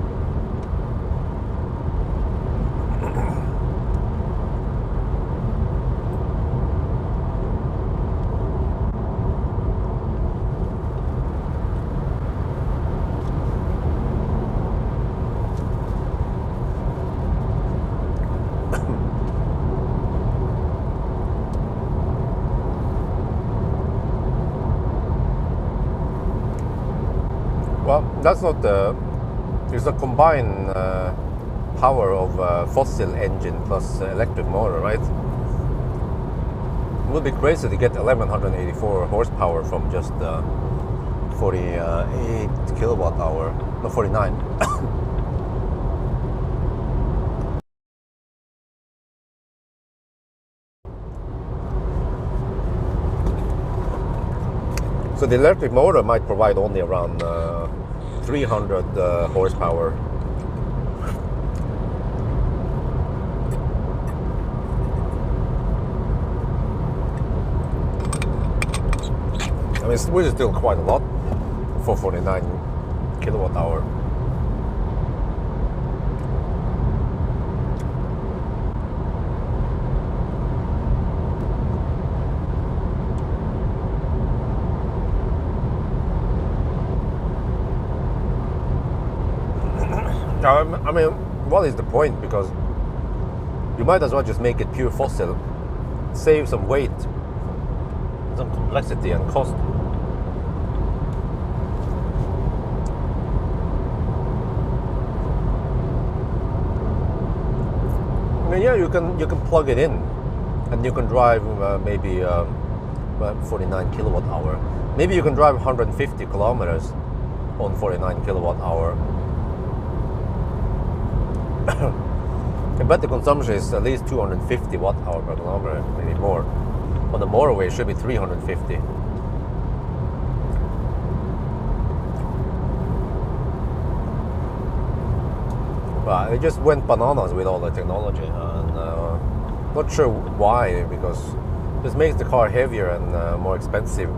Well, that's not the. It's a combined power of fossil engine plus electric motor, right? It would be crazy to get 1184 horsepower from just 48 kilowatt hour, no 49. So the electric motor might provide only around 300 horsepower. I mean, which is still quite a lot for 49 kilowatt hour. I mean, what is the point? Because you might as well just make it pure fossil, save some weight, some complexity and cost. I mean, yeah, you can plug it in, and you can drive maybe 49 kilowatt hour. Maybe you can drive 150 kilometers on 49 kilowatt hour. I bet the consumption is at least 250 watt hour per kilometer, maybe more. On the motorway, it should be 350. But it just went bananas with all the technology, and not sure why, because this makes the car heavier and more expensive.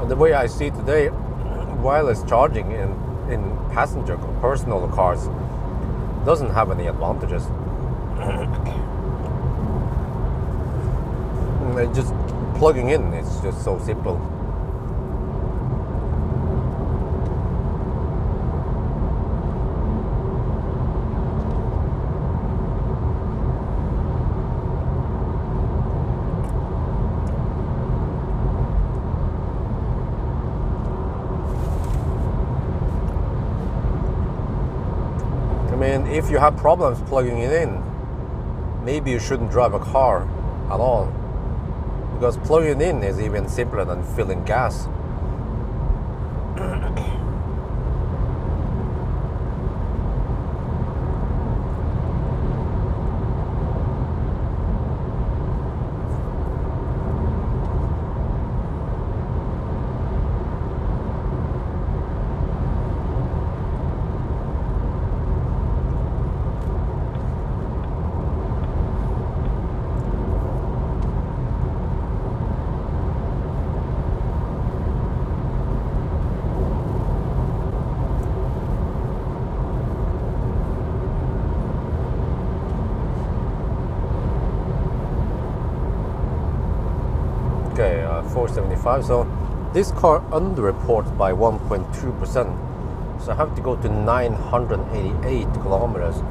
The way I see today, wireless charging in passenger personal cars doesn't have any advantages. Just plugging in, it's just so simple. If you have problems plugging it in, maybe you shouldn't drive a car at all, because plugging it in is even simpler than filling gas. Okay, 475. So this car underreports by 1.2%. So I have to go to 988 kilometers.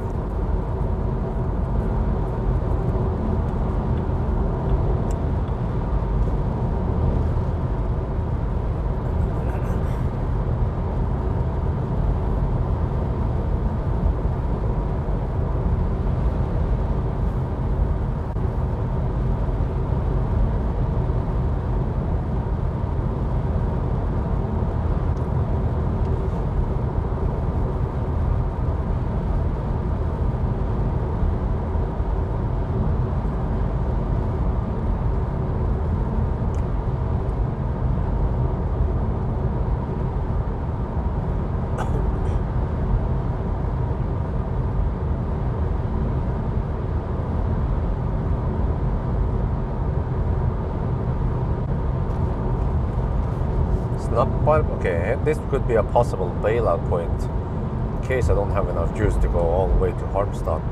Okay, this could be a possible bailout point in case I don't have enough juice to go all the way to Harmstad.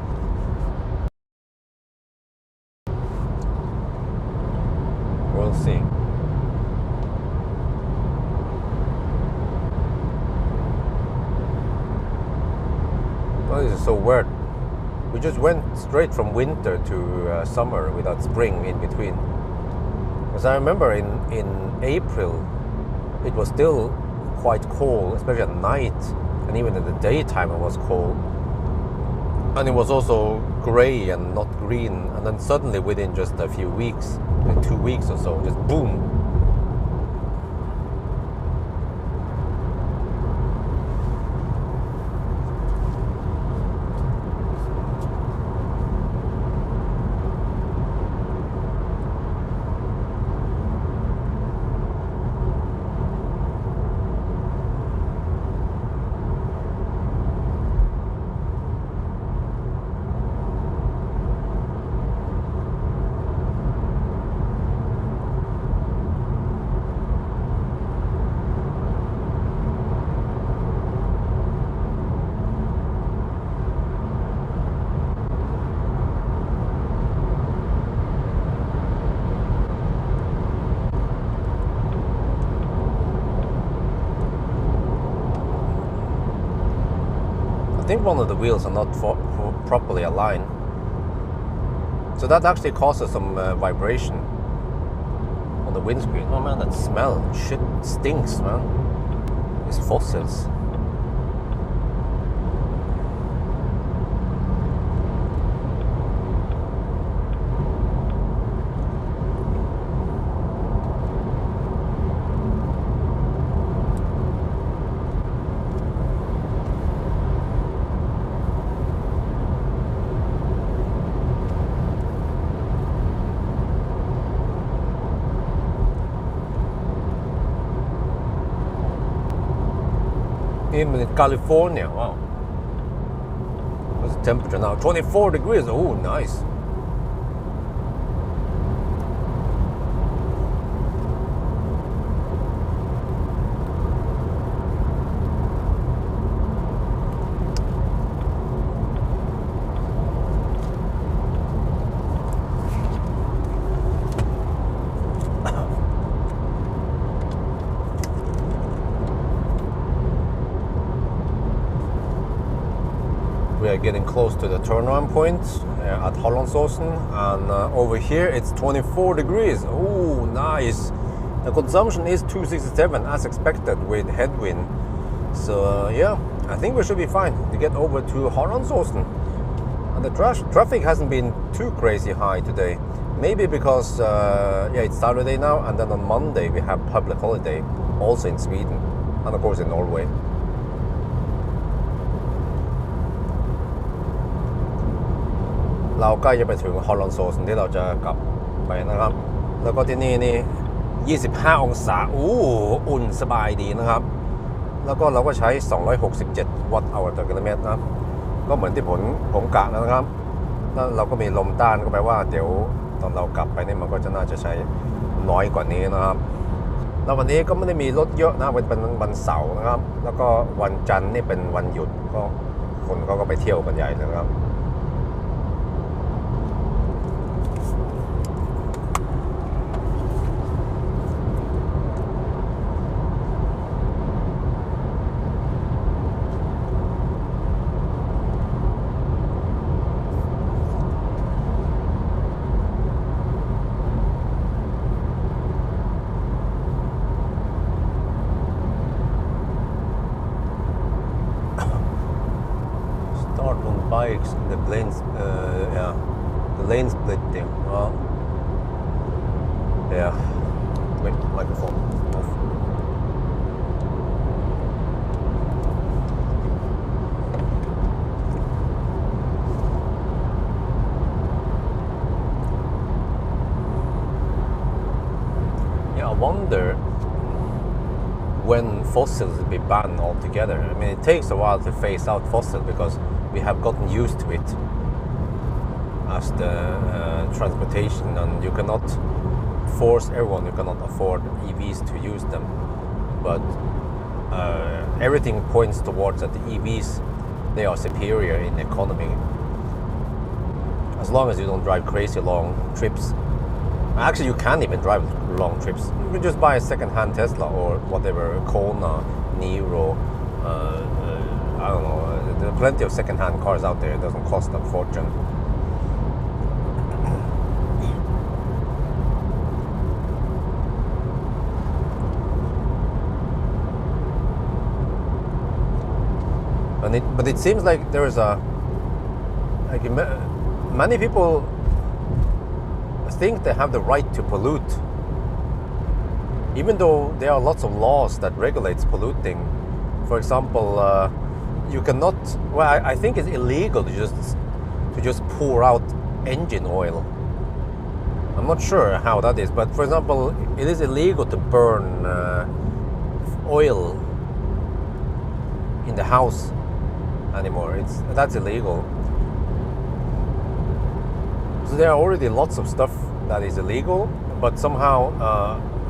We'll see. Oh, this is so weird. We just went straight from winter to summer without spring in between. Because I remember in April, it was still quite cold, especially at night, and even in the daytime it was cold. And it was also gray and not green, and then suddenly within just a few weeks, like 2 weeks or so, just boom. I think one of the wheels are not properly aligned, so that actually causes some vibration on the windscreen. Oh man, that smell, shit stinks, man. It's fossils. In California, wow. What's the temperature now? 24 degrees. Oh, nice. We are getting close to the turnaround point at Hallandsåsen, and over here it's 24 degrees. Oh, nice. The consumption is 267 as expected with headwind. So yeah, I think we should be fine to get over to Hallandsåsen. And the traffic hasn't been too crazy high today. Maybe because yeah, it's Saturday now, and then on Monday we have public holiday also in Sweden and of course in Norway.เราใกล้จะไปถึงฮอลแลนด์โซนที่เราจะกลับไปนะครับแล้วก็ที่นี่นี่25 องศาอุ่นสบายดีนะครับแล้วก็เราก็ใช้267 วัตต์อเวอร์ต่อกิโลเมตรนะก็เหมือนที่ผมกะแล้วนะครับแล้วเราก็มีลมต้านก็แปลว่าเดี๋ยวตอนเรากลับไปนี่มันก็จะน่าจะใช้น้อยกว่านี้นะครับแล้ววันนี้ก็ไม่ได้มีรถเยอะนะเป็นวันเสาร์นะครับแล้วก็วันจันทร์นี่เป็นวันหยุดก็คนก็ไปเที่ยวกันใหญ่เลยนะครับbikes in the lanes, yeah, the lane split thing. Well, yeah. Wait, microphone off. Yeah, I wonder when fossils will be banned altogether. I mean, it takes a while to phase out fossils because we have gotten used to it as the transportation, and you cannot force everyone who cannot afford EVs to use them. but everything points towards that the EVs, they are superior in economy, as long as you don't drive crazy long trips. Actually, you can't even drive long trips. You can just buy a second-hand Tesla or whatever, Kona, Niro, I don't know. There are plenty of second-hand cars out there. It doesn't cost a fortune. But it seems like there is many people think they have the right to pollute, even though there are lots of laws that regulates polluting. For example, you cannot. Well, I think it's illegal to just pour out engine oil. I'm not sure how that is, but for example, it is illegal to burn oil in the house anymore. That's illegal. So there are already lots of stuff that is illegal, but somehow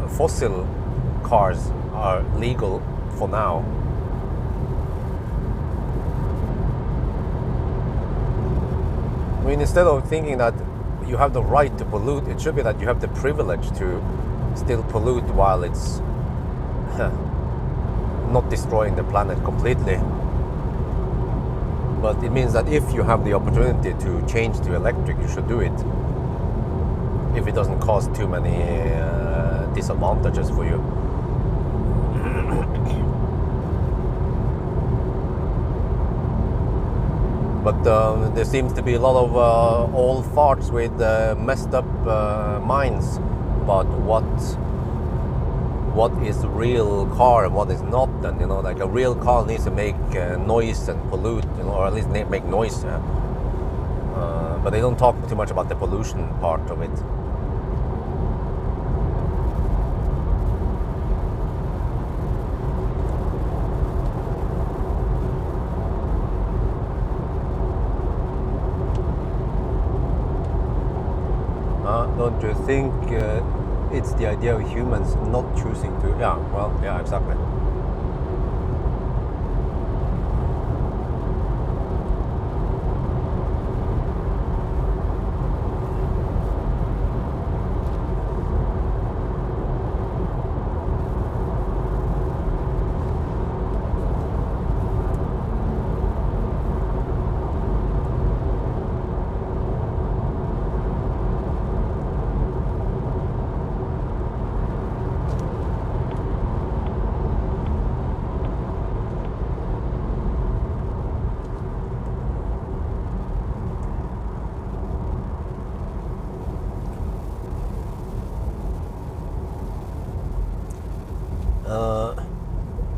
fossil cars are legal for now. I mean, instead of thinking that you have the right to pollute, it should be that you have the privilege to still pollute while it's not destroying the planet completely. But it means that if you have the opportunity to change to electric, you should do it, if it doesn't cause too many disadvantages for you. But there seems to be a lot of old farts with messed up minds about what is a real car and what is not. And like a real car needs to make noise and pollute, or at least make noise. But they don't talk too much about the pollution part of it. Don't you think it's the idea of humans not choosing to? Yeah, well, yeah, exactly.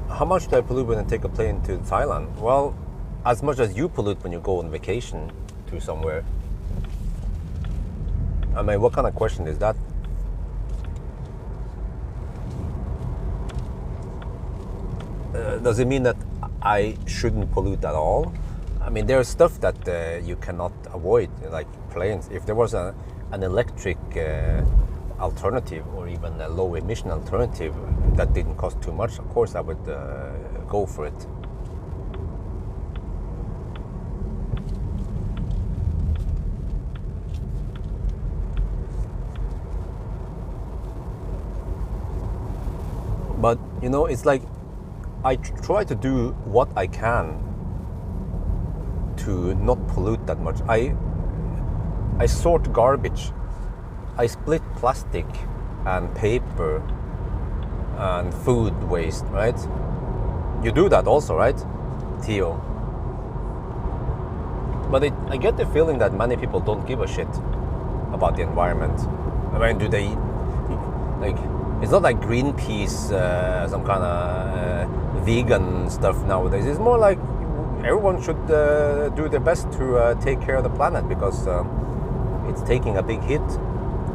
How much do I pollute when I take a plane to Thailand? Well, as much as you pollute when you go on vacation to somewhere. I mean, what kind of question is that? Does it mean that I shouldn't pollute at all? I mean, there's stuff that you cannot avoid, like planes. If there was an electric alternative, or even a low emission alternative that didn't cost too much, of course I would go for it. But it's like I try to do what I can to not pollute that much. I sort garbage. I split plastic and paper and food waste, right? You do that also, right, Theo? But I get the feeling that many people don't give a shit about the environment. I mean, do they? Like, it's not like Greenpeace, some kind of vegan stuff nowadays. It's more like everyone should do their best to take care of the planet, because it's taking a big hit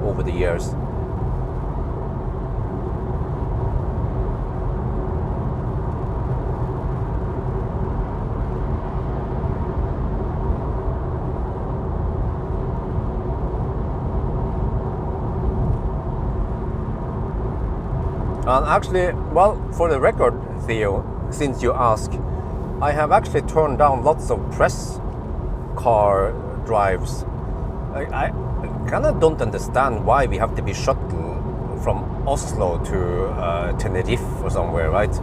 over the years. And actually, well, for the record, Theo, since you ask, I have actually turned down lots of press car drives. I kind of don't understand why we have to be shuttled from Oslo to Tenerife or somewhere, right?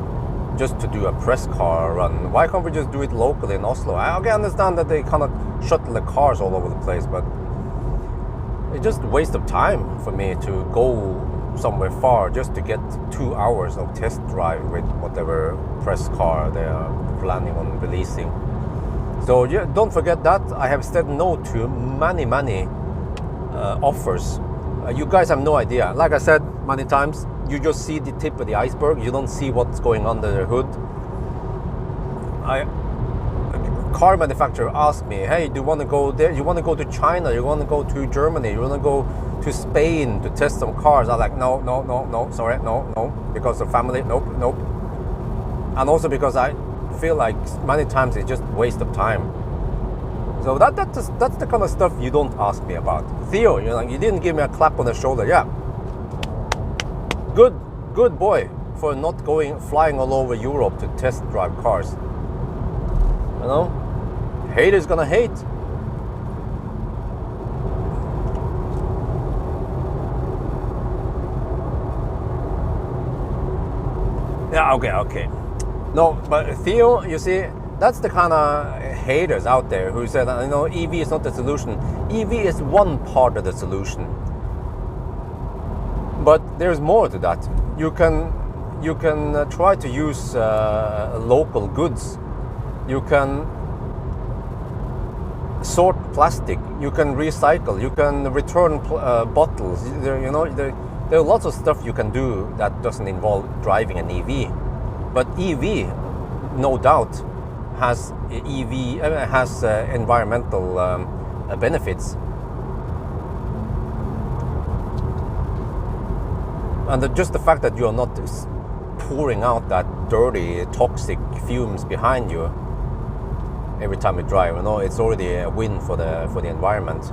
Just to do a press car run. Why can't we just do it locally in Oslo? I understand that they cannot shuttle the cars all over the place, but it's just a waste of time for me to go somewhere far just to get 2 hours of test drive with whatever press car they are planning on releasing. So yeah, don't forget that. I have said no to many offers. You guys have no idea. Like I said many times, you just see the tip of the iceberg. You don't see what's going under the hood. Car manufacturer asked me, hey, do you want to go there? You want to go to China? You want to go to Germany? You want to go to Spain to test some cars? I'm like, no, sorry, no, because of family, nope. And also because I feel like many times it's just waste of time. So that's the kind of stuff you don't ask me about. Theo, you didn't give me a clap on the shoulder. Yeah, good boy for not flying all over Europe to test drive cars. You know, haters gonna hate. Yeah, okay. No, but Theo, you see, that's the kind of haters out there who said, EV is not the solution. EV is one part of the solution. But there's more to that. You can try to use local goods. You can sort plastic. You can recycle. You can return bottles. There are lots of stuff you can do that doesn't involve driving an EV. But EV, no doubt, has environmental benefits. And just the fact that you are not pouring out that dirty, toxic fumes behind you every time you drive, it's already a win for the environment.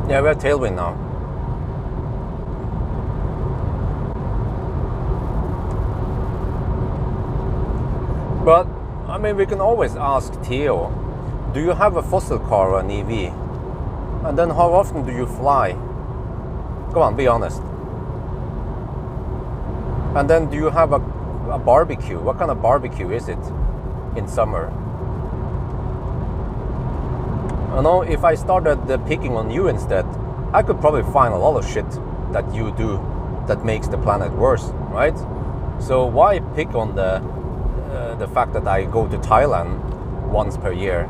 Yeah, we're tailwind now. But, we can always ask Theo, do you have a fossil car or an EV? And then how often do you fly? Come on, be honest. And then do you have a barbecue? What kind of barbecue is it in summer? If I started picking on you instead, I could probably find a lot of shit that you do that makes the planet worse, right? So why pick on the fact that I go to Thailand once per year?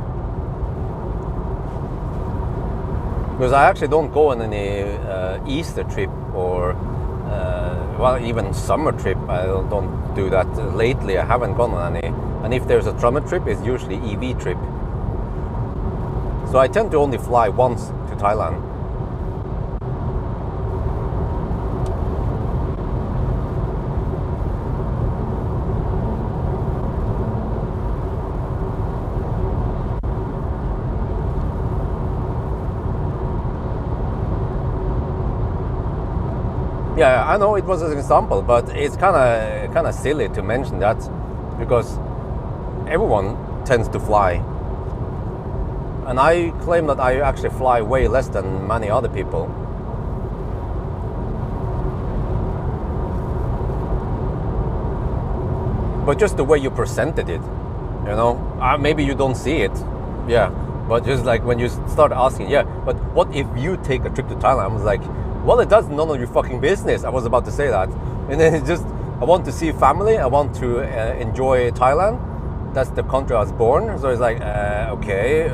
Because I actually don't go on any Easter trip or even summer trip. I don't do that. Lately I haven't gone on any. And if there's a summer trip, it's usually EV trip. So I tend to only fly once to Thailand. Yeah, I know it was an example, but it's kind of silly to mention that, because everyone tends to fly. And I claim that I actually fly way less than many other people. But just the way you presented it, you know, maybe you don't see it, yeah. But just like when you start asking, yeah, but what if you take a trip to Thailand? I was like, well, it does none of your fucking business. I was about to say that. And then it's just, I want to see family. I want to enjoy Thailand. That's the country I was born. So it's like, okay,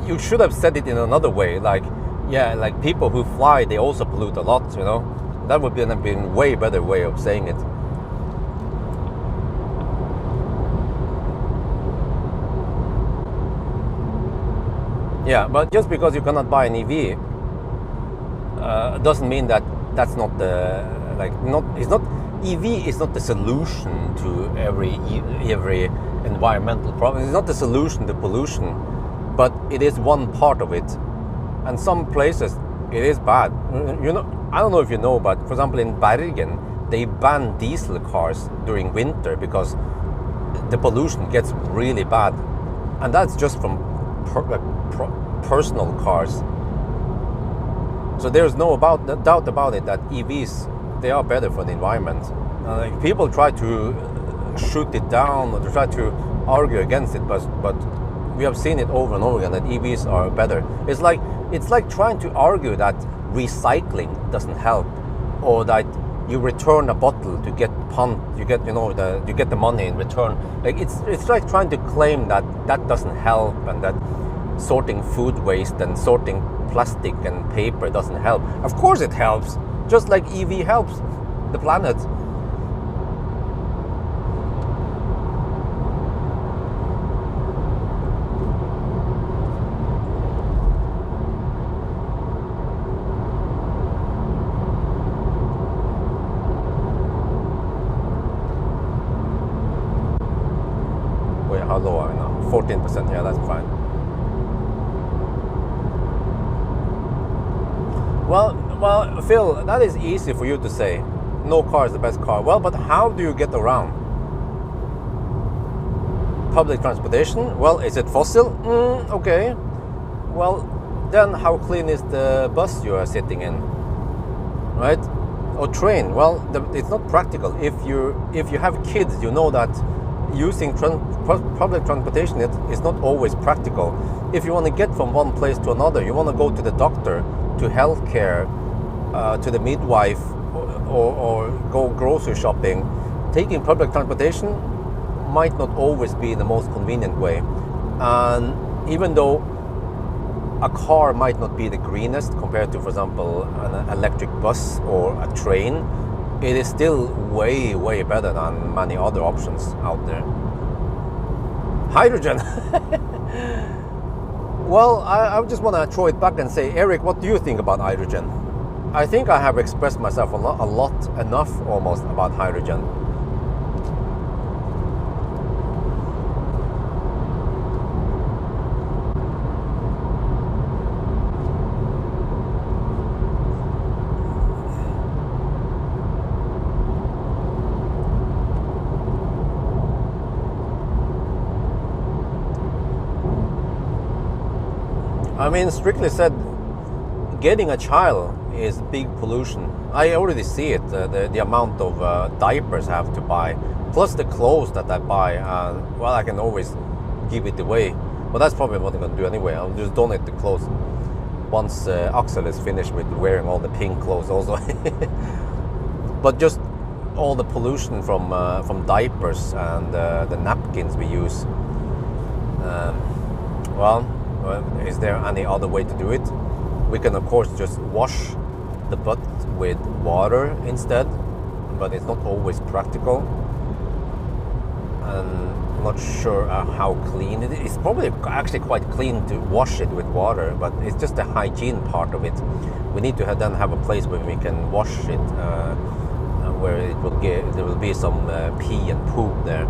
you should have said it in another way. Like, yeah, like people who fly, they also pollute a lot, you know. That would have been way better way of saying it. Yeah, but just because you cannot buy an EV doesn't mean that that's not the EV is not the solution to every environmental problem. It's not the solution to pollution, but it is one part of it. And some places it is bad. You know, I don't know if you know, but for example in Bergen they ban diesel cars during winter because the pollution gets really bad, and that's just from personal cars. So there's no doubt about it that EVs, they are better for the environment. People try to shoot it down or to try to argue against it, but we have seen it over and over again that EVs are better. It's like trying to argue that recycling doesn't help, or that you return a bottle to get pumped, you get the money in return. Like it's like trying to claim that doesn't help, and that sorting food waste and sorting plastic and paper doesn't help. Of course it helps, just like EV helps the planet. Wait, how low are we now? 14%, yeah, that's fine. Well, Phil, that is easy for you to say. No car is the best car. Well, but how do you get around? Public transportation? Well, is it fossil? Okay. Well, then how clean is the bus you are sitting in? Right? Or train? Well, it's not practical. If you have kids, you know that using public transportation is not always practical. If you want to get from one place to another, you want to go to the doctor, to healthcare, to the midwife, or go grocery shopping, taking public transportation might not always be the most convenient way. And even though a car might not be the greenest compared to, for example, an electric bus or a train, it is still way, way better than many other options out there. Hydrogen. Well, I just want to throw it back and say, Eric, what do you think about hydrogen? I think I have expressed myself a lot enough almost about hydrogen. I mean, strictly said, getting a child is big pollution. I already see it, the amount of diapers I have to buy, plus the clothes that I buy, and well, I can always give it away, but that's probably what I'm going to do anyway. I'll just donate the clothes once Axel is finished with wearing all the pink clothes also. But just all the pollution from diapers and the napkins we use. Well, is there any other way to do it? We can of course just wash the butt with water instead, but it's not always practical. And I'm not sure how clean it is. It's probably actually quite clean to wash it with water, but it's just the hygiene part of it. We need to then have a place where we can wash it, where there will be some pee and poop there.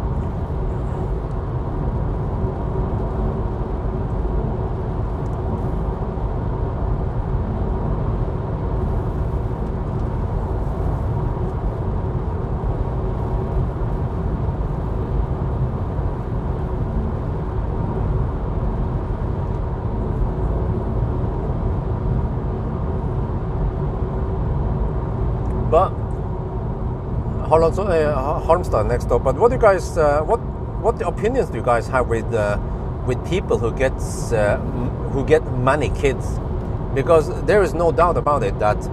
But Halmstad next stop. But what do you guys, what opinions do you guys have with people who get many kids? Because there is no doubt about it that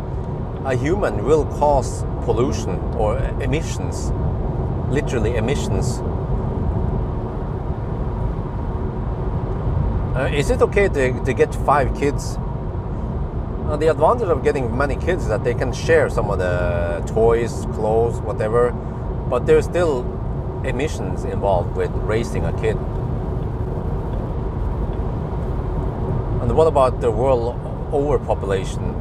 a human will cause pollution or emissions, literally emissions. Is it okay to get 5 kids? The advantage of getting many kids is that they can share some of the toys, clothes, whatever, but there's still emissions involved with raising a kid. And what about the world overpopulation?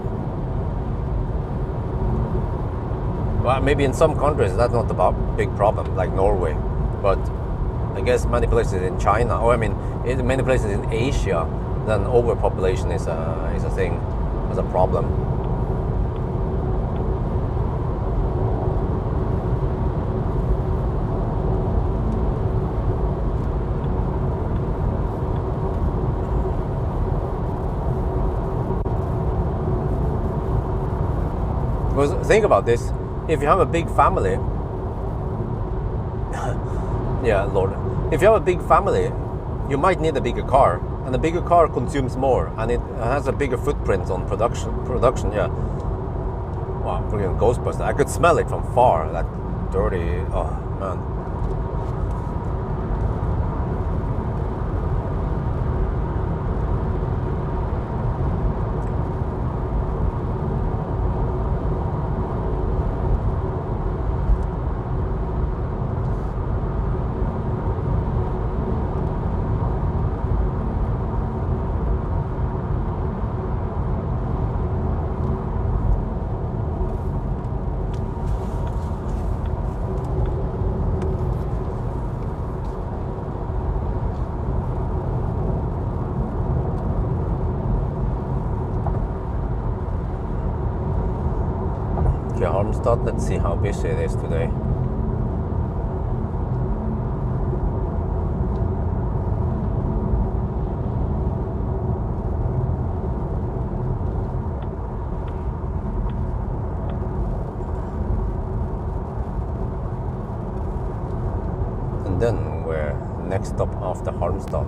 Well, maybe in some countries that's not a big problem, like Norway, but I guess many places in China, or I mean, in many places in Asia, then overpopulation is a thing, is a problem. Because think about this, if you have a big family, yeah, Lord, if you have a big family, you might need a bigger car, and a bigger car consumes more, and it has a bigger footprint on production. Yeah. Wow, freaking Ghostbuster! I could smell it from far. That dirty. Oh man. Halmstad, let's see how busy it is today. And then we're next stop after Halmstad.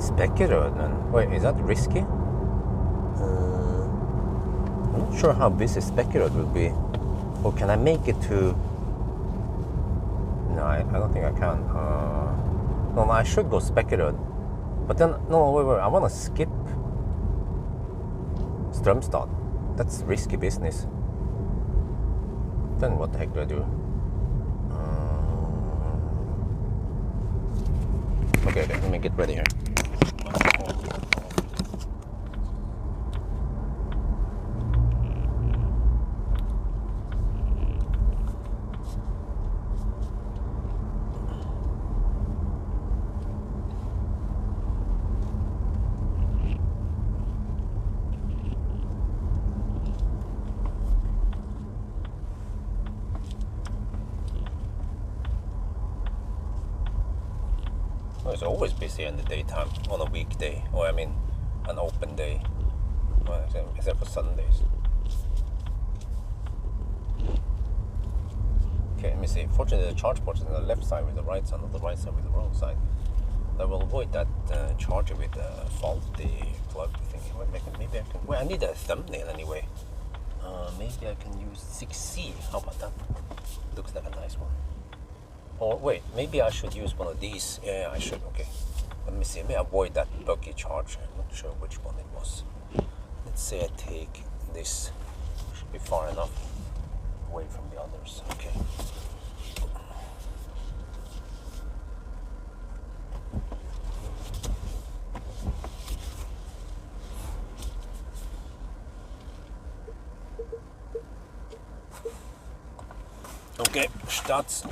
Spekkerøden. Wait, is that risky? Not sure how busy Spekkerød will be. Or can I make it to... No, I don't think I can. No, I should go Spekkerød. But then, no, wait, I want to skip Strømstad. That's risky business. Then what the heck do I do? Okay, let me get ready here. It's always busy in the daytime on a weekday, or I mean, an open day, except for Sundays. Okay, let me see. Fortunately, the charge port is on the left side with the right side, not the right side with the wrong side. I will avoid that charger with the faulty plug thingy. Maybe I can. Well, I need a thumbnail anyway. Maybe I can use 6C. How about that? Looks like a nice one. Or wait, maybe I should use one of these. Yeah, I should. Okay. Let me see. Let me avoid that buggy charger. I'm not sure which one it was. Let's say I take this. Should be far enough away from the others. Okay. Okay, starts.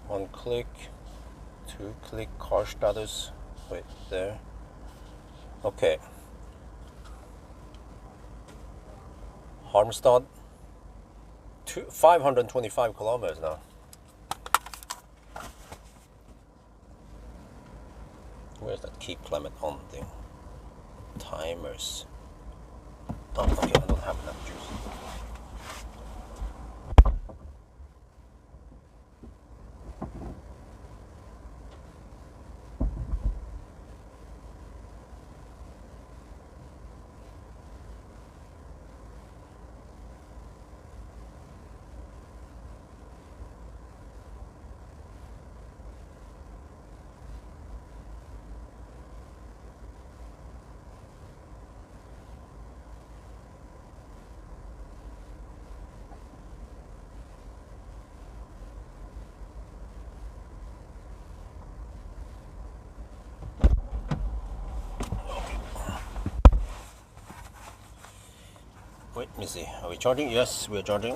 One click, 2 click, car status, wait there. Okay. Halmstad, 525 kilometers now. Where's that keep climate on thing? Timers. Oh, okay, I don't have enough juice. Wait, let me see. Are we charging? Yes, we are charging.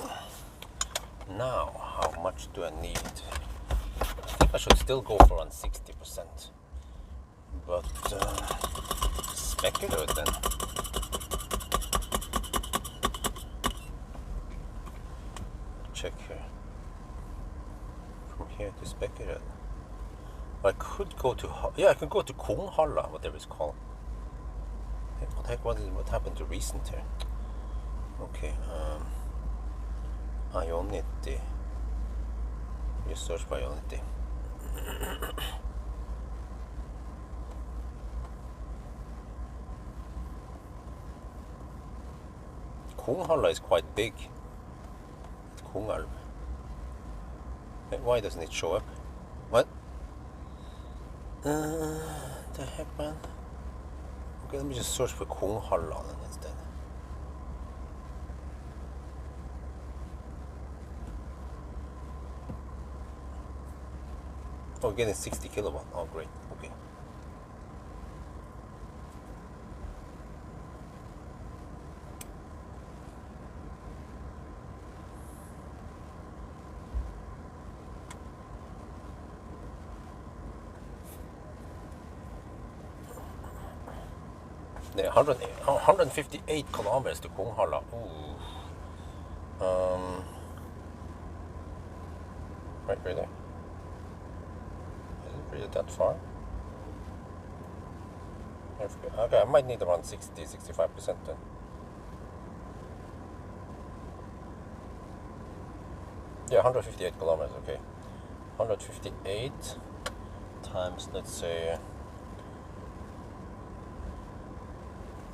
Now, how much do I need? I think I should still go for around 60%. But specular then. Check here. From here to specular. I could go to, yeah, I can go to Kronhalla, whatever it's called. What the heck, what happened to recent here? Okay, Ionity. Just search by Ionity. Kronhalla is quite big. It's Kronalv. Why doesn't it show up? What? The heck, man? Okay, let me just search for Kronhalla instead. Oh, getting 60 kilowatt. Oh, great. Okay. Yeah, 158 kilometers to Kronhalla. Ooh. Right there. Is it really that far? Okay, I might need around 65% then. Yeah, 158 kilometers, okay. 158 times, let's say,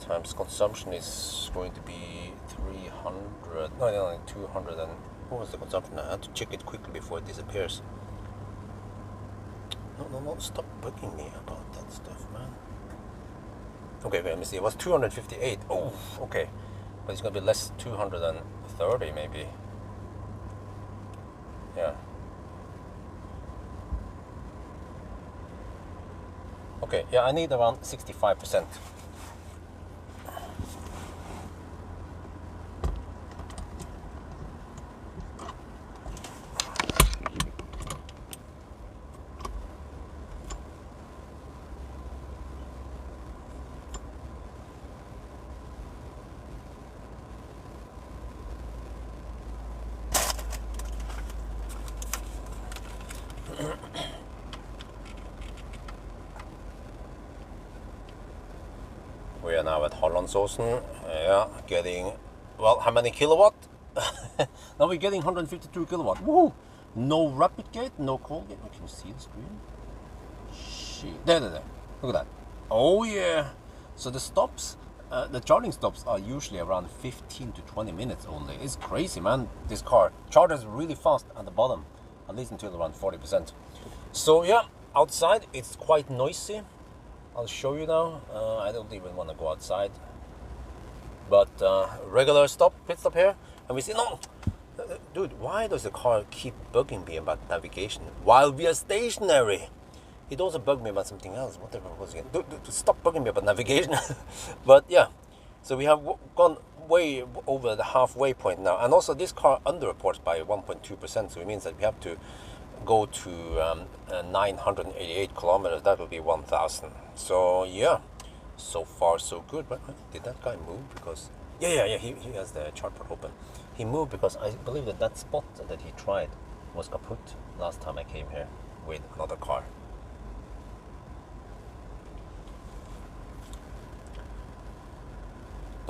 times consumption is going to be 300, no, 200 and, what was the consumption? I had to check it quickly before it disappears. No, stop bugging me about that stuff, man. Okay, wait, let me see, it was 258, oh, okay. But it's gonna be less, 230 maybe. Yeah. Okay, yeah, I need around 65%. We are now at Hollandsåsen. Yeah, getting, well, how many kilowatt? Now we're getting 152 kilowatt. Woohoo! No rapid gate, no cold gate. Can you see the screen? Shit. There. Look at that. Oh yeah. So the stops, the charging stops are usually around 15 to 20 minutes only. It's crazy, man. This car charges really fast at the bottom, at least until around 40%. So yeah, outside it's quite noisy. I'll show you now. I don't even want to go outside. But regular pit stop here. And we see, no, dude, why does the car keep bugging me about navigation while we are stationary? It also bugged me about something else. Whatever it was again. Dude, stop bugging me about navigation. But yeah, so we have gone way over the halfway point now. And also this car underreports by 1.2%. So it means that we have to go to 988 kilometers. That will be 1,000. So yeah, so far so good. But did that guy move? Because yeah, he has the chart open. He moved because I believe that spot that he tried was kaput last time I came here with another car.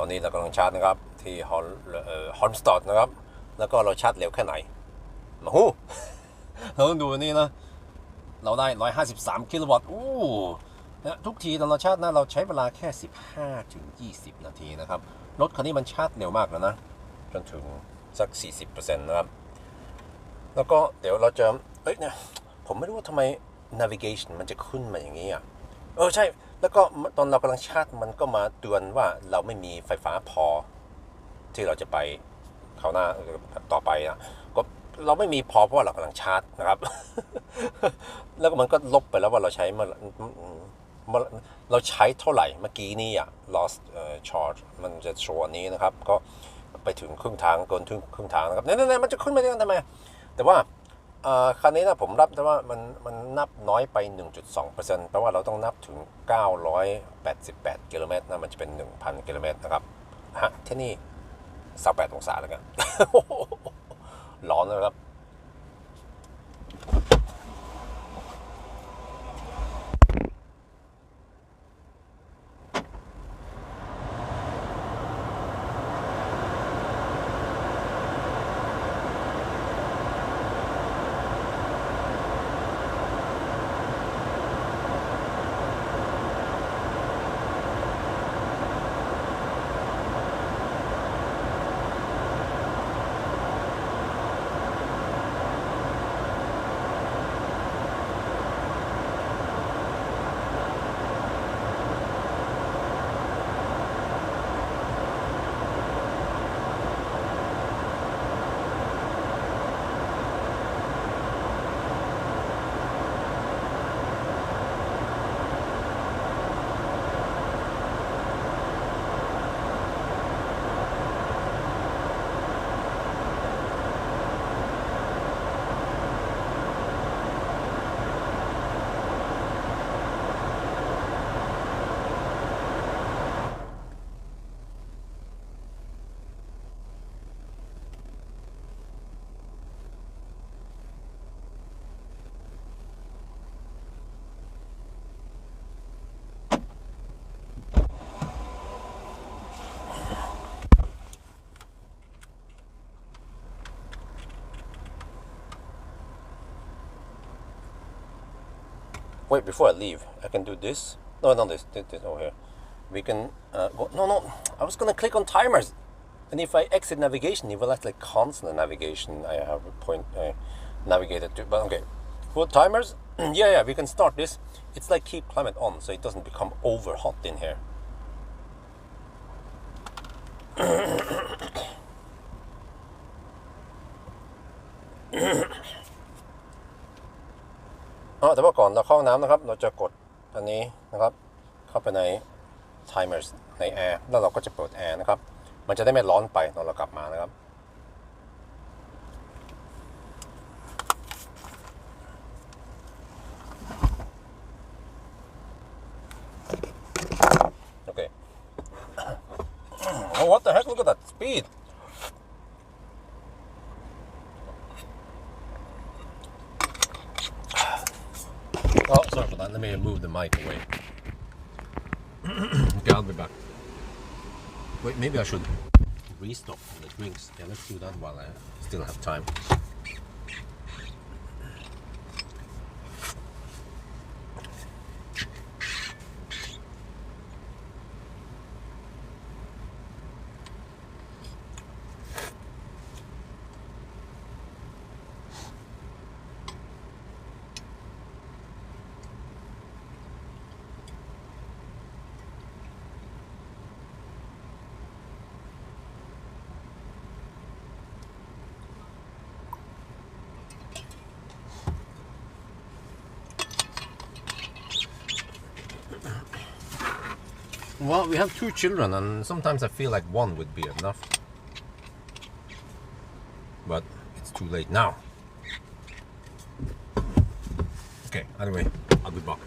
อนนี้เรากำลังชาร์จนะครับที่ฮอลมสตอดนะครับแล้วก็เราชาร์จเร็วแค่ไหนมาหูเราต้องดูนี่นะเราได้153กิโลวัตต์ทุกทีตอนเราชาร์จนะเราใช้เวลาแค่15 ถึง 20 นาทีนะครับรถคันนี้มันชาร์จเร็วมากแล้วนะจนถึงสัก 40% นะครับแล้วก็เดี๋ยวเราจะเนี่ยผมไม่รู้ว่าทำไม navigation มันจะขึ้นมาอย่างนี้อ่ะใช่แล้วก็ตอนเรากำลังชาร์จมันก็มาเตือนว่าเราไม่มีไฟฟ้าพอที่เราจะไปเข้าหน้าต่อไปนะก็เราไม่มีพอเพราะว่าเรากำลังชาร์จนะครับ แล้วก็มันก็ลบไปแล้วว่าเราใช้เราใช้เท่าไหร่เมื่อกี้นี่lost charge มันจะโชว์นี้นะครับก็ไปถึงครึ่งทางเกินถึงครึ่งทางนะครับเนี่ยมันจะขึ้นไปได้ทำไมแต่ว่าคันนี้นะผมนับแต่ว่ามันนับน้อยไป 1.2% แปลว่าเราต้องนับถึง988กิโลเมตรนะมันจะเป็น 1,000 กิโลเมตรนะครับที่นี่28 องศาแล้วกัน ร้อนนะครับ Wait, before I leave, I can do this. No, not this over here. We can go. No. I was gonna click on timers, and if I exit navigation, it will actually cancel the navigation. I have a point navigated to, but okay. For timers, yeah, we can start this. It's like keep climate on, so it doesn't become over hot in here. แต่ว่าก่อนเราเข้าน้ำนะครับเราจะกดอันนี้นะครับเข้าไปใน timers ในแอร์แล้วเราก็จะเปิดแอร์นะครับมันจะได้ไม่ร้อนไปตอนเรากลับมานะครับโอเค Oh what the heck look at that speed Oh, sorry for that. Let me move the mic away. Okay, I'll be back. Wait, maybe I should restock the drinks. Yeah, let's do that while I still have time. Well, we have 2 children, and sometimes I feel like one would be enough. But it's too late now. Okay, anyway, I'll be back.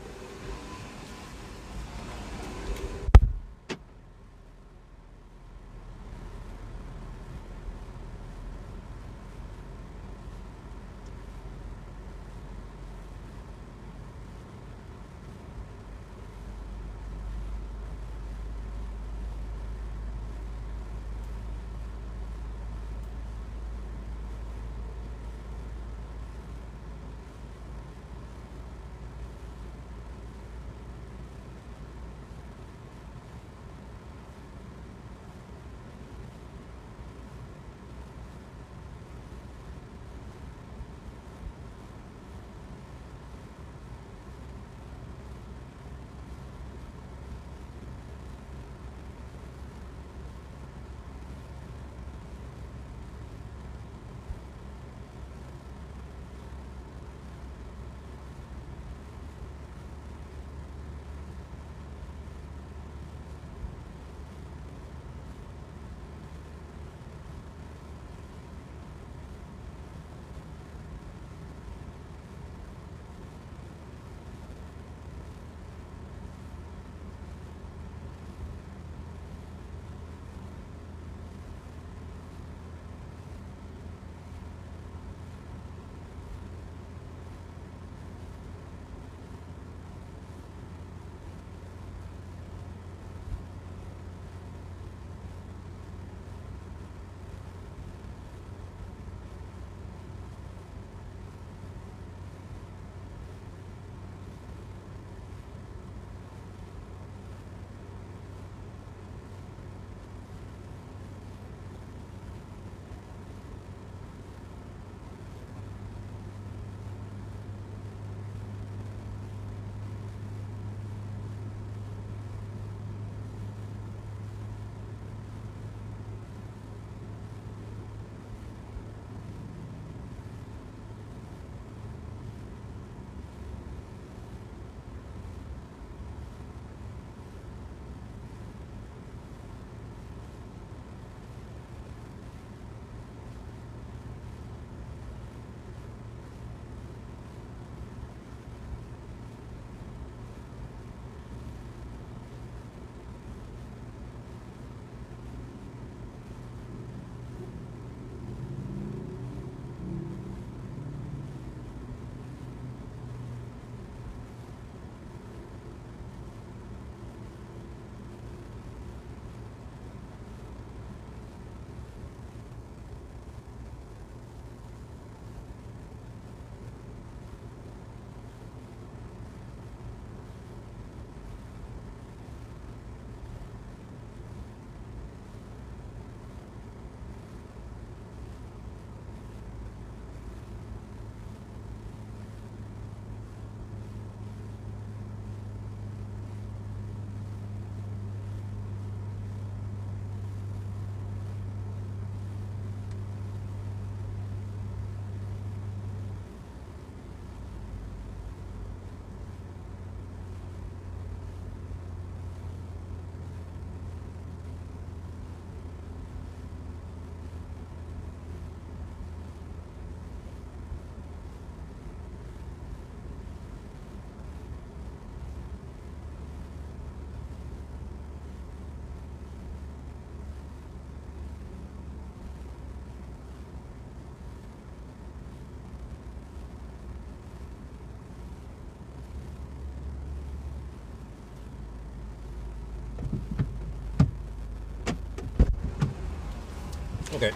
Okay,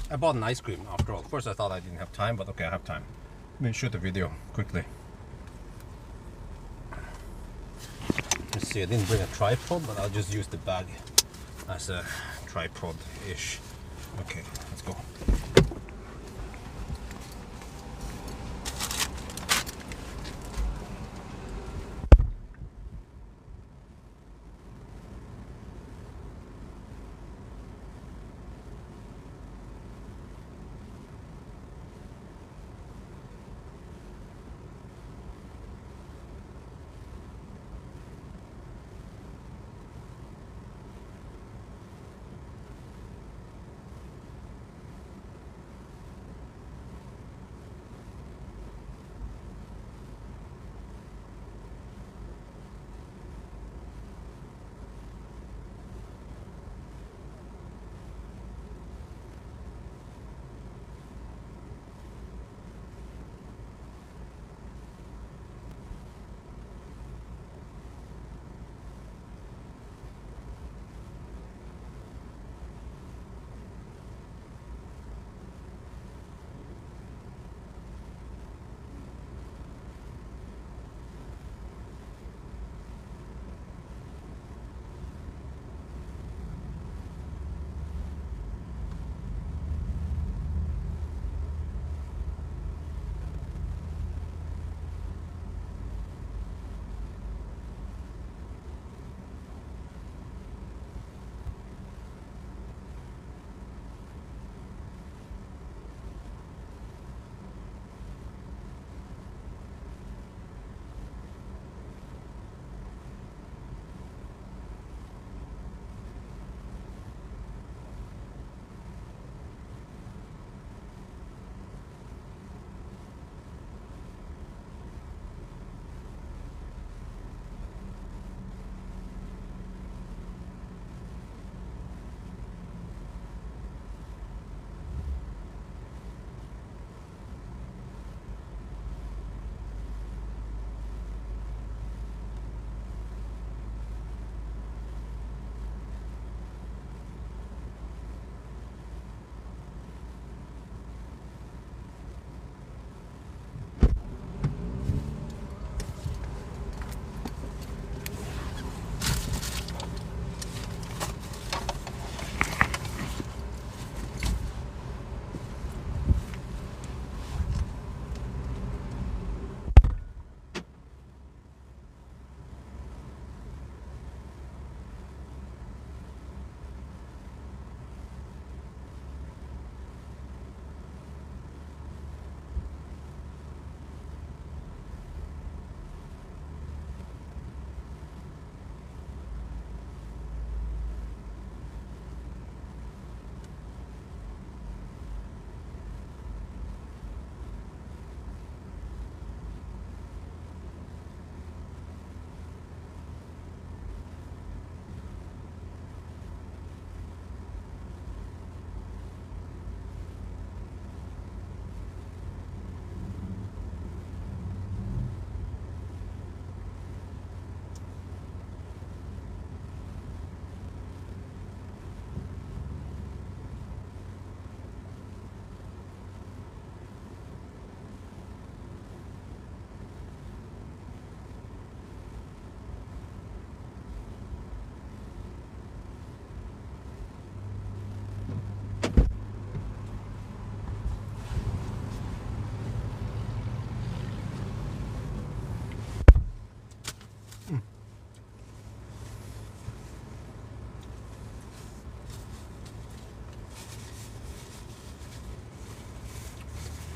I bought an ice cream after all. First I thought I didn't have time, but okay, I have time. Let me shoot the video quickly. Let's see, I didn't bring a tripod, but I'll just use the bag as a tripod-ish. Okay, let's go.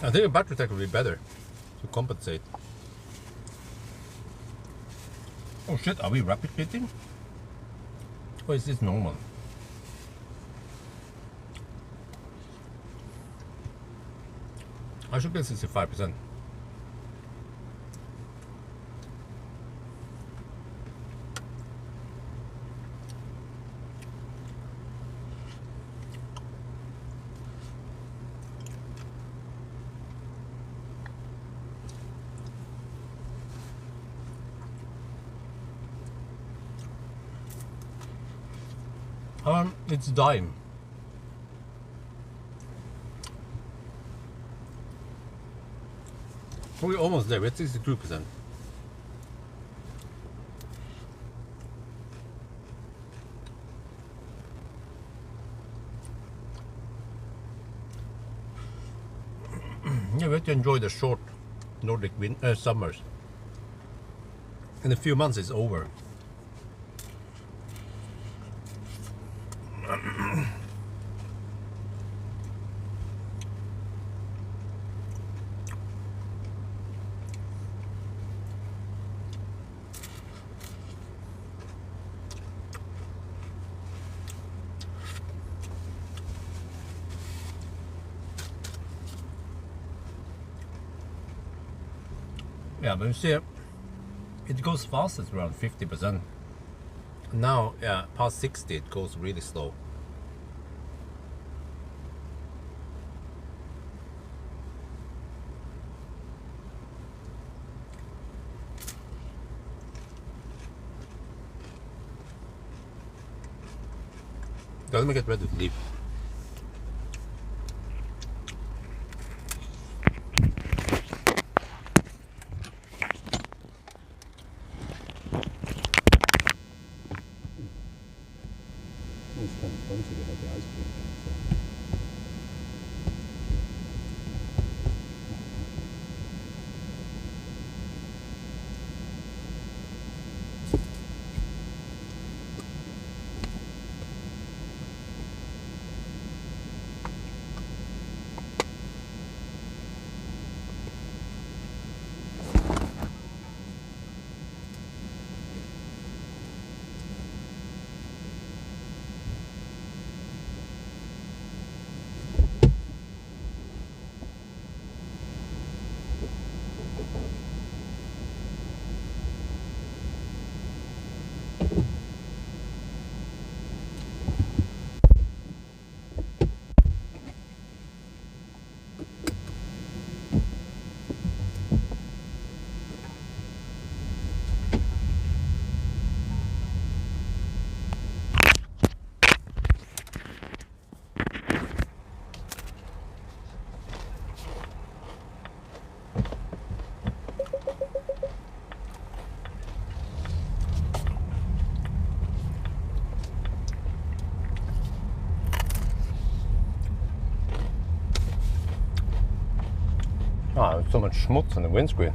I think a battery tech would be better to compensate. Oh shit, are we rapid hitting? Or is this normal? I should get 65%. It's dying. We're almost there. We're at 62%. Yeah, we have to enjoy the short Nordic summers. In a few months, it's over. Yeah, but you see, it goes fastest around 50%. Now, yeah, past 60, it goes really slow. Let me get ready to leave. It's kind of fun to have the ice cream. Ah, there's so much schmutz on the windscreen.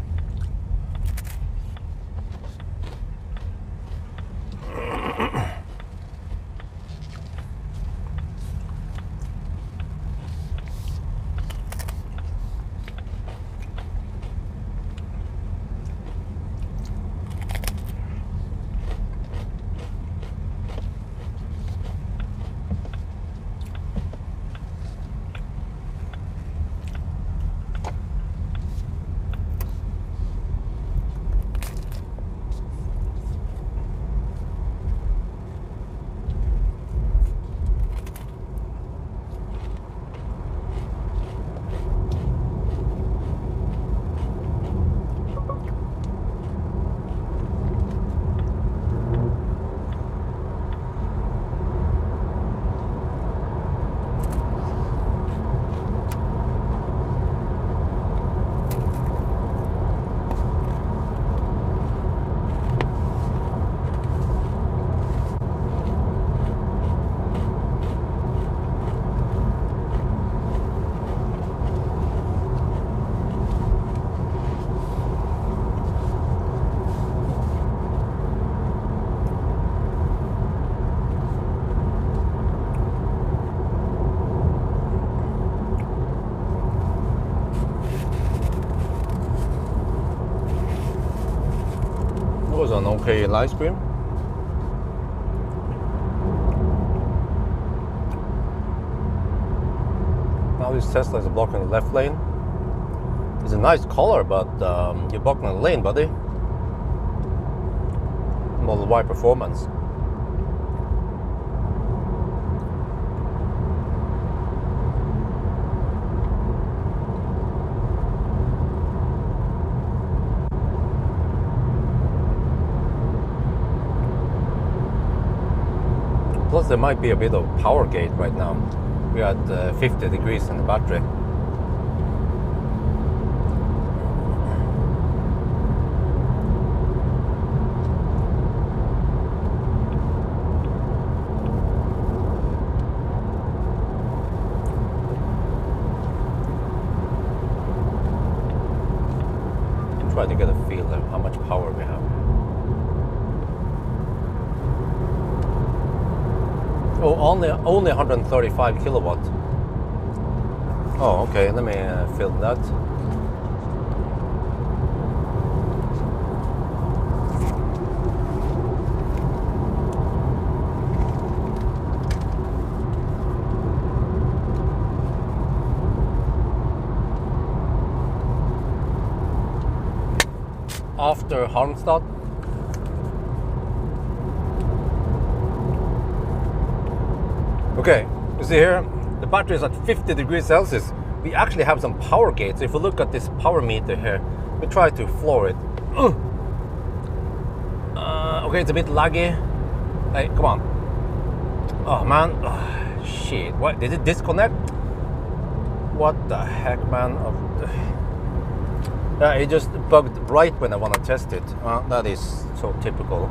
Was an okay live stream. Now this Tesla is blocking the left lane. It's a nice color, but you're blocking the lane, buddy. Model Y performance. Plus there might be a bit of power gate right now. We're at 50 degrees in the battery. get a feel of how much power we have. Oh, only 135 kilowatt. Oh, okay. Let me film that. After Halmstad. Okay, you see here, the battery is at 50 degrees Celsius. We actually have some power gates. If we look at this power meter here, we try to floor it. Okay, it's a bit laggy. Hey, come on. Oh man, oh, shit. What, did it disconnect? What the heck, man? Yeah, it just bugged right when I want to test it. That is so typical.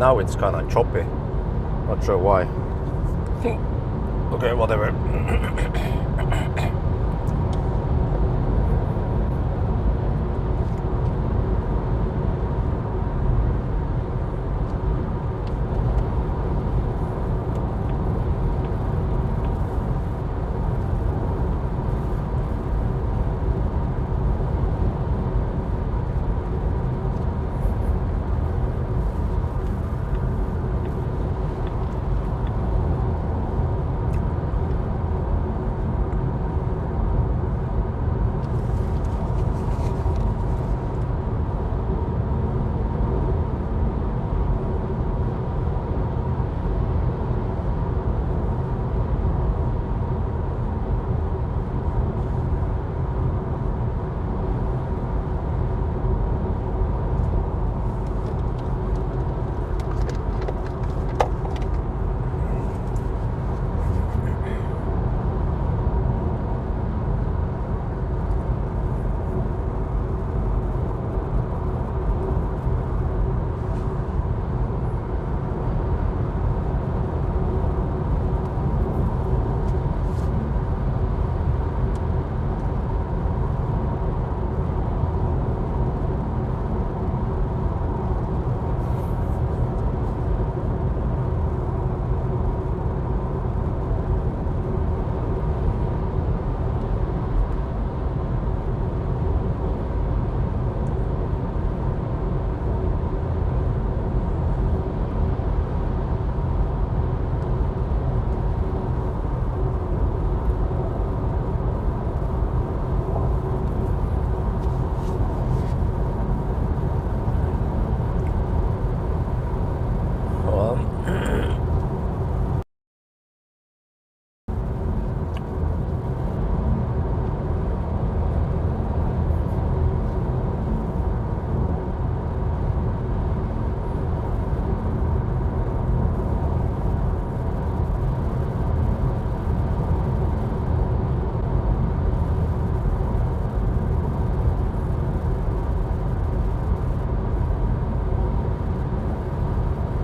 Now it's kind of choppy, not sure why. Okay, whatever.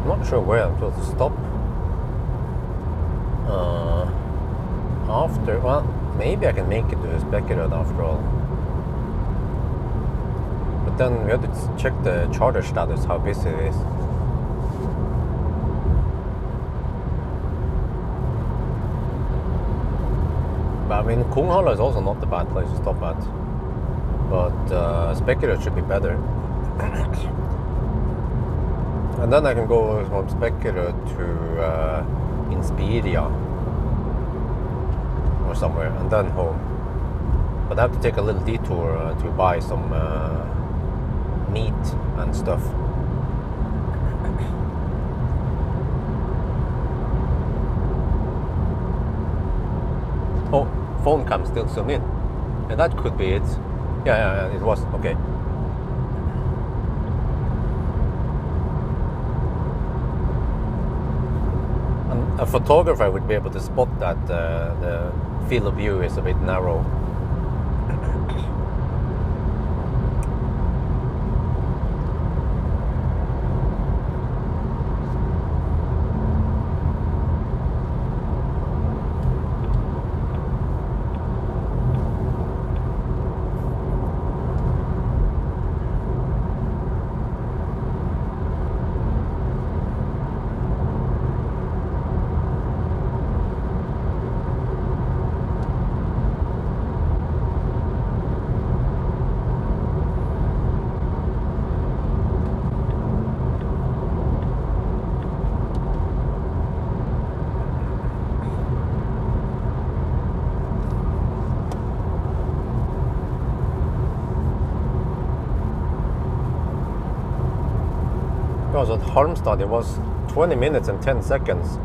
Not sure where I'm supposed to stop. After, well, maybe I can make it to Spekkerød after all. But then we have to check the charter status, how busy it is. But I mean, Konghalla is also not a bad place to stop at. But Spekkerød should be better. And then I can go from Spekkerød to Inspiria or somewhere, and then home. But I have to take a little detour to buy some meat and stuff. Oh, phone cam still zoomed in. And that could be it. Yeah, it was. Okay. a photographer would be able to spot that the field of view is a bit narrow. Because at Halmstad it was 20 minutes and 10 seconds.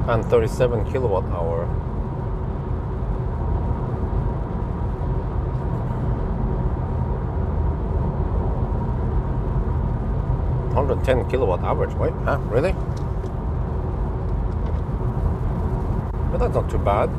And 37 kilowatt hour. $110 kilowatt average. Wait, huh? Really? But that's not too bad.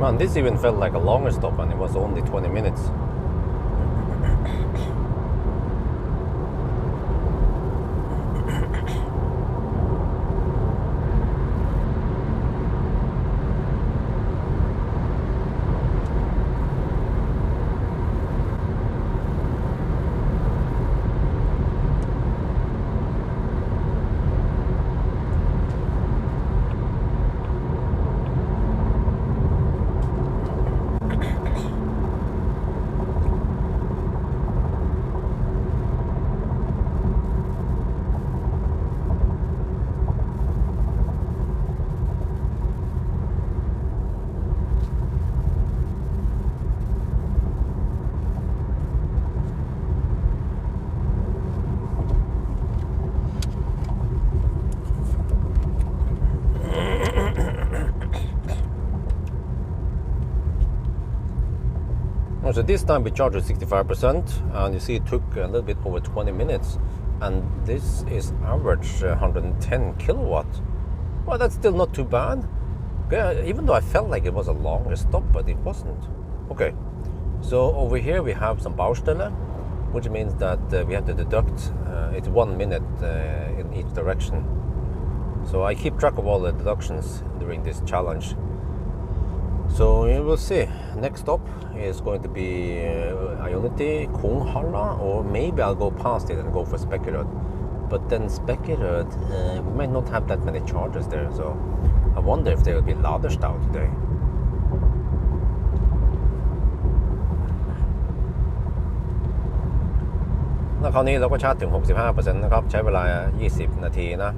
Man, this even felt like a longer stop and it was only 20 minutes. So this time we charged at 65%, and you see it took a little bit over 20 minutes, and this is average 110 kilowatt. Well, that's still not too bad. Yeah, even though I felt like it was a longer stop, but it wasn't. Okay, so over here we have some Baustelle, which means that we have to deduct, it's 1 minute in each direction. So I keep track of all the deductions during this challenge. So you will see. Next stop is going to be Ionity, Konghalla, or maybe I'll go past it and go for Spekkerød. But then Spekkerød, we might not have that many chargers there, so I wonder if there will be Laderstad today. แล้วคราวนี้เราก็ชาร์จถึง 65% นะครับใช้เวลา20 นาทีนะ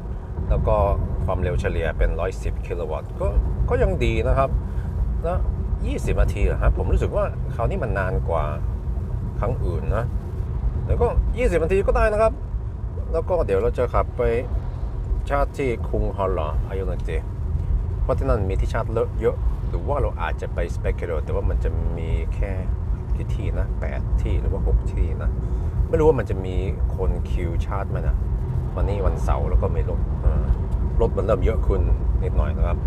แล้วก็ความเร็วเฉลี่ยเป็น110 กิโลวัตต์ก็ยังดีนะครับแล้ว20 นาทีครับผมรู้สึกว่าคราวนี้มันนานกว่าครั้งอื่นนะแล้วก็20 นาทีก็ได้นะครับแล้วก็เดี๋ยวเราจะขับไปชาร์จที่คุงฮอลล์ไอโอนิตี้เพราะที่นั่นมีที่ชาร์จเยอะหรือว่าเราอาจจะไปสเปกเกอร์แต่ว่ามันจะมีแค่กี่ที่นะ8 ที่หรือว่า6 ที่นะไม่รู้ว่ามันจะมีคนคิวชาร์จไหมนะวันนี้วันเสาร์แล้วก็มีรถมันเริ่มเยอะขึ้นนิดหน่อยนะครับ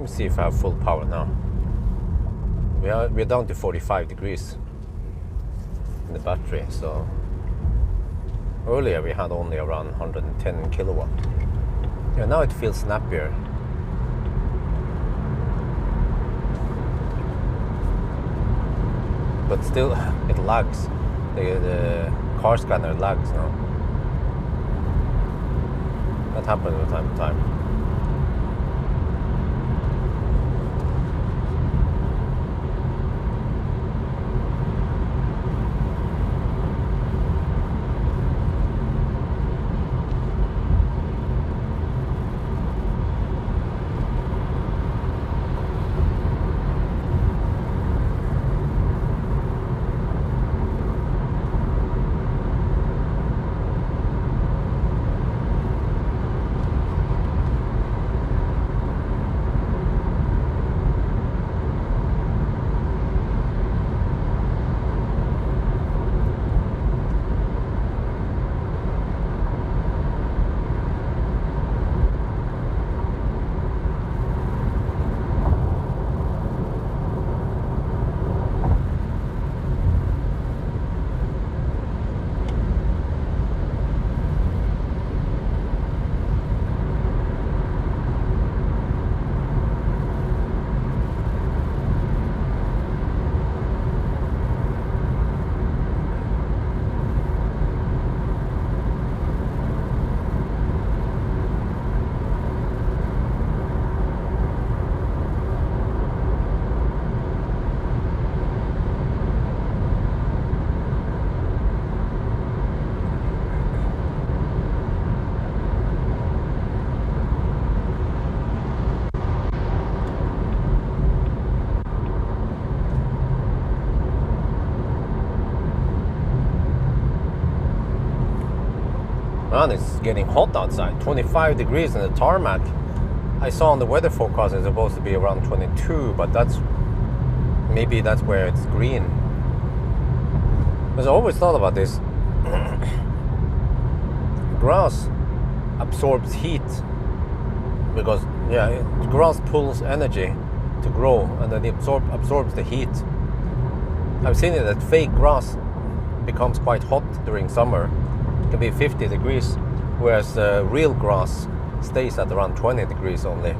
me see if I have full power now. We're down to 45 degrees in the battery, so earlier we had only around 110 kilowatt. Yeah, now it feels snappier. But still, it lags. The car scanner lags now. That happens from time to time. Man, it's getting hot outside. 25 degrees in the tarmac. I saw on the weather forecast it's supposed to be around 22, but maybe that's where it's green. Because I always thought about this. Grass absorbs heat because grass pulls energy to grow, and then it absorbs the heat. I've seen it that fake grass becomes quite hot during summer. It can be 50 degrees, whereas real grass stays at around 20 degrees only.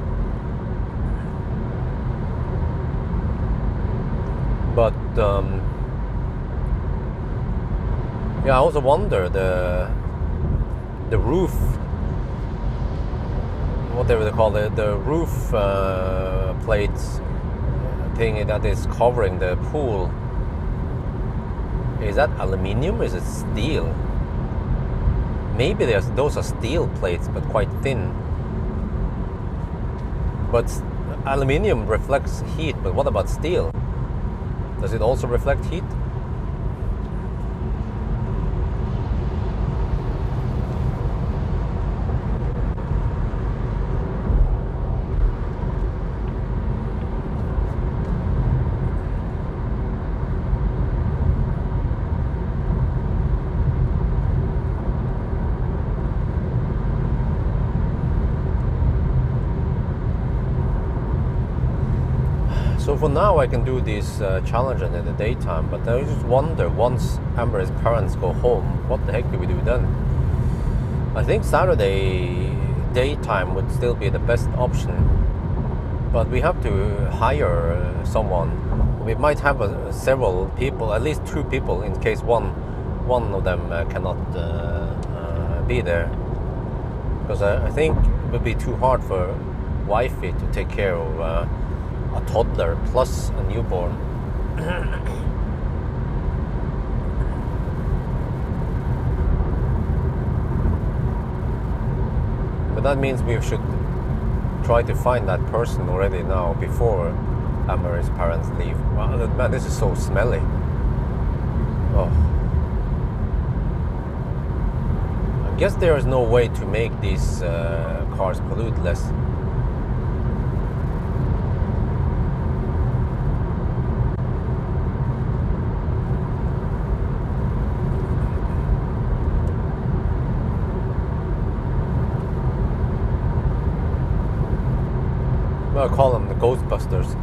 But I also wonder the roof, whatever they call it, the roof plates thing that is covering the pool. Is that aluminium or is it steel? Maybe those are steel plates, but quite thin. But aluminium reflects heat, but what about steel? Does it also reflect heat? So for now I can do this challenge in the daytime, but I just wonder, once Amber's parents go home, what the heck do we do then? I think Saturday daytime would still be the best option, but we have to hire someone. We might have several people, at least 2 people, in case one of them cannot be there, because I think it would be too hard for wifey to take care of a toddler plus a newborn. But that means we should try to find that person already now before Amary's parents leave. Wow, man, this is so smelly. Oh. I guess there is no way to make these cars pollute less. gonna call them the Ghostbusters.